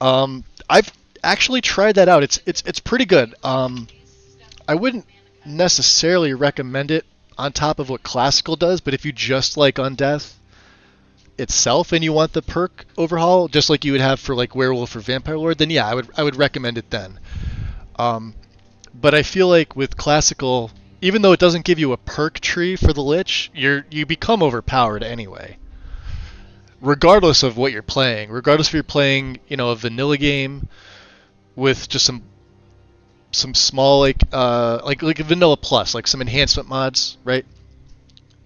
I've actually tried that out. It's pretty good. I wouldn't necessarily recommend it on top of what Classical does, but if you just like Undeath itself and you want the perk overhaul, just like you would have for like Werewolf or Vampire Lord, then yeah, I would recommend it then. But I feel like with Classical, even though it doesn't give you a perk tree for the Lich, you become overpowered anyway. Regardless of what you're playing, regardless if you're playing, you know, a vanilla game with just some small like a vanilla plus, like some enhancement mods, right?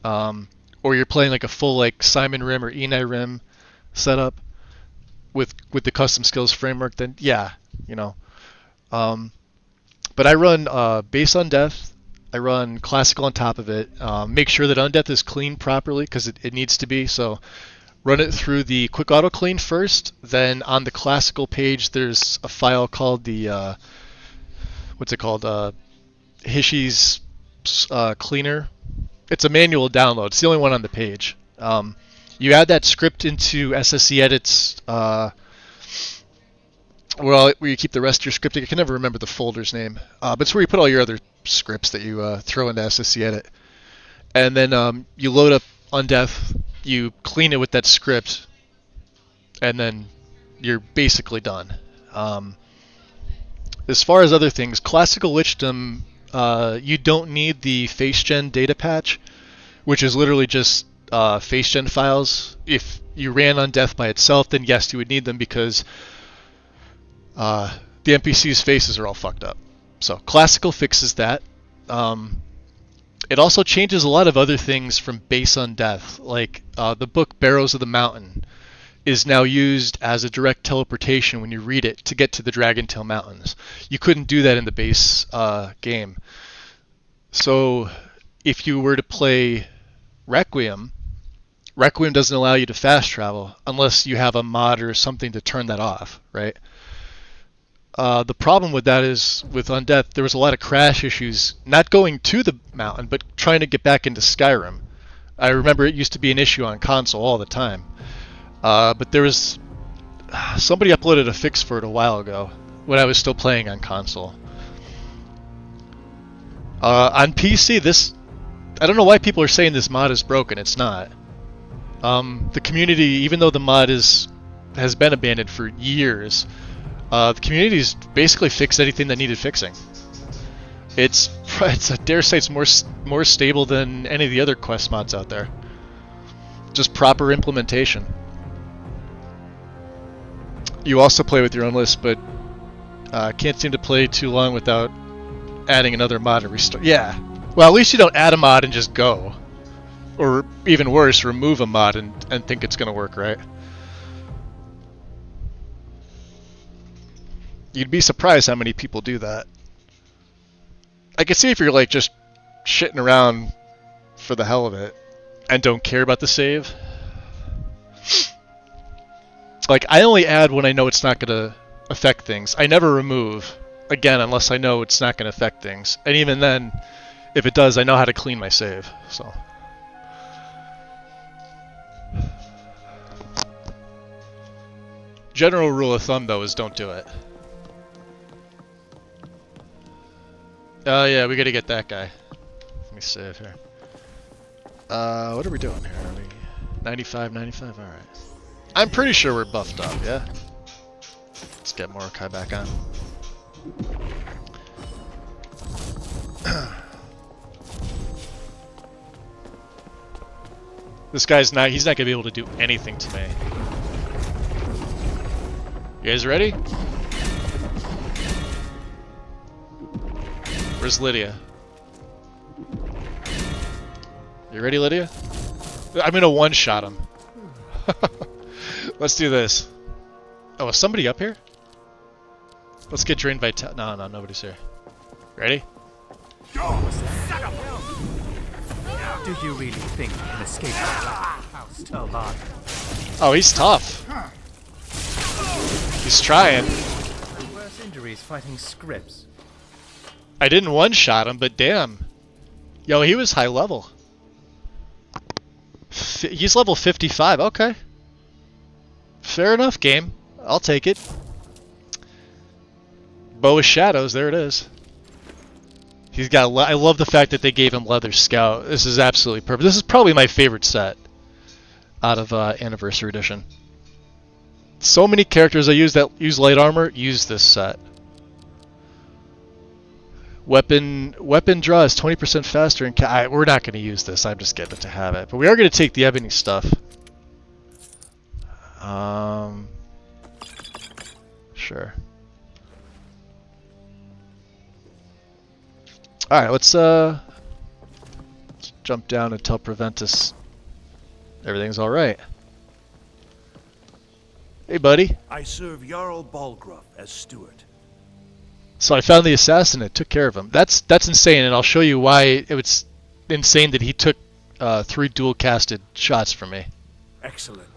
Or you're playing like a full like Simon Rim or Enei Rim setup with the custom skills framework, then yeah, you know. But I run base Undeath. I run Classical on top of it. Make sure that Undeath is cleaned properly because it needs to be. So run it through the quick auto clean first. Then on the Classical page, there's a file called the what's it called? Hishi's cleaner. It's a manual download. It's the only one on the page. You add that script into SSE edits. Where you keep the rest of your scripting. I can never remember the folder's name. But it's where you put all your other scripts that you throw into SSE edit. And then you load up Undeath. You clean it with that script. And then you're basically done. As far as other things, Classical Lichdom, you don't need the FaceGen data patch, which is literally just FaceGen files. If you ran Undeath by itself, then yes, you would need them because the NPCs' faces are all fucked up. So Classical fixes that. It also changes a lot of other things from base Undeath, like the book Barrows of the Mountain is now used as a direct teleportation when you read it to get to the Dragontail Mountains. You couldn't do that in the base game. So if you were to play Requiem, Requiem doesn't allow you to fast travel unless you have a mod or something to turn that off, right? The problem with that is, with Undeath, there was a lot of crash issues, not going to the mountain, but trying to get back into Skyrim. I remember it used to be an issue on console all the time. But there was... somebody uploaded a fix for it a while ago, when I was still playing on console. On PC, this... I don't know why people are saying this mod is broken. It's not. The community, even though the mod has been abandoned for years, the community's basically fixed anything that needed fixing. It's I dare say it's more stable than any of the other quest mods out there. Just proper implementation. You also play with your own list, but can't seem to play too long without adding another mod and restart. Yeah. Well, at least you don't add a mod and just go. Or even worse, remove a mod and think it's going to work, right? You'd be surprised how many people do that. I can see if you're like just shitting around for the hell of it and don't care about the save. Like, I only add when I know it's not going to affect things. I never remove, again, unless I know it's not going to affect things. And even then, if it does, I know how to clean my save. So, general rule of thumb, though, is don't do it. Oh, yeah, we got to get that guy. me save here. What are we doing here? Are we 95, 95? Alright. I'm pretty sure we're buffed up, yeah? Let's get Mordecai back on. This guy's not, he's not gonna be able to do anything to me. You guys ready? Where's Lydia? You ready, Lydia? I'm gonna one-shot him. Let's do this. Oh, is somebody up here? Let's get drained by no, nobody's here. Ready? Do you really think you can escape the House Talbot? Oh, he's tough. He's trying. Worse injuries fighting scripts. I didn't one-shot him, but damn. Yo, he was high level. He's level 55, okay. Fair enough, game. I'll take it. Bow of Shadows, there it is. He's got. I love the fact that they gave him Leather Scout. This is absolutely perfect. This is probably my favorite set out of Anniversary Edition. So many characters I use that use light armor use this set. Weapon draw is 20% faster, and we're not going to use this. I'm just getting it to have it, but we are going to take the ebony stuff. Sure. All right, let's jump down and tell Preventus everything's all right. Hey, buddy. I serve Jarl Balgruuf as steward. So I found the assassin and took care of him. That's insane, and I'll show you why it was insane that he took 3 dual-casted shots from me. Excellent.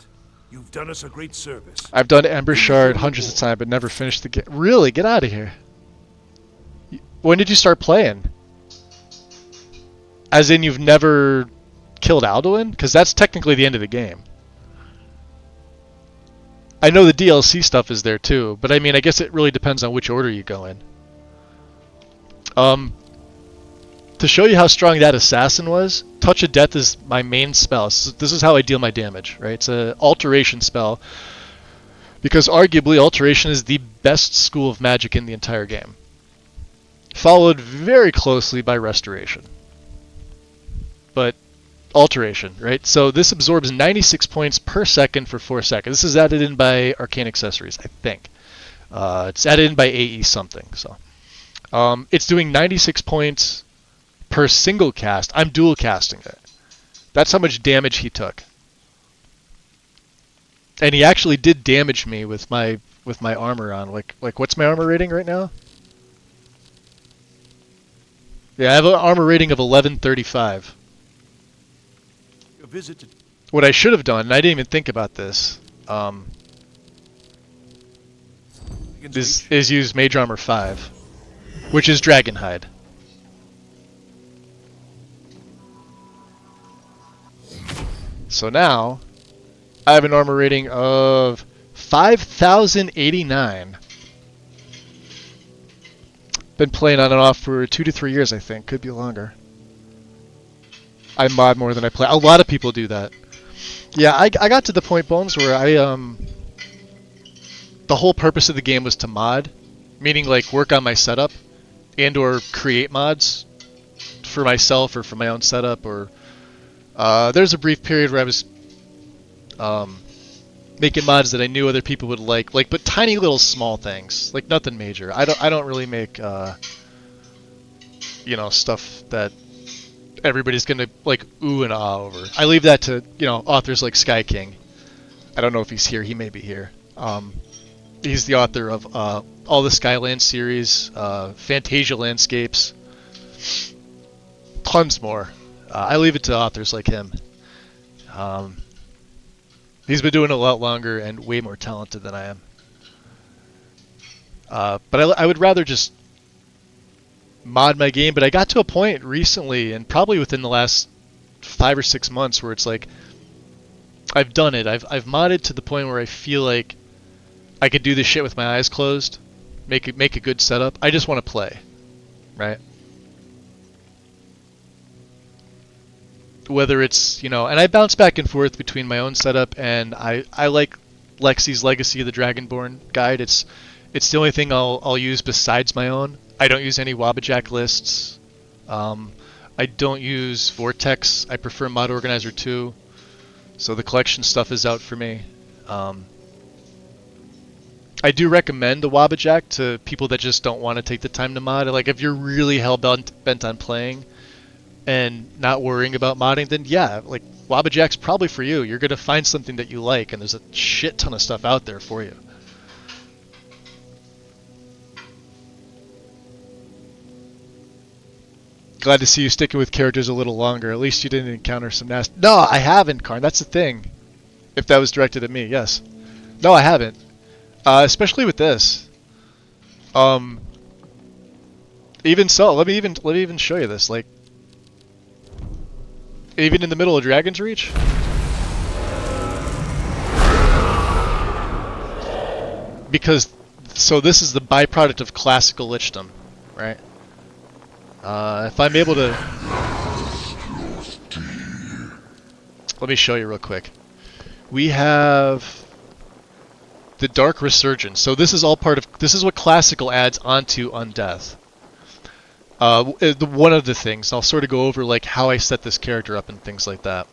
You've done us a great service. I've done Ember Shard hundreds of times, but never finished the game. Really? Get out of here. When did you start playing? As in you've never killed Alduin? Because that's technically the end of the game. I know the DLC stuff is there too, but I mean, I guess it really depends on which order you go in. To show you how strong that assassin was, Touch of Death is my main spell. This is how I deal my damage, right? It's an alteration spell, because arguably alteration is the best school of magic in the entire game. Followed very closely by restoration. But alteration, right? So this absorbs 96 points per second for 4 seconds. This is added in by Arcane Accessories, I think. It's added in by AE something. So it's doing 96 points per single cast. I'm dual casting it. That's how much damage he took. And he actually did damage me with my armor on. Like what's my armor rating right now? Yeah, I have an armor rating of 1135. Visited. What I should have done, and I didn't even think about this, is use Mage Armor 5, which is Dragonhide. So now, I have an armor rating of 5,089. Been playing on and off for 2 to 3 years, I think. Could be longer. I mod more than I play. A lot of people do that. Yeah, I got to the point, Bones, where the whole purpose of the game was to mod, meaning like work on my setup and or create mods for myself or for my own setup. Or there's a brief period where I was making mods that I knew other people would like, but tiny little small things, like nothing major. I don't really make stuff that everybody's gonna like ooh and ah over. I leave that to authors like Sky King. I don't know if he's here. He may be here. He's the author of all the Skyland series, Fantasia Landscapes, tons more. I leave it to authors like him. He's been doing it a lot longer and way more talented than I am. But I would rather just mod my game, but I got to a point recently, and probably within the last 5 or 6 months, where it's like I've done it. I've modded to the point where I feel like I could do this shit with my eyes closed, make a good setup. I just want to play, right? whether it's, you know, and I bounce back and forth between my own setup and I like Lexi's Legacy of the Dragonborn guide. It's the only thing I'll use besides my own. I don't use any Wabbajack lists. I don't use Vortex. I prefer Mod Organizer 2. So the collection stuff is out for me. I do recommend the Wabbajack to people that just don't want to take the time to mod. Like, if you're really hell-bent on playing and not worrying about modding, then yeah, like, Wabbajack's probably for you. You're going to find something that you like, and there's a shit ton of stuff out there for you. Glad to see you sticking with characters a little longer. At least you didn't encounter some nasty... No, I haven't, Karn. That's the thing. If that was directed at me, yes. No, I haven't. Especially with this. Even so, let me even show you this. Like, even in the middle of Dragon's Reach. Because, so this is the byproduct of classical lichdom, right? If I'm able to... Let me show you real quick. We have the Dark Resurgence. So this is all part of... This is what classical adds onto Undeath. One of the things, I'll sort of go over like how I set this character up and things like that.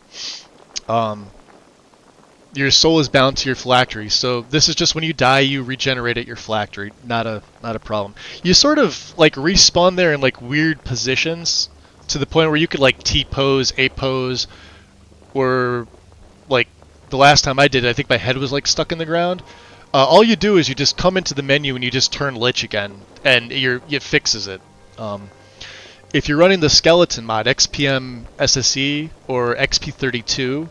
Your soul is bound to your phylactery, so this is just when you die, you regenerate at your phylactery. Not a problem. You sort of like respawn there in like weird positions to the point where you could like T-pose, A-pose, or like the last time I did it, I think my head was like stuck in the ground. All you do is you just come into the menu and you just turn Lich again, and it fixes it. If you're running the skeleton mod, XPM SSE or XP32,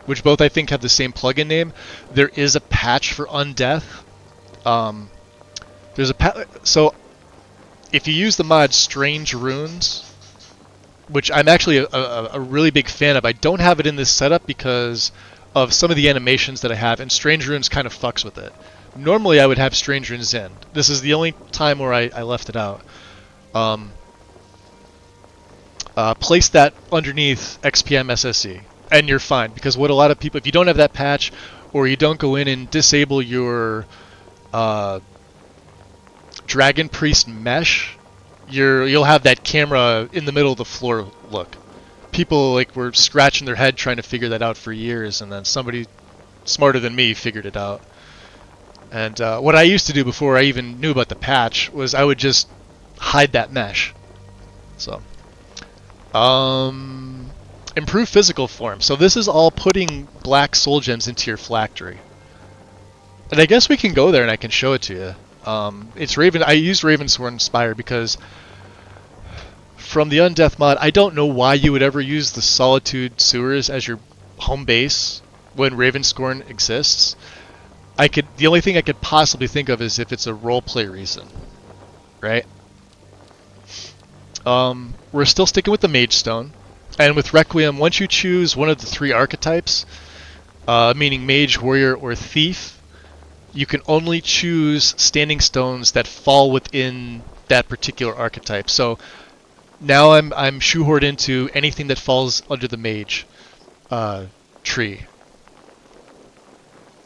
which both I think have the same plugin name, there is a patch for Undeath. There's a so if you use the mod Strange Runes, which I'm actually a really big fan of, I don't have it in this setup because of some of the animations that I have, and Strange Runes kind of fucks with it. Normally I would have Strange Runes in. This is the only time where I left it out. Place that underneath XPM SSE, and you're fine, because what a lot of people, if you don't have that patch, or you don't go in and disable your Dragon Priest mesh, you'll have that camera in the middle of the floor look. People like were scratching their head trying to figure that out for years, and then somebody smarter than me figured it out. And what I used to do before I even knew about the patch was I would just hide that mesh. So, improve physical form. So this is all putting black soul gems into your phylactery. And I guess we can go there and I can show it to you. It's Raven. I used Ravensworn Spire because from the Undeath mod, I don't know why you would ever use the Solitude Sewers as your home base when Ravenscorn exists. The only thing I could possibly think of is if it's a roleplay reason, right? We're still sticking with the Mage Stone, and with Requiem, once you choose one of the 3 archetypes, meaning Mage, Warrior, or Thief, you can only choose standing stones that fall within that particular archetype. So now I'm shoehorned into anything that falls under the Mage tree,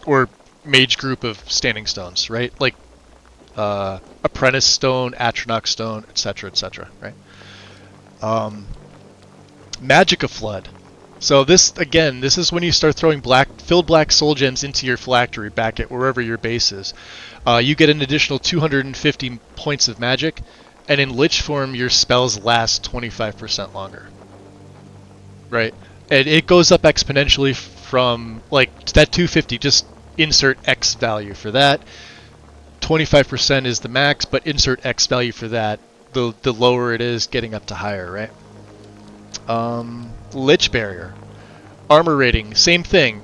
or Mage group of standing stones, right? Like Apprentice Stone, Atronach Stone, etc., etc., right? Magicka Flood. So this is when you start throwing filled black soul gems into your phylactery back at wherever your base is. You get an additional 250 points of magic, and in Lich form your spells last 25% longer. Right? And it goes up exponentially from like that 250, just insert X value for that. 25% is the max, but insert X value for that. The lower it is, getting up to higher, right? Lich Barrier. Armor rating, same thing.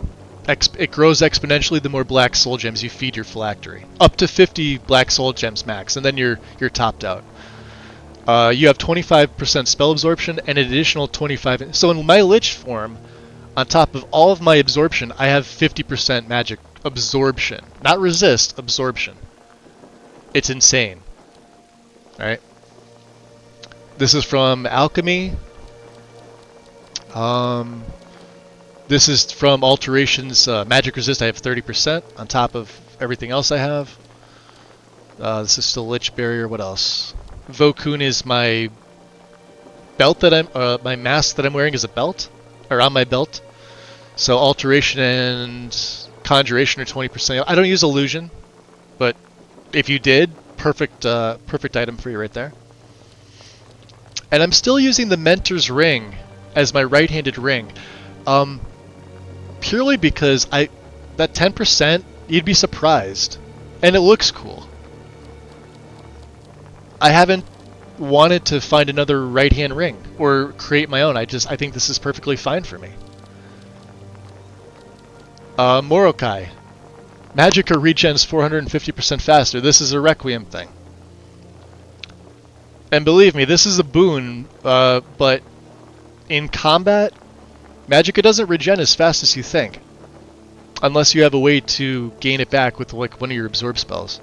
It grows exponentially the more black soul gems you feed your phylactery. Up to 50 black soul gems max, and then you're topped out. You have 25% spell absorption and an additional 25. So in my Lich form, on top of all of my absorption, I have 50% magic absorption. Not resist, absorption. It's insane. Alright. This is from Alchemy. This is from alterations. Magic resist, I have 30% on top of everything else I have. This is still Lich Barrier. What else? Vokun is my belt that my mask that I'm wearing is a belt, or on my belt. So alteration and conjuration are 20%. I don't use illusion, but if you did, perfect item for you right there. And I'm still using the Mentor's Ring as my right-handed ring, purely because that 10%, you'd be surprised, and it looks cool. I haven't wanted to find another right-hand ring or create my own. I think this is perfectly fine for me. Morokai. Magicka regens 450% faster. This is a Requiem thing. And believe me, this is a boon, but in combat, Magicka doesn't regen as fast as you think. Unless you have a way to gain it back with like one of your absorb spells.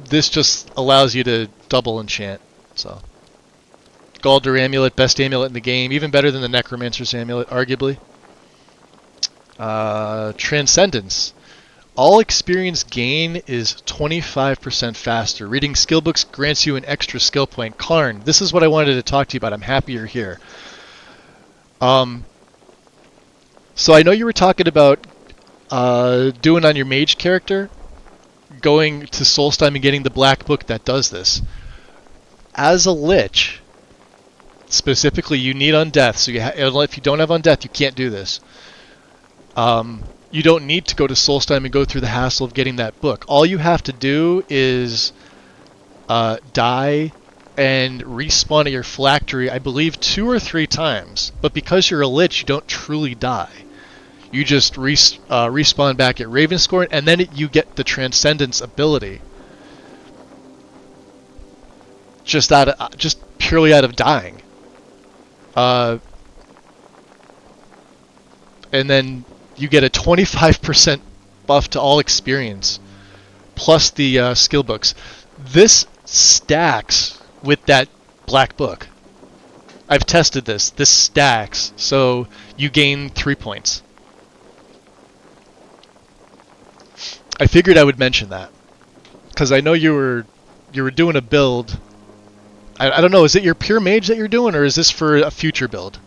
This just allows you to double enchant, so. Galder Amulet, best amulet in the game, even better than the Necromancer's Amulet, arguably. Transcendence. All experience gain is 25% faster. Reading skill books grants you an extra skill point. Karn, this is what I wanted to talk to you about. I'm happy you're here. So I know you were talking about doing on your mage character, going to Solstheim and getting the black book that does this. As a lich, specifically, you need undeath. So if you don't have undeath, you can't do this. You don't need to go to Solstheim and go through the hassle of getting that book. All you have to do is die and respawn at your phylactery, I believe 2 or 3 times. But because you're a lich, you don't truly die. You just respawn back at Ravenscorn, and then you get the Transcendence ability. Just purely out of dying. And then you get a 25% buff to all experience, plus the skill books. This stacks with that black book. I've tested this. This stacks, so you gain 3 points. I figured I would mention that because I know you were doing a build. I don't know. Is it your pure mage that you're doing, or is this for a future build?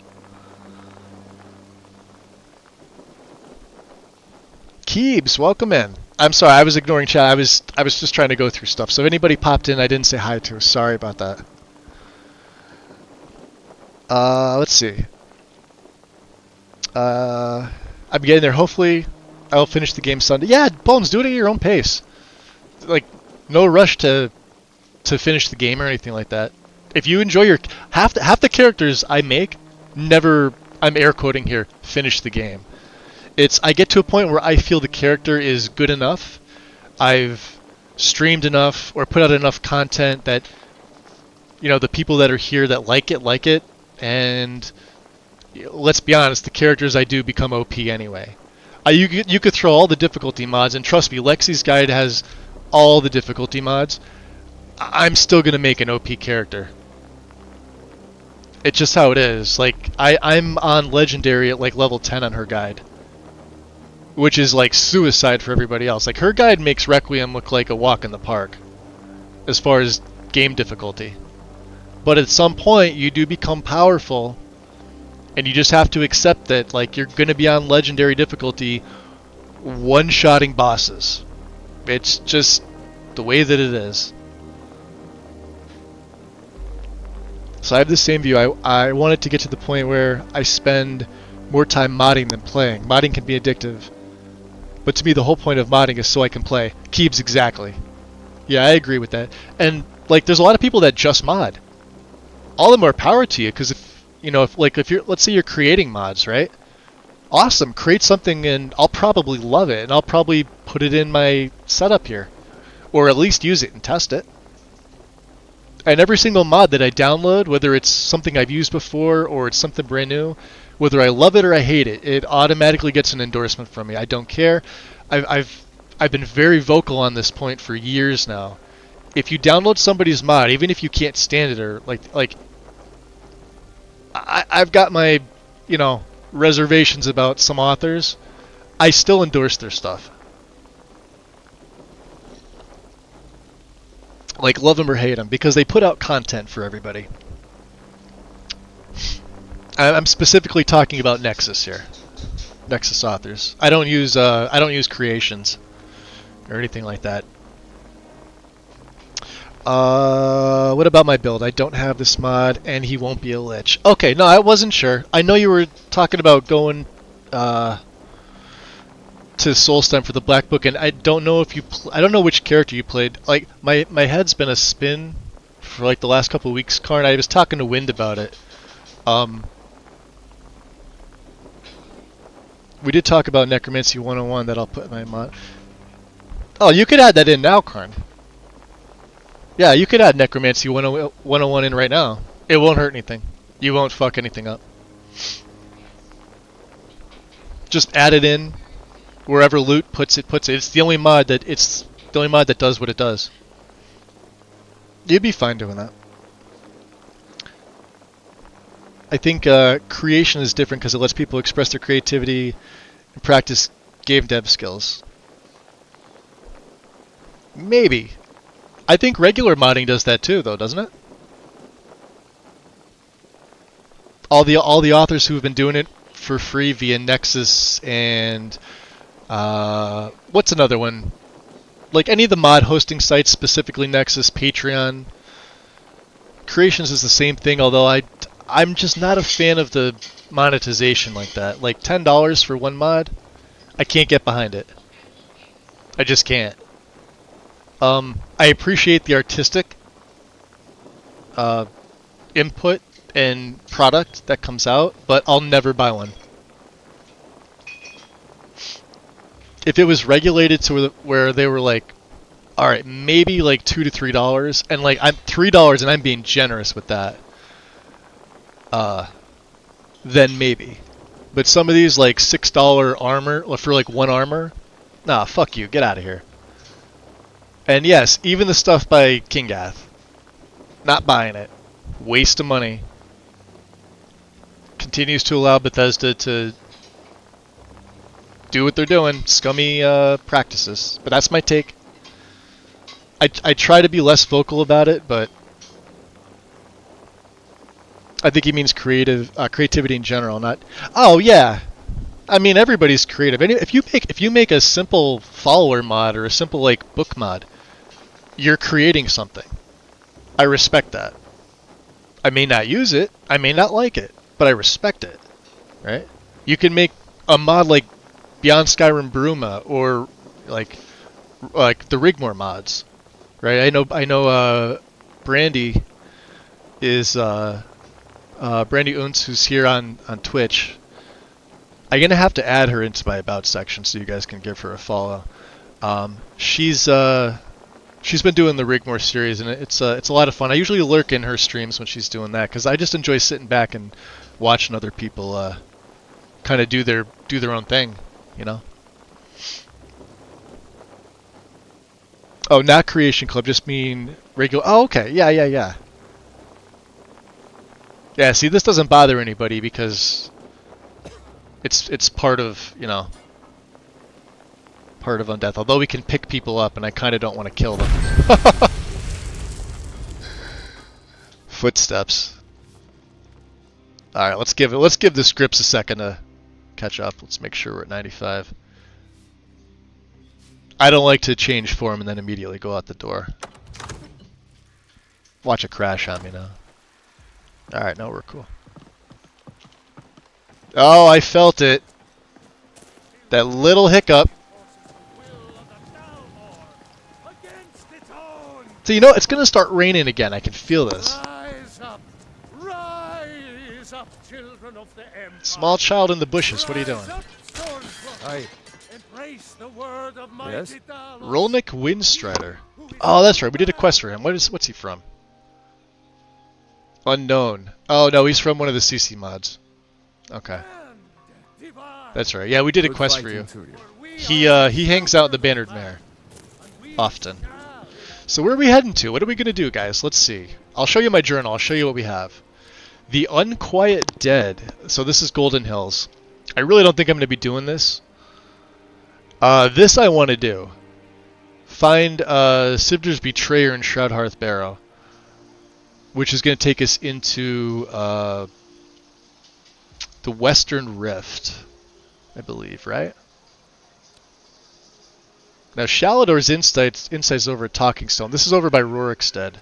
Keebs, welcome in. I'm sorry, I was ignoring chat. I was just trying to go through stuff. So if anybody popped in I didn't say hi to, sorry about that. Let's see. I'm getting there. Hopefully I'll finish the game Sunday. Yeah, Bones, do it at your own pace. Like, no rush to finish the game or anything like that. If you enjoy your half the characters I make, never, I'm air quoting here, finish the game. I get to a point where I feel the character is good enough, I've streamed enough or put out enough content that, you know, the people that are here that like it, and let's be honest, the characters I do become OP anyway. You could throw all the difficulty mods, and trust me, Lexi's guide has all the difficulty mods. I'm still gonna make an OP character. It's just how it is. Like I'm on legendary at like level 10 on her guide, which is like suicide for everybody else. Like her guide makes Requiem look like a walk in the park as far as game difficulty. But at some point you do become powerful, and you just have to accept that like you're gonna be on legendary difficulty one-shotting bosses. It's just the way that it is. So I have the same view. I wanted to get to the point where I spend more time modding than playing. Modding can be addictive, but to me the whole point of modding is so I can play. Keebs, exactly. Yeah, I agree with that. And like, there's a lot of people that just mod. All the more power to you, because if you're, let's say you're creating mods, right? Awesome, create something, and I'll probably love it, and I'll probably put it in my setup here, or at least use it and test it. And every single mod that I download, whether it's something I've used before or it's something brand new, whether I love it or I hate it, it automatically gets an endorsement from me. I don't care. I've been very vocal on this point for years now. if you download somebody's mod, even if you can't stand it, or like I've got my, you know, reservations about some authors, I still endorse their stuff. Like, love them or hate them, because they put out content for everybody. I'm specifically talking about Nexus here. Nexus authors. I don't use creations or anything like that. What about my build? I don't have this mod, and he won't be a lich. Okay, no, I wasn't sure. I know you were talking about going to Soulstem for the Black Book, and I don't know if you I don't know which character you played. Like, my head's been a spin for like the last couple of weeks, Karn. I was talking to Wind about it. We did talk about Necromancy 101 that I'll put in my mod. Oh, you could add that in now, Karn. Yeah, you could add Necromancy 101 in right now. It won't hurt anything. You won't fuck anything up. Just add it in. Wherever loot puts it. It's the only mod that does what it does. You'd be fine doing that. I think creation is different because it lets people express their creativity and practice game dev skills. Maybe. I think regular modding does that too, though, doesn't it? All the authors who have been doing it for free via Nexus and what's another one? Like any of the mod hosting sites, specifically Nexus, Patreon. Creations is the same thing, although I'm just not a fan of the monetization like that. Like $10 for one mod, I can't get behind it. I just can't. I appreciate the artistic input and product that comes out, but I'll never buy one. If it was regulated to where they were like, all right, maybe like $2 to $3, and like I'm $3 and I'm being generous with that, then maybe. But some of these like $6 armor for like one armor, nah, fuck you, get out of here. And yes, even the stuff by Kingath, not buying it, waste of money. Continues to allow Bethesda to do what they're doing, scummy practices. But that's my take. I try to be less vocal about it, but I think he means creativity in general, not. Oh yeah, I mean everybody's creative. If you make a simple follower mod or a simple like book mod, you're creating something. I respect that. I may not use it, I may not like it, but I respect it. Right? You can make a mod like Beyond Skyrim Bruma or like the Rigmore mods. Right? I know Brandy is Brandy Unz, who's here on Twitch. I'm gonna have to add her into my about section so you guys can give her a follow. She's been doing the Rigmore series, and it's a lot of fun. I usually lurk in her streams when she's doing that because I just enjoy sitting back and watching other people kind of do their own thing, you know. Oh, not Creation Club, just mean regular. Oh, okay, yeah. Yeah, see, this doesn't bother anybody because it's part of, you know, part of Undeath. Although we can pick people up, and I kind of don't want to kill them. Footsteps. All right, let's give the scripts a second to catch up. Let's make sure we're at 95. I don't like to change form and then immediately go out the door. Watch it crash on me now. All right, now we're cool. Oh, I felt it. That little hiccup. So you know, it's gonna start raining again. I can feel this. Rise up, children of the Empire. Small child in the bushes. What are you doing? Hi. Embrace the word of Yes. Rolnick Windstrider. Oh, that's right. We did a quest for him. What's he from? Unknown. Oh no, he's from one of the CC mods. Okay. That's right. Yeah, we did a quest for you. He hangs out in the Bannered Mare often. So where are we heading to? What are we going to do, guys? Let's see. I'll show you my journal. I'll show you what we have. The Unquiet Dead. So this is Golden Hills. I really don't think I'm going to be doing this. This I want to do. Find Sivder's Betrayer in Shroudhearth Barrow, which is going to take us into the Western Rift, I believe, right? Now, Shalador's insight's over at Talking Stone. This is over by Rorikstead.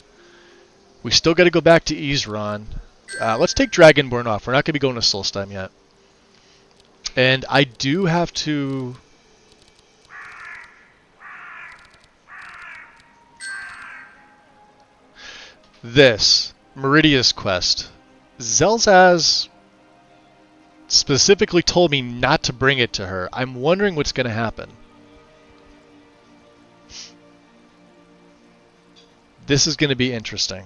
We still got to go back to Isran. Let's take Dragonborn off. We're not going to be going to Solstheim yet. And I do have to... This. Meridia's quest. Zelzaz specifically told me not to bring it to her. I'm wondering what's going to happen. This is going to be interesting.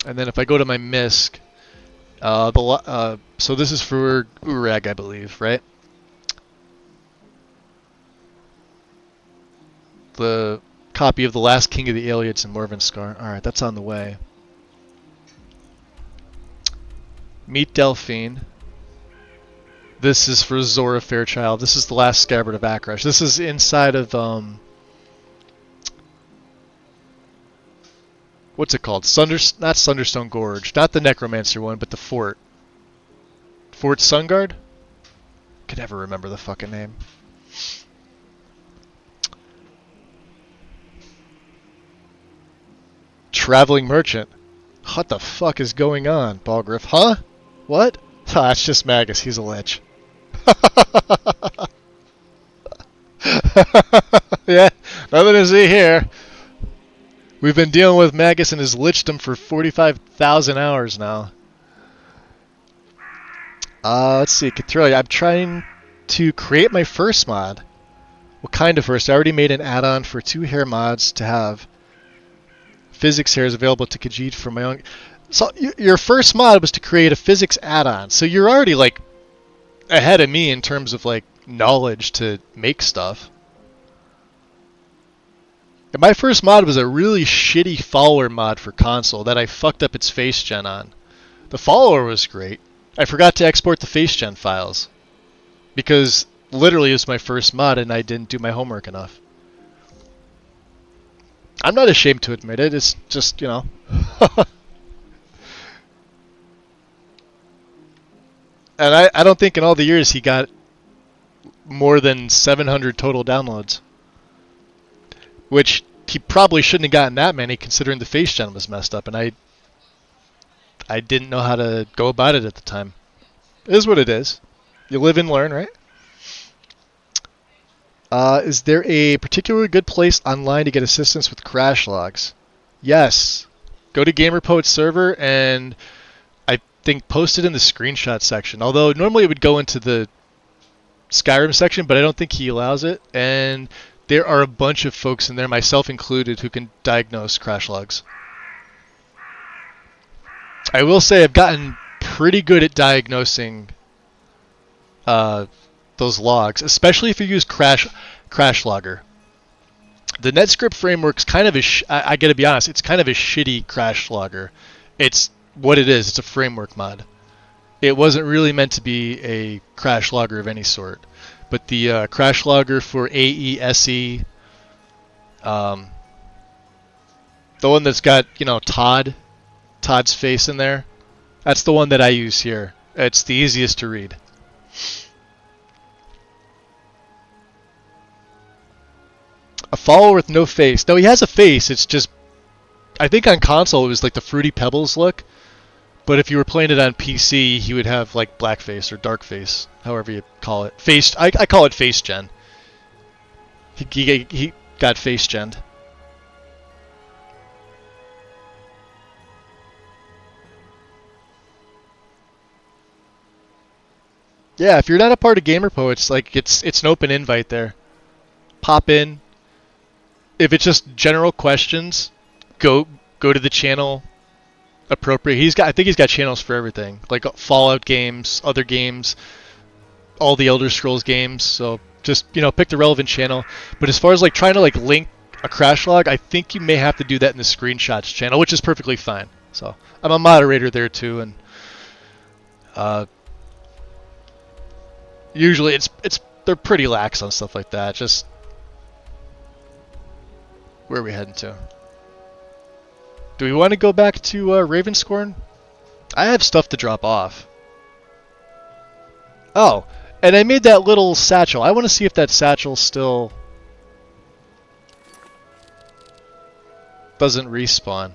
And then if I go to my Misk, so this is for Urag, I believe, right? The copy of The Last King of the Aliads in Morvenskar. Alright, that's on the way. Meet Delphine. This is for Zora Fairchild. This is the last scabbard of Akrash. This is inside of, what's it called? Not Sunderstone Gorge. Not the Necromancer one, but the fort. Fort Sungard? Can never remember the fucking name. Traveling merchant. What the fuck is going on, Balgriff? Huh? What? Ah, it's just Magus. He's a lich. Yeah, nothing to see here. We've been dealing with Magus and his lichdom for 45,000 hours now. Let's see, Cathrelia. I'm trying to create my first mod. What kind of first? I already made an add-on for 2 hair mods to have. Physics hair is available to Khajiit for my own. So your first mod was to create a physics add-on. So you're already like ahead of me in terms of like knowledge to make stuff. And my first mod was a really shitty follower mod for console that I fucked up its face gen on. The follower was great. I forgot to export the face gen files because literally it was my first mod and I didn't do my homework enough. I'm not ashamed to admit it. It's just, you know. And I don't think in all the years he got more than 700 total downloads. Which he probably shouldn't have gotten that many considering the face gen was messed up. And I didn't know how to go about it at the time. It is what it is. You live and learn, right? Is there a particularly good place online to get assistance with crash logs? Yes. Go to GamerPoet's server and I think post it in the screenshot section. Although normally it would go into the Skyrim section, but I don't think he allows it. And there are a bunch of folks in there, myself included, who can diagnose crash logs. I will say I've gotten pretty good at diagnosing those logs, especially if you use Crash Logger. The NetScript framework's kind of I gotta be honest, it's kind of a shitty Crash Logger. It's what it is. It's a framework mod. It wasn't really meant to be a Crash Logger of any sort. But the Crash Logger for AESE, the one that's got, you know, Todd's face in there, that's the one that I use here. It's the easiest to read. A follower with no face. No, he has a face. It's just, I think on console it was like the Fruity Pebbles look. But if you were playing it on PC, he would have like blackface or dark face, however you call it. Face. I call it face gen. He got face gen. Yeah, if you're not a part of GamerPoets, like it's an open invite there. Pop in. If it's just general questions, go to the channel appropriate. I think he's got channels for everything, like Fallout games, other games, all the Elder Scrolls games. So just, you know, pick the relevant channel. But as far as like trying to like link a crash log, I think you may have to do that in the screenshots channel, which is perfectly fine. So I'm a moderator there too, and usually they're pretty lax on stuff like that. Just where are we heading to? Do we want to go back to Ravenscorn? I have stuff to drop off. Oh, and I made that little satchel. I want to see if that satchel still doesn't respawn.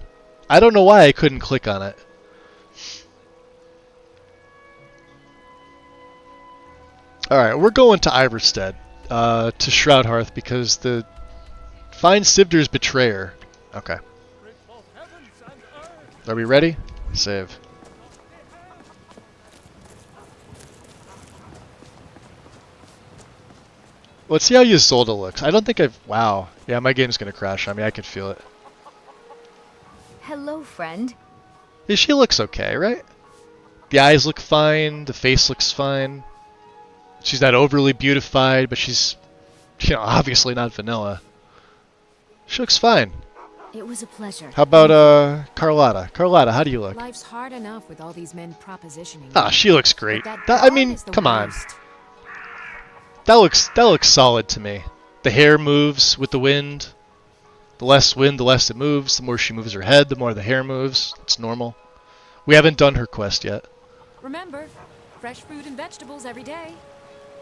I don't know why I couldn't click on it. Alright, we're going to Iverstead, to Shroudhearth, because find Sivder's betrayer. Okay. Are we ready? Save. Let's see how Ysolda looks. I don't think I've... Wow. Yeah, my game's gonna crash on me. I can feel it. Hello, friend. Yeah, she looks okay, right? The eyes look fine. The face looks fine. She's not overly beautified, but she's, obviously not vanilla. She looks fine. It was a pleasure. How about Carlotta? Carlotta, how do you look? Life's hard enough with all these men propositioning. Ah, she looks great. I mean, come on. That looks solid to me. The hair moves with the wind. The less wind, the less it moves. The more she moves her head, the more the hair moves. It's normal. We haven't done her quest yet. Remember, fresh fruit and vegetables every day.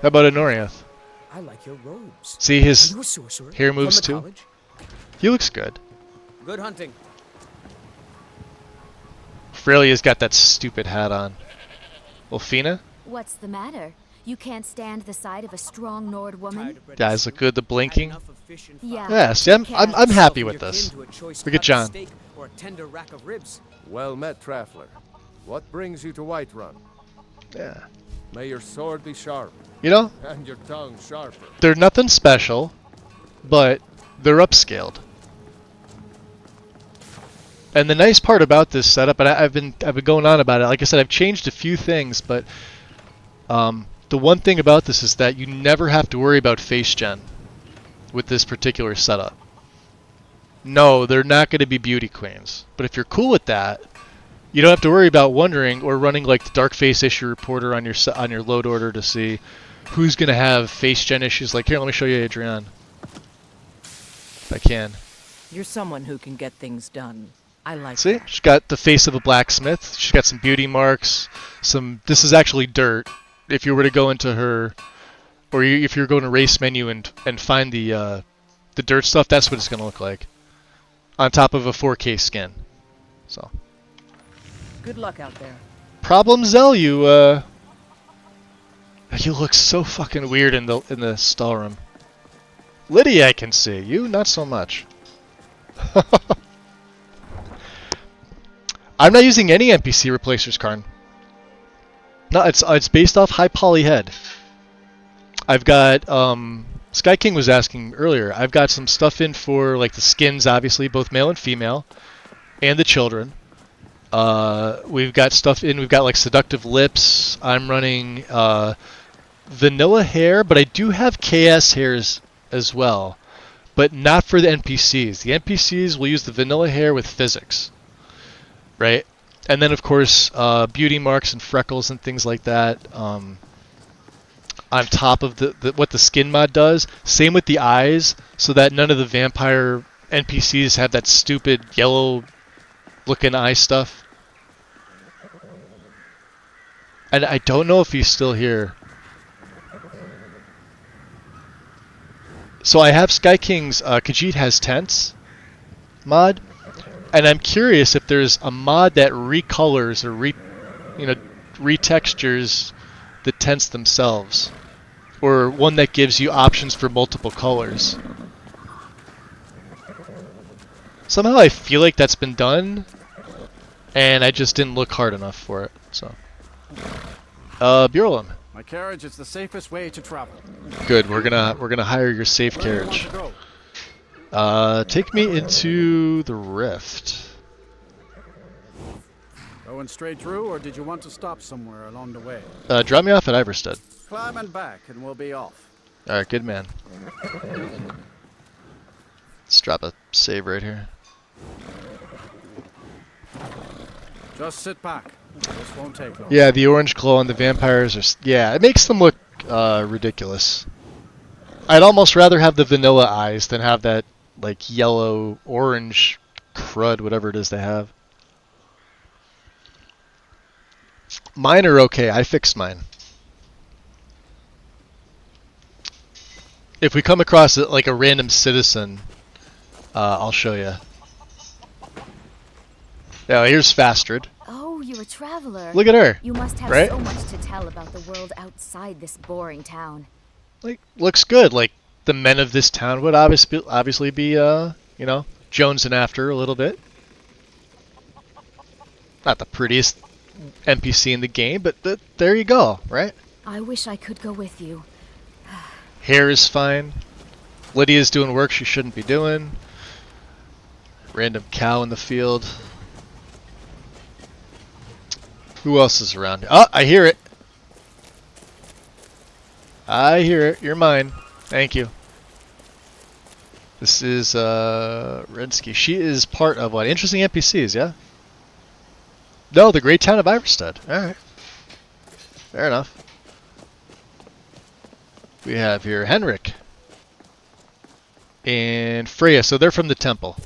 How about Honoriath? I like your robes. See, his Are you a sorcerer hair moves from the too. college? He looks good. Good hunting. Frelia's got that stupid hat on. Wolfina? What's the matter? You can't stand the sight of a strong Nord woman? Guys look good. The blinking. Yeah. Yeah, see, I'm happy with this. Look at John. Or a tender rack of ribs. Well met, Traveler. What brings you to Whiterun? Yeah. May your sword be sharp. You know? And your tongue sharper. They're nothing special, but they're upscaled. And the nice part about this setup, and I've been going on about it. Like I said, I've changed a few things, but the one thing about this is that you never have to worry about face gen with this particular setup. No, they're not going to be beauty queens. But if you're cool with that, you don't have to worry about wondering or running like the dark face issue reporter on your load order to see who's going to have face gen issues. Like, here, let me show you Adrian. If I can. You're someone who can get things done. I like See? that. She's got the face of a blacksmith. She's got some beauty marks. This is actually dirt. If you were to go into her, or if you're going to race menu and find the dirt stuff, that's what it's going to look like. On top of a 4K skin. So. Good luck out there. Problem Zell, you look so fucking weird in the stall room. Lydia, I can see. You, not so much. I'm not using any NPC replacers, Karn. No, it's based off high poly head. I've got Sky King was asking earlier. I've got some stuff in for like the skins, obviously, both male and female, and the children. We've got stuff in. We've got like seductive lips. I'm running vanilla hair, but I do have KS hairs as well, but not for the NPCs. The NPCs will use the vanilla hair with physics, right? And then, of course, beauty marks and freckles and things like that on top of what the skin mod does. Same with the eyes, so that none of the vampire NPCs have that stupid yellow-looking eye stuff. And I don't know if he's still here. So I have Sky King's Khajiit Has Tents mod. And I'm curious if there's a mod that recolors or retextures the tents themselves, or one that gives you options for multiple colors. Somehow I feel like that's been done, and I just didn't look hard enough for it. So, Burlum. My carriage is the safest way to travel. Good. We're gonna hire your safe carriage. Take me into the rift. Going straight through, or did you want to stop somewhere along the way? Drop me off at Iverstead. Climb and back, and we'll be off. Alright, good man. Let's drop a save right here. Just sit back. This won't take long. Yeah, the orange glow on the vampires are... Yeah, it makes them look ridiculous. I'd almost rather have the vanilla eyes than have that, like, yellow, orange crud, whatever it is they have. Mine are okay. I fixed mine. If we come across like a random citizen, I'll show you. Yeah, here's Fastrid. Oh, you're a traveler. Look at her. You must have right? so much to tell about the world outside this boring town. Like, looks good. Like, the men of this town would obviously be, you know, jonesing after a little bit. Not the prettiest NPC in the game, but there you go, right? I wish I could go with you. Hair is fine. Lydia's doing work she shouldn't be doing. Random cow in the field. Who else is around? Oh, I hear it. I hear it. You're mine. Thank you. This is Rensky. She is part of what? Interesting NPCs, yeah? No, the great town of Iverstead. Alright. Fair enough. We have here Henrik. And Freya, so they're from the temple.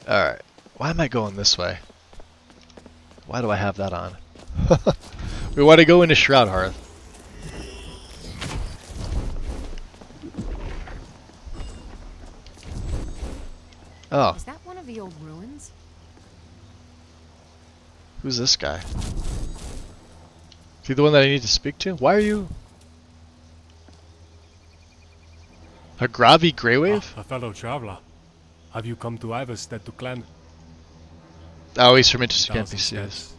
Alright. Why am I going this way? Why do I have that on? We want to go into Shroud Hearth. Oh. Is that one of the old ruins? Who's this guy? Is he the one that I need to speak to? Why are you... A Gravi Greywave? A fellow traveler. Have you come to Iverstead to climb? Oh, he's from Interesting Thousands, NPCs. yes.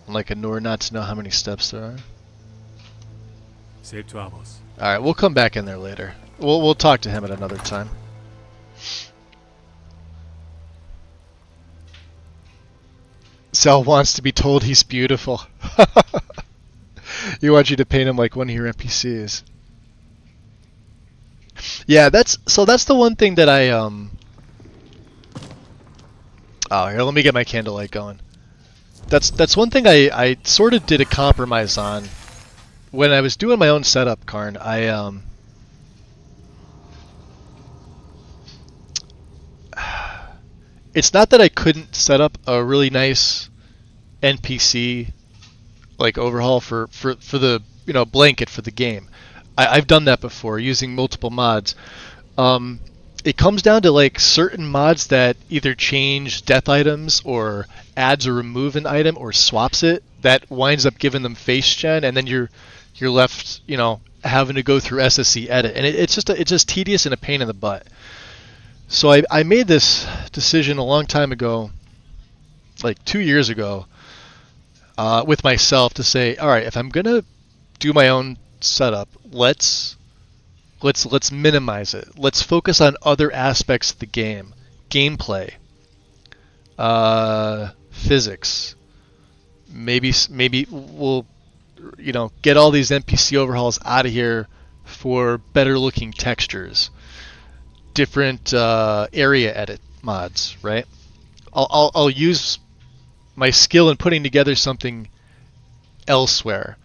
I'm like a Noor not to know how many steps there are. Safe travels. Alright, we'll come back in there later. We'll talk to him at another time. Sel wants to be told he's beautiful. He wants you to paint him like one of your NPCs. Yeah, that's the one thing that I Oh, here, let me get my candlelight going. That's one thing I sort of did a compromise on when I was doing my own setup, Karn. It's not that I couldn't set up a really nice NPC like overhaul for the blanket for the game. I've done that before using multiple mods. It comes down to like certain mods that either change death items or adds or remove an item or swaps it, that winds up giving them face gen, and then you're left having to go through SSE edit, and it's just tedious and a pain in the butt. So I made this decision a long time ago, like 2 years ago, with myself to say, all right, if I'm gonna do my own setup, let's minimize it. Let's focus on other aspects of the game, gameplay, physics. Maybe we'll get all these NPC overhauls out of here for better looking textures, different area edit mods, right? I'll use my skill in putting together something elsewhere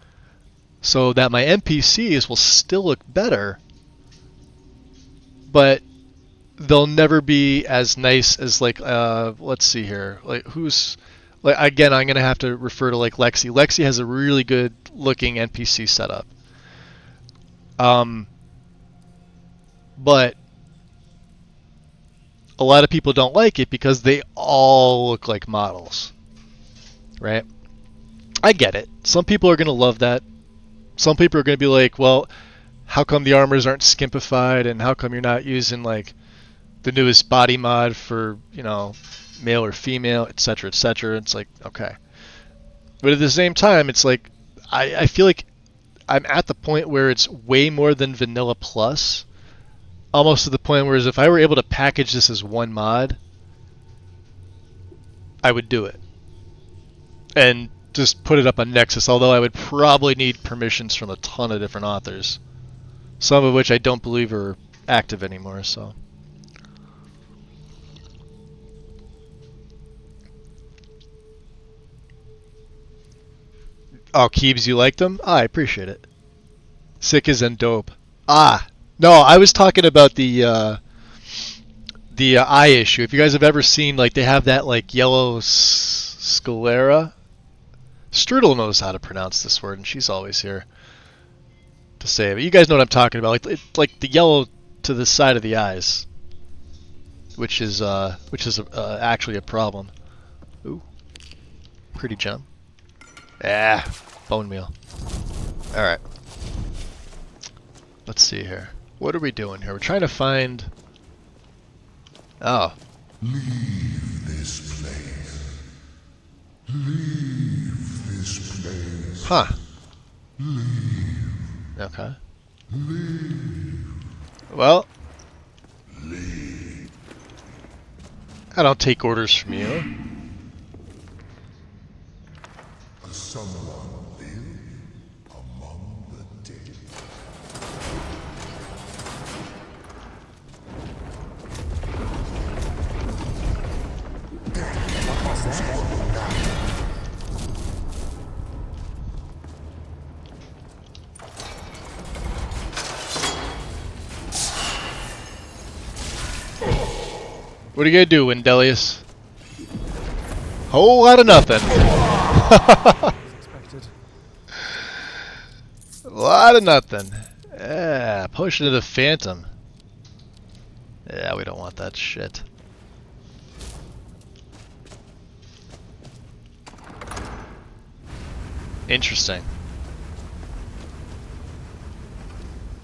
so that my NPCs will still look better, but they'll never be as nice as like let's see here, like who's like, again, I'm gonna have to refer to like Lexi. Lexi has a really good looking NPC setup, but a lot of people don't like it because they all look like models, right? I get it. Some people are gonna love that. Some people are gonna be like, well, how come the armors aren't skimpified, and how come you're not using like the newest body mod for, male or female, etc., etc. It's like, okay. But at the same time, it's like, I feel like I'm at the point where it's way more than vanilla plus, almost to the point where if I were able to package this as one mod, I would do it. And just put it up on Nexus, although I would probably need permissions from a ton of different authors. Some of which I don't believe are active anymore, so. Oh, Keebs, you liked them? I appreciate it. Sick as and dope. Ah, no, I was talking about the eye issue. If you guys have ever seen, like, they have that, like, yellow sclera. Strudel knows how to pronounce this word, and she's always here to say it. But you guys know what I'm talking about, like the yellow to the side of the eyes, which is actually a problem. Ooh, pretty gem. Ah, bone meal. All right. Let's see here. What are we doing here? We're trying to find. Oh. Leave this place. Leave this place. Huh. Leave. Okay. Leave. Well. Leave. I don't take orders from you. Someone live among the dead. What are you gonna do, Wendelius? Whole lot of nothing. A lot of nothing. Yeah, potion of the Phantom. Yeah, we don't want that shit. Interesting.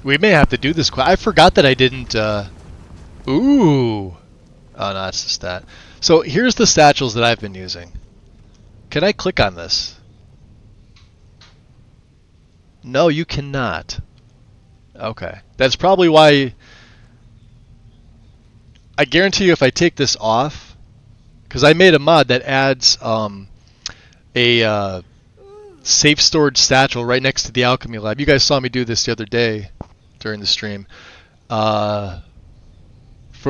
We may have to do this. I forgot that I didn't. Ooh. Oh no, it's the stat. So here's the satchels that I've been using. Can I click on this? No, you cannot. Okay. That's probably why. I guarantee you if I take this off, because I made a mod that adds a safe storage satchel right next to the alchemy lab. You guys saw me do this the other day during the stream. For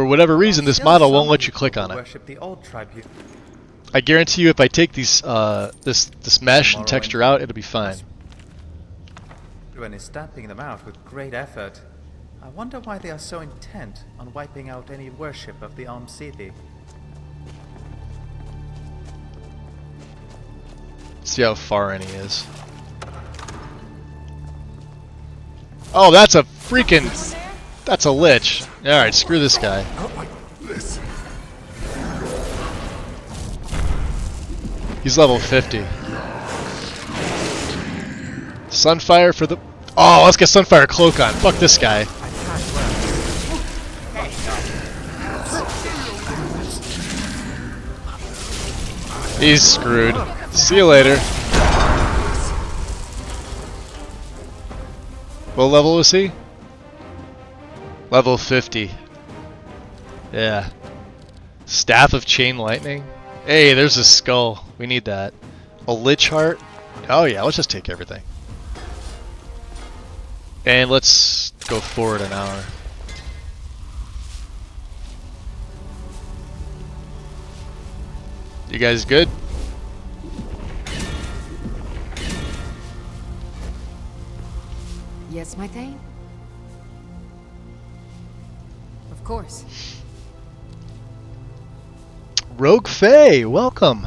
whatever reason, this model won't let you click on it. I guarantee you if I take these this mesh and texture out, it'll be fine. Everyone is stamping them out with great effort. I wonder why they are so intent on wiping out any worship of the Almsidi. See how far any is. Oh, that's a freaking... That's a lich. Alright, screw this guy. He's level 50. Sunfire for the... Oh, let's get Sunfire Cloak on. Fuck this guy. He's screwed. See you later. What level was he? Level 50. Yeah. Staff of Chain Lightning. Hey, there's a skull. We need that. A Lich Heart. Oh yeah, let's just take everything. And let's go forward an hour. You guys good? Yes, my Thane? Of course. Rogue Faye, welcome.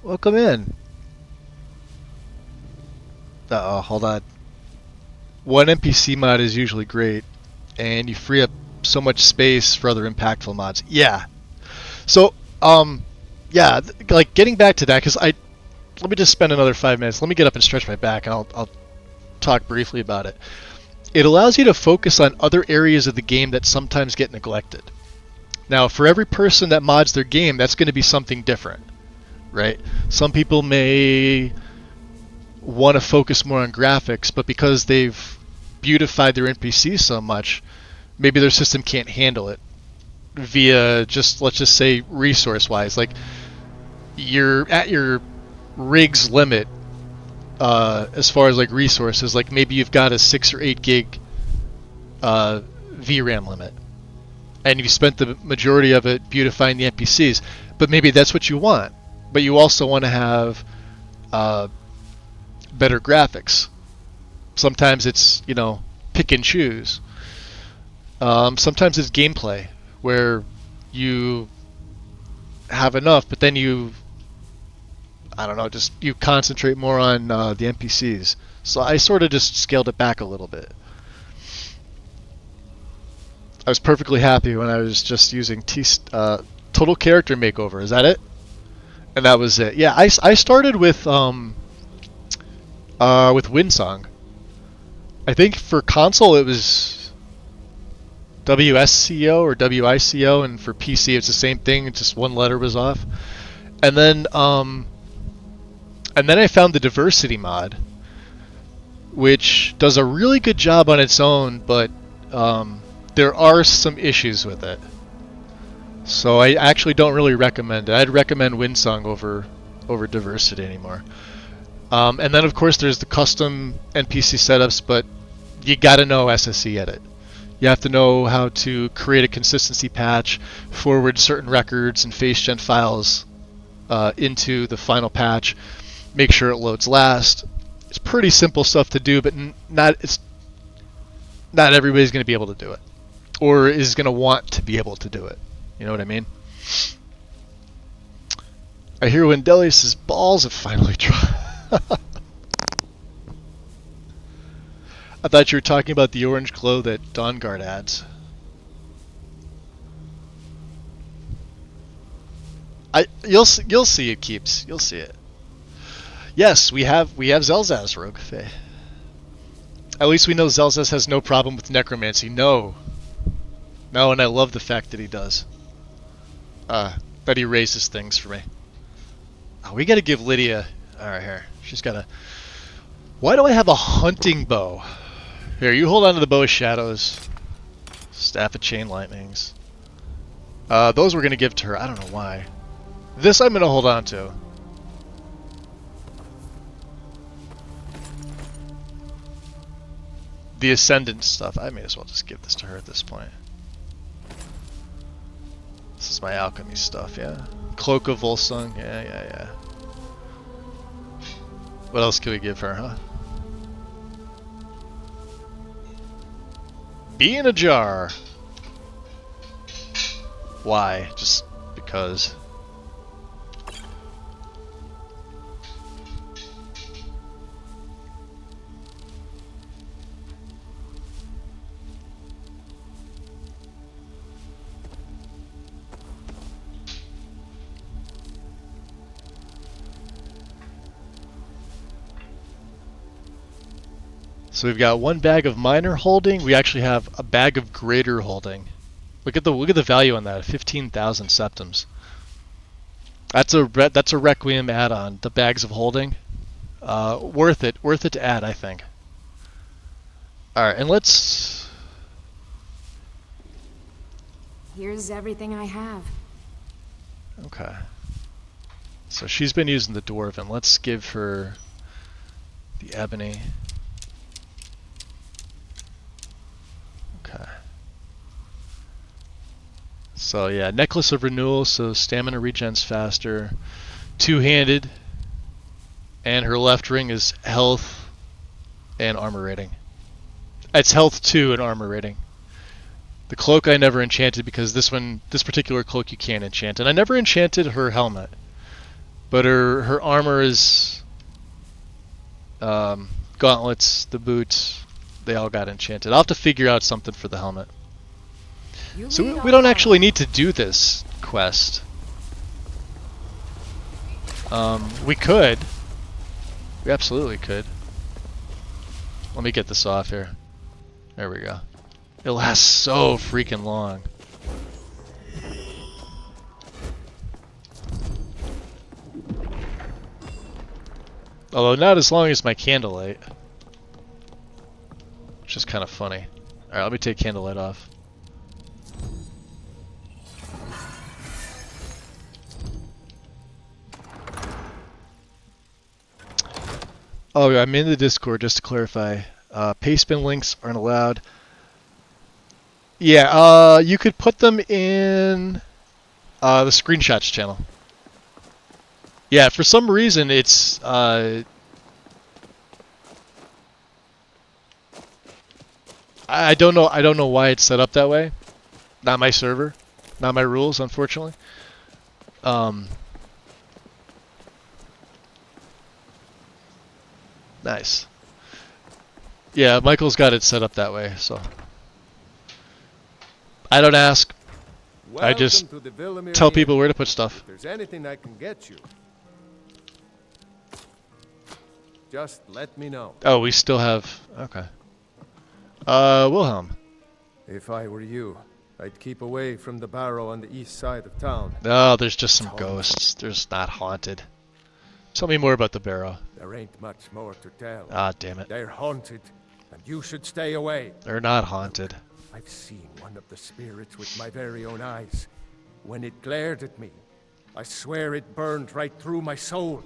Welcome in. Uh-oh, hold on. One NPC mod is usually great, and you free up so much space for other impactful mods. Yeah. So, yeah, like getting back to that, because let me just spend another 5 minutes. Let me get up and stretch my back, and I'll talk briefly about it. It allows you to focus on other areas of the game that sometimes get neglected. Now, for every person that mods their game, that's going to be something different, right? Some people may want to focus more on graphics, but because they've beautified their NPCs so much, maybe their system can't handle it via just, let's just say, resource-wise. Like, you're at your rig's limit as far as like resources. Like maybe you've got a 6 or 8 gig VRAM limit, and you've spent the majority of it beautifying the NPCs. But maybe that's what you want. But you also want to have better graphics. Sometimes it's, you know, pick and choose. Sometimes it's gameplay, where you have enough, but then you, I don't know, just you concentrate more on the NPCs. So I sort of just scaled it back a little bit. I was perfectly happy when I was just using Total Character Makeover. Is that it? And that was it. Yeah, I started with Windsong. I think for console it was WSCO or WICO, and for PC it's the same thing. Just one letter was off. And then I found the diversity mod, which does a really good job on its own, but there are some issues with it. So I actually don't really recommend it. I'd recommend Windsong over diversity anymore. And then of course there's the custom NPC setups, but you gotta know SSE edit. You have to know how to create a consistency patch, forward certain records and face gen files into the final patch, make sure it loads last. It's pretty simple stuff to do, but not everybody's going to be able to do it, or is going to want to be able to do it. You know what I mean? I hear Wendelius' balls have finally dropped. I thought you were talking about the orange glow that Dawnguard adds. You'll see it keeps. You'll see it. Yes, we have Zelzaz, Rogue Fae. At least we know Zelzaz has no problem with necromancy. No, and I love the fact that he does. That he raises things for me. Oh, we gotta give Lydia. Alright, here. She's got a. Why do I have a hunting bow? Here, you hold on to the bow of shadows. Staff of chain lightnings. Those we're gonna give to her. I don't know why. This I'm gonna hold on to. The Ascendant stuff, I may as well just give this to her at this point. This is my alchemy stuff, yeah. Cloak of Volsung, yeah. What else can we give her, huh? Bee in a jar. Why? Just because. So we've got one bag of minor holding. We actually have a bag of greater holding. Look at the value on that. 15,000 septums. That's a Requiem add-on. The bags of holding, worth it to add, I think. All right, and let's. Here's everything I have. Okay. So she's been using the dwarven. Let's give her the ebony. Okay. So yeah, Necklace of Renewal, so stamina regens faster. Two-handed. And her left ring is health and armor rating. It's health 2 and armor rating. The cloak I never enchanted because this particular cloak you can't enchant. And I never enchanted her helmet. But her armor is gauntlets, the boots, they all got enchanted. I'll have to figure out something for the helmet. So we don't actually need to do this quest. We could. We absolutely could. Let me get this off here. There we go. It lasts so freaking long. Although not as long as my candlelight. Which is kind of funny. Alright, let me take candlelight off. Oh, I'm in the Discord, just to clarify. Pastebin links aren't allowed. Yeah, you could put them in the screenshots channel. Yeah, for some reason it's I don't know why it's set up that way. Not my server, not my rules, unfortunately. Nice. Yeah, Michael's got it set up that way, so I don't ask. I just tell people where to put stuff. If there's anything I can get you, just let me know. Oh, we still have... Okay. Wilhelm. If I were you, I'd keep away from the barrow on the east side of town. No, there's just some ghosts. There's not haunted. Tell me more about the barrow. There ain't much more to tell. Ah, damn it. They're haunted, and you should stay away. They're not haunted. I've seen one of the spirits with my very own eyes. When it glared at me, I swear it burned right through my soul.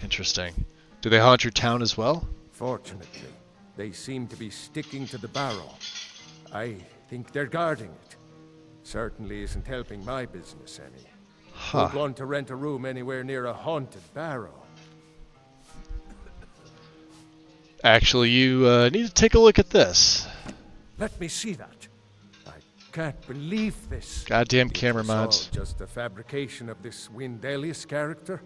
Interesting. Do they haunt your town as well? Fortunately, they seem to be sticking to the barrow. I think they're guarding it. Certainly isn't helping my business any. Don't want to rent a room anywhere near a haunted barrow. Actually, you need to take a look at this. Let me see that. I can't believe this. Goddamn camera It's all mods. just a fabrication of this Windelius character.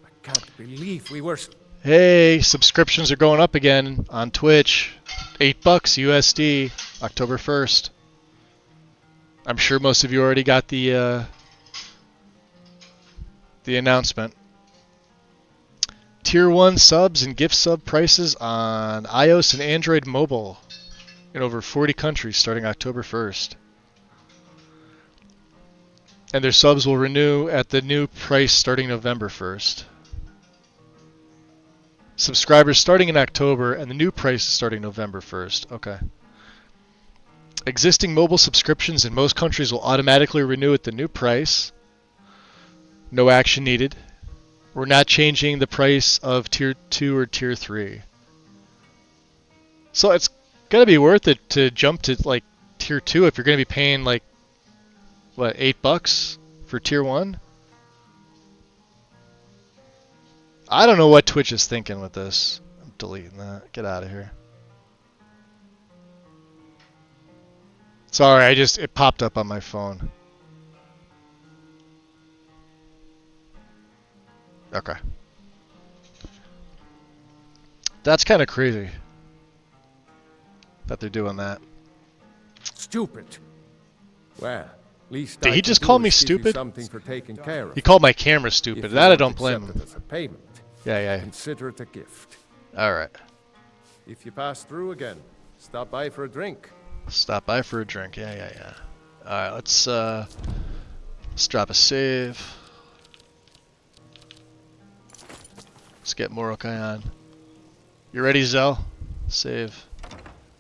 I can't believe we were... Hey, subscriptions are going up again on Twitch. $8 USD, October 1st. I'm sure most of you already got the announcement. Tier 1 subs and gift sub prices on iOS and Android mobile in over 40 countries starting October 1st. And their subs will renew at the new price starting November 1st. Subscribers starting in October and the new price starting November 1st. Okay. Existing mobile subscriptions in most countries will automatically renew at the new price. No action needed. We're not changing the price of Tier 2 or Tier 3. So it's going to be worth it to jump to like Tier 2 if you're going to be paying like, what, $8 for Tier 1? I don't know what Twitch is thinking with this. I'm deleting that. Get out of here. Sorry, it popped up on my phone. Okay. That's kind of crazy that they're doing that. Stupid. Well, at least Did he just call me stupid? Something for taking care of. He called my camera stupid. If That I you don't won't blame accept him. it as a payment, Yeah. consider it a gift. All right. If you pass through again, stop by for a drink. Stop by for a drink. Yeah. All right, let's drop a save. Let's get Morokai on. You ready, Zell? Save.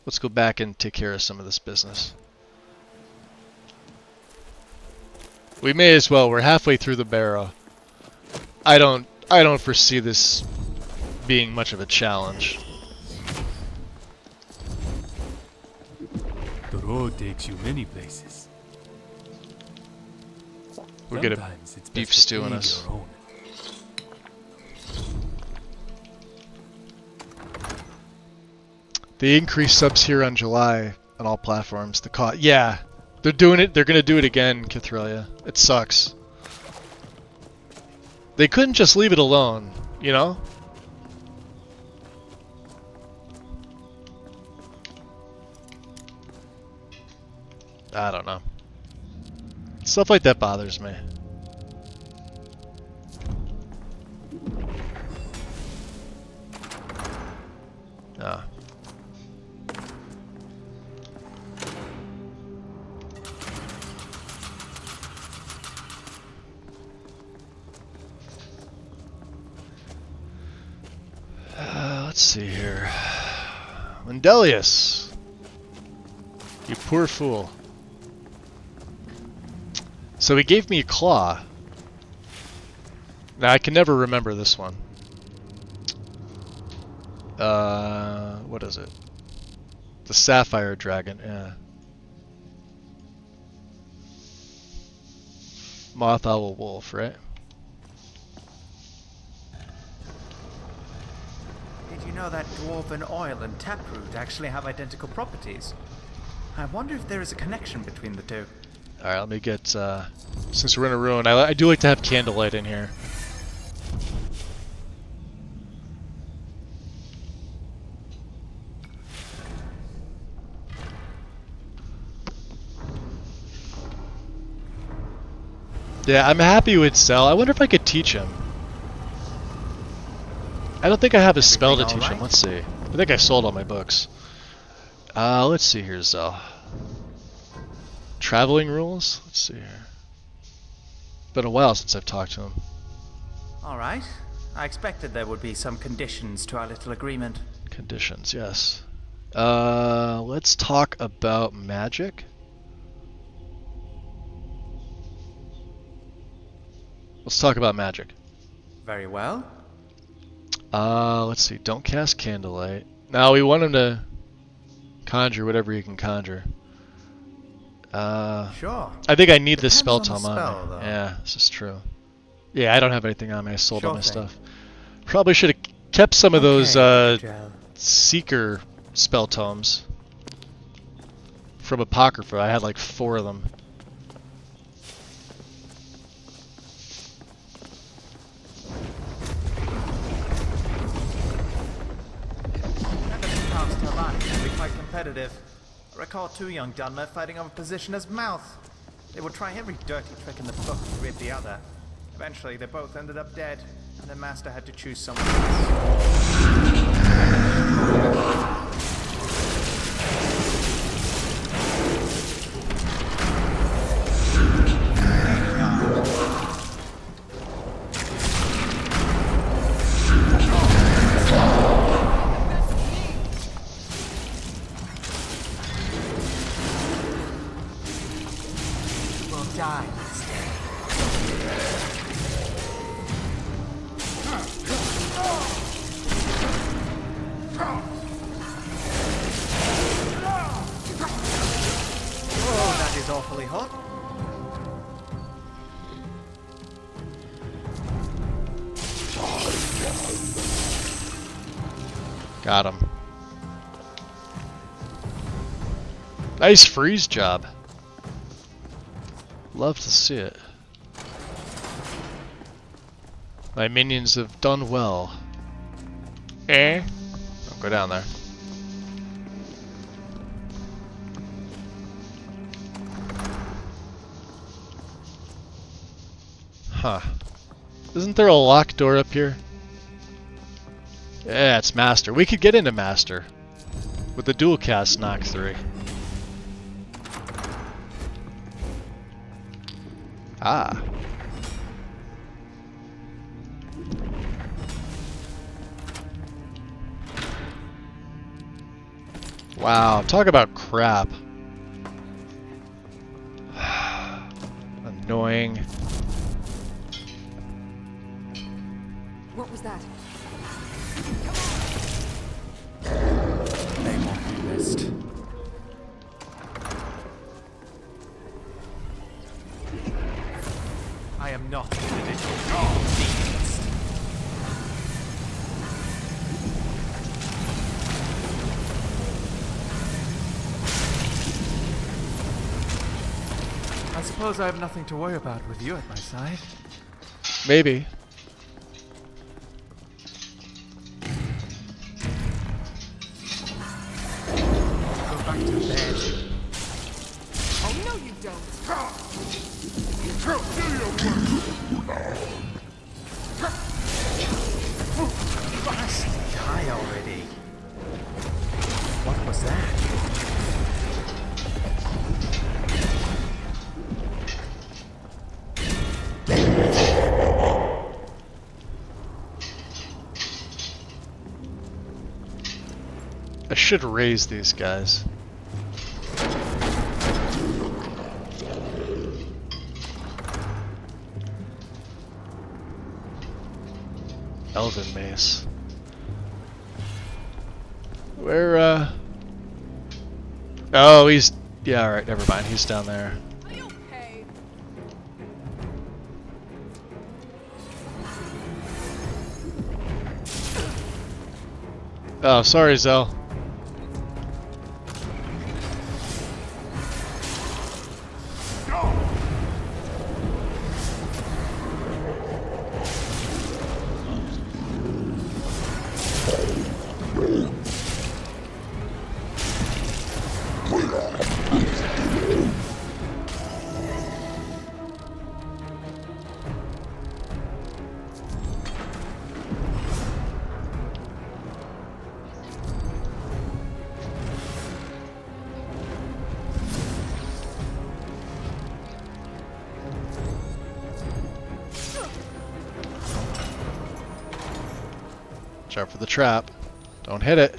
Let's go back and take care of some of this business. We may as well. We're halfway through the barrow. I don't foresee this being much of a challenge. The road takes you many places. We're gonna Sometimes it's beef best to stew in pave us. your own. They increased subs here on July on all platforms. The cost, yeah, they're doing it. They're gonna do it again, Kithrelia. It sucks. They couldn't just leave it alone, you know? I don't know. Stuff like that bothers me. Ah. Let's see here. Wendelius! You poor fool. So he gave me a claw. Now I can never remember this one. What is it? The Sapphire Dragon, yeah. Moth Owl Wolf, right? Did you know that dwarven oil and taproot actually have identical properties? I wonder if there is a connection between the two. Alright, let me get, since we're in a ruin, I do like to have candlelight in here. Yeah, I'm happy with Cell. I wonder if I could teach him. I don't think I have a spell to teach him. Let's see. I think I sold all my books. Let's see here, Zell. Traveling rules? Let's see here. Been a while since I've talked to him. Alright. I expected there would be some conditions to our little agreement. Conditions, yes. Let's talk about magic. Let's talk about magic. Very well. Let's see. Don't cast candlelight. No, we want him to conjure whatever he can conjure. Sure. I think I need this Depends spell on the tome spell, on me. though. Yeah, this is true. Yeah, I don't have anything on me. I sold all my Sure thing. stuff. Probably should have kept some of those Joe. Seeker spell tomes from Apocrypha. I had like 4 of them. House Tavani can be quite competitive. I recall 2 young gunmen fighting over position as mouth. They would try every dirty trick in the book to rid the other. Eventually, they both ended up dead, and the master had to choose someone else. Will die instead. Oh, that is awfully hot. Got him. Nice freeze job. Love to see it. My minions have done well. I'll go down there. Huh. Isn't there a locked door up here? Yeah, it's Master. We could get into Master with the dual cast knock 3. Ah. Wow, talk about crap. Annoying. What was that? They won't be missed. I am not the little beast. I suppose I have nothing to worry about with you at my side. Maybe. Go back to bed. Oh, no, you don't. Bastard, die already. What was that? I should raise these guys. Elven mace. Where, oh, he's... Yeah, alright, never mind. He's down there. Oh, sorry, Zell. Watch out for the trap. Don't hit it.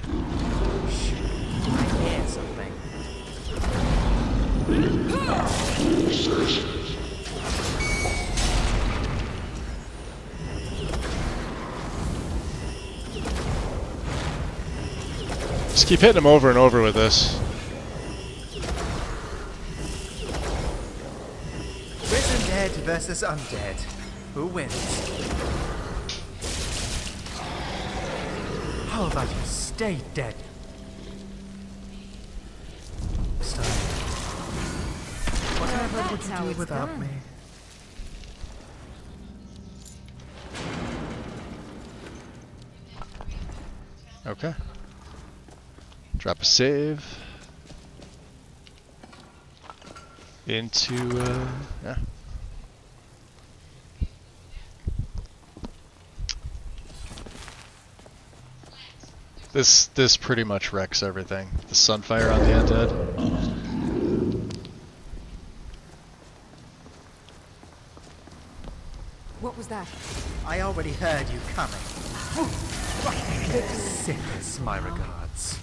Yeah, something. Just keep hitting him over and over with this. Risen dead versus undead. Who wins? How about you stay dead? So, whatever would that's you how do it's without done. me? Okay. Drop a save. Into, yeah. This pretty much wrecks everything. The sunfire on the undead. What was that? I already heard you coming. Sickness, my regards.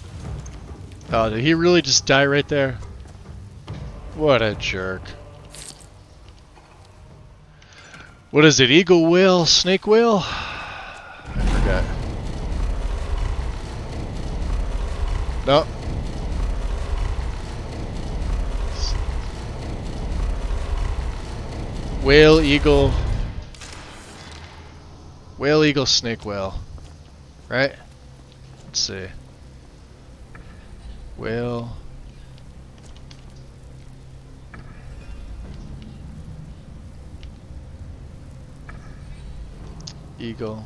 Oh, did he really just die right there? What a jerk. What is it? Eagle whale? Snake whale? I forgot. No. Whale, eagle. Whale, eagle, snake whale. Right? Let's see. Whale. Eagle.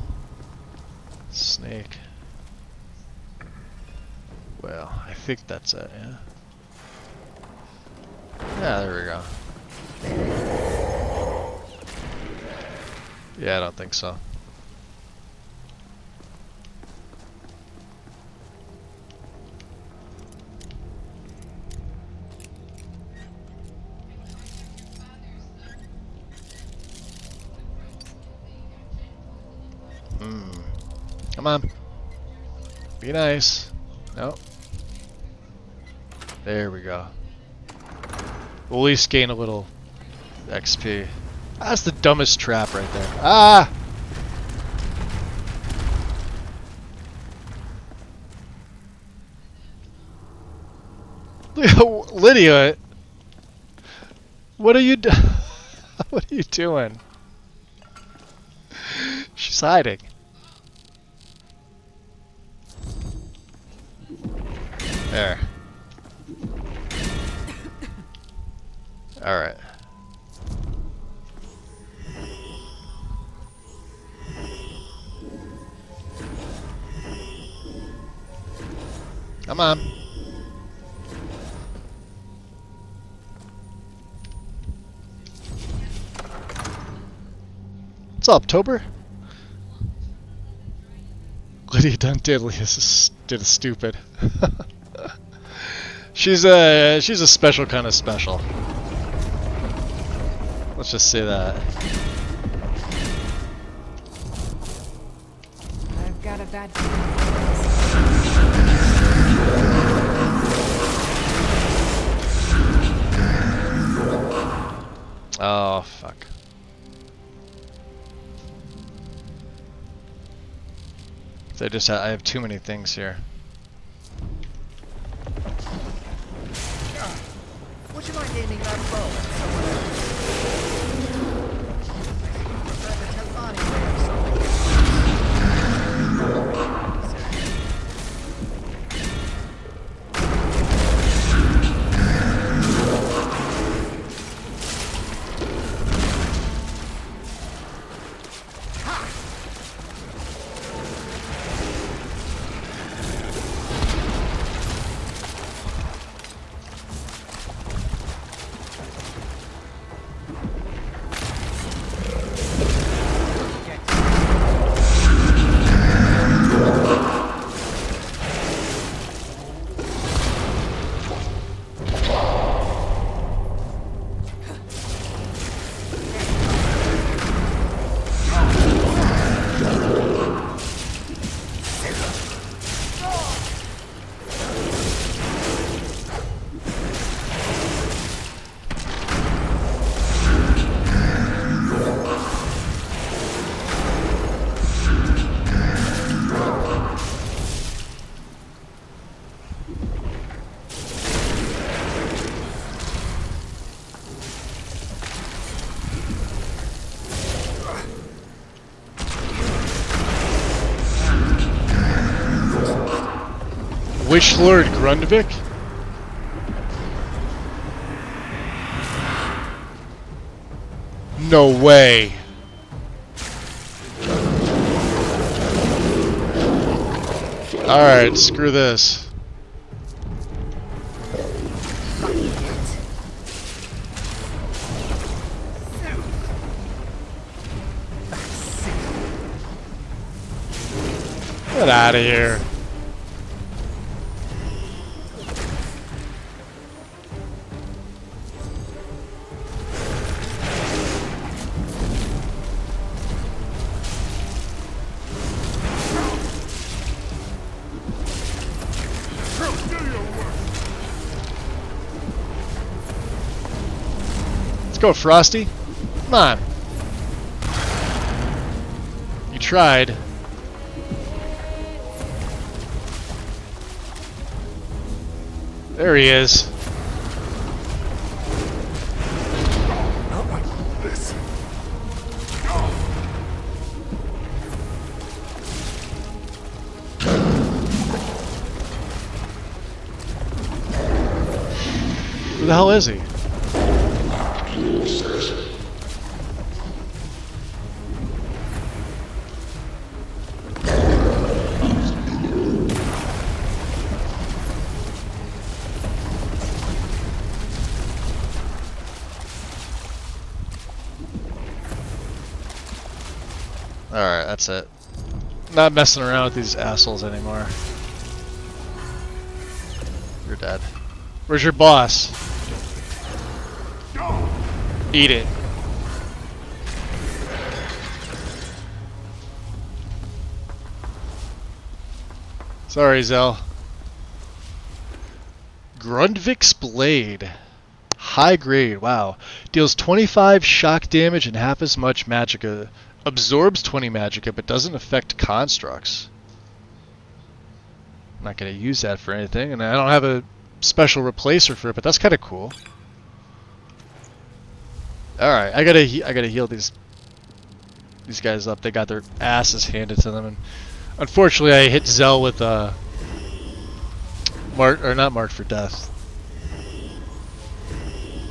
Snake. Well, I think that's it, yeah. Yeah, there we go. Yeah, I don't think so. Come on. Be nice. Nope. There we go. We'll at least gain a little XP. That's the dumbest trap right there. Ah! Lydia! What are you what are you doing? She's hiding. There. Alright. Come on. What's up, Tober? Lydia done diddly did a stupid. She's a special kind of special. Let's just say that. I've got a bad Oh, fuck. I have too many things here. Would you mind aiming that bow at someone else? I prefer the Telvanni way of something. Witch Lord Grundvik? No way. Alright, screw this. Get out of here. Let's go, Frosty. Come on. You tried. There he is. Not like this. Who the hell is he? Alright, that's it. Not messing around with these assholes anymore. You're dead. Where's your boss? Eat it. Sorry, Zell. Grundvik's Blade. High grade, wow. Deals 25 shock damage and half as much magicka. Absorbs 20 magicka, but doesn't affect constructs. I'm not going to use that for anything, and I don't have a special replacer for it, but that's kind of cool. Alright, I gotta heal these guys up. They got their asses handed to them, and unfortunately I hit Zell with not marked for death.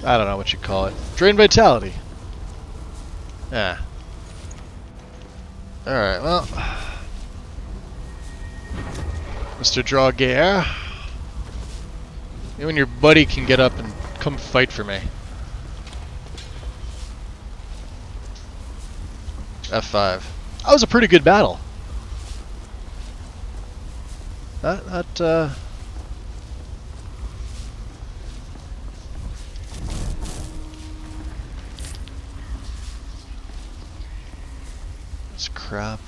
I don't know what you call it. Drain vitality. Yeah. Alright, well. Mr. Draugr. You and your buddy can get up and come fight for me. F5. That was a pretty good battle. That's crap.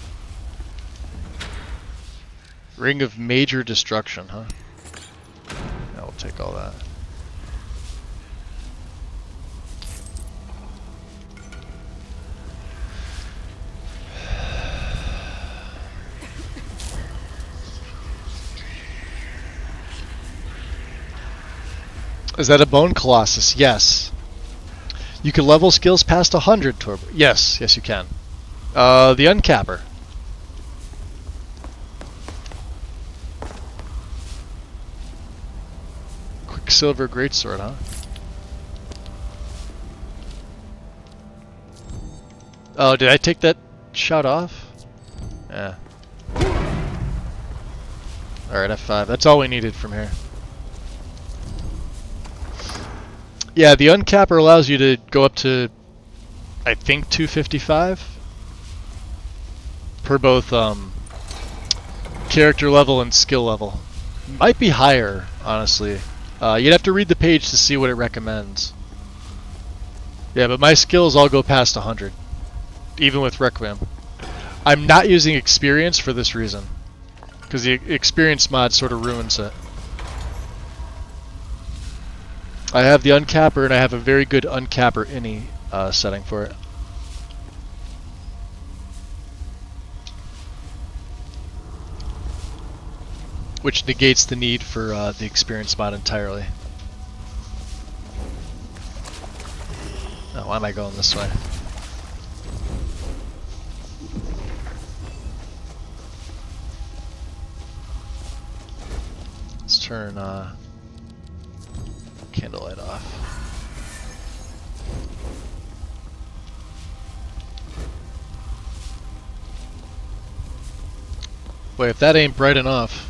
Ring of Major Destruction, huh? Yeah, we'll take all that. Is that a Bone Colossus? Yes. You can level skills past 100, Torb. Yes, yes you can. The Uncapper. Quicksilver Greatsword, huh? Oh, did I take that shot off? Yeah. Alright, F5. That's all we needed from here. Yeah, the Uncapper allows you to go up to, I think, 255 per both character level and skill level. Might be higher, honestly. You'd have to read the page to see what it recommends. Yeah, but my skills all go past 100, even with Requiem. I'm not using experience for this reason, because the experience mod sort of ruins it. I have the Uncapper, and I have a very good Uncapper Ini setting for it. Which negates the need for the experience mod entirely. Oh, why am I going this way? Let's turn candlelight off. Wait, if that ain't bright enough.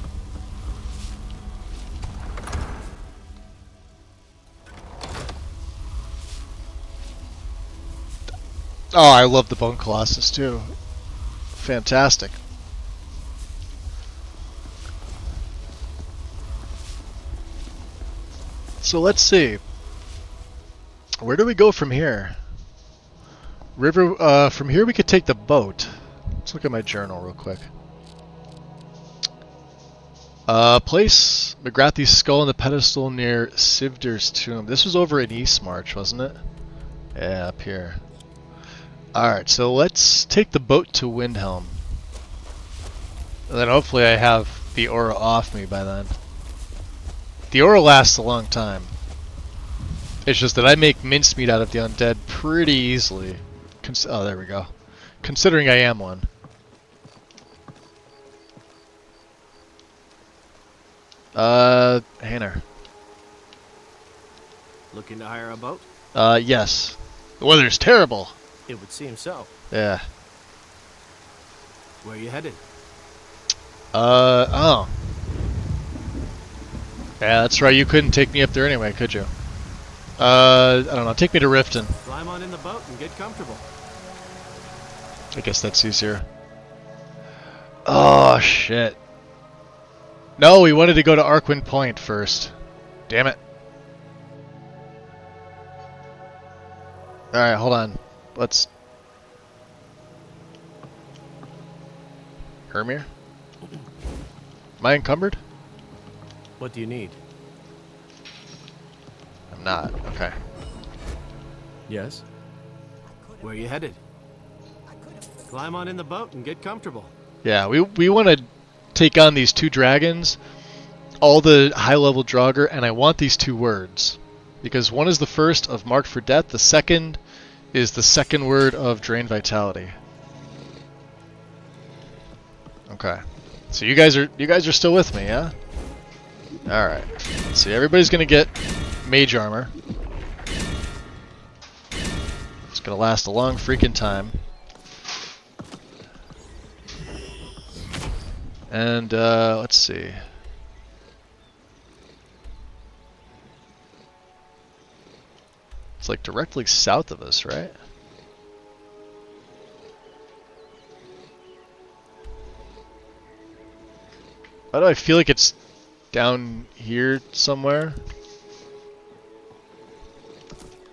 Oh, I love the Bone Colossus too. Fantastic. So let's see. Where do we go from here? River. From here we could take the boat. Let's look at my journal real quick. Place McGrathy's skull on the pedestal near Sivder's tomb. This was over in Eastmarch, wasn't it? Yeah, up here. Alright, so let's take the boat to Windhelm. And then hopefully I have the aura off me by then. The aura lasts a long time. It's just that I make mincemeat out of the undead pretty easily. Oh, there we go. Considering I am one. Hanner. Looking to hire a boat? Yes. The weather's terrible. It would seem so. Yeah. Where are you headed? Oh. Yeah, that's right. You couldn't take me up there anyway, could you? I don't know. Take me to Riften. Climb on in the boat and get comfortable. I guess that's easier. Oh, shit. No, we wanted to go to Arkwyn Point first. Damn it. Alright, hold on. Let's... Hermir? Am I encumbered? What do you need? I'm not. Okay. Yes? Where are you headed? Climb on in the boat and get comfortable. Yeah, we want to take on these two dragons, all the high-level Draugr, and I want these two words. Because one is the first of Marked for Death, the second is the second word of Drain Vitality. Okay. So you guys are still with me, yeah? Alright. Let's see, everybody's gonna get mage armor. It's gonna last a long freaking time. And let's see. It's like directly south of us, right? Why do I feel like it's down here somewhere?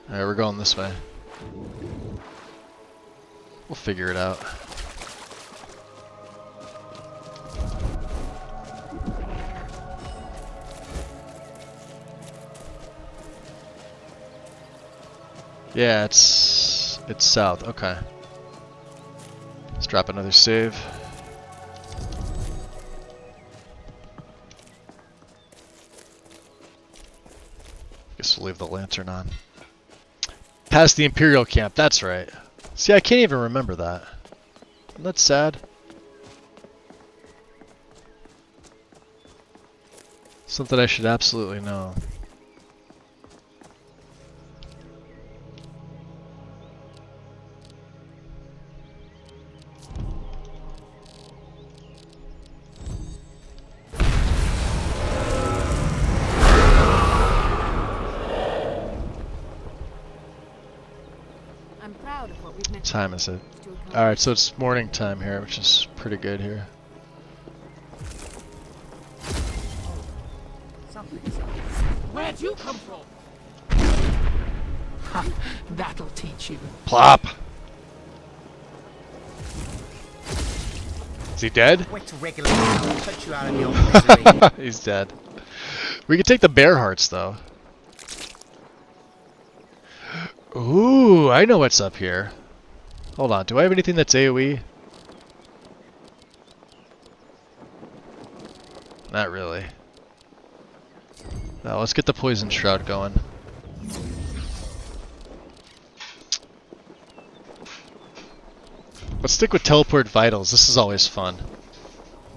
Alright, we're going this way. We'll figure it out. Yeah, it's south. Okay. Let's drop another save. Guess we'll leave the lantern on. Past the Imperial camp, that's right. See, I can't even remember that. Isn't that sad? Something I should absolutely know. I'm proud of what we've What time is it? Alright, so it's morning time here, which is pretty good here. Where'd you come from? Ha, that'll teach you. Plop! Is he dead? Wait to regulate I'll put you out of your misery. He's dead. We could take the bear hearts, though. Ooh, I know what's up here. Hold on, do I have anything that's AoE? Not really. Now let's get the poison shroud going. Let's stick with teleport vitals. This is always fun.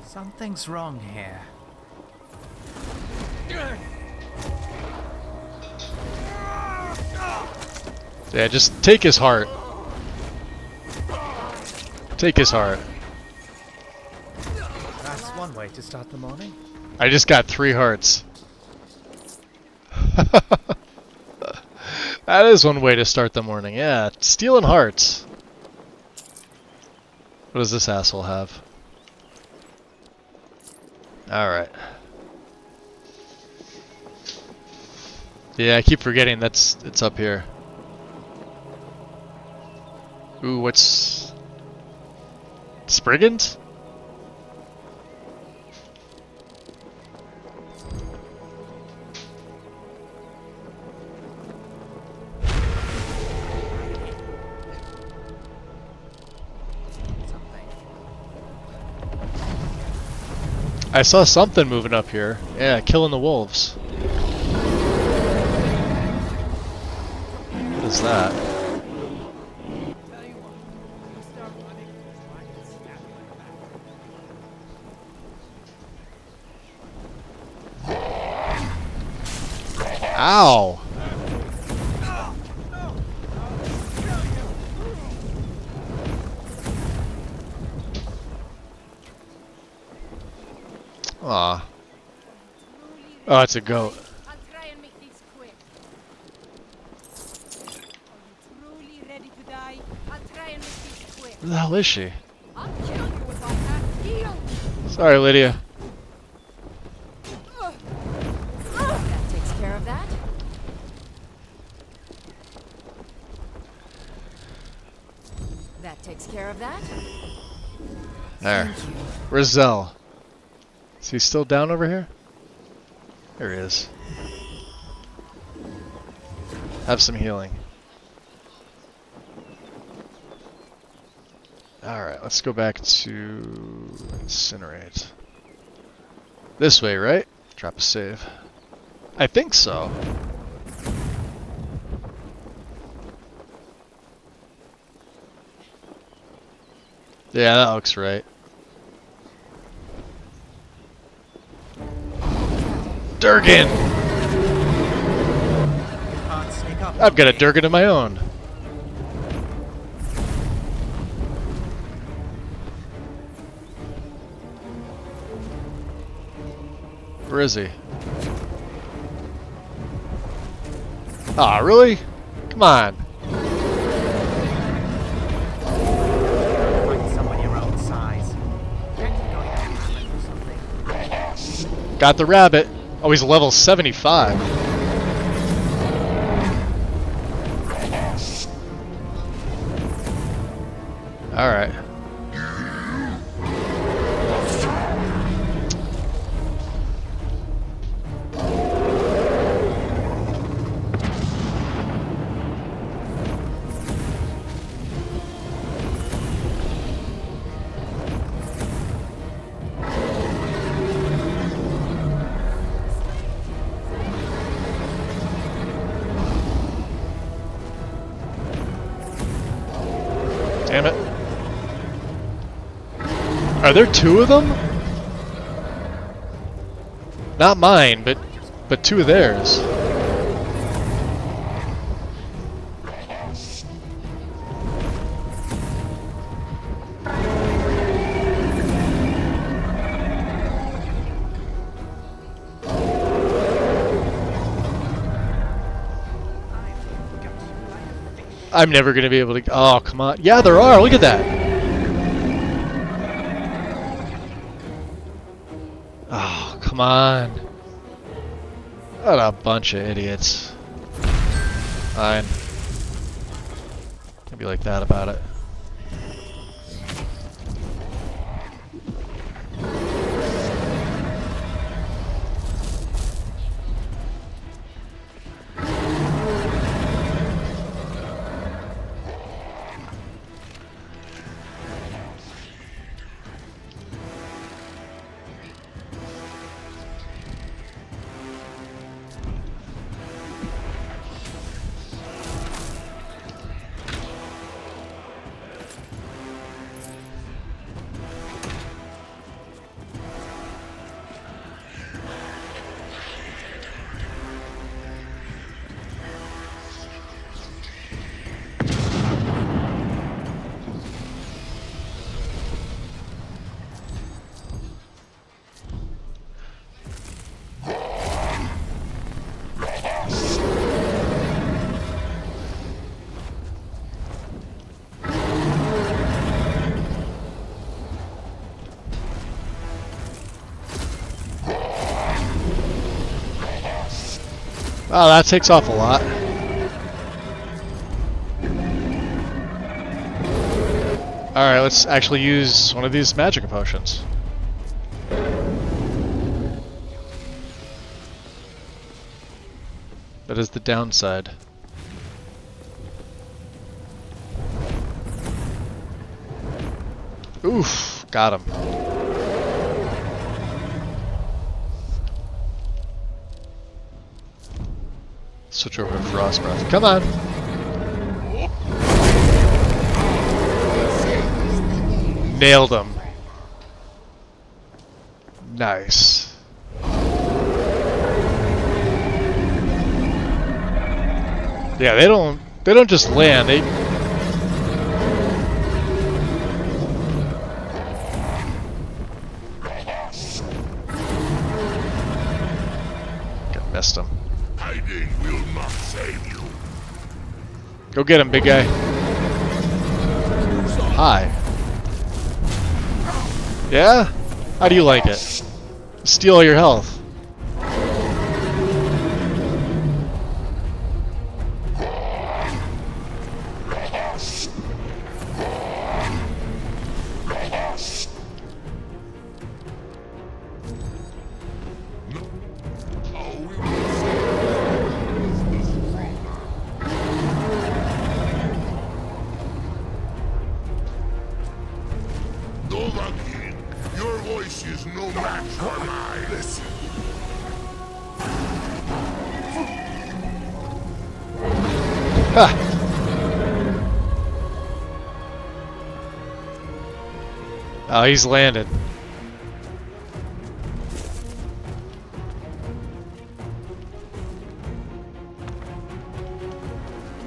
Something's wrong here. Yeah, just take his heart. Take his heart. That's one way to start the morning. I just got 3 hearts. That is one way to start the morning. Yeah, stealing hearts. What does this asshole have? Alright. Yeah, I keep forgetting it's up here. Ooh, what's... Spriggans? I saw something moving up here. Yeah, killing the wolves. What is that? Ow! Aw. Oh, it's a goat. I'll try and make this quick. Are you truly ready to die? I'll try and make this quick. Where the hell is she? I'll kill you if I have healed. Sorry, Lydia. That takes care of that. That takes care of that. There. Where's Zell? Is he still down over here? There he is. Have some healing. Alright, let's go back to incinerate. This way, right? Drop a save. I think so. Yeah, that looks right. Durgan! I've got a Durgan of my own. Where is he? Aw, really? Come on. Find someone your own size. Can't you go down or something? Got the rabbit. Oh, he's level 75. Alright. Are there two of them? Not mine, but two of theirs. I'm never gonna be able to. Oh, come on. Yeah, there are. Look at that. Oh, come on. What a bunch of idiots. Fine. Can't be like that about it. Oh, that takes off a lot. Alright, let's actually use one of these magic potions. That is the downside. Oof, got him. Switch over to Frost Breath. Come on! Nailed him. Nice. Yeah, they don't just land, they missed him. Hiding will not save you. Go get him, big guy. Hi. Yeah? How do you like it? Steal all your health. Your voice is no match for mine. Listen. Ha! Oh, he's landed.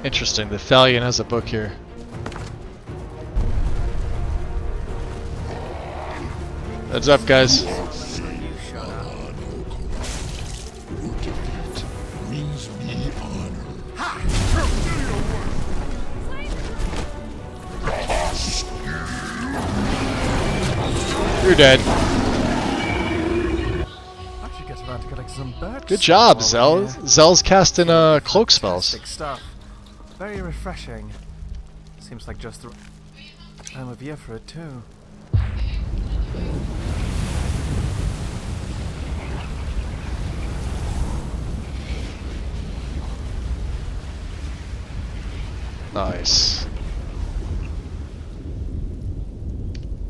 Interesting, the Thalion has a book here. Heads up, guys. You're dead. Actually gets around to getting some bird. Good job, Zell. Zell's casting cloak spells. Stuff. Very refreshing. Seems like just the time of year for it too. Nice.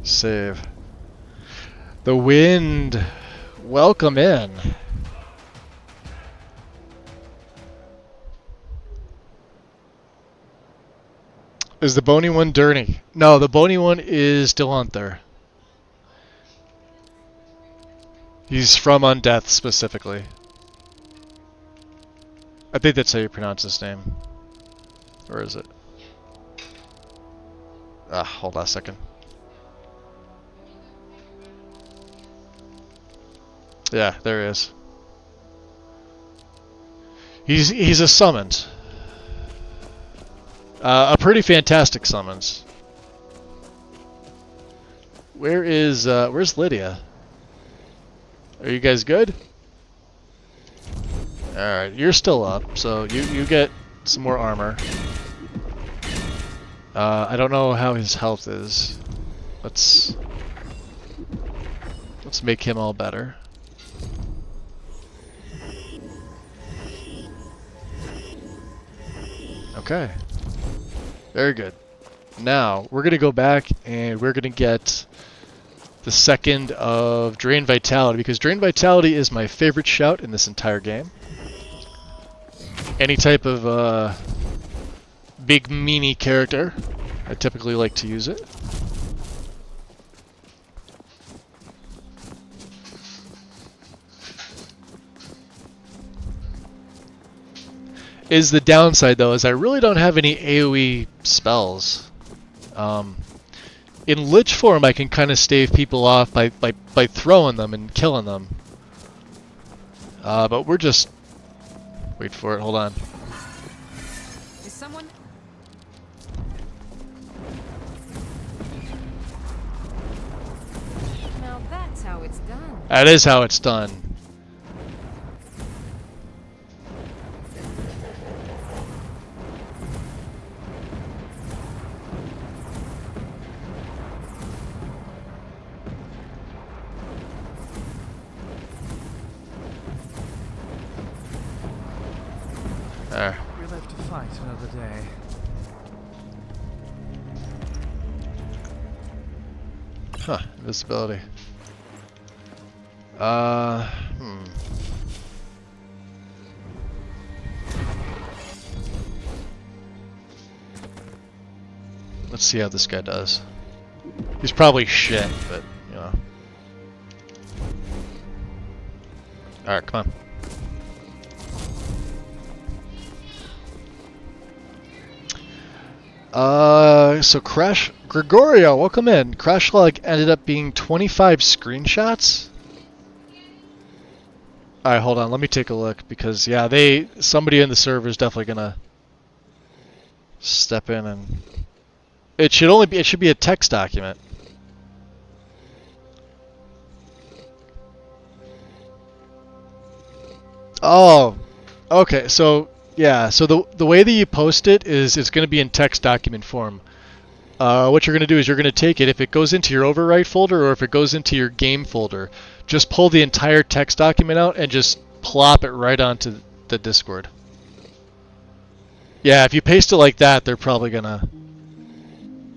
Save. The wind. Welcome in. Is the bony one dirty? No, the bony one is still on there. He's from Undeath specifically. I think that's how you pronounce his name. Or is it? Ah, hold on a second. Yeah, there he is. He's a summons. A pretty fantastic summons. Where's Lydia? Are you guys good? Alright, you're still up, so you get some more armor. I don't know how his health is. Let's make him all better. Okay. Very good. Now, we're going to go back and we're going to get the second of Drain Vitality, because Drain Vitality is my favorite shout in this entire game. Any type of big meanie character, I typically like to use it. Is the downside though, is I really don't have any AoE spells. In Lich form, I can kind of stave people off by throwing them and killing them. But we're just... Wait for it, hold on. Is someone... Now that's how it's done. That is how it's done. There. We live to fight another day. Huh, invisibility. Let's see how this guy does. He's probably shit, but, you know. Alright, come on. So Gregorio, welcome in. Crash log ended up being 25 screenshots? Alright, hold on, let me take a look, because, yeah, somebody in the server is definitely gonna step in and... It should be a text document. Oh, okay, so... Yeah, so the way that you post it is it's going to be in text document form. What you're going to do is you're going to take it, if it goes into your overwrite folder or if it goes into your game folder, just pull the entire text document out and just plop it right onto the Discord. Yeah, if you paste it like that, they're probably going to...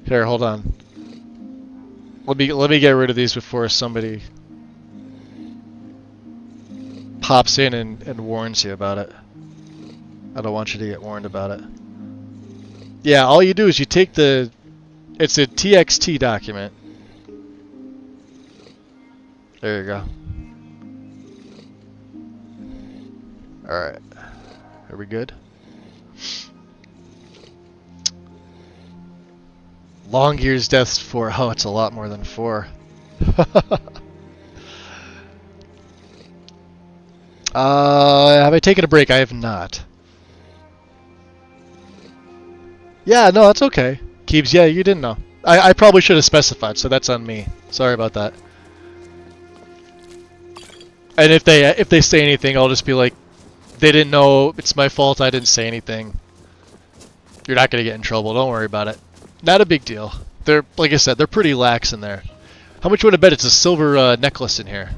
Here, hold on. Let me get rid of these before somebody pops in and warns you about it. I don't want you to get warned about it. Yeah, all you do is you take it's a TXT document. There you go. Alright. Are we good? Long Year's Deaths 4. Oh, it's a lot more than 4. Have I taken a break? I have not. Yeah, no, that's okay. Keebs, yeah, you didn't know. I probably should have specified, so that's on me. Sorry about that. And if they say anything, I'll just be like, they didn't know, it's my fault, I didn't say anything. You're not going to get in trouble, don't worry about it. Not a big deal. They're, like I said, they're pretty lax in there. How much would I bet it's a silver necklace in here?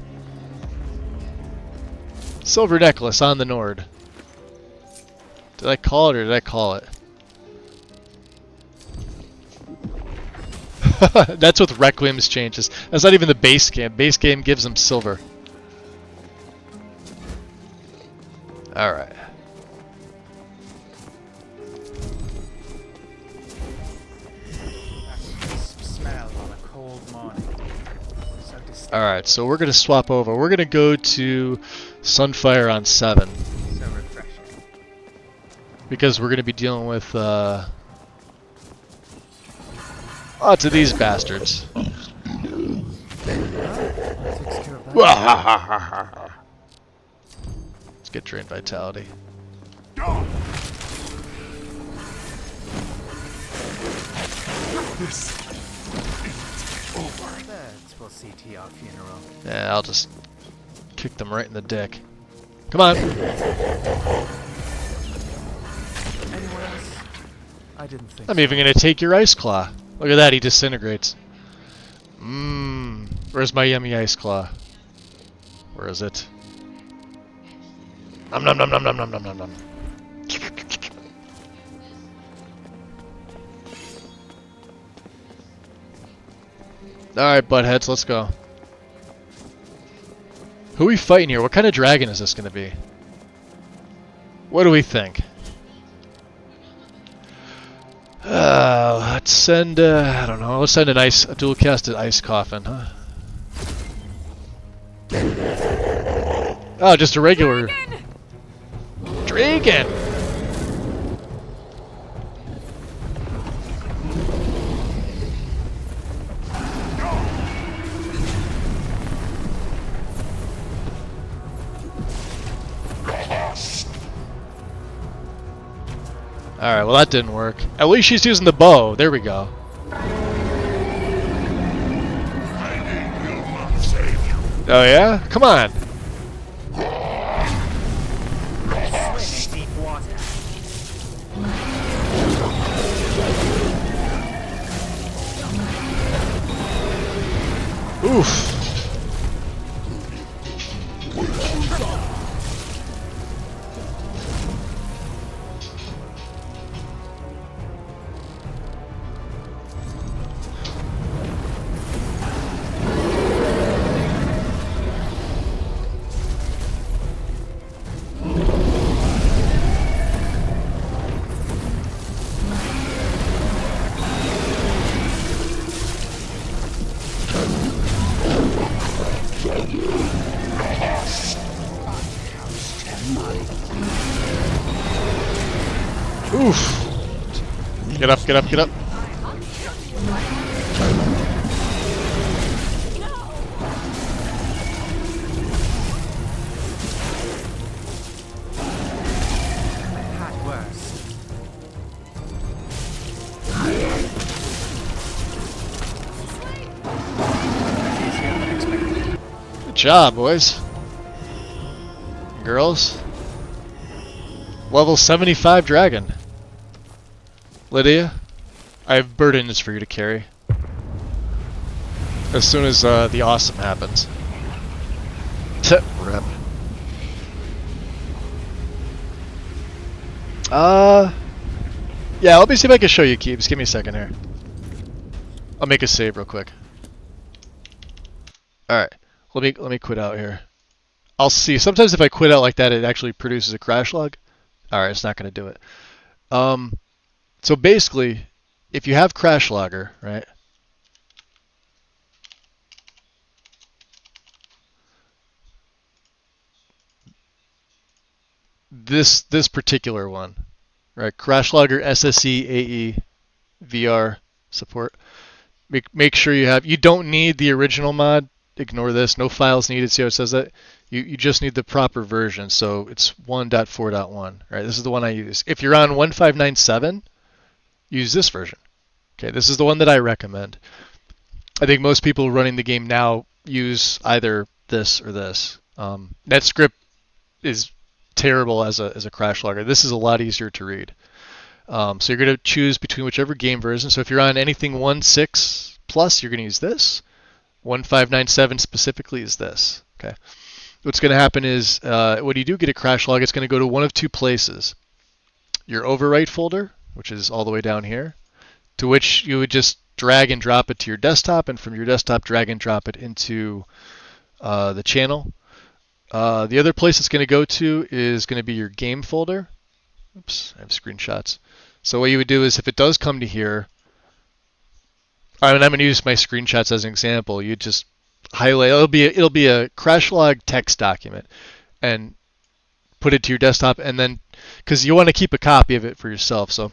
Silver necklace on the Nord. Did I call it or did I call it? That's with Requiem's changes. That's not even the base game. Base game gives them silver. Alright. That crisp smell on a cold morning. So Alright, so we're going to swap over. We're going to go to Sunfire on 7. So refreshing. Because we're going to be dealing with lots of these bastards. Let's get drained vitality. This will see to your funeral. Yeah, I'll just kick them right in the dick. Come on. Anyone else? I didn't think. I'm even gonna take your ice claw. Look at that, he disintegrates. Where's my yummy ice claw? Where is it? Nom nom nom nom nom nom nom nom nom. Alright, buttheads, let's go. Who are we fighting here? What kind of dragon is this gonna be? What do we think? Let's send, I don't know, let's send a dual-casted ice coffin, huh? Oh, just a regular... Dragon! Alright, well that didn't work. At least she's using the bow. There we go. Oh yeah? Come on! Oof! Oof! Get up, get up, get up. Good job, boys. Girls. Level 75 dragon. Lydia, I have burdens for you to carry. As soon as the awesome happens. Rip. Yeah, let me see if I can show you keeps. Give me a second here. I'll make a save real quick. Alright. Let me quit out here. I'll see. Sometimes if I quit out like that, it actually produces a crash log. Alright, it's not going to do it. So basically, if you have crash logger, right? This particular one, right? Crash logger SSE AE VR support. Make sure you don't need the original mod. Ignore this. No files needed. See how it says that? You just need the proper version. So it's 1.4.1, right? This is the one I use. If you're on 1.597, use this version. Okay, this is the one that I recommend. I think most people running the game now use either this or this. NetScript is terrible as a crash logger. This is a lot easier to read. So you're going to choose between whichever game version. So if you're on anything 1.6 plus, you're going to use this. 1.597 specifically is this. Okay. What's going to happen is when you do get a crash log, it's going to go to one of two places. Your overwrite folder, which is all the way down here, to which you would just drag and drop it to your desktop, and from your desktop drag and drop it into the channel. The other place it's going to go to is going to be your game folder. Oops, I have screenshots. So what you would do is if it does come to here, and I'm going to use my screenshots as an example, you just highlight. It'll be a crash log text document, and put it to your desktop, and then because you want to keep a copy of it for yourself, so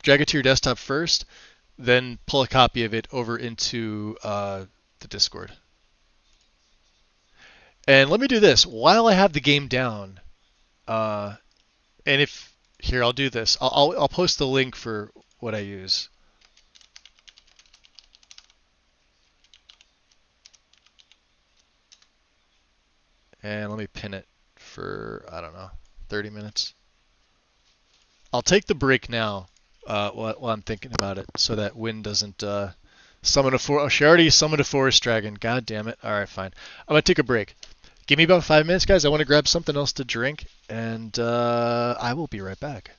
drag it to your desktop first, then pull a copy of it over into the Discord. And let me do this while I have the game down. And if here, I'll do this. I'll post the link for what I use. And let me pin it for, I don't know, 30 minutes. I'll take the break now while I'm thinking about it, so that Wynn doesn't summon a forest. Oh, she already summoned a forest dragon. God damn it. All right, fine. I'm going to take a break. Give me about 5 minutes, guys. I want to grab something else to drink, and I will be right back.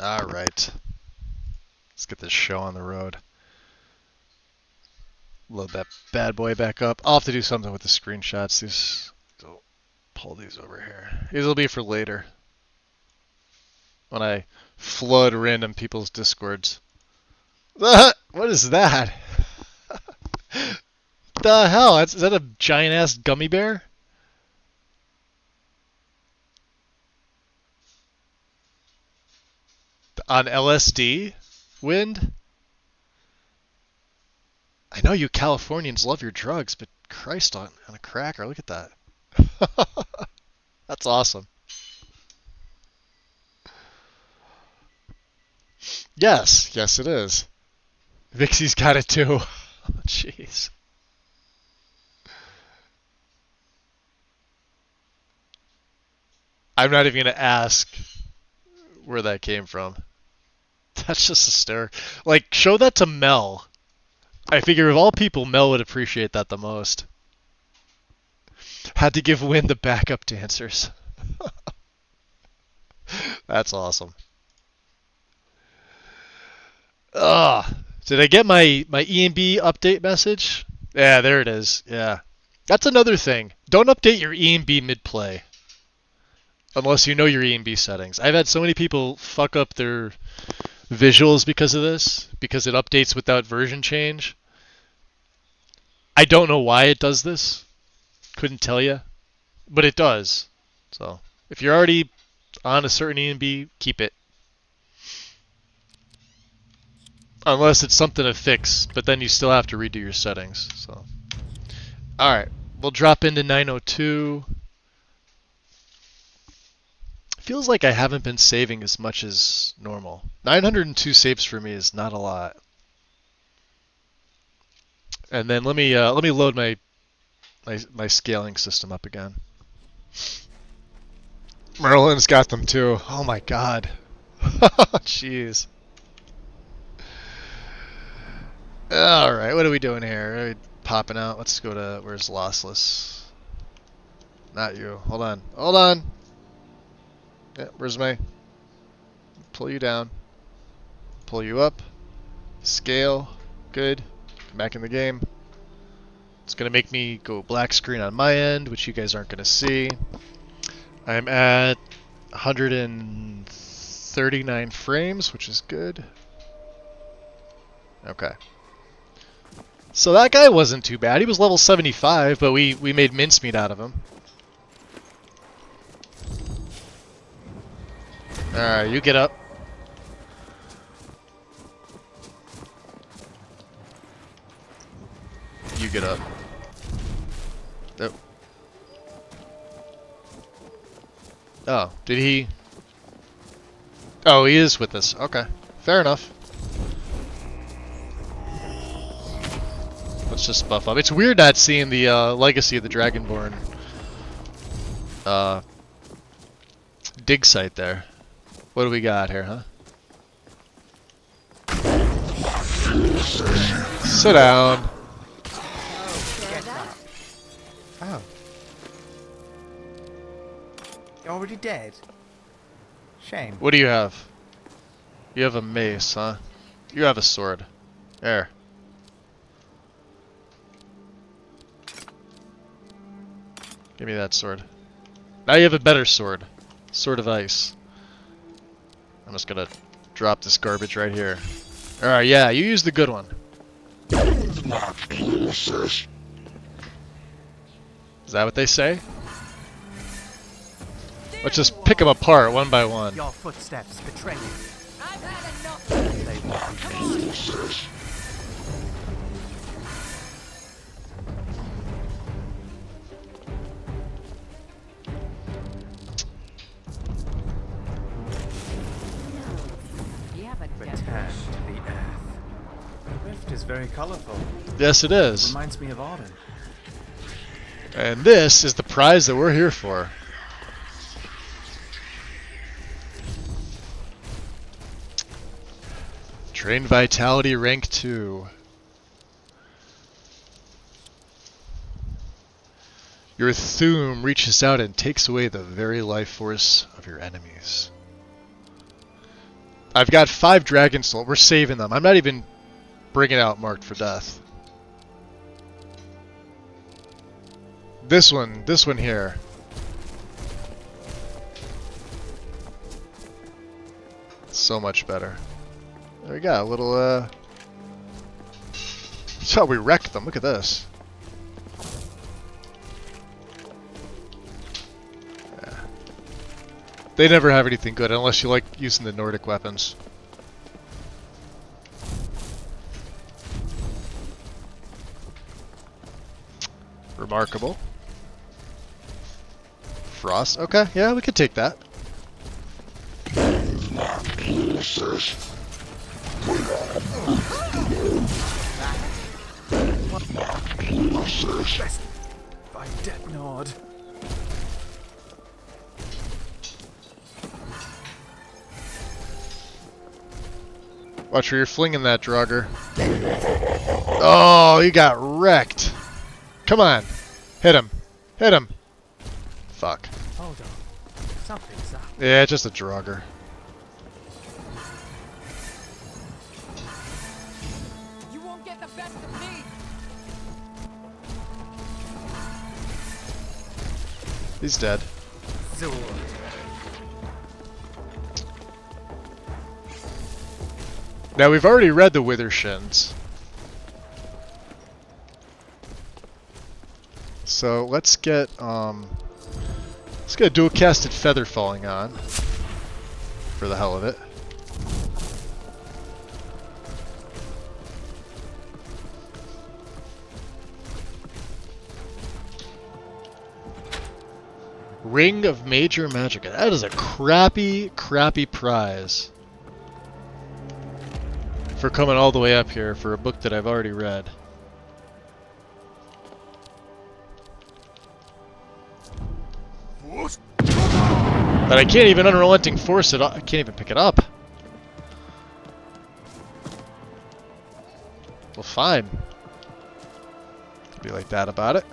Alright. Let's get this show on the road. Load that bad boy back up. I'll have to do something with the screenshots. So pull these over here. These will be for later. When I flood random people's discords. What is that? The hell? Is that a giant ass gummy bear? On LSD? Wind? I know you Californians love your drugs, but Christ on a cracker, look at that. That's awesome. Yes, yes it is. Vixie's got it too. Jeez. I'm not even going to ask where that came from. That's just hysterical. Like, show that to Mel. I figure of all people, Mel would appreciate that the most. Had to give Win the backup dancers. That's awesome. Did I get my E&B update message? Yeah, there it is. Yeah. That's another thing. Don't update your E&B mid-play. Unless you know your E&B settings. I've had so many people fuck up their visuals because of this, because it updates without version change. I don't know why it does this. Couldn't tell you. But it does. So, if you're already on a certain E&B, keep it. Unless it's something to fix, but then you still have to redo your settings. So, alright, we'll drop into 902. Feels like I haven't been saving as much as normal. 902 saves for me is not a lot. And then let me load my scaling system up again. Merlin's got them too. Oh my god. Jeez. Alright, what are we doing here? Are we popping out? Let's go to, where's Lossless? Not you. Hold on. Hold on! Yeah, where's my... Pull you down. Pull you up. Scale. Good. Come back in the game. It's going to make me go black screen on my end, which you guys aren't going to see. I'm at 139 frames, which is good. Okay. So that guy wasn't too bad. He was level 75, but we made mincemeat out of him. Alright, you get up. You get up. Oh. Oh, did he? Oh, he is with us. Okay, fair enough. Let's just buff up. It's weird not seeing the Legacy of the Dragonborn dig site there. What do we got here, huh? Sit down. Oh. You're already dead? Shame. What do you have? You have a mace, huh? You have a sword. There. Give me that sword. Now you have a better sword. Sword of Ice. I'm just gonna drop this garbage right here. Alright, yeah, you use the good one. Is that what they say? Let's just pick them apart one by one. Your footsteps betray you. I've had enough. They Return to the earth. The rift is very colorful. Yes, it is. Reminds me of autumn. And this is the prize that we're here for. Train Vitality rank 2. Your Thume reaches out and takes away the very life force of your enemies. I've got 5 Dragon Soul. We're saving them. I'm not even bringing out Marked for Death. This one here. So much better. There we go, a little, that's how we wrecked them. Look at this. Yeah. They never have anything good unless you like using the Nordic weapons. Remarkable. Frost. Okay, yeah, we could take that. By Death Nord. Watch where you're flinging that, Draugr. Oh, you got wrecked. Come on. Hit him. Hit him. Fuck. Hold on. Something's up. Yeah, just a Draugr. You won't get the best of me. He's dead. Zord. Now we've already read the Withershins. So let's get a dual casted feather falling on. For the hell of it. Ring of Major Magic. That is a crappy prize. For coming all the way up here for a book that I've already read. But I can't even Unrelenting Force it. I can't even pick it up. Well, fine. Be like that about it.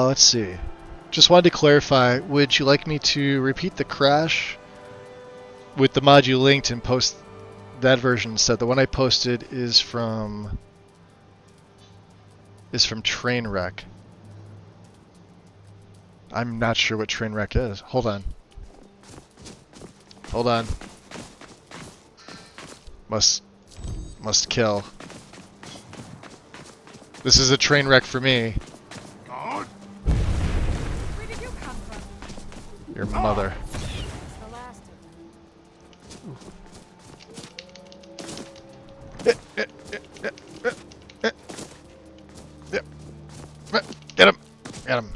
Let's see. Just wanted to clarify, would you like me to repeat the crash with the mod you linked and post that version instead? The one I posted is from Trainwreck. I'm not sure what Trainwreck is. Hold on. Hold on. Must kill. This is a train wreck for me. Where did you come from? Your mother. The last Get him! Get him!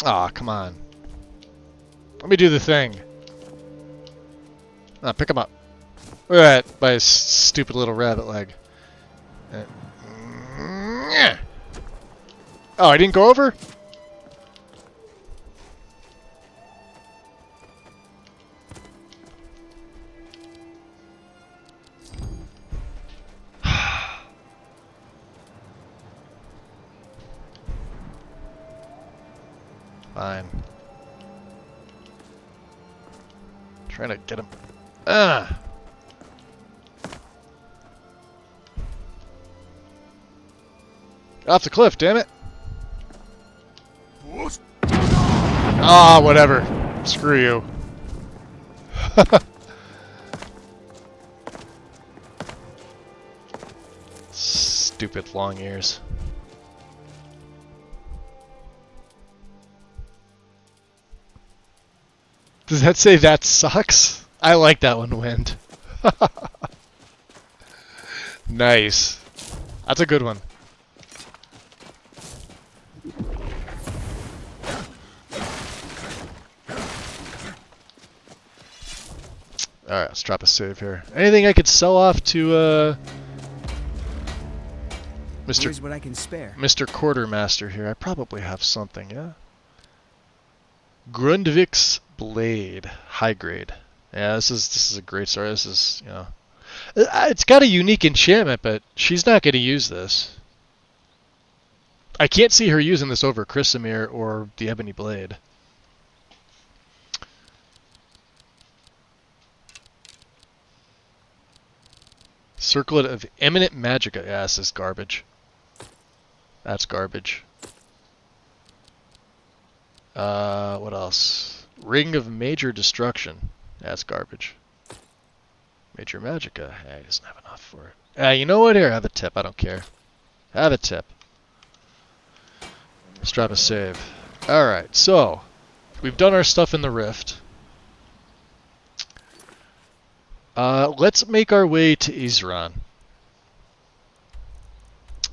Aw, come on. Let me do the thing. Ah, pick him up. Look at that, by his stupid little rabbit leg. Oh, I didn't go over? Fine. Trying to get him. Ah! Get off the cliff, damn it! Ah, whatever. Screw you. Stupid long ears. Does that say that sucks? I like that one, Wind. Nice. That's a good one. Alright, let's drop a save here. Anything I could sell off to, Here's what I can spare. Mr. Quartermaster here. I probably have something, yeah? Grundvik's Blade. High grade. Yeah, this is a great story. This is, you know... It's got a unique enchantment, but she's not going to use this. I can't see her using this over Chrysamere or the Ebony Blade. Circlet of Eminent Magicka. Yeah, this is garbage. That's garbage. What else? Ring of Major Destruction. That's garbage. Major Magicka. Yeah, he doesn't have enough for it. You know what? Here, have a tip. I don't care. Have a tip. Let's drop a save. Alright, so we've done our stuff in the Rift. Let's make our way to Isran.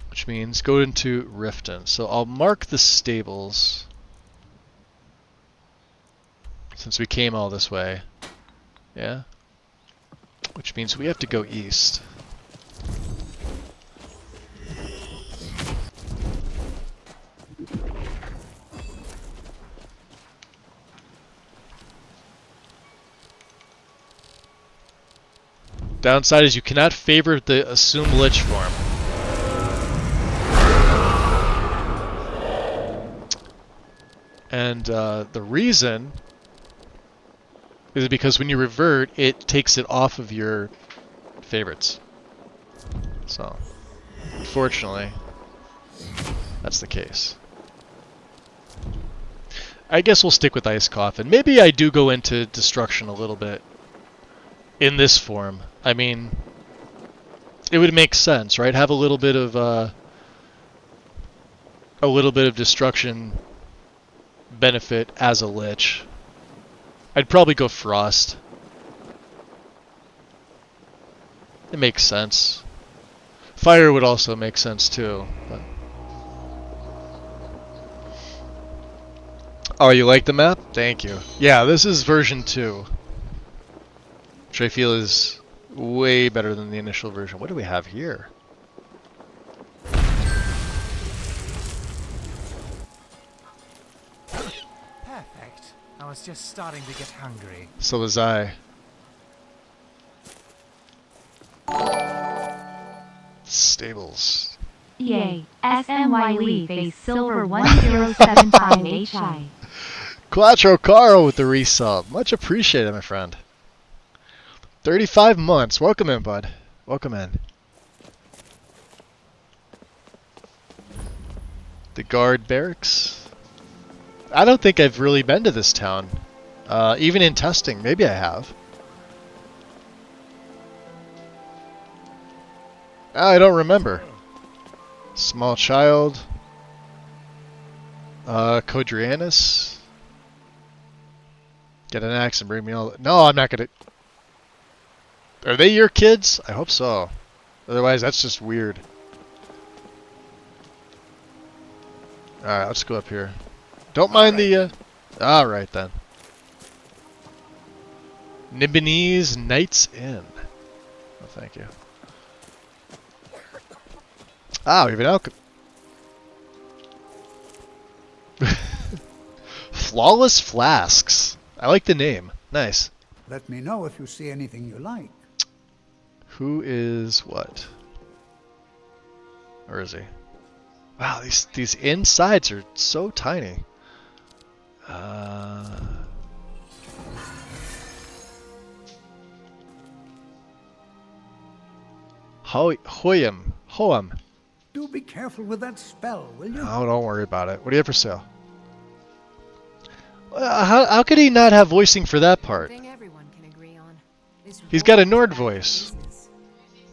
Which means go into Riften. So I'll mark the stables. Since we came all this way. Yeah? Which means we have to go east. Downside is you cannot favor the assumed Lich form. And the reason is because when you revert, it takes it off of your favorites. So, unfortunately, that's the case. I guess we'll stick with Ice Coffin. Maybe I do go into Destruction a little bit in this form. I mean, it would make sense, right? Have a little bit of Destruction benefit as a Lich. I'd probably go Frost. It makes sense. Fire would also make sense too. But... Oh, you like the map? Thank you. Yeah, this is version 2. Which I feel is way better than the initial version. What do we have here? Perfect. I was just starting to get hungry. So was I. Stables. EA, SMY Lee face silver 1075 HI. Quattro Caro with the resub. Much appreciated, my friend. 35 months. Welcome in, bud. Welcome in. The guard barracks. I don't think I've really been to this town. Even in testing. Maybe I have. I don't remember. Small child. Codrianus. Get an axe and bring me all... No, I'm not gonna... Are they your kids? I hope so. Otherwise, that's just weird. Alright, let's go up here. Don't mind the... Alright then. Nibonese Knights Inn. Oh, thank you. Ah, we have an alchemy. Flawless Flasks. I like the name. Nice. Let me know if you see anything you like. Who is what? Where is he? Wow, these insides are so tiny. Hoam. Do be careful with that spell, will you? Oh, don't worry about it. What do you have for sale? How could he not have voicing for that part? Thing everyone can agree on. This He's got a road is Nord bad for voice. business.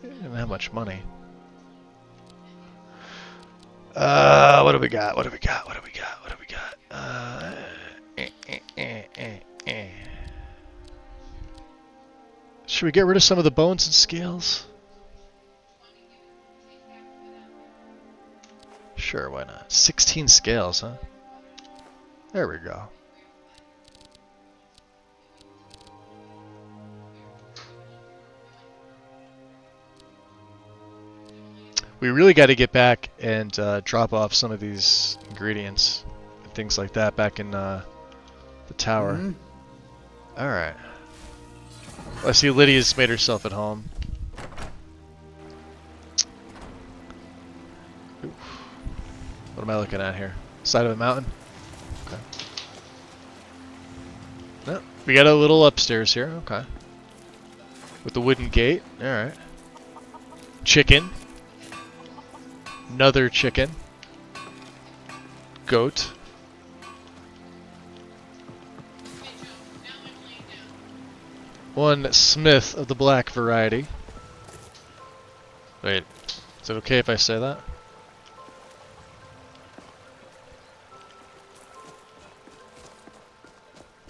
He doesn't have much money. What do we got? What do we got? What do we got? What do we got? Should we get rid of some of the bones and scales? Sure, why not? 16 scales, huh? There we go. We really got to get back and drop off some of these ingredients and things like that back in the tower. Mm-hmm. Alright. Well, I see Lydia's made herself at home. Oof. What am I looking at here? Side of a mountain? Okay. No, we got a little upstairs here. Okay. With the wooden gate. Alright. Chicken. Another chicken. Goat. One smith of the black variety. Wait, is it okay if I say that?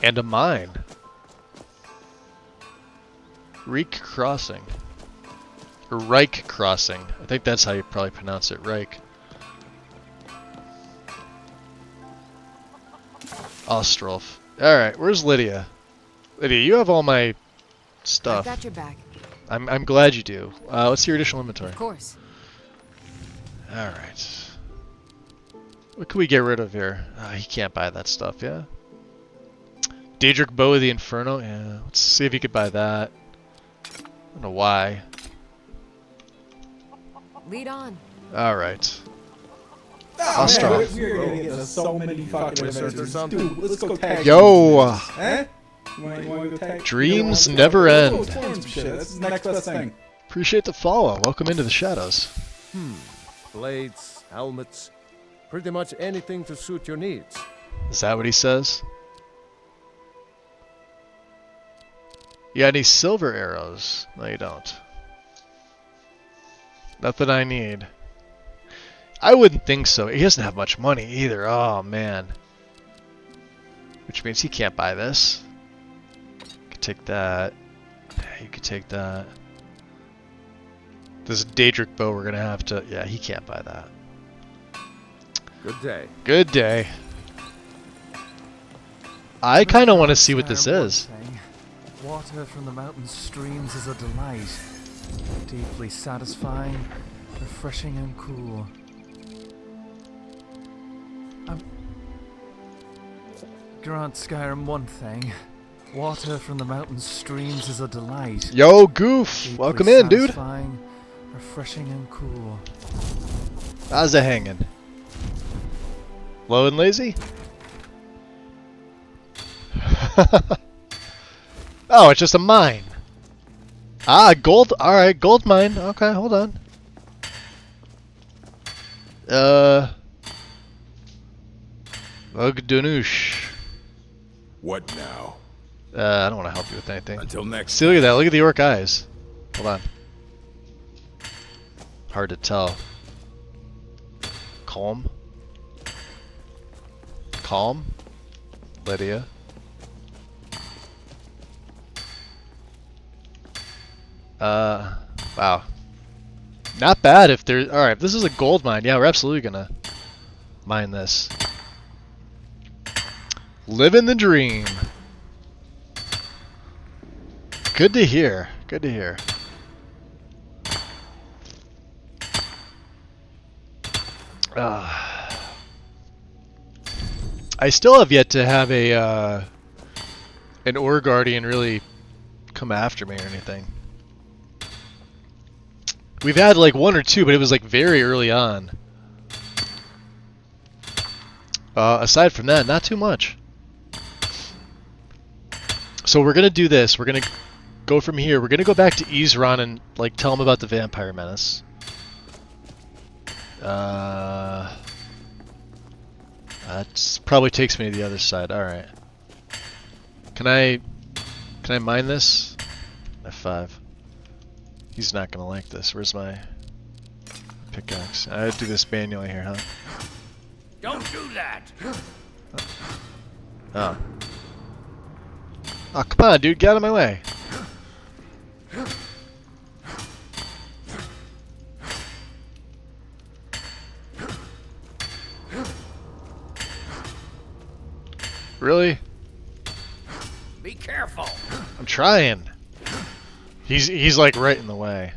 And a mine. Reek Crossing. Or Reich Crossing. I think that's how you probably pronounce it, Reich. Ostrolf. Alright, where's Lydia? Lydia, you have all my stuff. I've got your back. I'm glad you do. What's your additional inventory? Of course. Alright. What can we get rid of here? He can't buy that stuff, yeah? Daedric Bow of the Inferno? Yeah, let's see if he could buy that. I don't know why. Lead on. Alright. Oh, man, we're gonna get to so many fucking adventures. Dude, let's go tag Yo! Eh? You wanna go tag? Dreams never end. Let's go torn some shit. That's the next best thing. Appreciate the follow. Welcome into the shadows. Blades, helmets, pretty much anything to suit your needs. Is that what he says? You got any silver arrows? No, you don't. Nothing I need. I wouldn't think so. He doesn't have much money either. Oh, man. Which means he can't buy this. You could take that. You could take that. This Daedric Bow we're going to have to... Yeah, he can't buy that. Good day. Good day. I kind of want to see what this is. Water from the mountain streams is a delight. Deeply satisfying, refreshing and cool. Grant Skyrim one thing. Water from the mountain streams is a delight. Yo, Goof! Deeply Welcome in, dude! Satisfying, refreshing and cool. How's it hanging? Low and lazy? Oh, it's just a mine. Ah, gold. Alright, gold mine. Okay, hold on. Ugdanush. What now? I don't want to help you with anything. Until next See, look at that. Look at the orc eyes. Hold on. Hard to tell. Calm. Calm. Lydia. Wow. Not bad if there's... Alright, if this is a gold mine, yeah, we're absolutely gonna mine this. Living the dream. Good to hear. Good to hear. I still have yet to have a an Ore Guardian really come after me or anything. We've had like one or two, but it was like very early on. Aside from that, not too much. So we're gonna do this. We're gonna go from here. We're gonna go back to Isran and like tell him about the Vampire Menace. That probably takes me to the other side. All right. Can I mine this? F5. He's not gonna like this. Where's my pickaxe? I do this manually here, huh? Don't do that! Oh. Oh, come on, dude, get out of my way. Really? Be careful! I'm trying. He's like right in the way.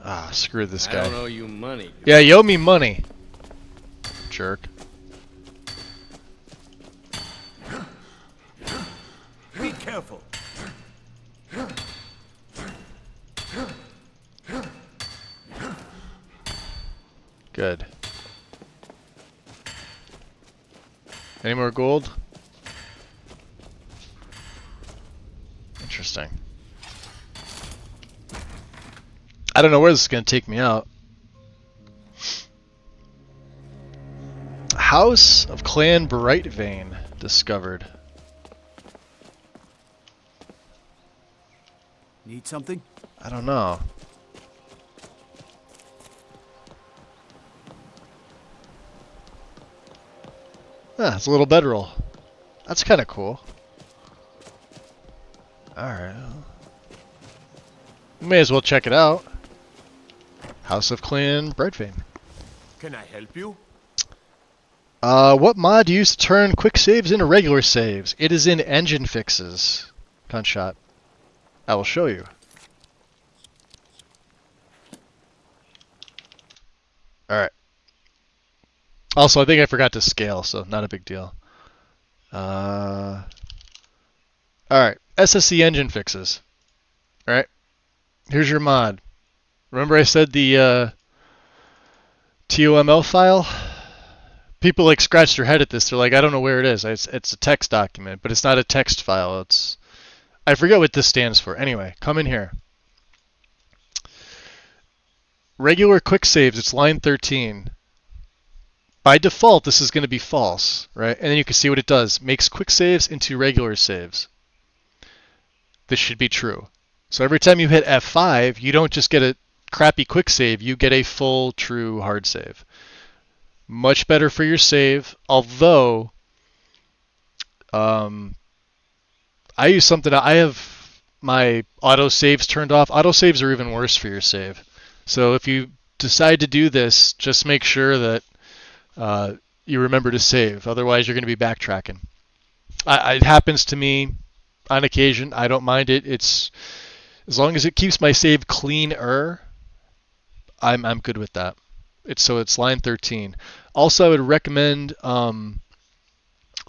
Ah, screw this guy. I don't owe you money. Yeah, you owe me money. Jerk. Be careful. Good. Any more gold? Interesting. I don't know where this is going to take me out. House of Clan Brightvein discovered. Need something? I don't know. Ah, it's a little bedroll. That's kind of cool. Alright. We may as well check it out. House of Clan Brightvein. Can I help you? What mod do you use to turn quick saves into regular saves? It is in engine fixes. Gunshot. I will show you. Alright. Also, I think I forgot to scale, so not a big deal. Alright. SSC engine fixes. Alright. Here's your mod. Remember I said the TOML file? People like scratch their head at this. They're like, I don't know where it is. It's a text document, but it's not a text file. It's I forget what this stands for. Anyway, come in here. Regular quick saves, it's line 13. By default, this is going to be false, right? And then you can see what it does. Makes quick saves into regular saves. This should be true. So every time you hit F5, you don't just get a crappy quick save, you get a full, true hard save. Much better for your save, although I use something, I have my auto saves turned off. Auto saves are even worse for your save. So if you decide to do this, just make sure that you remember to save. Otherwise, you're going to be backtracking. It happens to me on occasion. I don't mind it. It's as long as it keeps my save cleaner, I'm good with that. It's line 13. Also, I would recommend line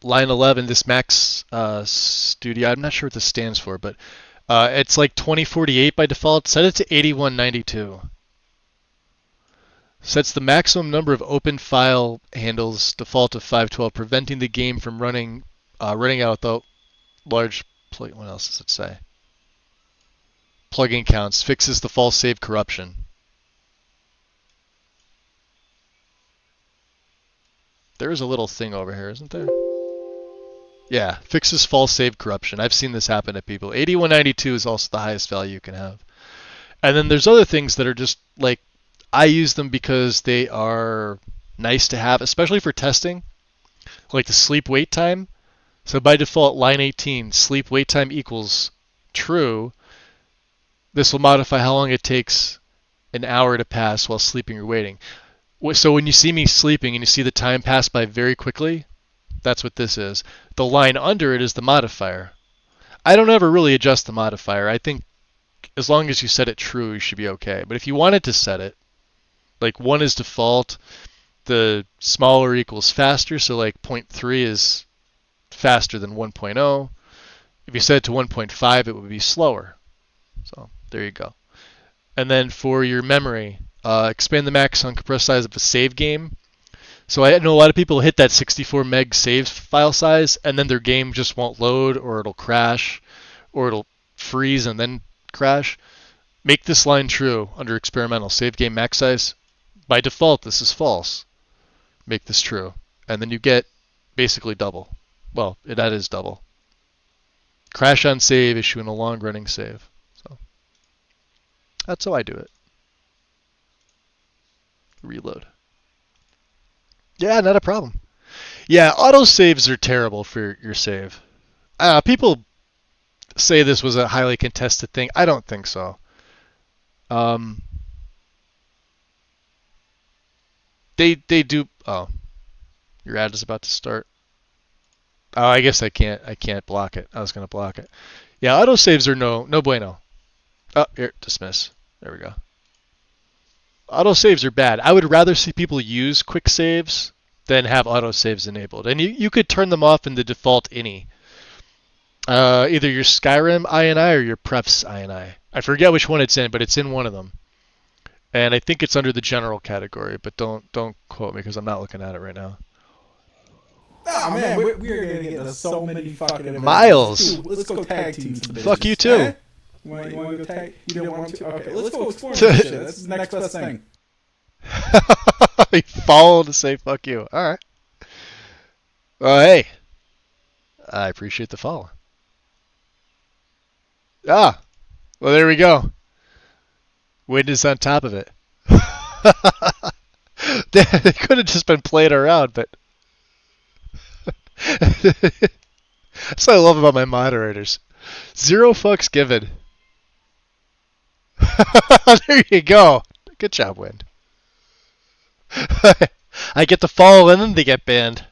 11. This Max Studio. I'm not sure what this stands for, but it's like 2048 by default. Set it to 8192. Sets the maximum number of open file handles default to 512, preventing the game from running out without large. What else does it say? Plugin counts. Fixes the false save corruption. There is a little thing over here, isn't there? Yeah, fixes false save corruption. I've seen this happen to people. 8192 is also the highest value you can have. And then there's other things that are just like, I use them because they are nice to have, especially for testing, like the sleep wait time. So by default, line 18, sleep wait time equals true. This will modify how long it takes an hour to pass while sleeping or waiting. So when you see me sleeping and you see the time pass by very quickly, that's what this is. The line under it is the modifier. I don't ever really adjust the modifier. I think as long as you set it true, you should be okay. But if you wanted to set it, like 1 is default, the smaller equals faster, so like 0.3 is faster than 1.0. If you set it to 1.5, it would be slower. So there you go. And then for your memory, expand the max uncompressed size of a save game. So I know a lot of people hit that 64 meg save file size, and then their game just won't load, or it'll crash, or it'll freeze and then crash. Make this line true under experimental. Save game max size. By default, this is false. make this true. And then you get basically double. Well, that is double. Crash on save, issuing a long-running save. So that's how I do it. Reload. Yeah, not a problem. Yeah, autosaves are terrible for your save. People say this was a highly contested thing. I don't think so. They do. Oh, your ad is about to start. Oh, I guess I can't block it. I was gonna block it. Yeah, autosaves are no bueno. Oh, here, dismiss. There we go. Autosaves are bad. I would rather see people use quick saves than have autosaves enabled. And you could turn them off in the default any. Either your Skyrim INI or your Pref's INI. I forget which one it's in, but it's in one of them. And I think it's under the general category, but don't quote me because I'm not looking at it right now. Oh man, we are gonna get into so many fucking events. Miles! Let's go tag team some bitches. Fuck you too! You want to go tag? You don't want to? Okay, let's go explore this shit. This is the next best thing. He followed to say fuck you. Alright. Well, hey. I appreciate the follow. Ah! Well, there we go. Witness on top of it. They could have just been playing around, but... That's what I love about my moderators. 0 fucks given. There you go. Good job, Wind. I get to follow and then they get banned.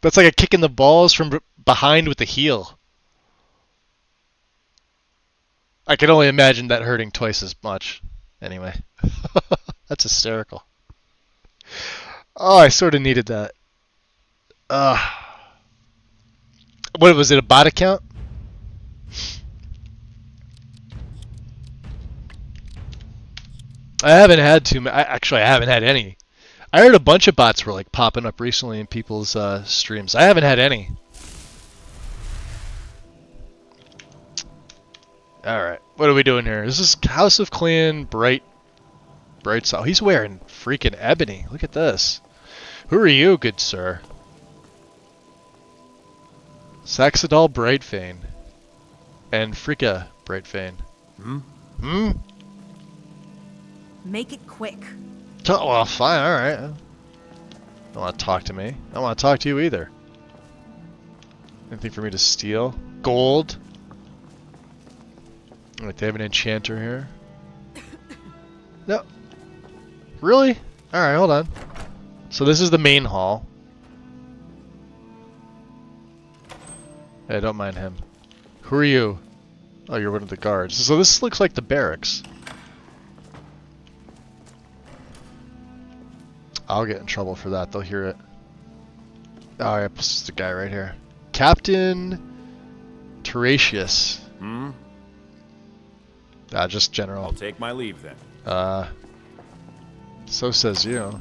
That's like a kick in the balls from behind with the heel. I can only imagine that hurting twice as much. Anyway. That's hysterical. Oh, I sort of needed that. What was it, a bot account? I haven't had too many. Actually, I haven't had any. I heard a bunch of bots were like popping up recently in people's streams. I haven't had any. Alright, what are we doing here? This is House of Clan Bright Soul. He's wearing freaking ebony. Look at this. Who are you, good sir? Saxadal Brightfane. And Fricka Brightfane. Make it quick. Well, fine, alright. Don't want to talk to me. I don't want to talk to you either. Anything for me to steal? Gold? Alright, they have an enchanter here. No. Really? Alright, hold on. So this is the main hall. Hey, don't mind him. Who are you? Oh, you're one of the guards. So this looks like the barracks. I'll get in trouble for that. They'll hear it. Oh, yeah, this is the guy right here. Captain Teratius. Just general. I'll take my leave then. So says you.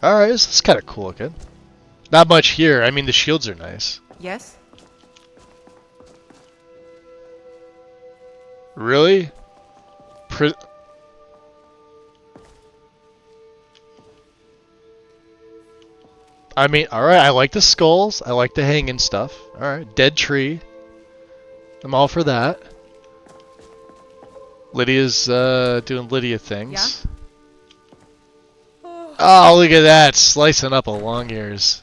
Alright, this is kind of cool looking. Not much here. I mean, the shields are nice. Yes? Really? I mean, alright, I like the skulls. I like the hanging stuff. Alright, dead tree. I'm all for that. Lydia's doing Lydia things. Yeah? Oh, look at that. Slicing up a long ears.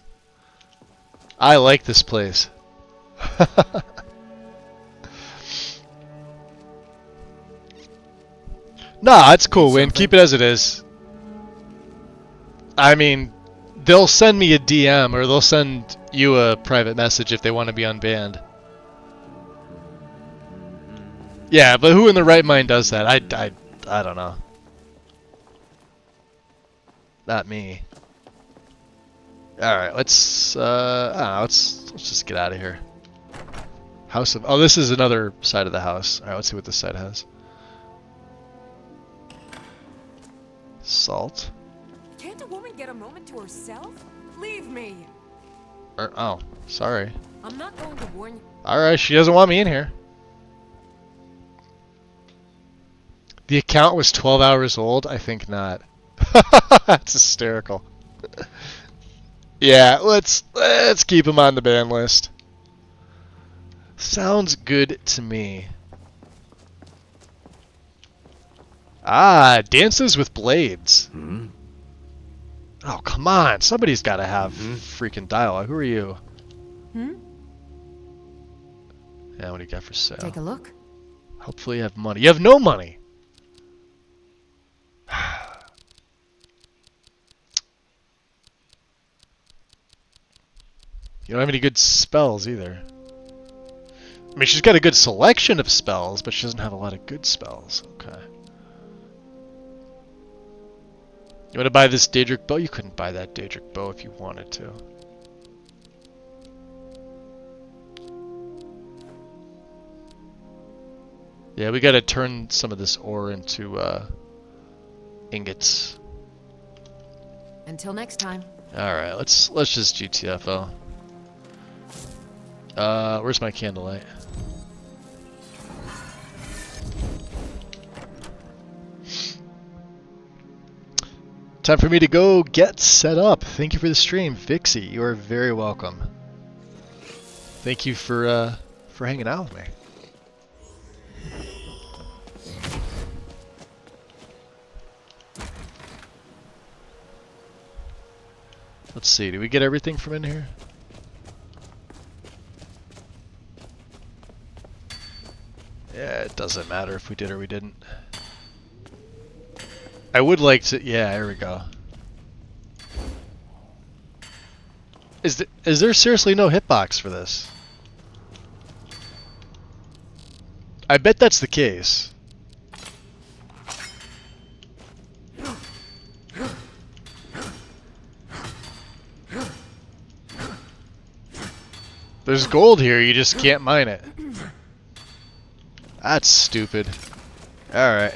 I like this place. Nah, it's cool, Win. Keep it as it is. I mean, they'll send me a DM or they'll send you a private message if they want to be unbanned. Yeah, but who in the right mind does that? I don't know. Not me. All right, let's I don't know, let's just get out of here. House of this is another side of the house. All right, let's see what this side has. Salt. Can't a woman get a moment to herself? Leave me. Oh, sorry. I'm not going to warn you. All right, she doesn't want me in here. The account was 12 hours old? I think not. That's hysterical. Yeah, let's keep him on the ban list. Sounds good to me. Ah, dances with blades. Hmm? Oh, come on. Somebody's got to have freaking dialogue. Who are you? Yeah, what do you got for sale? Take a look. Hopefully you have money. You have no money. You don't have any good spells either. I mean, she's got a good selection of spells, but she doesn't have a lot of good spells. Okay. You want to buy this Daedric bow? You couldn't buy that Daedric bow if you wanted to. Yeah, we gotta turn some of this ore into ingots. Until next time. Alright, let's just GTFO. Where's my candlelight? Time for me to go get set up. Thank you for the stream, Vixie. You are very welcome. Thank you for hanging out with me. Let's see, did we get everything from in here? Yeah, it doesn't matter if we did or we didn't. I would like to... Yeah, there we go. Is there seriously no hitbox for this? I bet that's the case. There's gold here, you just can't mine it. That's stupid. Alright.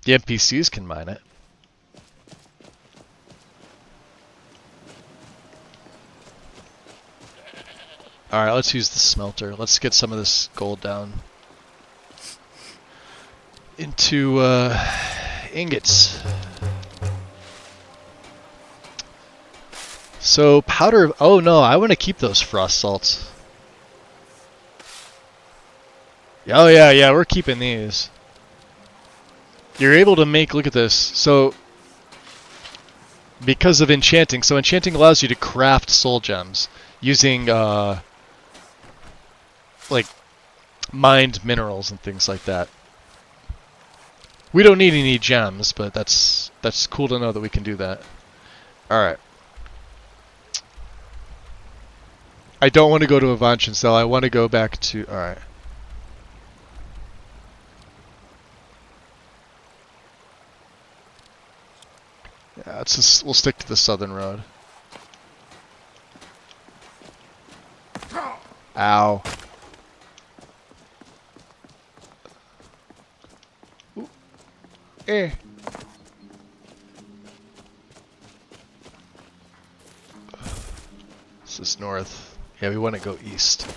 The NPCs can mine it. Alright, let's use the smelter. Let's get some of this gold down into ingots. So powder... Oh no, I want to keep those frost salts. Oh yeah, we're keeping these. You're able to make... Look at this. So... Because of enchanting. So enchanting allows you to craft soul gems using like mined minerals and things like that. We don't need any gems, but that's cool to know that we can do that. Alright. I don't want to go to Avancel, I want to go back to... Alright. Yeah, we'll stick to the southern road. Ow. Ooh. Eh. This is north. Yeah, we want to go east.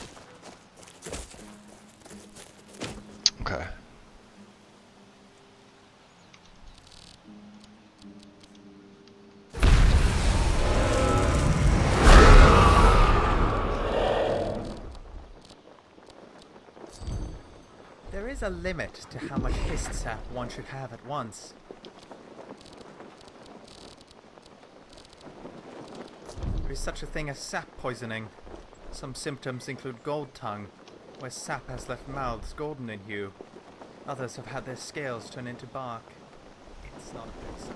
Okay. There is a limit to how much hist sap one should have at once. There is such a thing as sap poisoning. Some symptoms include gold tongue, where sap has left mouths golden in hue. Others have had their scales turn into bark. It's not a good sight.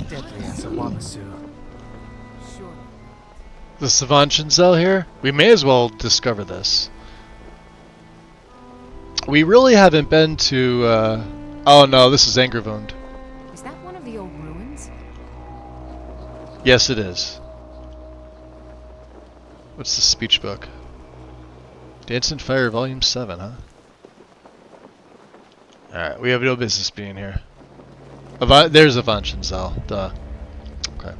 Deadly as a Wamasu. Sure. The Savanchancel here? We may as well discover this. We really haven't been to, Oh no, this is Angervund. Is that one of the old ruins? Yes, it is. What's the speech book? Dance and Fire Volume 7, huh? Alright, we have no business being here. There's Avanchanzel, duh. Okay.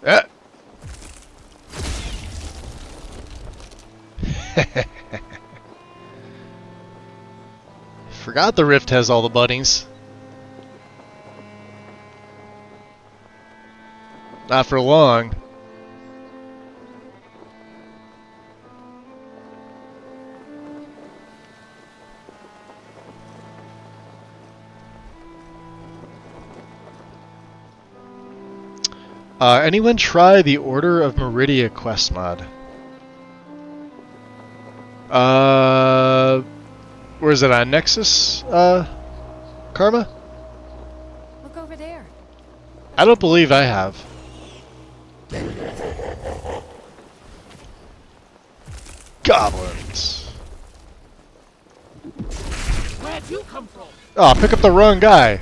Ah! Forgot the rift has all the bunnies. Not for long. Anyone try the Order of Meridia quest mod? Where is it on Nexus? Karma? Look over there. I don't believe I have. Goblins. Where'd you come from? Oh, pick up the wrong guy.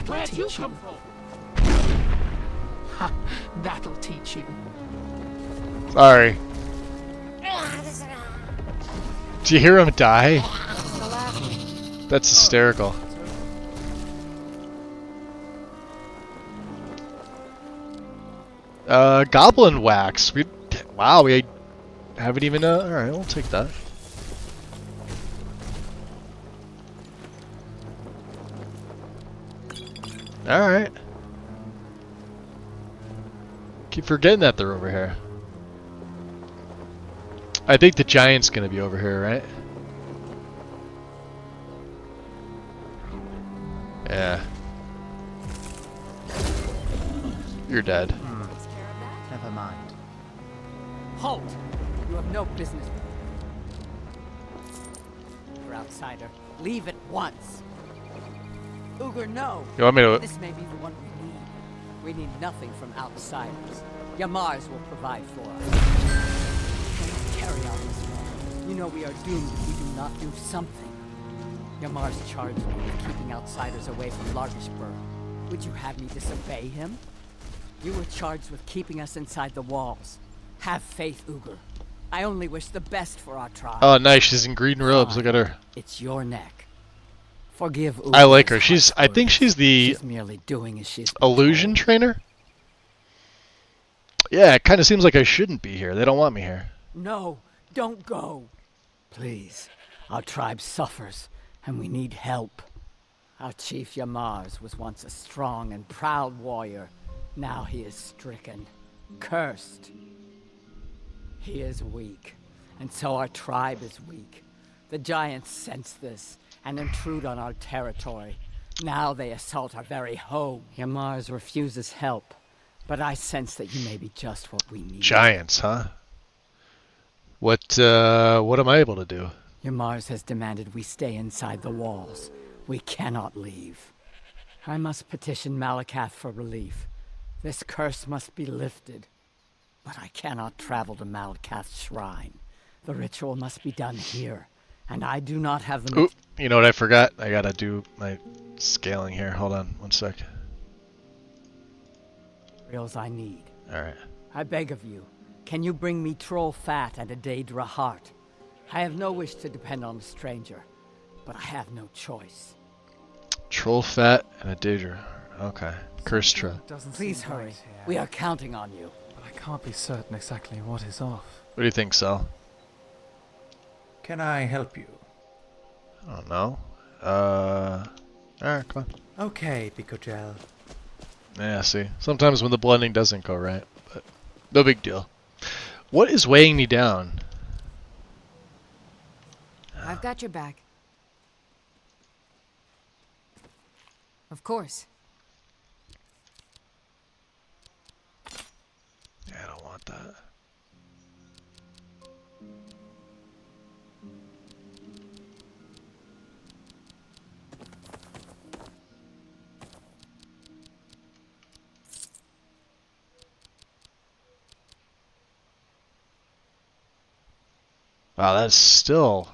Where'd you come from? That'll teach you. Sorry. Do you hear him die? That's hysterical. Goblin wax. Wow, we haven't even. All right, we'll take that. All right. Keep forgetting that they're over here. I think the giant's gonna be over here, right? Yeah. You're dead. Never mind. Halt! You have no business. You're outsider. Leave at once. Uger, no. You want me to? This may be the one we need. We need nothing from outsiders. Yamars will provide for us. Carry on this way. You know we are doomed if we do not do something. Yamars charged me with keeping outsiders away from Largishburg. Would you have me disobey him? You were charged with keeping us inside the walls. Have faith, Uger. I only wish the best for our tribe. Oh, nice. She's in green robes. Look at her. It's your neck. Forgive Uger. I like her. I think she's the merely doing as she's illusion trainer. Yeah, it kind of seems like I shouldn't be here. They don't want me here. No, don't go. Please. Our tribe suffers, and we need help. Our chief Yamars was once a strong and proud warrior. Now he is stricken, cursed. He is weak, and so our tribe is weak. The giants sense this and intrude on our territory. Now they assault our very home. Yamars refuses help, but I sense that you may be just what we need. Giants, huh? What am I able to do? Yamars has demanded we stay inside the walls. We cannot leave. I must petition Malakath for relief. This curse must be lifted. But I cannot travel to Malakath's shrine. The ritual must be done here, and I do not have the... Oop, you know what I forgot? I gotta do my scaling here. Hold on, one sec. ...materials I need. Alright. I beg of you, can you bring me troll fat and a Daedra heart? I have no wish to depend on a stranger, but I have no choice. Troll fat and a Daedra. Okay. Cursed troll. Please hurry. We are counting on you. But I can't be certain exactly what is off. What do you think, Sal? Can I help you? I don't know. Alright, come on. Okay, Picogel. Yeah, see. Sometimes when the blending doesn't go right, but no big deal. What is weighing me down? I've got your back. Of course. Yeah, I don't want that. Wow, that's still...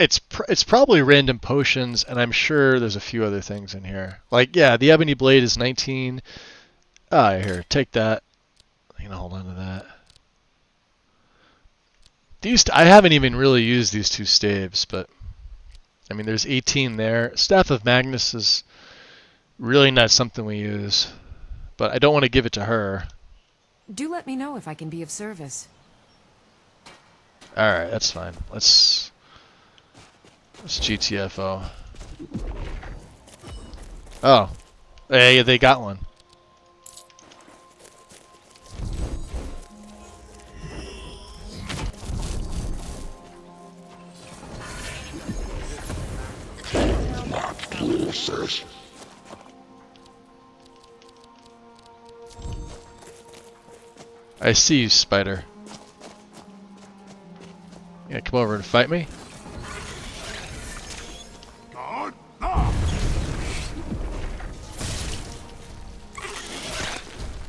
It's probably random potions, and I'm sure there's a few other things in here. Like, yeah, the ebony blade is 19. Ah, here, take that. I'm gonna hold on to that. I haven't even really used these two staves, but I mean, there's 18 there. Staff of Magnus is really not something we use, but I don't want to give it to her. Do let me know if I can be of service. All right, that's fine. Let's GTFO. Oh, hey, they got one. I see you, Spider. You gonna come over and fight me?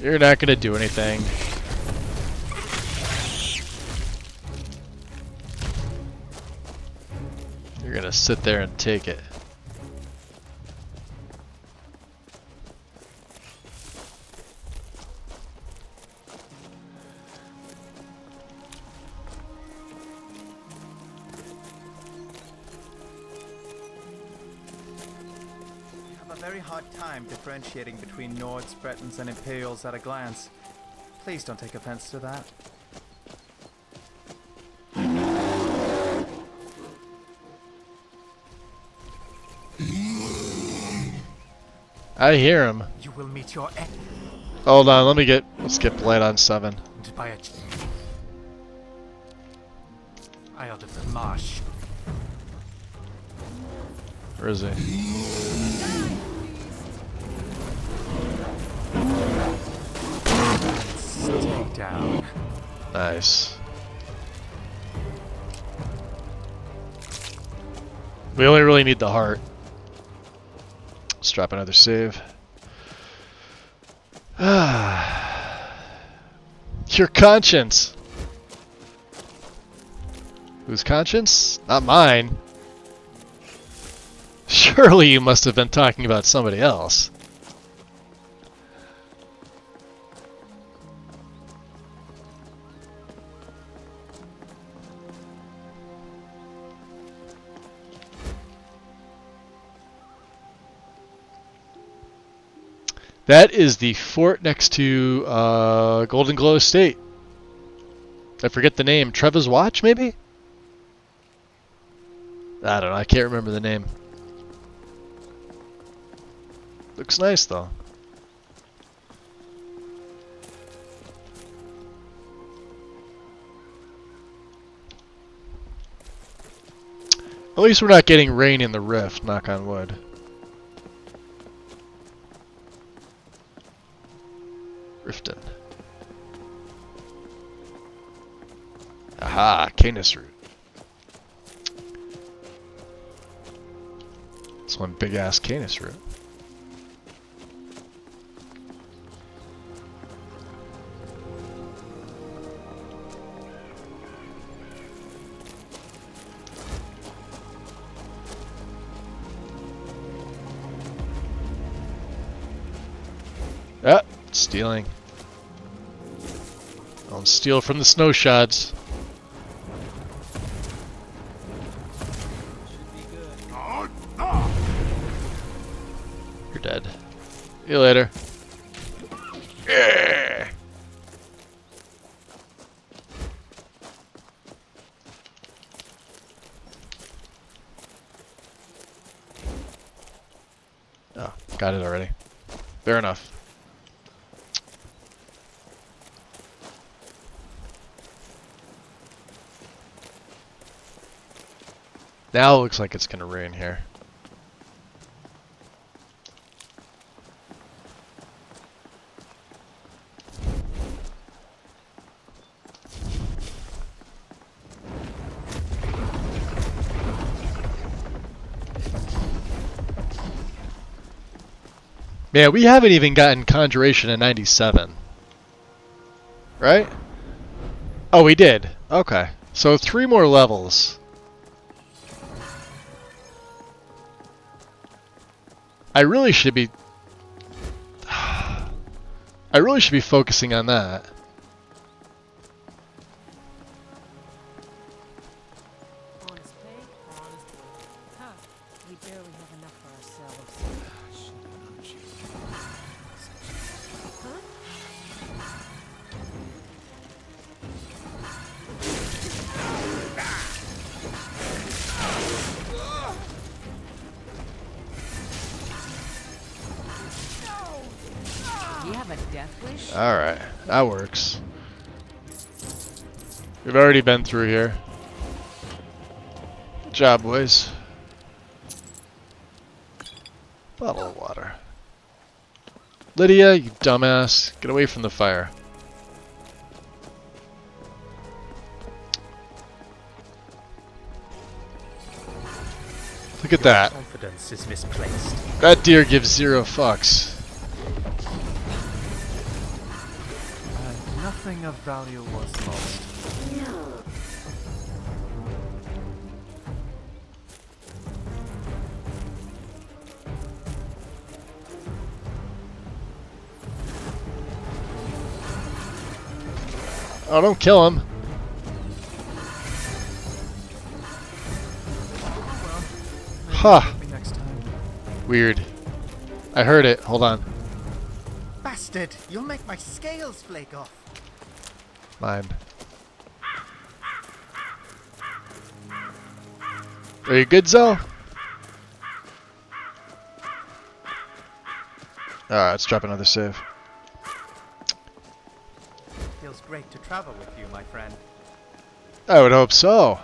You're not gonna do anything. You're gonna sit there and take it. Very hard time differentiating between Nords, Bretons, and Imperials at a glance. Please don't take offense to that. I hear him. You will meet your end. Hold on, let's get Blade on 7. By a Isle of the Marsh. Where is he? Stay down. Nice. We only really need the heart. Let's drop another save. Your conscience. Whose conscience? Not mine. Surely you must have been talking about somebody else. That is the fort next to Golden Glow Estate. I forget the name. Trevor's Watch, maybe? I don't know. I can't remember the name. Looks nice, though. At least we're not getting rain in the rift, knock on wood. Riften. Aha, Canis root. It's one big ass Canis root. Ah, stealing. Don't steal from the snow shods. You're dead. See you later. Yeah. Oh, got it already. Fair enough. Now it looks like it's gonna rain here. Man, we haven't even gotten Conjuration in 97. Right? Oh, we did. Okay. So 3 more levels. I really should be... I really should be focusing on that. Honest pay, honest work. Huh. We barely have enough for ourselves. Huh? Do you have a death wish? Alright, that works. We've already been through here. Good job, boys. Bottle of water. Lydia, you dumbass. Get away from the fire. Look at that. Confidence is misplaced. That deer gives 0 fucks. Nothing of value was lost. Oh, don't kill him. Huh. Weird. I heard it. Hold on. Bastard! You'll make my scales flake off. Mine. Are you good, Zell? Alright, let's drop another save. Feels great to travel with you, my friend. I would hope so.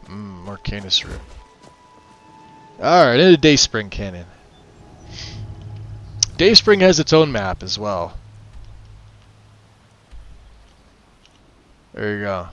More Canis root. Alright, into Dayspring Canyon. Dayspring has its own map as well. There you go.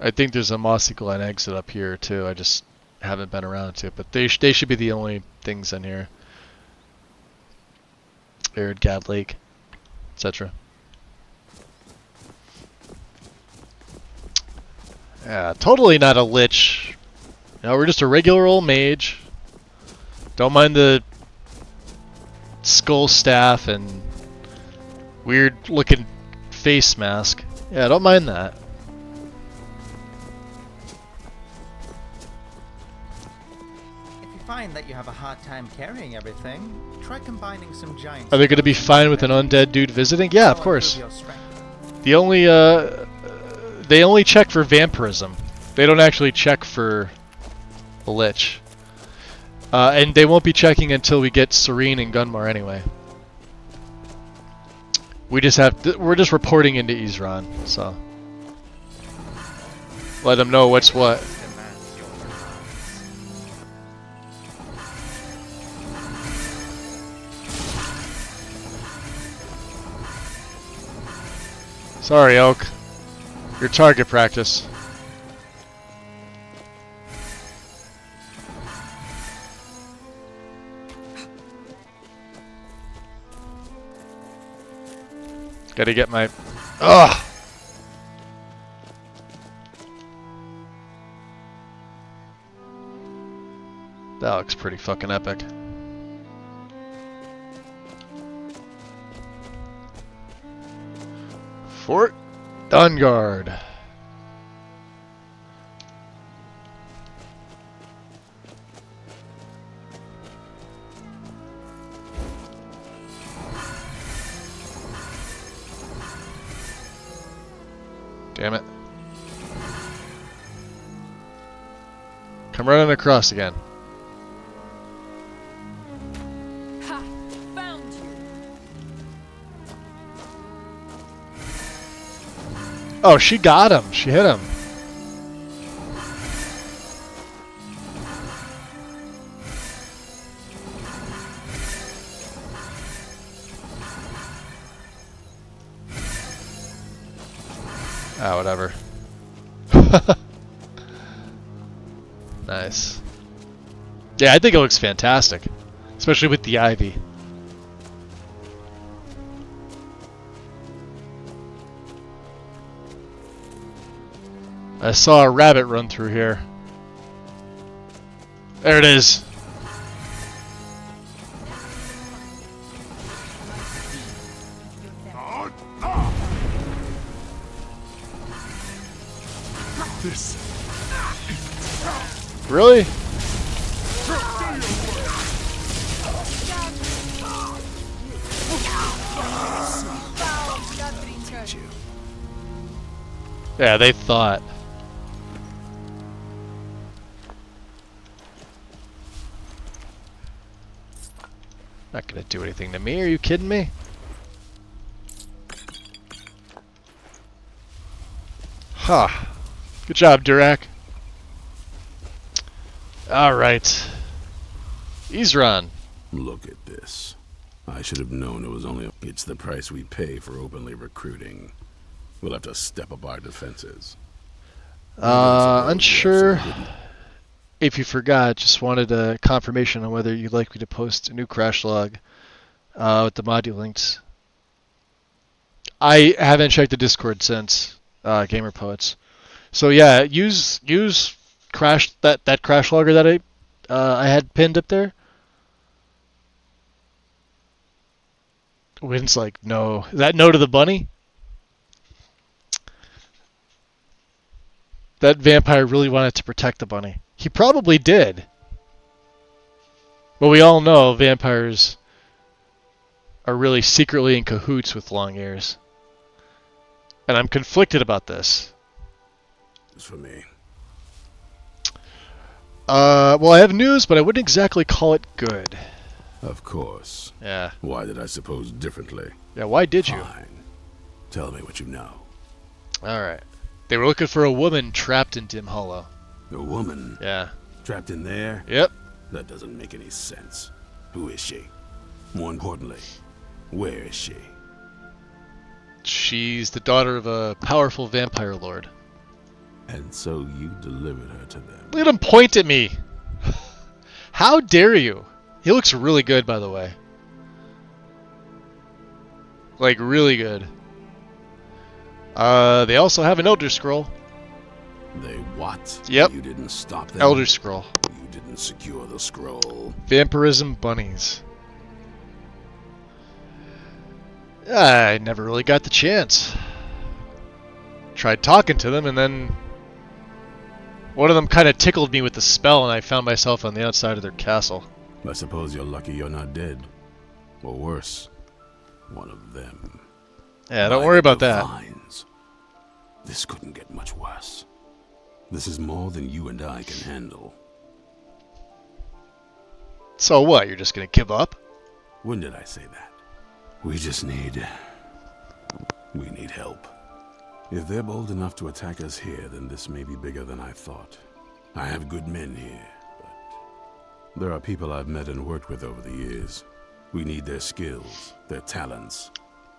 I think there's a Mossy Glen exit up here too. I just haven't been around to it, but they should be the only things in here. Arid Gad Lake, etc. Yeah, totally not a lich. No, we're just a regular old mage. Don't mind the skull staff and weird looking face mask. Yeah, don't mind that. Find that you have a hard time carrying everything, try combining some giants. Are they going to be fine with an undead dude visiting? Yeah, of course. The only they only check for vampirism. They don't actually check for the lich. And they won't be checking until we get Serene and Gunmar anyway. We just have we're just reporting into Isran, so let them know what's what. Sorry, Oak. Your target practice. Gotta get my... Ugh! That looks pretty fucking epic. Fort Dungard. Damn it. Come running across again. Ha! Found you. Oh, she got him. She hit him. Ah, whatever. Nice. Yeah, I think it looks fantastic, especially with the ivy. I saw a rabbit run through here. There it is. This. Really? Yeah, they thought. Not gonna do anything to me, are you kidding me? Huh. Good job, Durak. Alright. Isran. Look at this. I should have known it was only... It's the price we pay for openly recruiting. We'll have to step up our defenses. Unsure. If you forgot, just wanted a confirmation on whether you'd like me to post a new crash log with the mod you linked. I haven't checked the Discord since Gamer Poets. So yeah, use crash that crash logger that I had pinned up there. Wynn's like, no. Is that no to the bunny? That vampire really wanted to protect the bunny. He probably did. But we all know vampires are really secretly in cahoots with long ears. And I'm conflicted about this. It's for me. Well, I have news, but I wouldn't exactly call it good. Of course. Yeah. Why did I suppose differently? Yeah, why did you? Fine. Tell me what you know. Alright. They were looking for a woman trapped in Dim Hollow. A woman? Yeah. Trapped in there? Yep. That doesn't make any sense. Who is she? More importantly, where is she? She's the daughter of a powerful vampire lord. And so you delivered her to them. Look at him point at me! How dare you? He looks really good, by the way. Like, really good. They also have an Elder Scroll. They what? Yep. You didn't stop them? Elder Scroll. You didn't secure the scroll. Vampirism bunnies. I never really got the chance. Tried talking to them, and then one of them kind of tickled me with the spell, and I found myself on the outside of their castle. I suppose you're lucky you're not dead. Or worse, one of them. Yeah, don't worry about that. Vines. This couldn't get much worse. This is more than you and I can handle. So what, you're just gonna give up? When did I say that? We need help. If they're bold enough to attack us here, then this may be bigger than I thought. I have good men here, but there are people I've met and worked with over the years. We need their skills, their talents,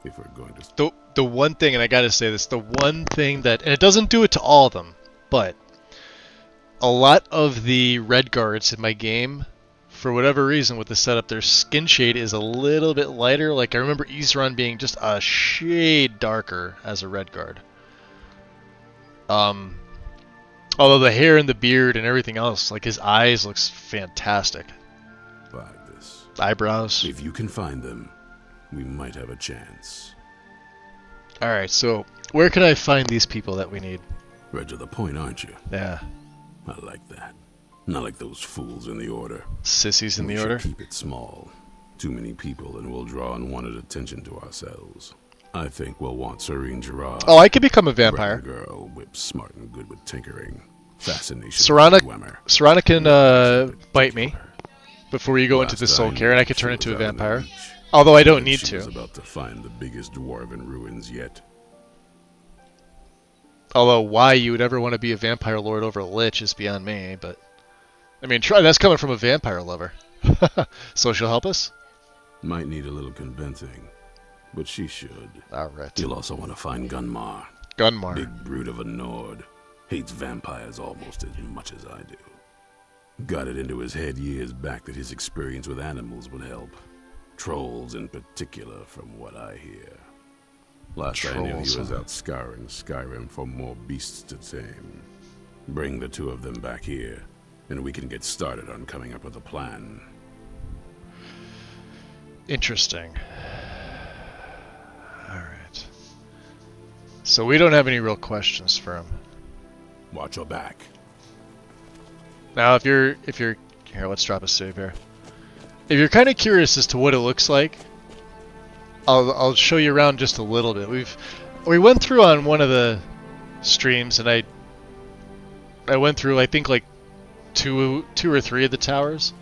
if we're going to... The one thing, and I gotta say this, the one thing that, and it doesn't do it to all of them, but a lot of the red guards in my game, for whatever reason with the setup, their skin shade is a little bit lighter. Like, I remember Isran being just a shade darker as a red guard. Although the hair and the beard and everything else, like his eyes looks fantastic. Like this. Eyebrows. If you can find them, we might have a chance. Alright, so where can I find these people that we need? Right to the point, aren't you? Yeah. I like that. Not like those fools in the Order. Sissies in we the should Order? Keep it small. Too many people and we'll draw unwanted attention to ourselves. I think we'll want Serene Gerard. Oh, I could become a vampire. Girl, whip smart and good with tinkering. Fascination. Serana can bite me before you go into the soul care, and I could turn into a vampire. Although I don't need to. She was about to find the biggest dwarven ruins yet. Although why you would ever want to be a vampire lord over a lich is beyond me, but I mean, try that's coming from a vampire lover. So she'll help us? Might need a little convincing, but she should. Alright. You'll also want to find Gunmar. Gunmar. Big brute of a Nord. Hates vampires almost as much as I do. Got it into his head years back that his experience with animals would help. Trolls in particular, from what I hear. Last I knew, he was out scouring Skyrim for more beasts to tame. Bring the two of them back here, and we can get started on coming up with a plan. Interesting. Alright. So we don't have any real questions for him. Watch your back. Now if you're here, let's drop a save here. If you're kind of curious as to what it looks like, I'll show you around just a little bit. We went through on one of the streams, and I went through, I think, like two or three of the towers.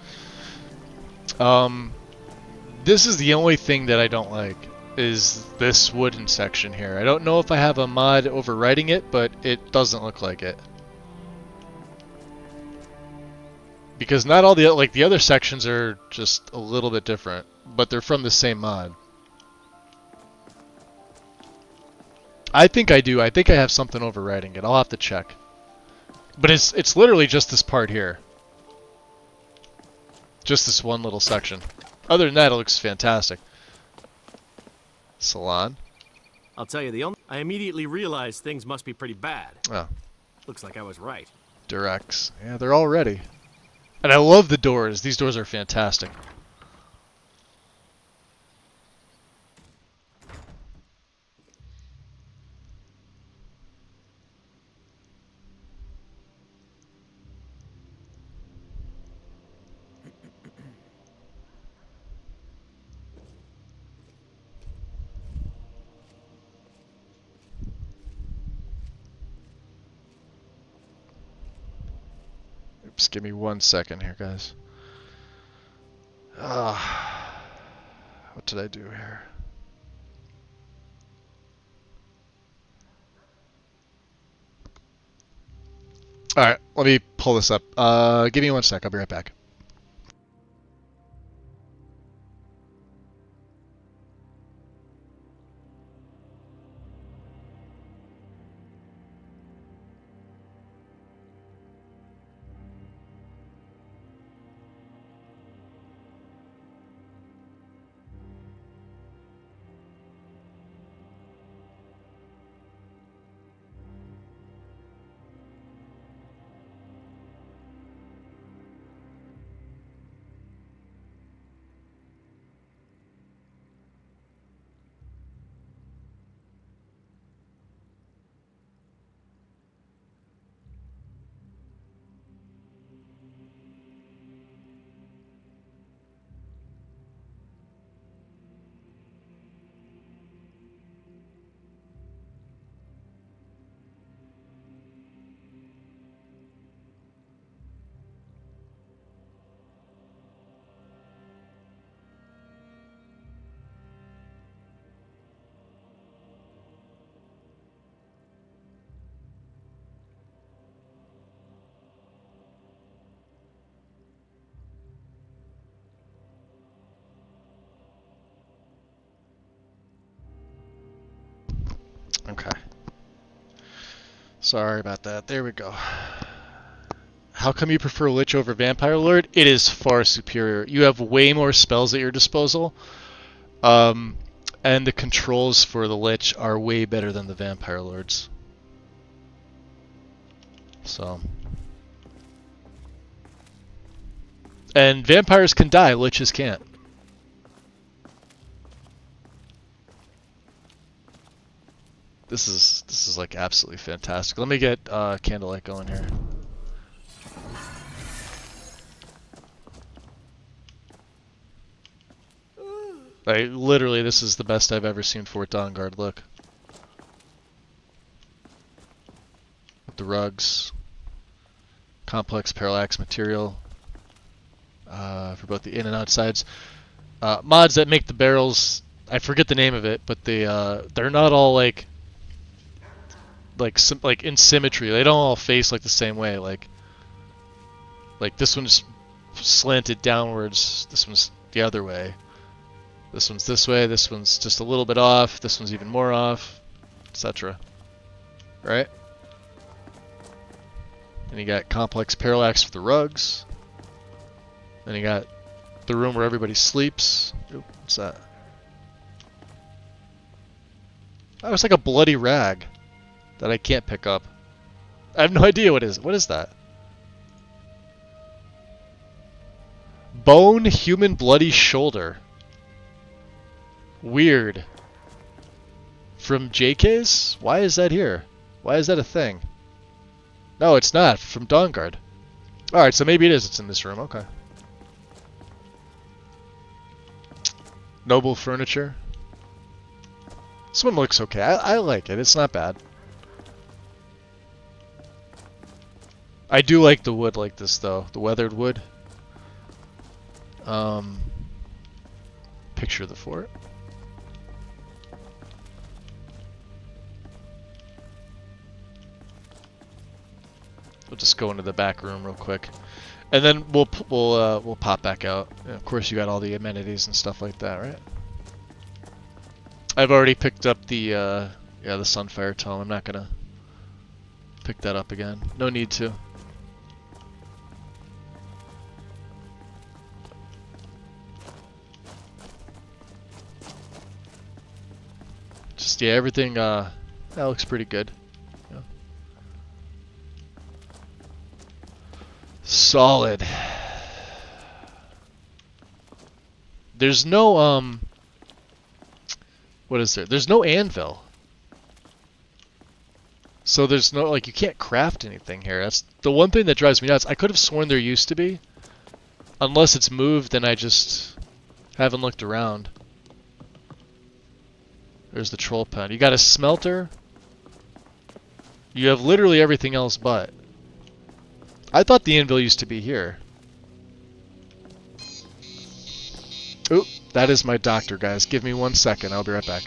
This is the only thing that I don't like, is this wooden section here. I don't know if I have a mod overwriting it, but it doesn't look like it. Because not all the other sections are just a little bit different, but they're from the same mod. I think I do. I think I have something overwriting it. I'll have to check. But it's literally just this part here. Just this one little section. Other than that, it looks fantastic. Salon. I'll tell you, I immediately realized things must be pretty bad. Oh. Looks like I was right. Durex. Yeah, they're all ready. And I love the doors. These doors are fantastic. Oops, give me 1 second here, guys. What did I do here? Alright, let me pull this up. Give me 1 sec, I'll be right back. Okay. Sorry about that. There we go. How come you prefer Lich over Vampire Lord? It is far superior. You have way more spells at your disposal. And the controls for the Lich are way better than the Vampire Lords. So. And vampires can die, Liches can't. This is like absolutely fantastic. Let me get Candlelight going here. Like literally, this is the best I've ever seen Fort Dawnguard look. With the rugs, complex parallax material for both the in and outsides. Mods that make the barrels. I forget the name of it, but they're not all like in symmetry. They don't all face like the same way. Like this one's slanted downwards. This one's the other way. This one's this way. This one's just a little bit off. This one's even more off, etc. Right? And you got complex parallax for the rugs. Then you got the room where everybody sleeps. Oop, what's that? Oh, it's like a bloody rag that I can't pick up. I have no idea what is that? Bone human bloody shoulder. Weird. From JK's? Why is that here? Why is that a thing? No, it's not. From Dawnguard. Alright, so maybe it is. It's in this room. Okay. Noble furniture. This one looks okay. I like it. It's not bad. I do like the wood like this, though. The weathered wood. Picture of the fort. We'll just go into the back room real quick, and then we'll pop back out. And of course, you got all the amenities and stuff like that, right? I've already picked up the the Sunfire Tome. I'm not gonna pick that up again. No need to. Just yeah, everything that looks pretty good. Yeah. Solid. There's no what is there? There's no anvil. So there's no, like, you can't craft anything here. That's the one thing that drives me nuts. I could have sworn there used to be. Unless it's moved and I just haven't looked around. There's the troll pen. You got a smelter. You have literally everything else but. I thought the anvil used to be here. Oop, that is my doctor, guys. Give me 1 second. I'll be right back.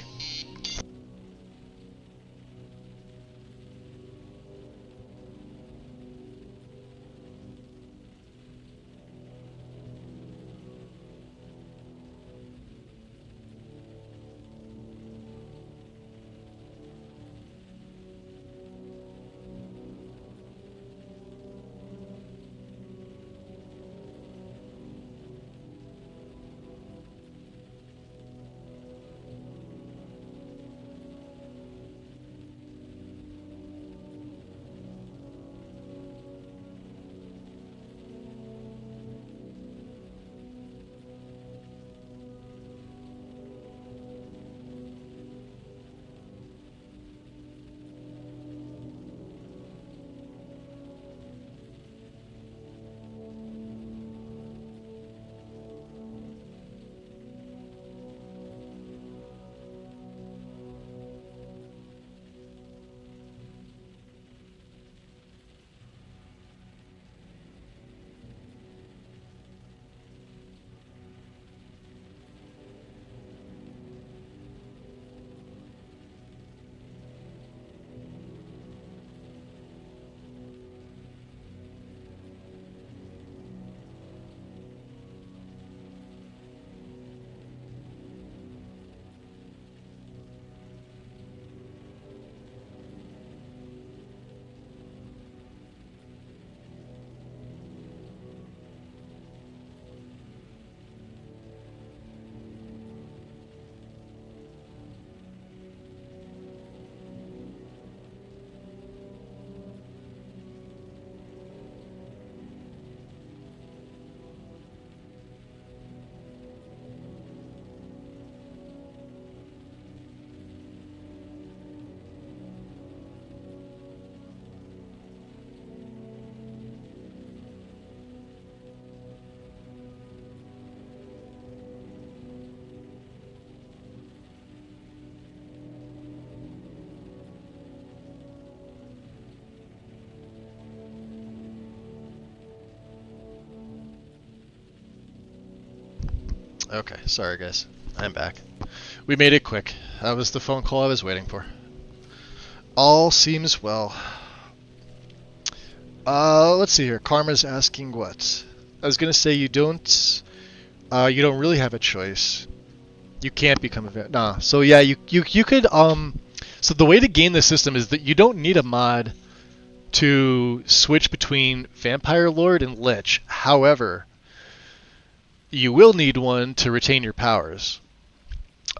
Okay, sorry guys. I'm back. We made it quick. That was the phone call I was waiting for. All seems well. Let's see here. Karma's asking what? I was gonna say you don't really have a choice. You can't become a nah. So yeah, you could so the way to game the system is that you don't need a mod to switch between Vampire Lord and Lich. However, you will need one to retain your powers.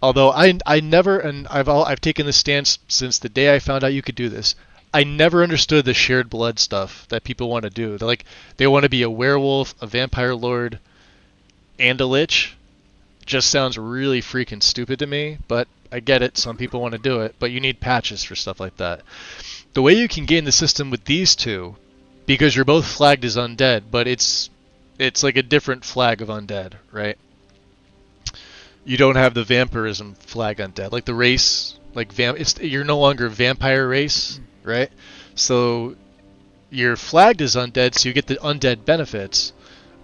Although I never, and I've taken this stance since the day I found out you could do this. I never understood the shared blood stuff that people want to do. They want to be a werewolf, a vampire lord, and a lich. Just sounds really freaking stupid to me, but I get it. Some people want to do it, but you need patches for stuff like that. The way you can game the system with these two, because you're both flagged as undead, but it's like a different flag of undead, right? You don't have the vampirism flag undead, like the race, like you're no longer vampire race, right? So you're flagged as undead, so you get the undead benefits,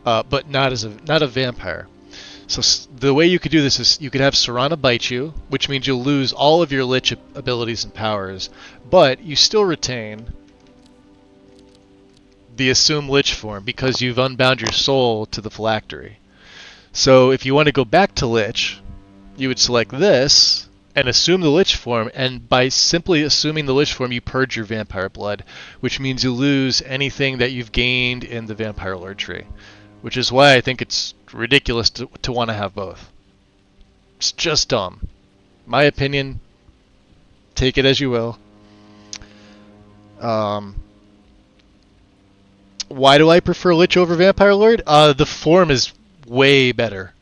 but not a vampire. So the way you could do this is you could have Serana bite you, which means you'll lose all of your lich abilities and powers, but you still retain the assumed lich form because you've unbound your soul to the phylactery. So if you want to go back to lich, you would select this and assume the lich form, and by simply assuming the lich form, you purge your vampire blood, which means you lose anything that you've gained in the vampire lord tree, which is why I think it's ridiculous to want to have both. It's just dumb. My opinion, take it as you will. Why do I prefer lich over vampire lord? The form is way better.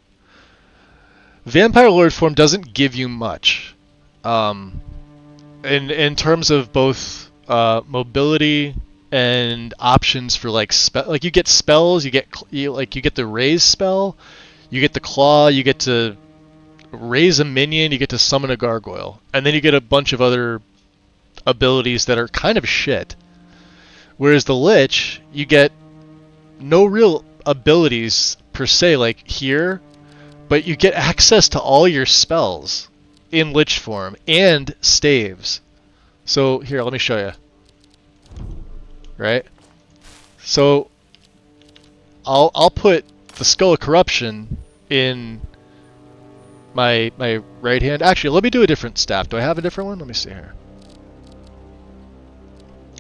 Vampire lord form doesn't give you much. In terms of both mobility and options for like you get spells, you get the raise spell, you get the claw, you get to raise a minion, you get to summon a gargoyle, and then you get a bunch of other abilities that are kind of shit. Whereas the lich, you get no real abilities per se like here, but you get access to all your spells in lich form and staves. So here, let me show you. Right? So I'll put the Skull of Corruption in my right hand. Actually, let me do a different staff. Do I have a different one? Let me see here.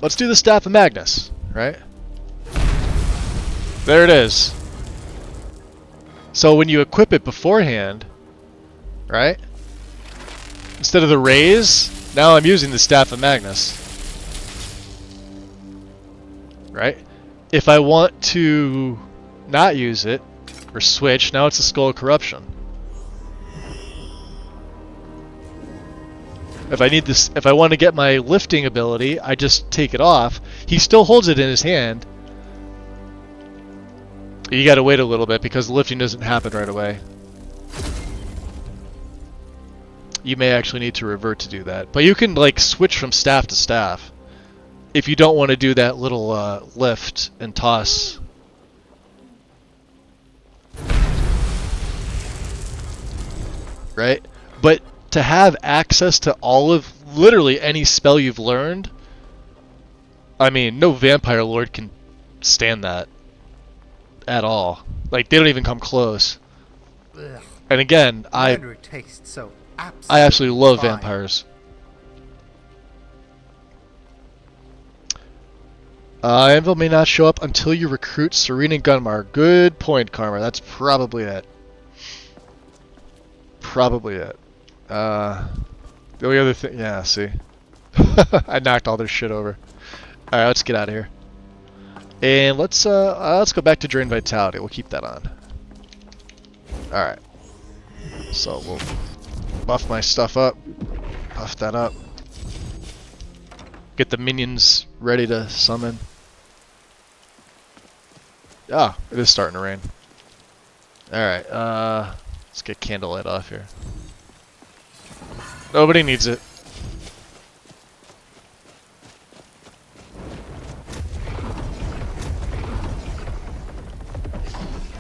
Let's do the Staff of Magnus, right? There it is. So when you equip it beforehand, right? Instead of the raise, now I'm using the Staff of Magnus. Right? If I want to not use it, or switch, now it's a Skull of Corruption. If I want to get my lifting ability, I just take it off. He still holds it in his hand. You gotta wait a little bit because the lifting doesn't happen right away. You may actually need to revert to do that. But you can like switch from staff to staff if you don't want to do that little lift and toss. Right? But to have access to all of literally any spell you've learned, I mean, no vampire lord can stand that at all. Like, they don't even come close. Ugh. And again, I tastes so absolutely love fine. vampires. Anvil may not show up until you recruit Serene and Gunmar. Good point, Karma. That's probably it. Probably it. The only other thing, yeah, see. I knocked all their shit over. Alright, let's get out of here. And let's go back to Drain Vitality. We'll keep that on. Alright. So we'll buff my stuff up. Buff that up. Get the minions ready to summon. Ah, it is starting to rain. Alright, let's get Candlelight off here. Nobody needs it.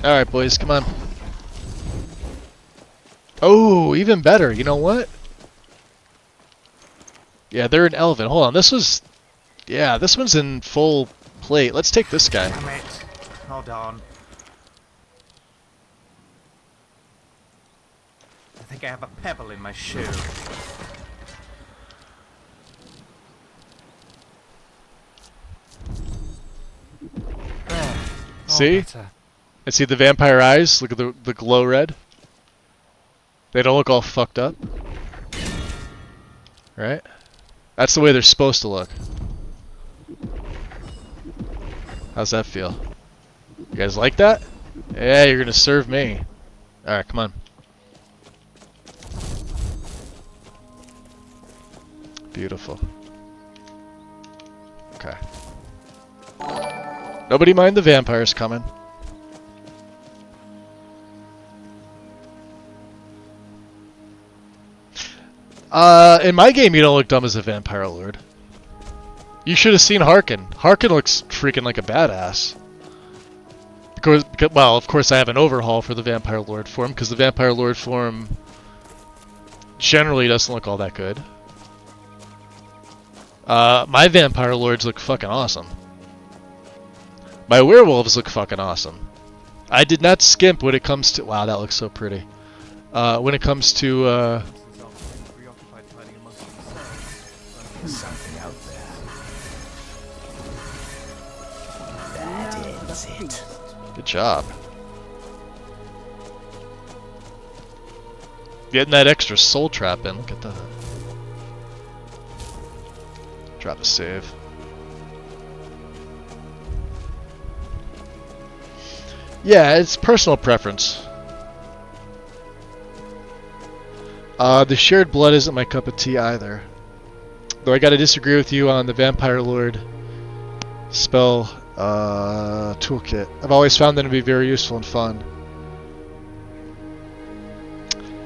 Alright, boys, come on. Oh, even better. You know what? Yeah, they're in Elven. Hold on, this was... Yeah, this one's in full plate. Let's take this guy. Damn it. Hold on. I think I have a pebble in my shoe. See? Better. And see the vampire eyes? Look at the glow red. They don't look all fucked up. Right? That's the way they're supposed to look. How's that feel? You guys like that? Yeah, you're gonna serve me. Alright, come on. Beautiful. Okay. Nobody mind the vampires coming. In my game you don't look dumb as a vampire lord. You should have seen Harkin. Harkin looks freaking like a badass. Because, well, of course I have an overhaul for the vampire lord form, because the vampire lord form generally doesn't look all that good. My vampire lords look fucking awesome. My werewolves look fucking awesome. I did not skimp when it comes to... Wow, that looks so pretty. When it comes to... There's something out there. That ends it. Good job. Getting that extra soul trap in. Look at that. Drop a save. Yeah, it's personal preference. The shared blood isn't my cup of tea either. Though I gotta disagree with you on the Vampire Lord spell toolkit. I've always found them to be very useful and fun.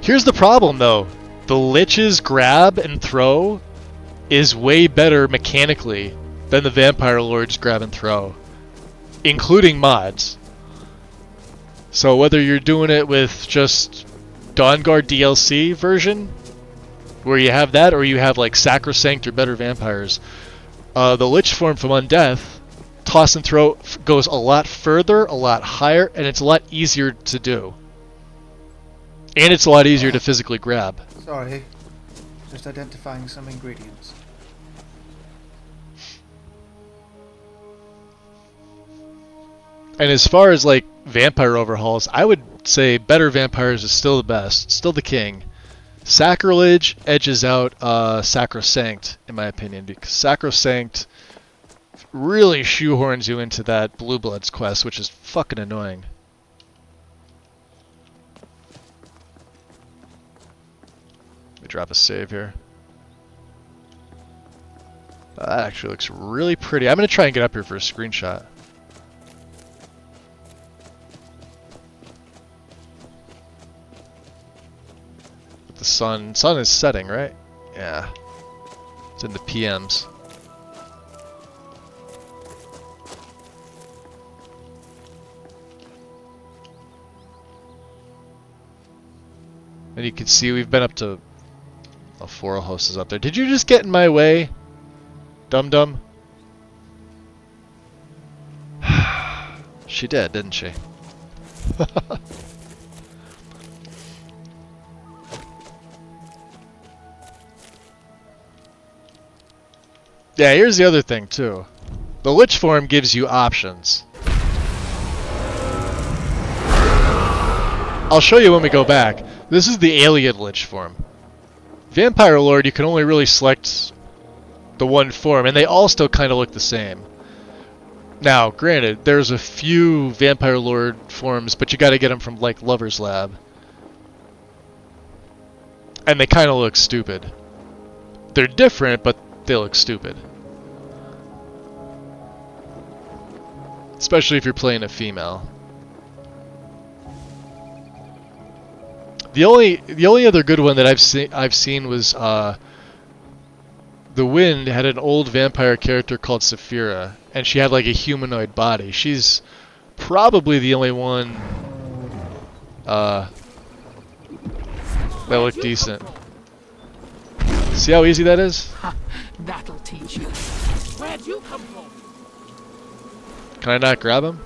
Here's the problem though. The Lich's grab and throw is way better mechanically than the Vampire Lord's grab and throw, including mods. So whether you're doing it with just Dawnguard DLC version, where you have that, or you have like Sacrosanct or better vampires, the Lich form from Undeath, toss and throw goes a lot further, a lot higher, and it's a lot easier to do. And it's a lot easier to physically grab. Sorry, just identifying some ingredients. And as far as like vampire overhauls, I would say better vampires is still the best, still the king. Sacrilege edges out Sacrosanct, in my opinion, because Sacrosanct really shoehorns you into that Blue Bloods quest, which is fucking annoying. Let me drop a save here. That actually looks really pretty. I'm going to try and get up here for a screenshot. The sun is setting, right? Yeah. It's in the PMs. And you can see we've been up to... Oh, Fora Host is up there. Did you just get in my way? Dum-dum? She did, didn't she? Yeah, here's the other thing, too. The Lich form gives you options. I'll show you when we go back. This is the Alien Lich form. Vampire Lord, you can only really select the one form, and they all still kind of look the same. Now, granted, there's a few Vampire Lord forms, but you gotta get them from, like, Lover's Lab. And they kind of look stupid. They're different, but they look stupid. Especially if you're playing a female. The only other good one that I've seen was The Wind had an old vampire character called Saphira, and she had like a humanoid body. She's probably the only one that looked decent. See how easy that is? That'll teach you. Where'd you come from? Can I not grab him?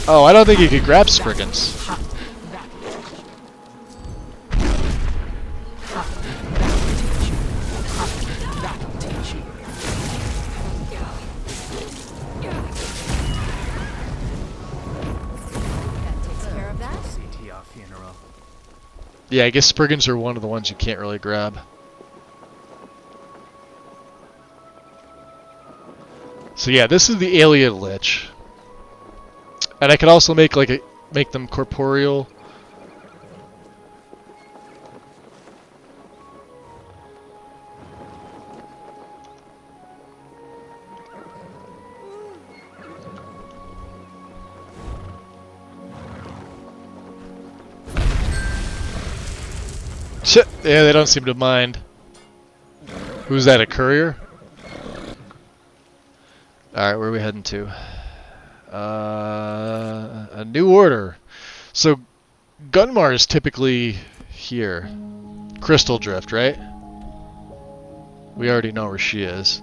Oh, I don't think you could grab Spriggans. Yeah, I guess Spriggans are one of the ones you can't really grab. So yeah, this is the alien lich. And I could also make make them corporeal. Yeah, they don't seem to mind. Who's that, a courier? Alright, where are we heading to? A new order. So, Gunmar is typically here. Crystal Drift, right? We already know where she is.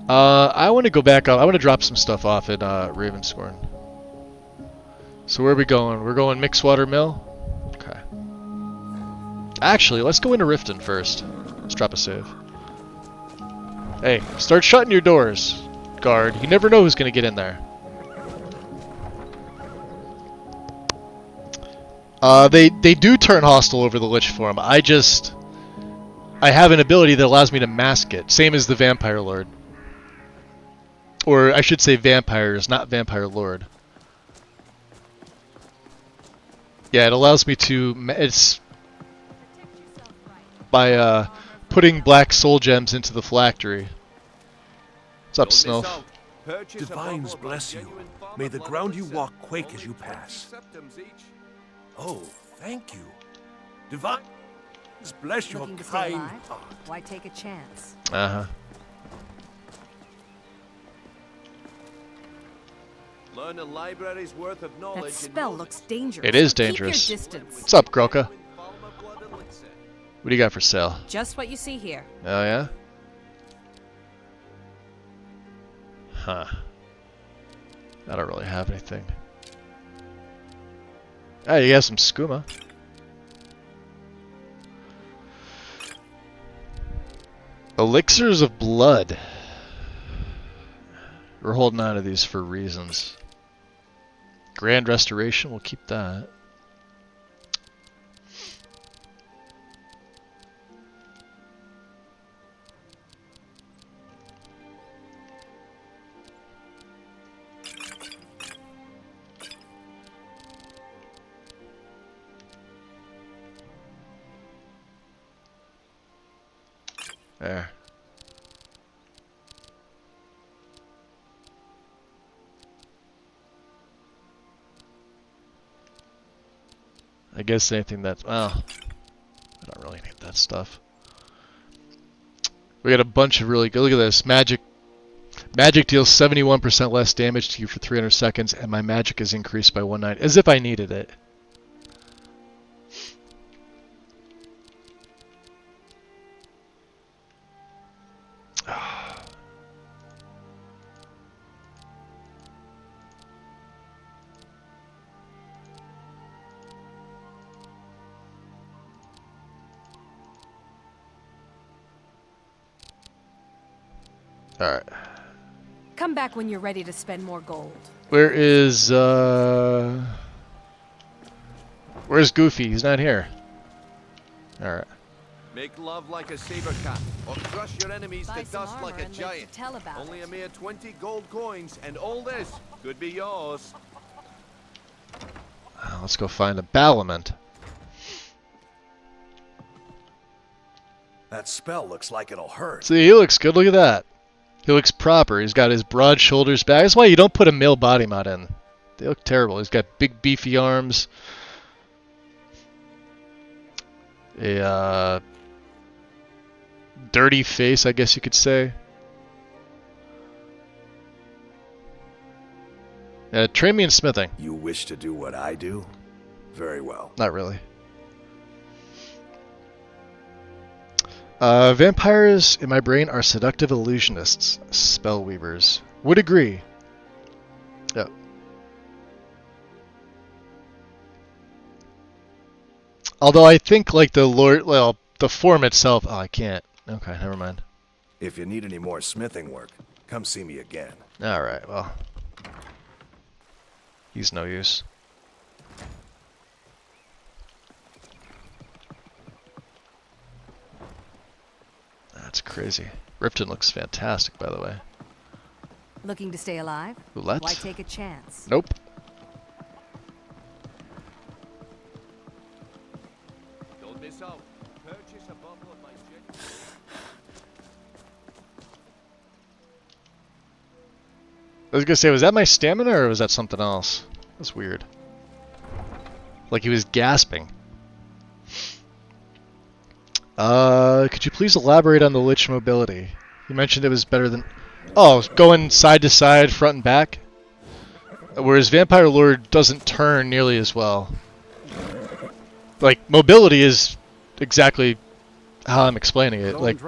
I want to go back up. I want to drop some stuff off at Ravenscorn. So where are we going? We're going Mixwater Mill? Okay. Actually, let's go into Riften first. Let's drop a save. Hey, start shutting your doors, guard. You never know who's going to get in there. They do turn hostile over the Lich form. I have an ability that allows me to mask it. Same as the Vampire Lord. Or I should say vampires, not Vampire Lord. Yeah, it allows me to... It's by putting black soul gems into the phylactery. What's up, Snowf? Divines bless you. May the ground you walk quake as you pass. Oh, thank you. Divines bless your Looking to stay kind alive? heart. Why take a chance? Uh-huh. Learn a library's worth of knowledge. That spell looks dangerous. It is Keep your dangerous. distance. What's up, Groka? What do you got for sale? Just what you see here. Oh, yeah? Huh. I don't really have anything. Ah, you got some skooma. Elixirs of Blood. We're holding on to these for reasons. Grand Restoration, we'll keep that. There. I guess anything that's... Well, I don't really need that stuff. We got a bunch of really good... Look at this. Magic deals 71% less damage to you for 300 seconds, and my magic is increased by 190. As if I needed it. Alright. Come back when you're ready to spend more gold. Where is, Where's Goofy? He's not here. Alright. Make love like a saber cat, or crush your enemies Buy to some dust like armor a and live to giant. tell about Only it. a mere 20 gold coins, and all this could be yours. Let's go find a Balamant. That spell looks like it'll hurt. See, he looks good. Look at that. He looks proper. He's got his broad shoulders back. That's why you don't put a male body mod in. They look terrible. He's got big, beefy arms. A dirty face, I guess you could say. Train me in smithing. You wish to do what I do? Very well. Not really. Vampires in my brain are seductive illusionists, spellweavers. Would agree. Yep. Although I think like the lord, well, the form itself. Oh, I can't. Okay, never mind. If you need any more smithing work, come see me again. All right. Well, he's no use. That's crazy. Riften looks fantastic, by the way. Looking to stay alive? Roulette? Why take a chance? Nope. Don't miss out. Purchase a bottle of my genuine. I was gonna say, was that my stamina or was that something else? That's weird. Like he was gasping. Could you please elaborate on the Lich mobility? You mentioned it was better than... Oh, going side to side, front and back? Whereas Vampire Lord doesn't turn nearly as well. Like, mobility is exactly how I'm explaining it. Like,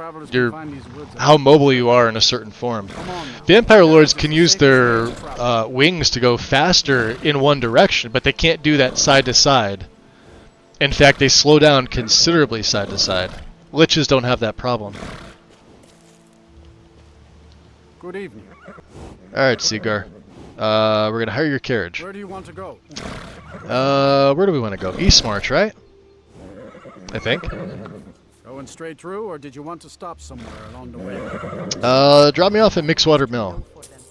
how mobile you are in a certain form. Vampire Lords can use their wings to go faster in one direction, but they can't do that side to side. In fact, they slow down considerably side to side. Liches don't have that problem. Good evening. Alright, Seagar. We're going to hire your carriage. Where do you want to go? Where do we want to go? East March, right? I think. Going straight through, or did you want to stop somewhere along the way? Drop me off at Mixwater Mill.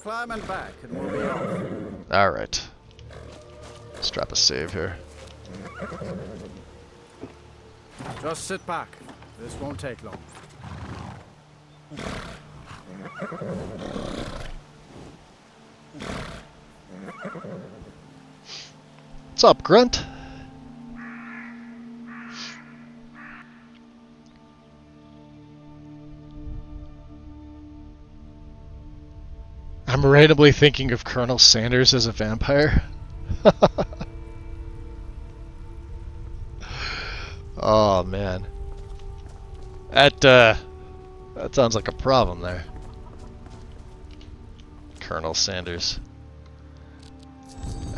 Climb and back, and we'll be off. Alright. Let's drop a save here. Just sit back. This won't take long. What's up, Grunt? I'm randomly thinking of Colonel Sanders as a vampire. Oh man, that sounds like a problem there. Colonel Sanders.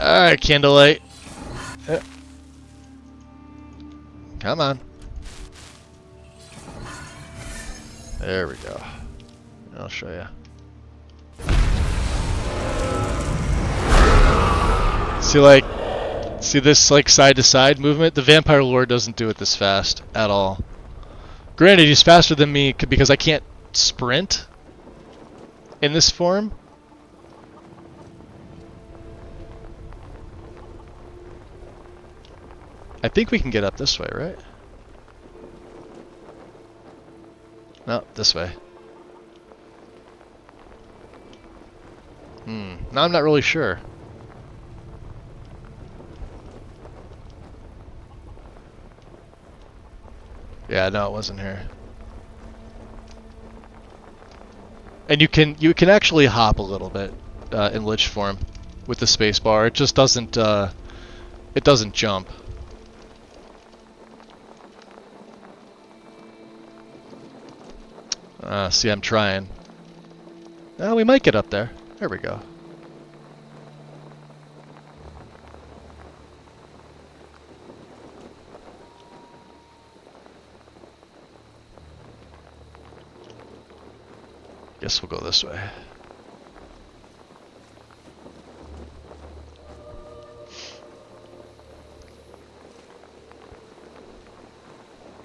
All right, Candlelight. Come on. There we go. I'll show you. See this like side to side movement? The Vampire Lord doesn't do it this fast at all. Granted, he's faster than me because I can't sprint in this form. I think we can get up this way, right? No, this way. Now I'm not really sure. Yeah, no, it wasn't here. And you can actually hop a little bit in Lich form with the space bar. It just doesn't jump. See, I'm trying. Oh, we might get up there. There we go. Guess we'll go this way.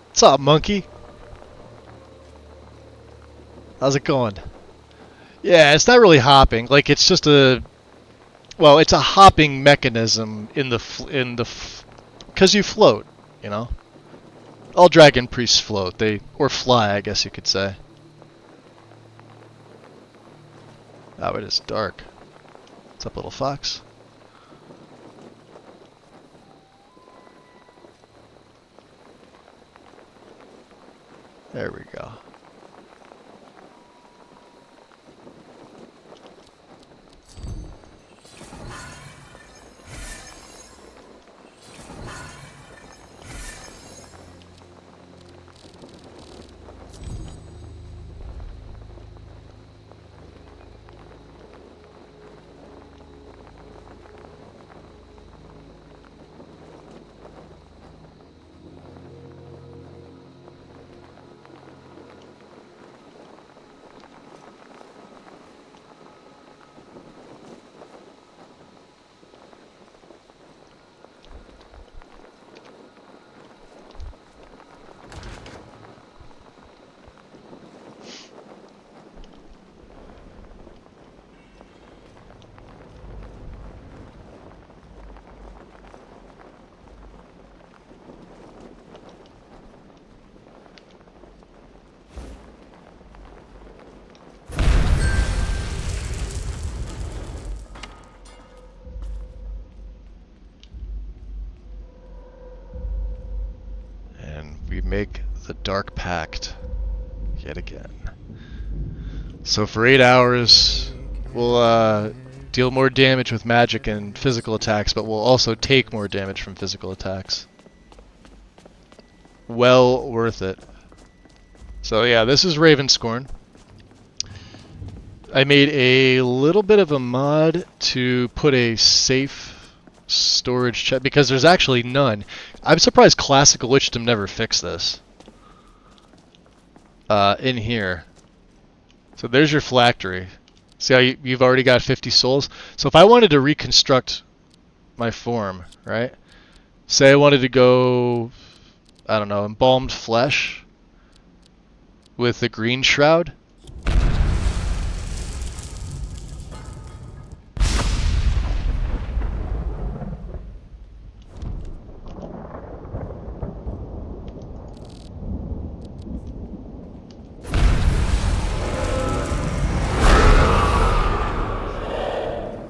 What's up, monkey? How's it going? Yeah, it's not really hopping. Like it's just a, well, it's a hopping mechanism in the because you float, you know. All dragon priests float. Or fly, I guess you could say. Oh, it is dark. What's up, little fox? There we go. The Dark Pact. Yet again. So for 8 hours, we'll deal more damage with magic and physical attacks, but we'll also take more damage from physical attacks. Well worth it. So yeah, this is Ravenscorn. I made a little bit of a mod to put a safe storage chest, because there's actually none. I'm surprised Classical Witchdom never fixed this. In here. So there's your phylactery. See how you've already got 50 souls? So if I wanted to reconstruct my form, right? Say I wanted to go, I don't know, embalmed flesh with the green shroud.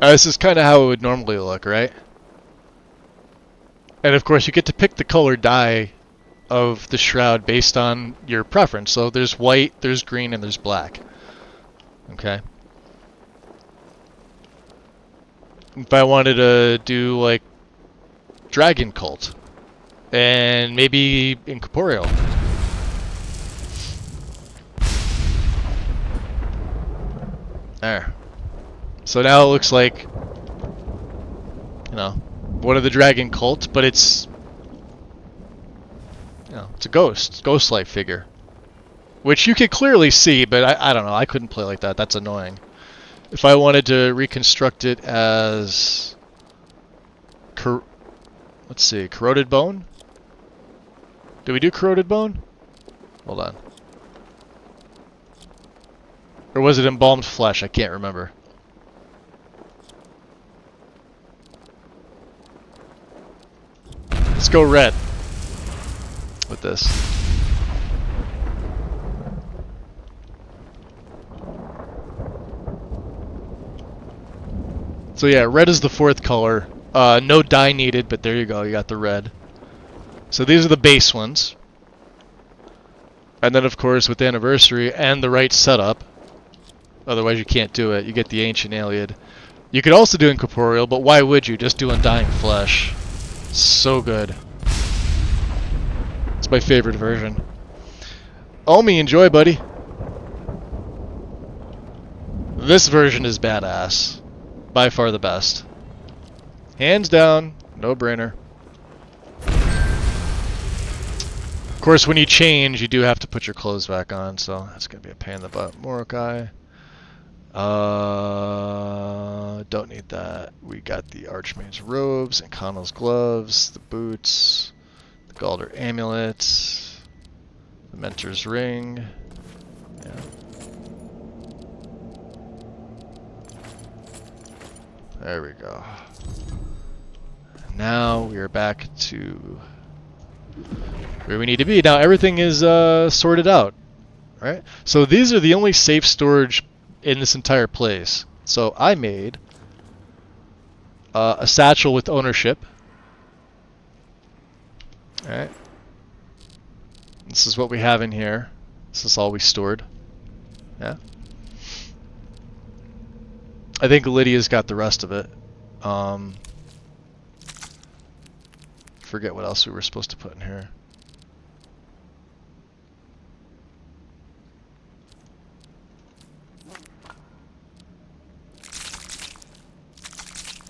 This is kind of how it would normally look, right? And of course you get to pick the color dye of the shroud based on your preference. So there's white, there's green, and there's black. Okay. If I wanted to do like Dragon Cult and maybe Incorporeal. There. So now it looks like, you know, one of the Dragon Cult, but it's, you know, it's a ghost-like figure. Which you can clearly see, but I don't know, I couldn't play like that, that's annoying. If I wanted to reconstruct it as, let's see, Corroded Bone? Did we do Corroded Bone? Hold on. Or was it Embalmed Flesh? I can't remember. Let's go red with this. So yeah, red is the fourth color. No dye needed, but there you go, you got the red. So these are the base ones. And then of course with the Anniversary and the right setup, otherwise you can't do it, you get the Ancient Aliad. You could also do Incorporeal, but why would you? Just do Undying Flesh. So good. It's my favorite version. Omi, enjoy, buddy. This version is badass. By far the best. Hands down, no brainer. Of course, when you change, you do have to put your clothes back on, so that's gonna be a pain in the butt. Morokai. Don't need that. We got the Archmage's robes and Connell's gloves, the boots, the Galder amulet, the Mentor's ring. Yeah. There we go. Now we are back to where we need to be. Now everything is sorted out, right? So these are the only safe storage in this entire place. So I made a satchel with ownership. Alright. This is what we have in here. This is all we stored. Yeah. I think Lydia's got the rest of it. Forget what else we were supposed to put in here.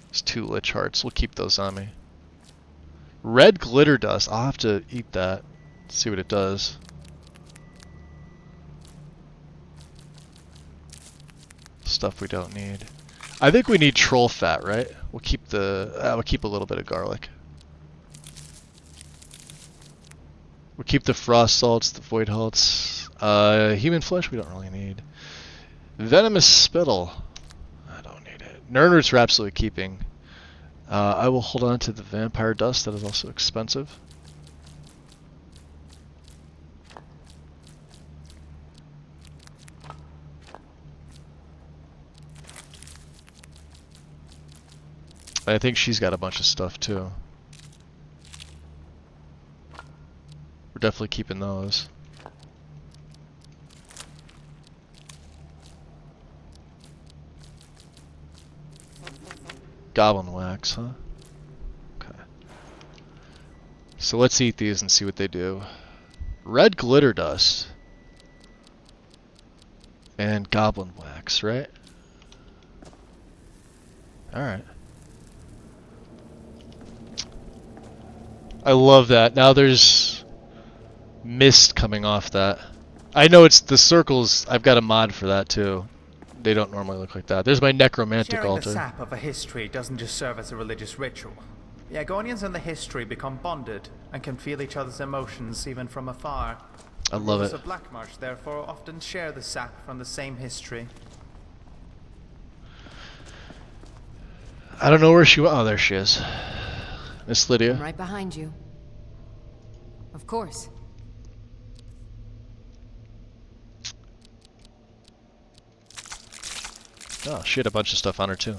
There's 2 Lich Hearts. We'll keep those on me. Red glitter dust. I'll have to eat that. See what it does. Stuff we don't need. I think we need troll fat, right? We'll keep we'll keep a little bit of garlic. We'll keep the frost salts, the void halts. Human flesh we don't really need. Venomous spittle. I don't need it. Nernroots we're absolutely keeping. I will hold on to the vampire dust. That is also expensive. I think she's got a bunch of stuff too. We're definitely keeping those. Goblin wax, huh? Okay. So let's eat these and see what they do. Red glitter dust. And goblin wax, right? Alright. I love that. Now there's mist coming off that. I know it's the circles. I've got a mod for that too. They don't normally look like that. There's my necromantic Sharing altar. the sap of a history doesn't just serve as a religious ritual. The Agonians and the history become bonded and can feel each other's emotions even from afar. I love Rulers it. of Blackmarsh therefore often share the sap from the same history. I don't know where she. Oh, there she is. Miss Lydia. I'm right behind you. Of course. Oh, she had a bunch of stuff on her too.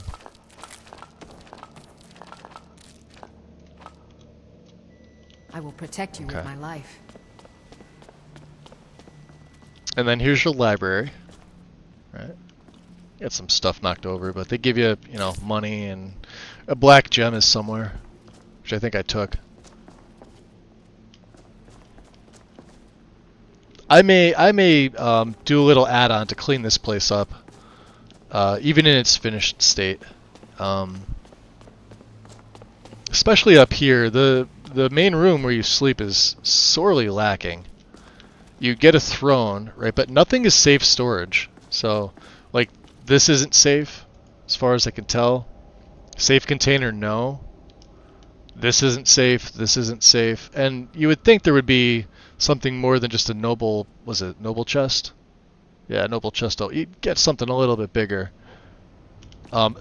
I will protect you with my life. And then here's your library. Right. Got some stuff knocked over, but they give you, you know, money, and a black gem is somewhere, which I think I took. I may do a little add-on to clean this place up, even in its finished state. Especially up here, the main room where you sleep is sorely lacking. You get a throne, right? But nothing is safe storage. So, like, this isn't safe, as far as I can tell. Safe container, no. This isn't safe. This isn't safe. And you would think there would be something more than just a noble, was it noble chest? Yeah, noble chest. Oh, you get something a little bit bigger.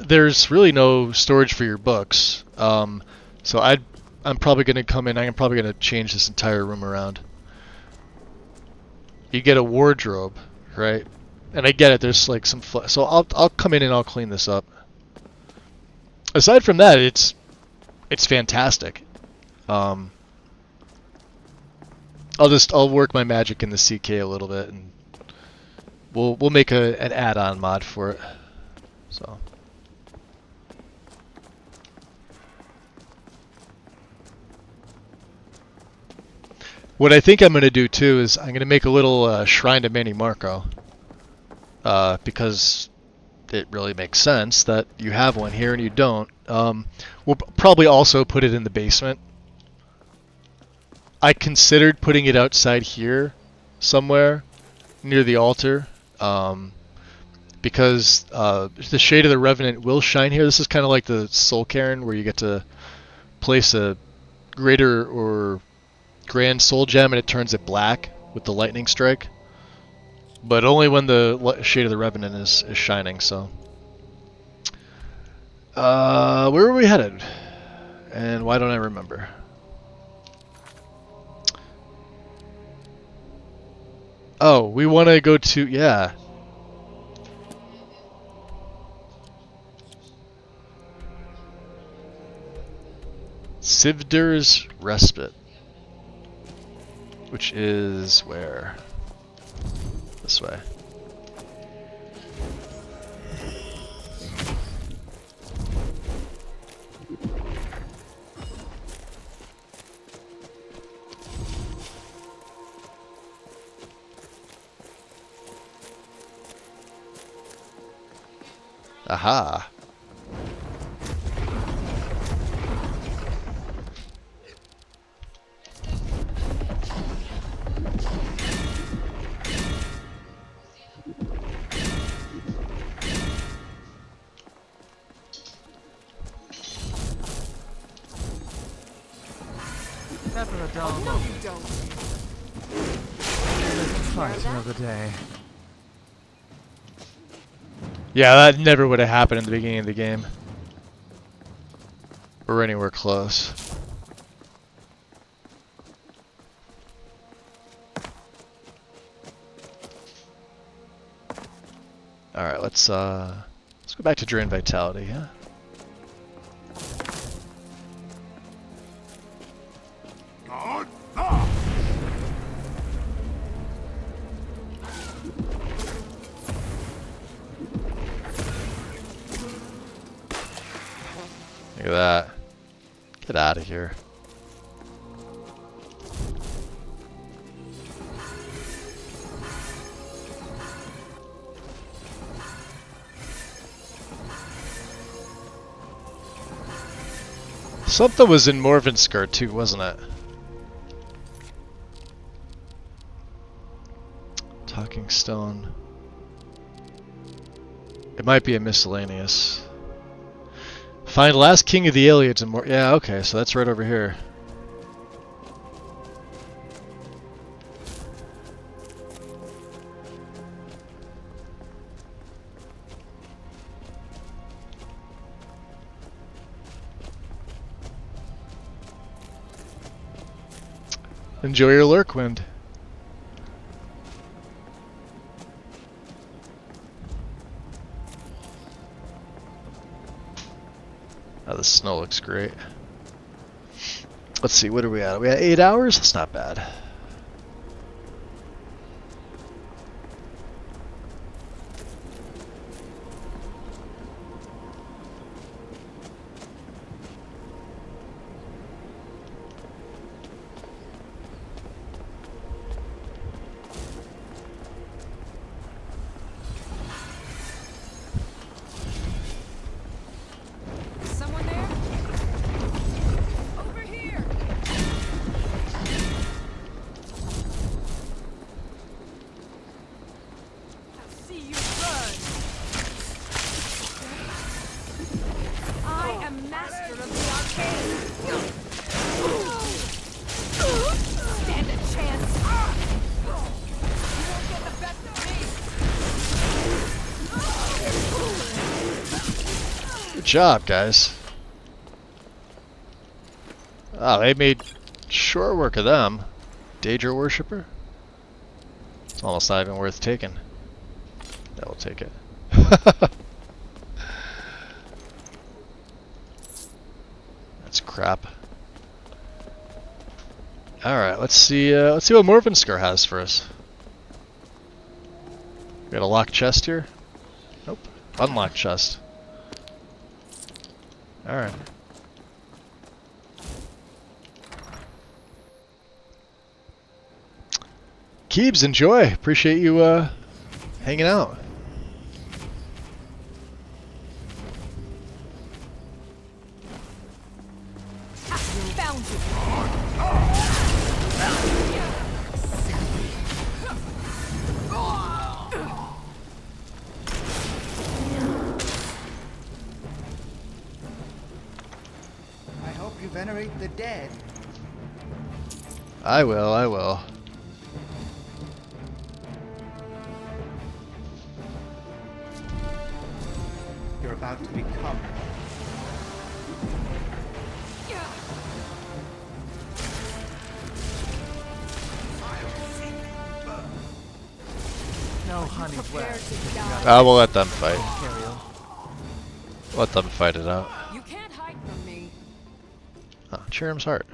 There's really no storage for your books. So I'm probably going to come in. I'm probably going to change this entire room around. You get a wardrobe, right? And I get it. There's like some so I'll come in and I'll clean this up. Aside from that, it's fantastic. I'll work my magic in the CK a little bit, and we'll make an add-on mod for it. So. What I think I'm going to do too is I'm going to make a little shrine to Manny Marco, because it really makes sense that you have one here and you don't. We'll probably also put it in the basement. I considered putting it outside here somewhere near the altar, because the Shade of the Revenant will shine here. This is kind of like the Soul Cairn, where you get to place a greater or grand soul gem and it turns it black with the lightning strike, but only when the Shade of the Revenant is shining. So where were we headed, and why don't I remember? Oh, we want to go to, yeah, Sivdir's Respite, which is where? This way. Aha. Never a dull moment. Fight another day. Yeah, that never would have happened in the beginning of the game. Or anywhere close. Alright, let's go back to Drain Vitality, yeah? Look at that. Get out of here. Something was in Morvenskar too, wasn't it? Talking Stone. It might be a miscellaneous. Find last king of the aliens and more. Yeah, okay, so that's right over here. Enjoy your Lurkwind. Oh, the snow looks great. Let's see, what are we at? Are we at 8 hours? That's not bad. Good job, guys. Oh, they made short work of them. Daedra Worshipper? It's almost not even worth taking. Yeah, we'll take it. That's crap. Alright, let's see what Morvenskar has for us. We got a locked chest here? Nope. Unlocked chest. Alright. Keebs, enjoy. Appreciate you hanging out. I hope you venerate the dead. I will, I will. You're about to become. No honey's left. I will let them fight. Let them fight it out. You can't hide from me. Oh, Cherim's heart.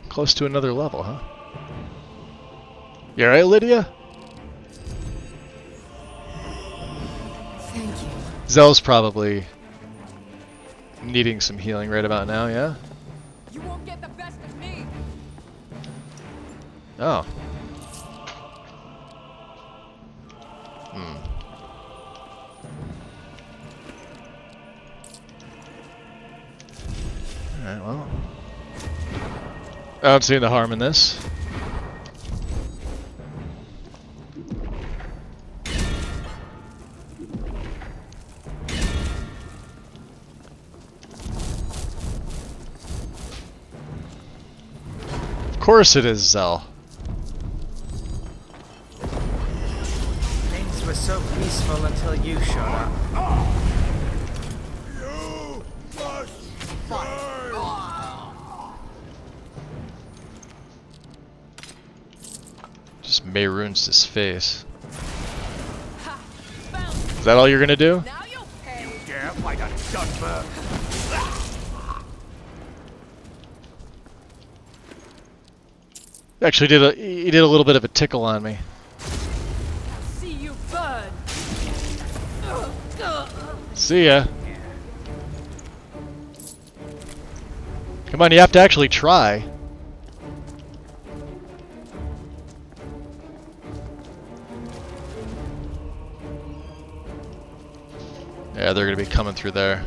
Close to another level, huh? You alright, Lydia? Thank you. Zell's probably needing some healing right about now, yeah? You won't get the best of me. Oh. Alright, well. I don't see the harm in this. Of course it is, Zell. Things were so peaceful until you showed up. You must die! Just Mayrunes his face. Is that all you're gonna do? You dare fight a Dunmer? Actually, he did a little bit of a tickle on me. See you burn. See ya. Come on, you have to actually try. Yeah, they're gonna be coming through there.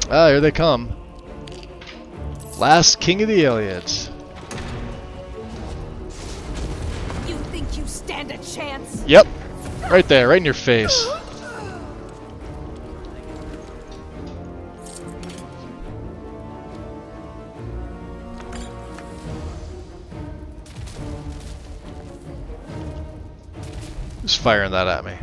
Ah, here they come. Last king of the aliens. You think you stand a chance? Yep. Right there, right in your face. Who's firing that at me?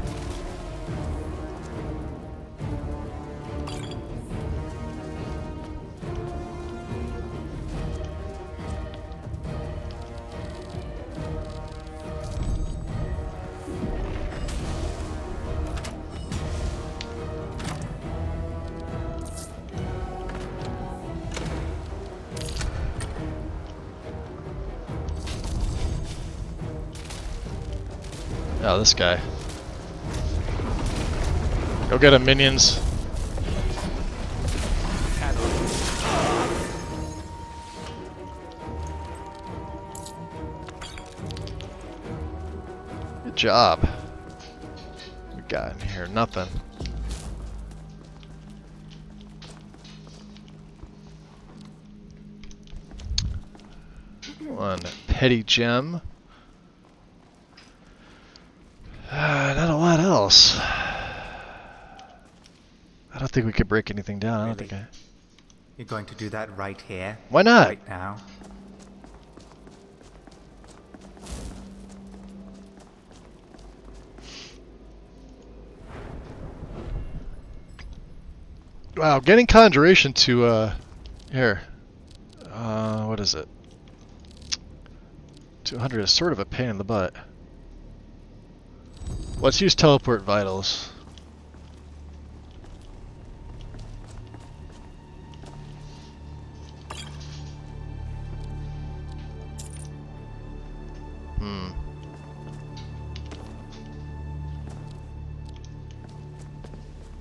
Oh, this guy. Go get him, minions. Good job. We got in here nothing. One petty gem. Not a lot else. I don't think we could break anything down. I don't think I... You're going to do that right here? Why not? Right now? Wow, getting conjuration to, here. What is it? 200 is sort of a pain in the butt. Let's use teleport vitals.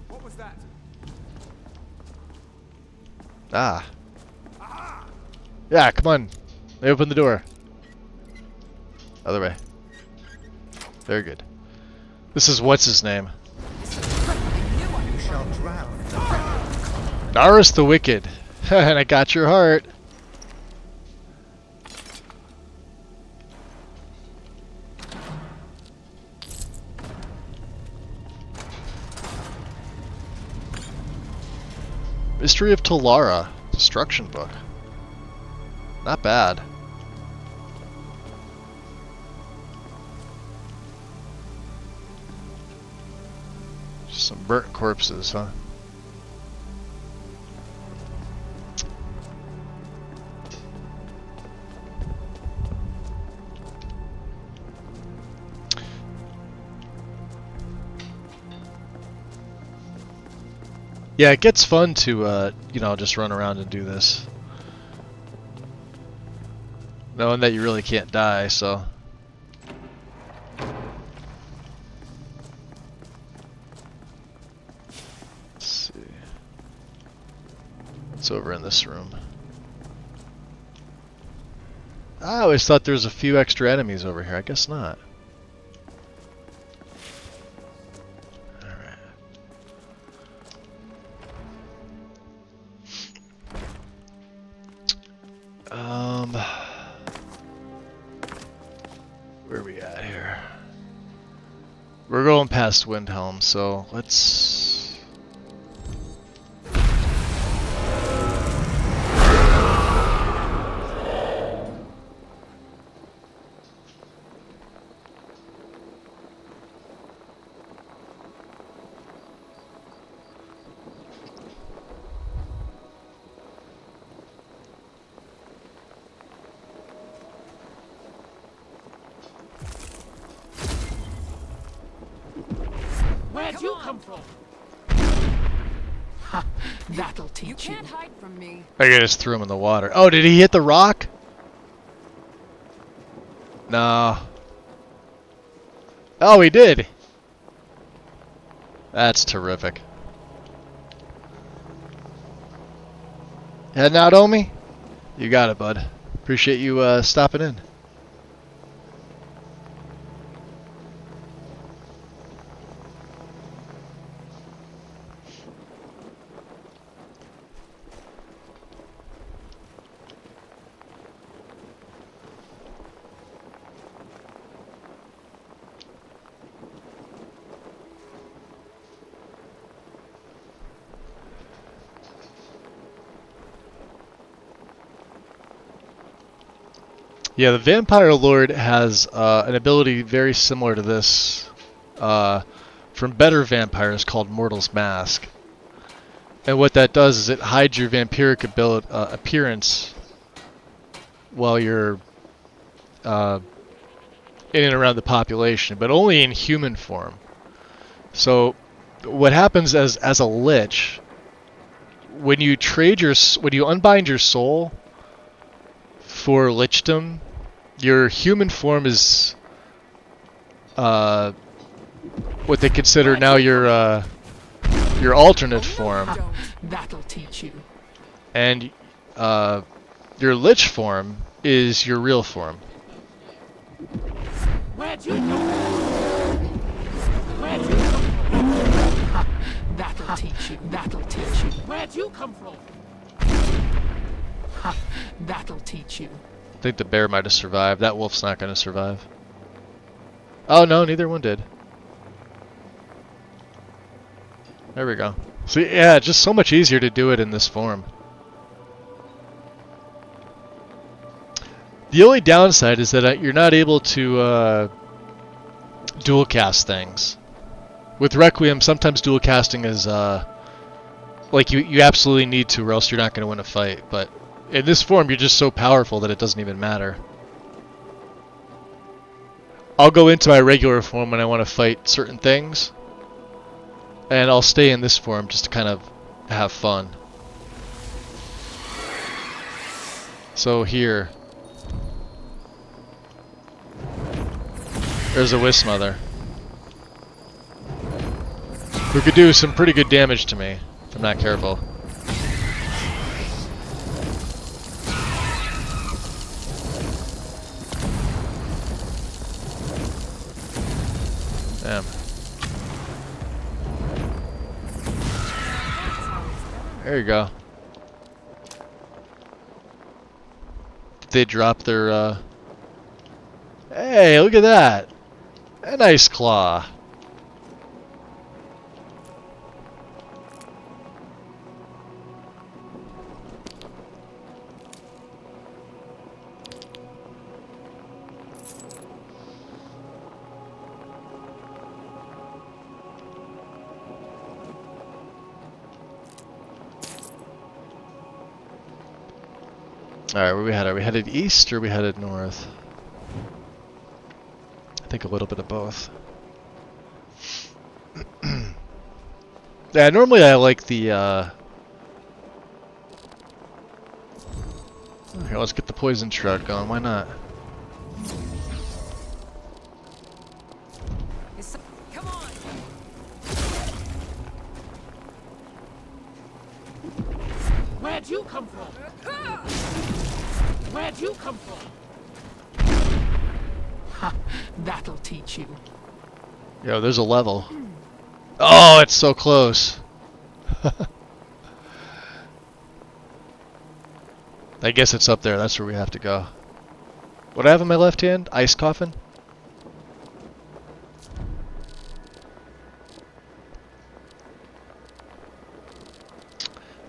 What was that? Ah. Yeah, come on. They open the door. Other way. Very good. This is what's his name? You shall drown. Narus the Wicked. And I got your heart. Mystery of Talara. Destruction book. Not bad. Just some burnt corpses, huh? Yeah, it gets fun to, you know, just run around and do this. Knowing that you really can't die, so... Let's see... What's over in this room? I always thought there was a few extra enemies over here. I guess not. Where are we at here? We're going past Windhelm, so let's... Where'd you come from? Ha, that'll teach you. You can't hide from me. I just threw him in the water. Oh, did he hit the rock? No. Oh, he did. That's terrific. Heading out, Omi? You got it, bud. Appreciate you stopping in. Yeah, the Vampire Lord has an ability very similar to this from better vampires called Mortal's Mask. And what that does is it hides your vampiric appearance while you're in and around the population, but only in human form. So what happens as a lich, when you unbind your soul for lichdom, your human form is what they consider now your alternate form. That'll teach you. And your lich form is your real form. Where'd you come from? Where'd you come from? That'll teach you. That'll teach you. Where'd you come from? That'll teach you. I think the bear might have survived. That wolf's not going to survive. Oh no, neither one did. There we go. See, yeah, just so much easier to do it in this form. The only downside is that you're not able to dual cast things. With Requiem, sometimes dual casting is like you absolutely need to, or else you're not going to win a fight. But in this form, you're just so powerful that it doesn't even matter. I'll go into my regular form when I want to fight certain things, and I'll stay in this form just to kind of have fun. So here, there's a Wisp Mother, who could do some pretty good damage to me if I'm not careful. Damn. There you go. Did they drop their, Hey, look at that! A nice claw. Alright, where we headed? Are we headed east or are we headed north? I think a little bit of both. Yeah, normally I like the, Okay, let's get the poison shroud going, why not? Come on. Where'd you come from? Where'd you come from? That'll teach you. Yo, there's a level. Oh, it's so close. I guess it's up there. That's where we have to go. What do I have in my left hand? Ice coffin?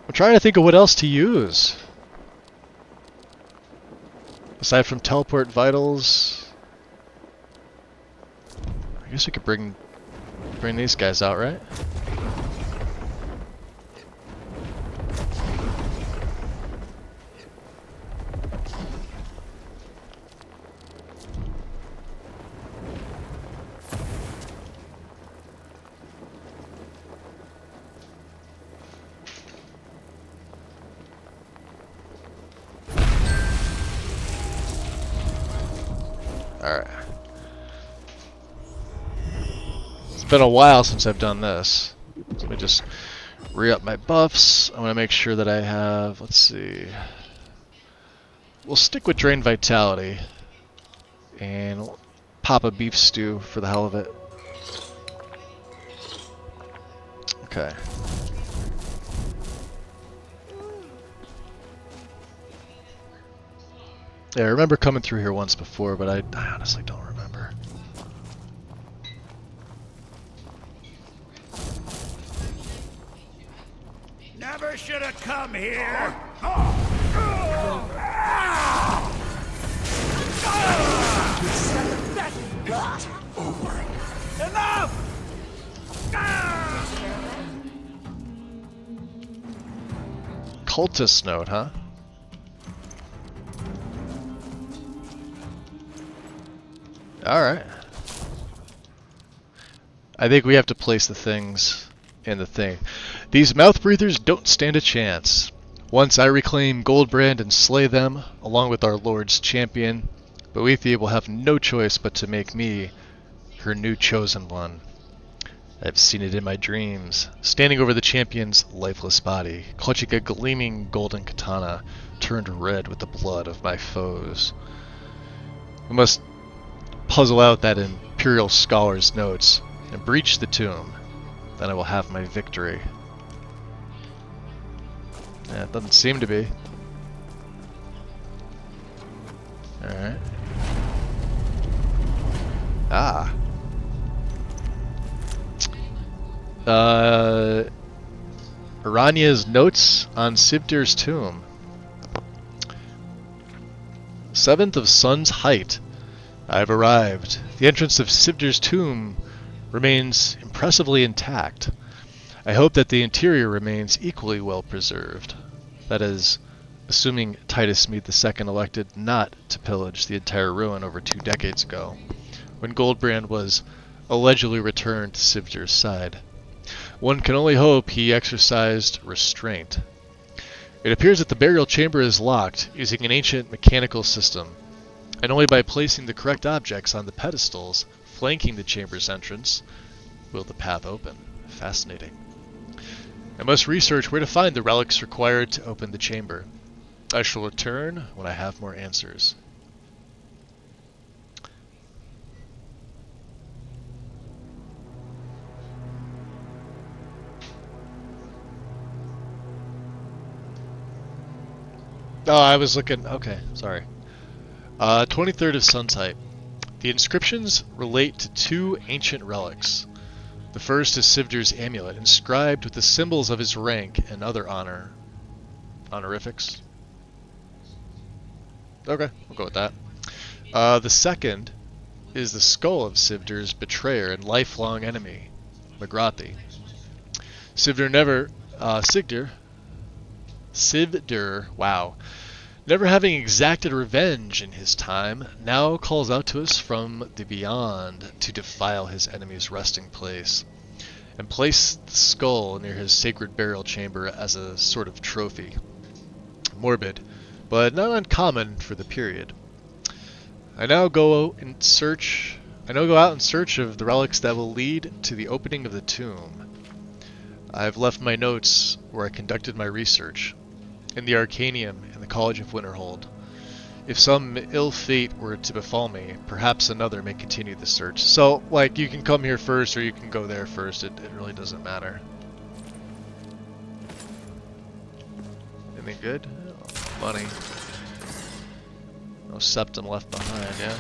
I'm trying to think of what else to use. Aside from teleport vitals, I guess we could bring these guys out, right? Alright. It's been a while since I've done this. Let me just re-up my buffs. I want to make sure that I have, let's see. We'll stick with Drain Vitality. And we'll pop a beef stew for the hell of it. Okay. Yeah, I remember coming through here once before, but I honestly don't remember. Never should have come here. Enough! Cultist note, huh? Alright. I think we have to place the things in the thing. These mouth breathers don't stand a chance. Once I reclaim Goldbrand and slay them, along with our Lord's champion, Boethia will have no choice but to make me her new chosen one. I've seen it in my dreams, standing over the champion's lifeless body, clutching a gleaming golden katana turned red with the blood of my foes. We must puzzle out that Imperial Scholar's notes and breach the tomb. Then I will have my victory. Yeah, it doesn't seem to be. Alright. Ah. Aranya's notes on Sivdir's tomb. 7th of Sun's height. I have arrived. The entrance of Sivdir's tomb remains impressively intact. I hope that the interior remains equally well preserved. That is, assuming Titus Meade II elected not to pillage the entire ruin over 2 decades ago, when Goldbrand was allegedly returned to Sivdir's side. One can only hope he exercised restraint. It appears that the burial chamber is locked using an ancient mechanical system, and only by placing the correct objects on the pedestals flanking the chamber's entrance will the path open. Fascinating. I must research where to find the relics required to open the chamber. I shall return when I have more answers. Oh, I was looking... Okay, sorry. 23rd of Sun type. The inscriptions relate to 2 ancient relics. The first is Sivdir's amulet, inscribed with the symbols of his rank and other honorifics. Okay, we'll go with that. The second is the skull of Sivdir's betrayer and lifelong enemy, Magrathi. Sivdir, wow. Never having exacted revenge in his time, now calls out to us from the beyond to defile his enemy's resting place, and place the skull near his sacred burial chamber as a sort of trophy. Morbid, but not uncommon for the period. I now go out in search of the relics that will lead to the opening of the tomb. I've left my notes where I conducted my research, in the Arcanium and the College of Winterhold. If some ill fate were to befall me, perhaps another may continue the search. So, like, you can come here first or you can go there first. It really doesn't matter. Anything good? Oh, money. No septum left behind, yeah?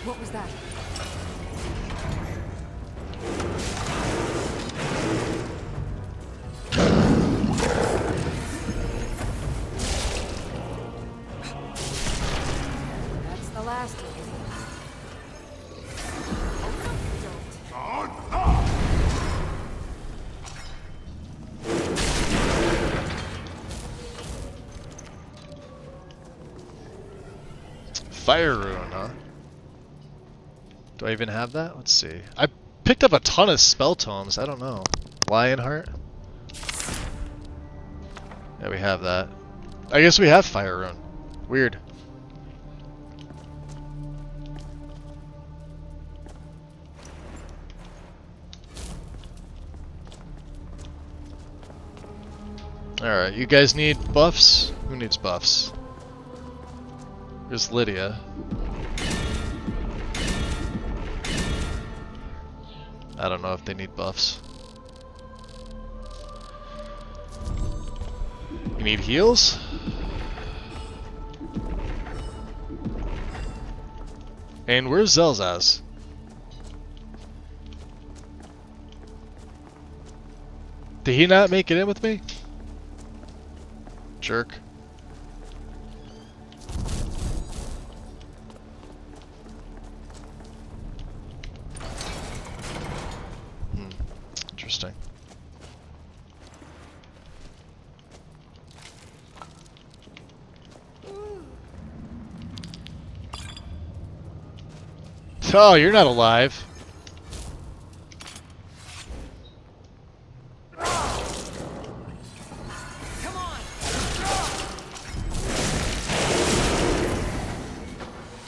What was that? Fire rune, huh? Do I even have that? Let's see. I picked up a ton of spell tomes. I don't know. Lionheart? Yeah, we have that. I guess we have fire rune. Weird. Alright, you guys need buffs? Who needs buffs? There's Lydia. I don't know if they need buffs. You need heals? And where's Zelzaz? Did he not make it in with me? Jerk. Interesting. Oh, you're not alive.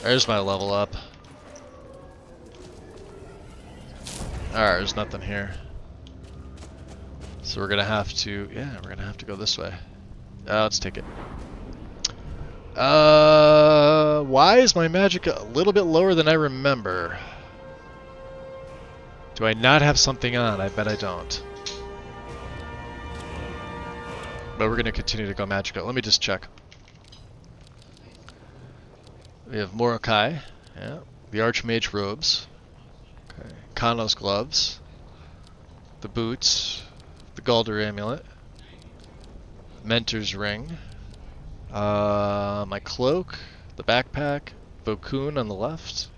There's my level up. Alright, there's nothing here. So we're gonna have to, yeah, we're gonna have to go this way. Let's take it. Why is my magic a little bit lower than I remember? Do I not have something on? I bet I don't. But we're gonna continue to go magical. Let me just check. We have Morokai, yeah. The Archmage robes. Okay. Kano's gloves. The boots. The Galder amulet. Mentor's ring. My cloak. The backpack. Bokun on the left.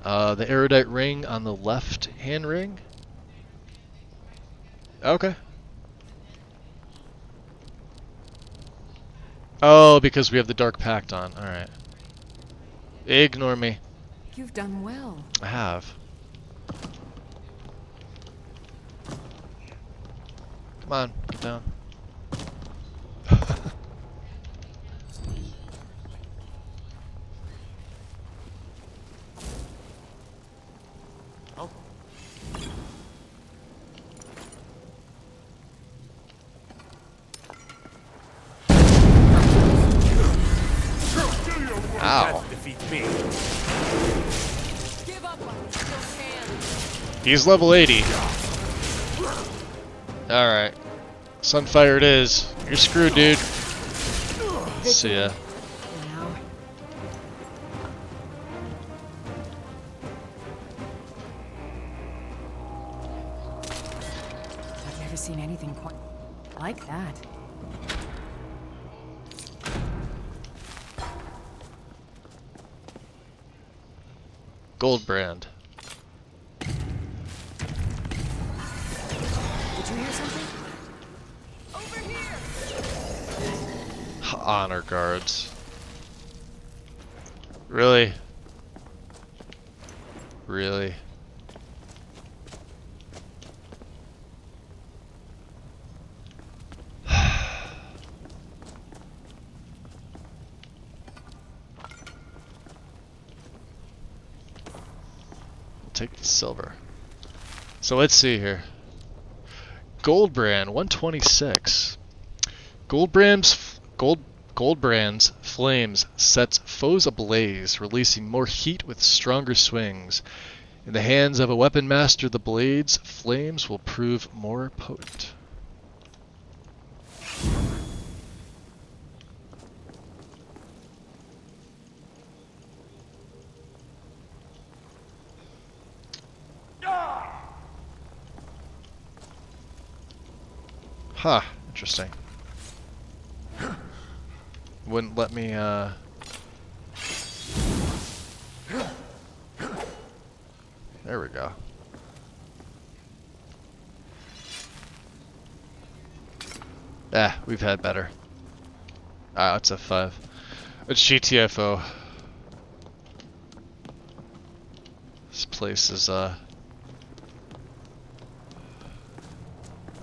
The erudite ring on the left hand ring. Okay. Oh, because we have the Dark Pact on. Alright. Ignore me. You've done well. I have. Come on, get down. Oh. Ow. He's level 80. Alright. Sunfire it is. You're screwed, dude. See ya. I've never seen anything quite like that. Goldbrand. Did you hear something? Over here! Honor guards. Really? Really? Take the silver. So let's see here. Goldbrand 126. Goldbrand's flames sets foes ablaze, releasing more heat with stronger swings. In the hands of a weapon master, the blade's flames will prove more potent. Huh, interesting. Wouldn't let me, There we go. Ah, we've had better. Ah, it's F5. It's GTFO. place is, I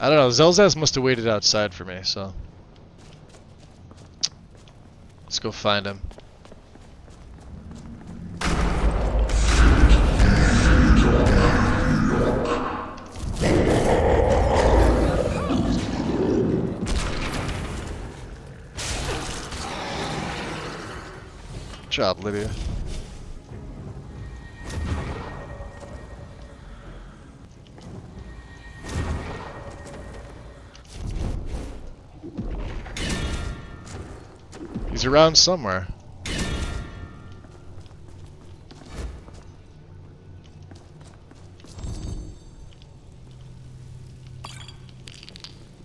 don't know, Zelzaz must have waited outside for me, so... Let's go find him. Good job, Lydia. He's around somewhere.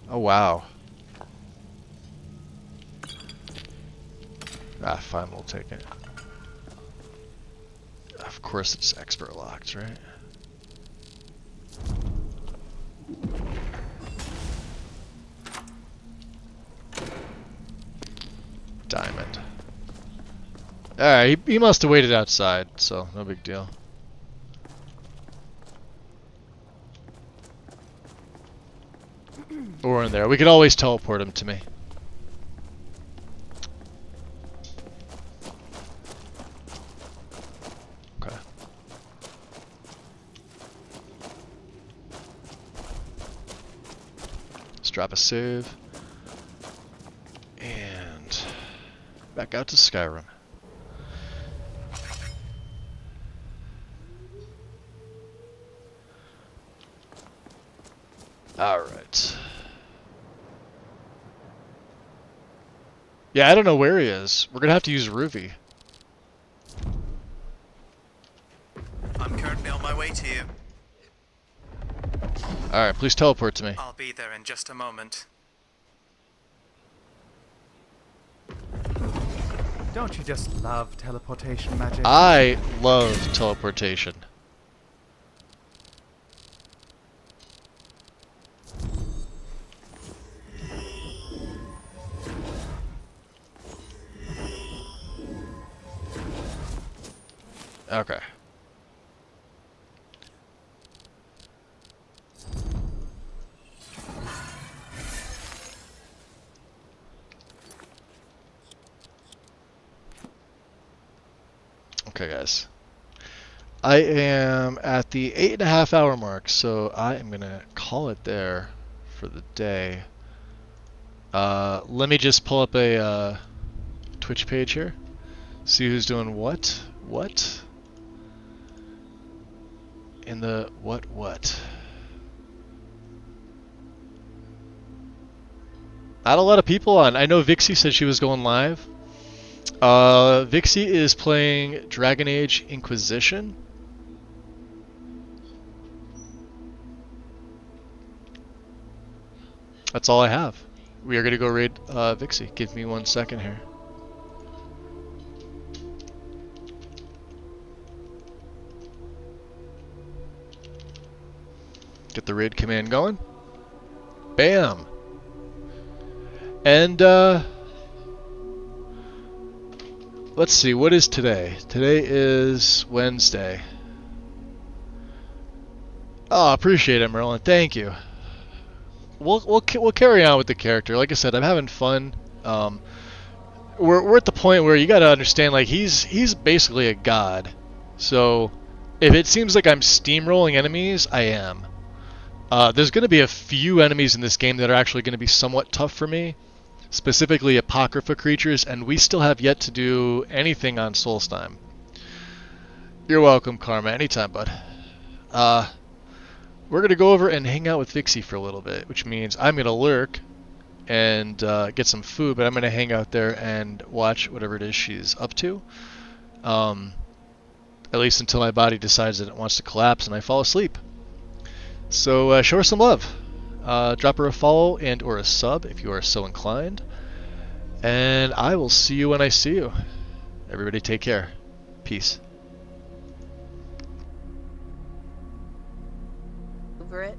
Oh wow. Ah, fine, we'll take it. Of course it's expert locked, right? Diamond. Alright, he must have waited outside, so no big deal. Or in there. We could always teleport him to me. Okay. Let's drop a save. And back out to Skyrim. Alright. Yeah, I don't know where he is. We're gonna have to use Ruby. I'm currently on my way to you. Alright, please teleport to me. I'll be there in just a moment. Don't you just love teleportation magic? I love teleportation. Okay. Okay, guys. I am at the 8.5 hour mark, so I am gonna call it there for the day. Let me just pull up a Twitch page here. See who's doing what? What? In the what? Not a lot of people on. I know Vixie said she was going live. Vixie is playing Dragon Age Inquisition. That's all I have. We are going to go raid Vixie. Give me 1 second here. Get the raid command going. Bam! And, let's see, what is today? Today is Wednesday. Oh, appreciate it, Merlin. Thank you. We'll carry on with the character. Like I said, I'm having fun. We're at the point where you got to understand, like, he's basically a god. So if it seems like I'm steamrolling enemies, I am. There's going to be a few enemies in this game that are actually going to be somewhat tough for me, specifically Apocrypha creatures, and we still have yet to do anything on Solstheim. You're welcome, Karma. Anytime, bud. We're going to go over and hang out with Vixie for a little bit, which means I'm going to lurk and get some food, but I'm going to hang out there and watch whatever it is she's up to. At least until my body decides that it wants to collapse and I fall asleep. So show her some love. Drop her a follow and or a sub if you are so inclined. And I will see you when I see you. Everybody take care. Peace. Over it.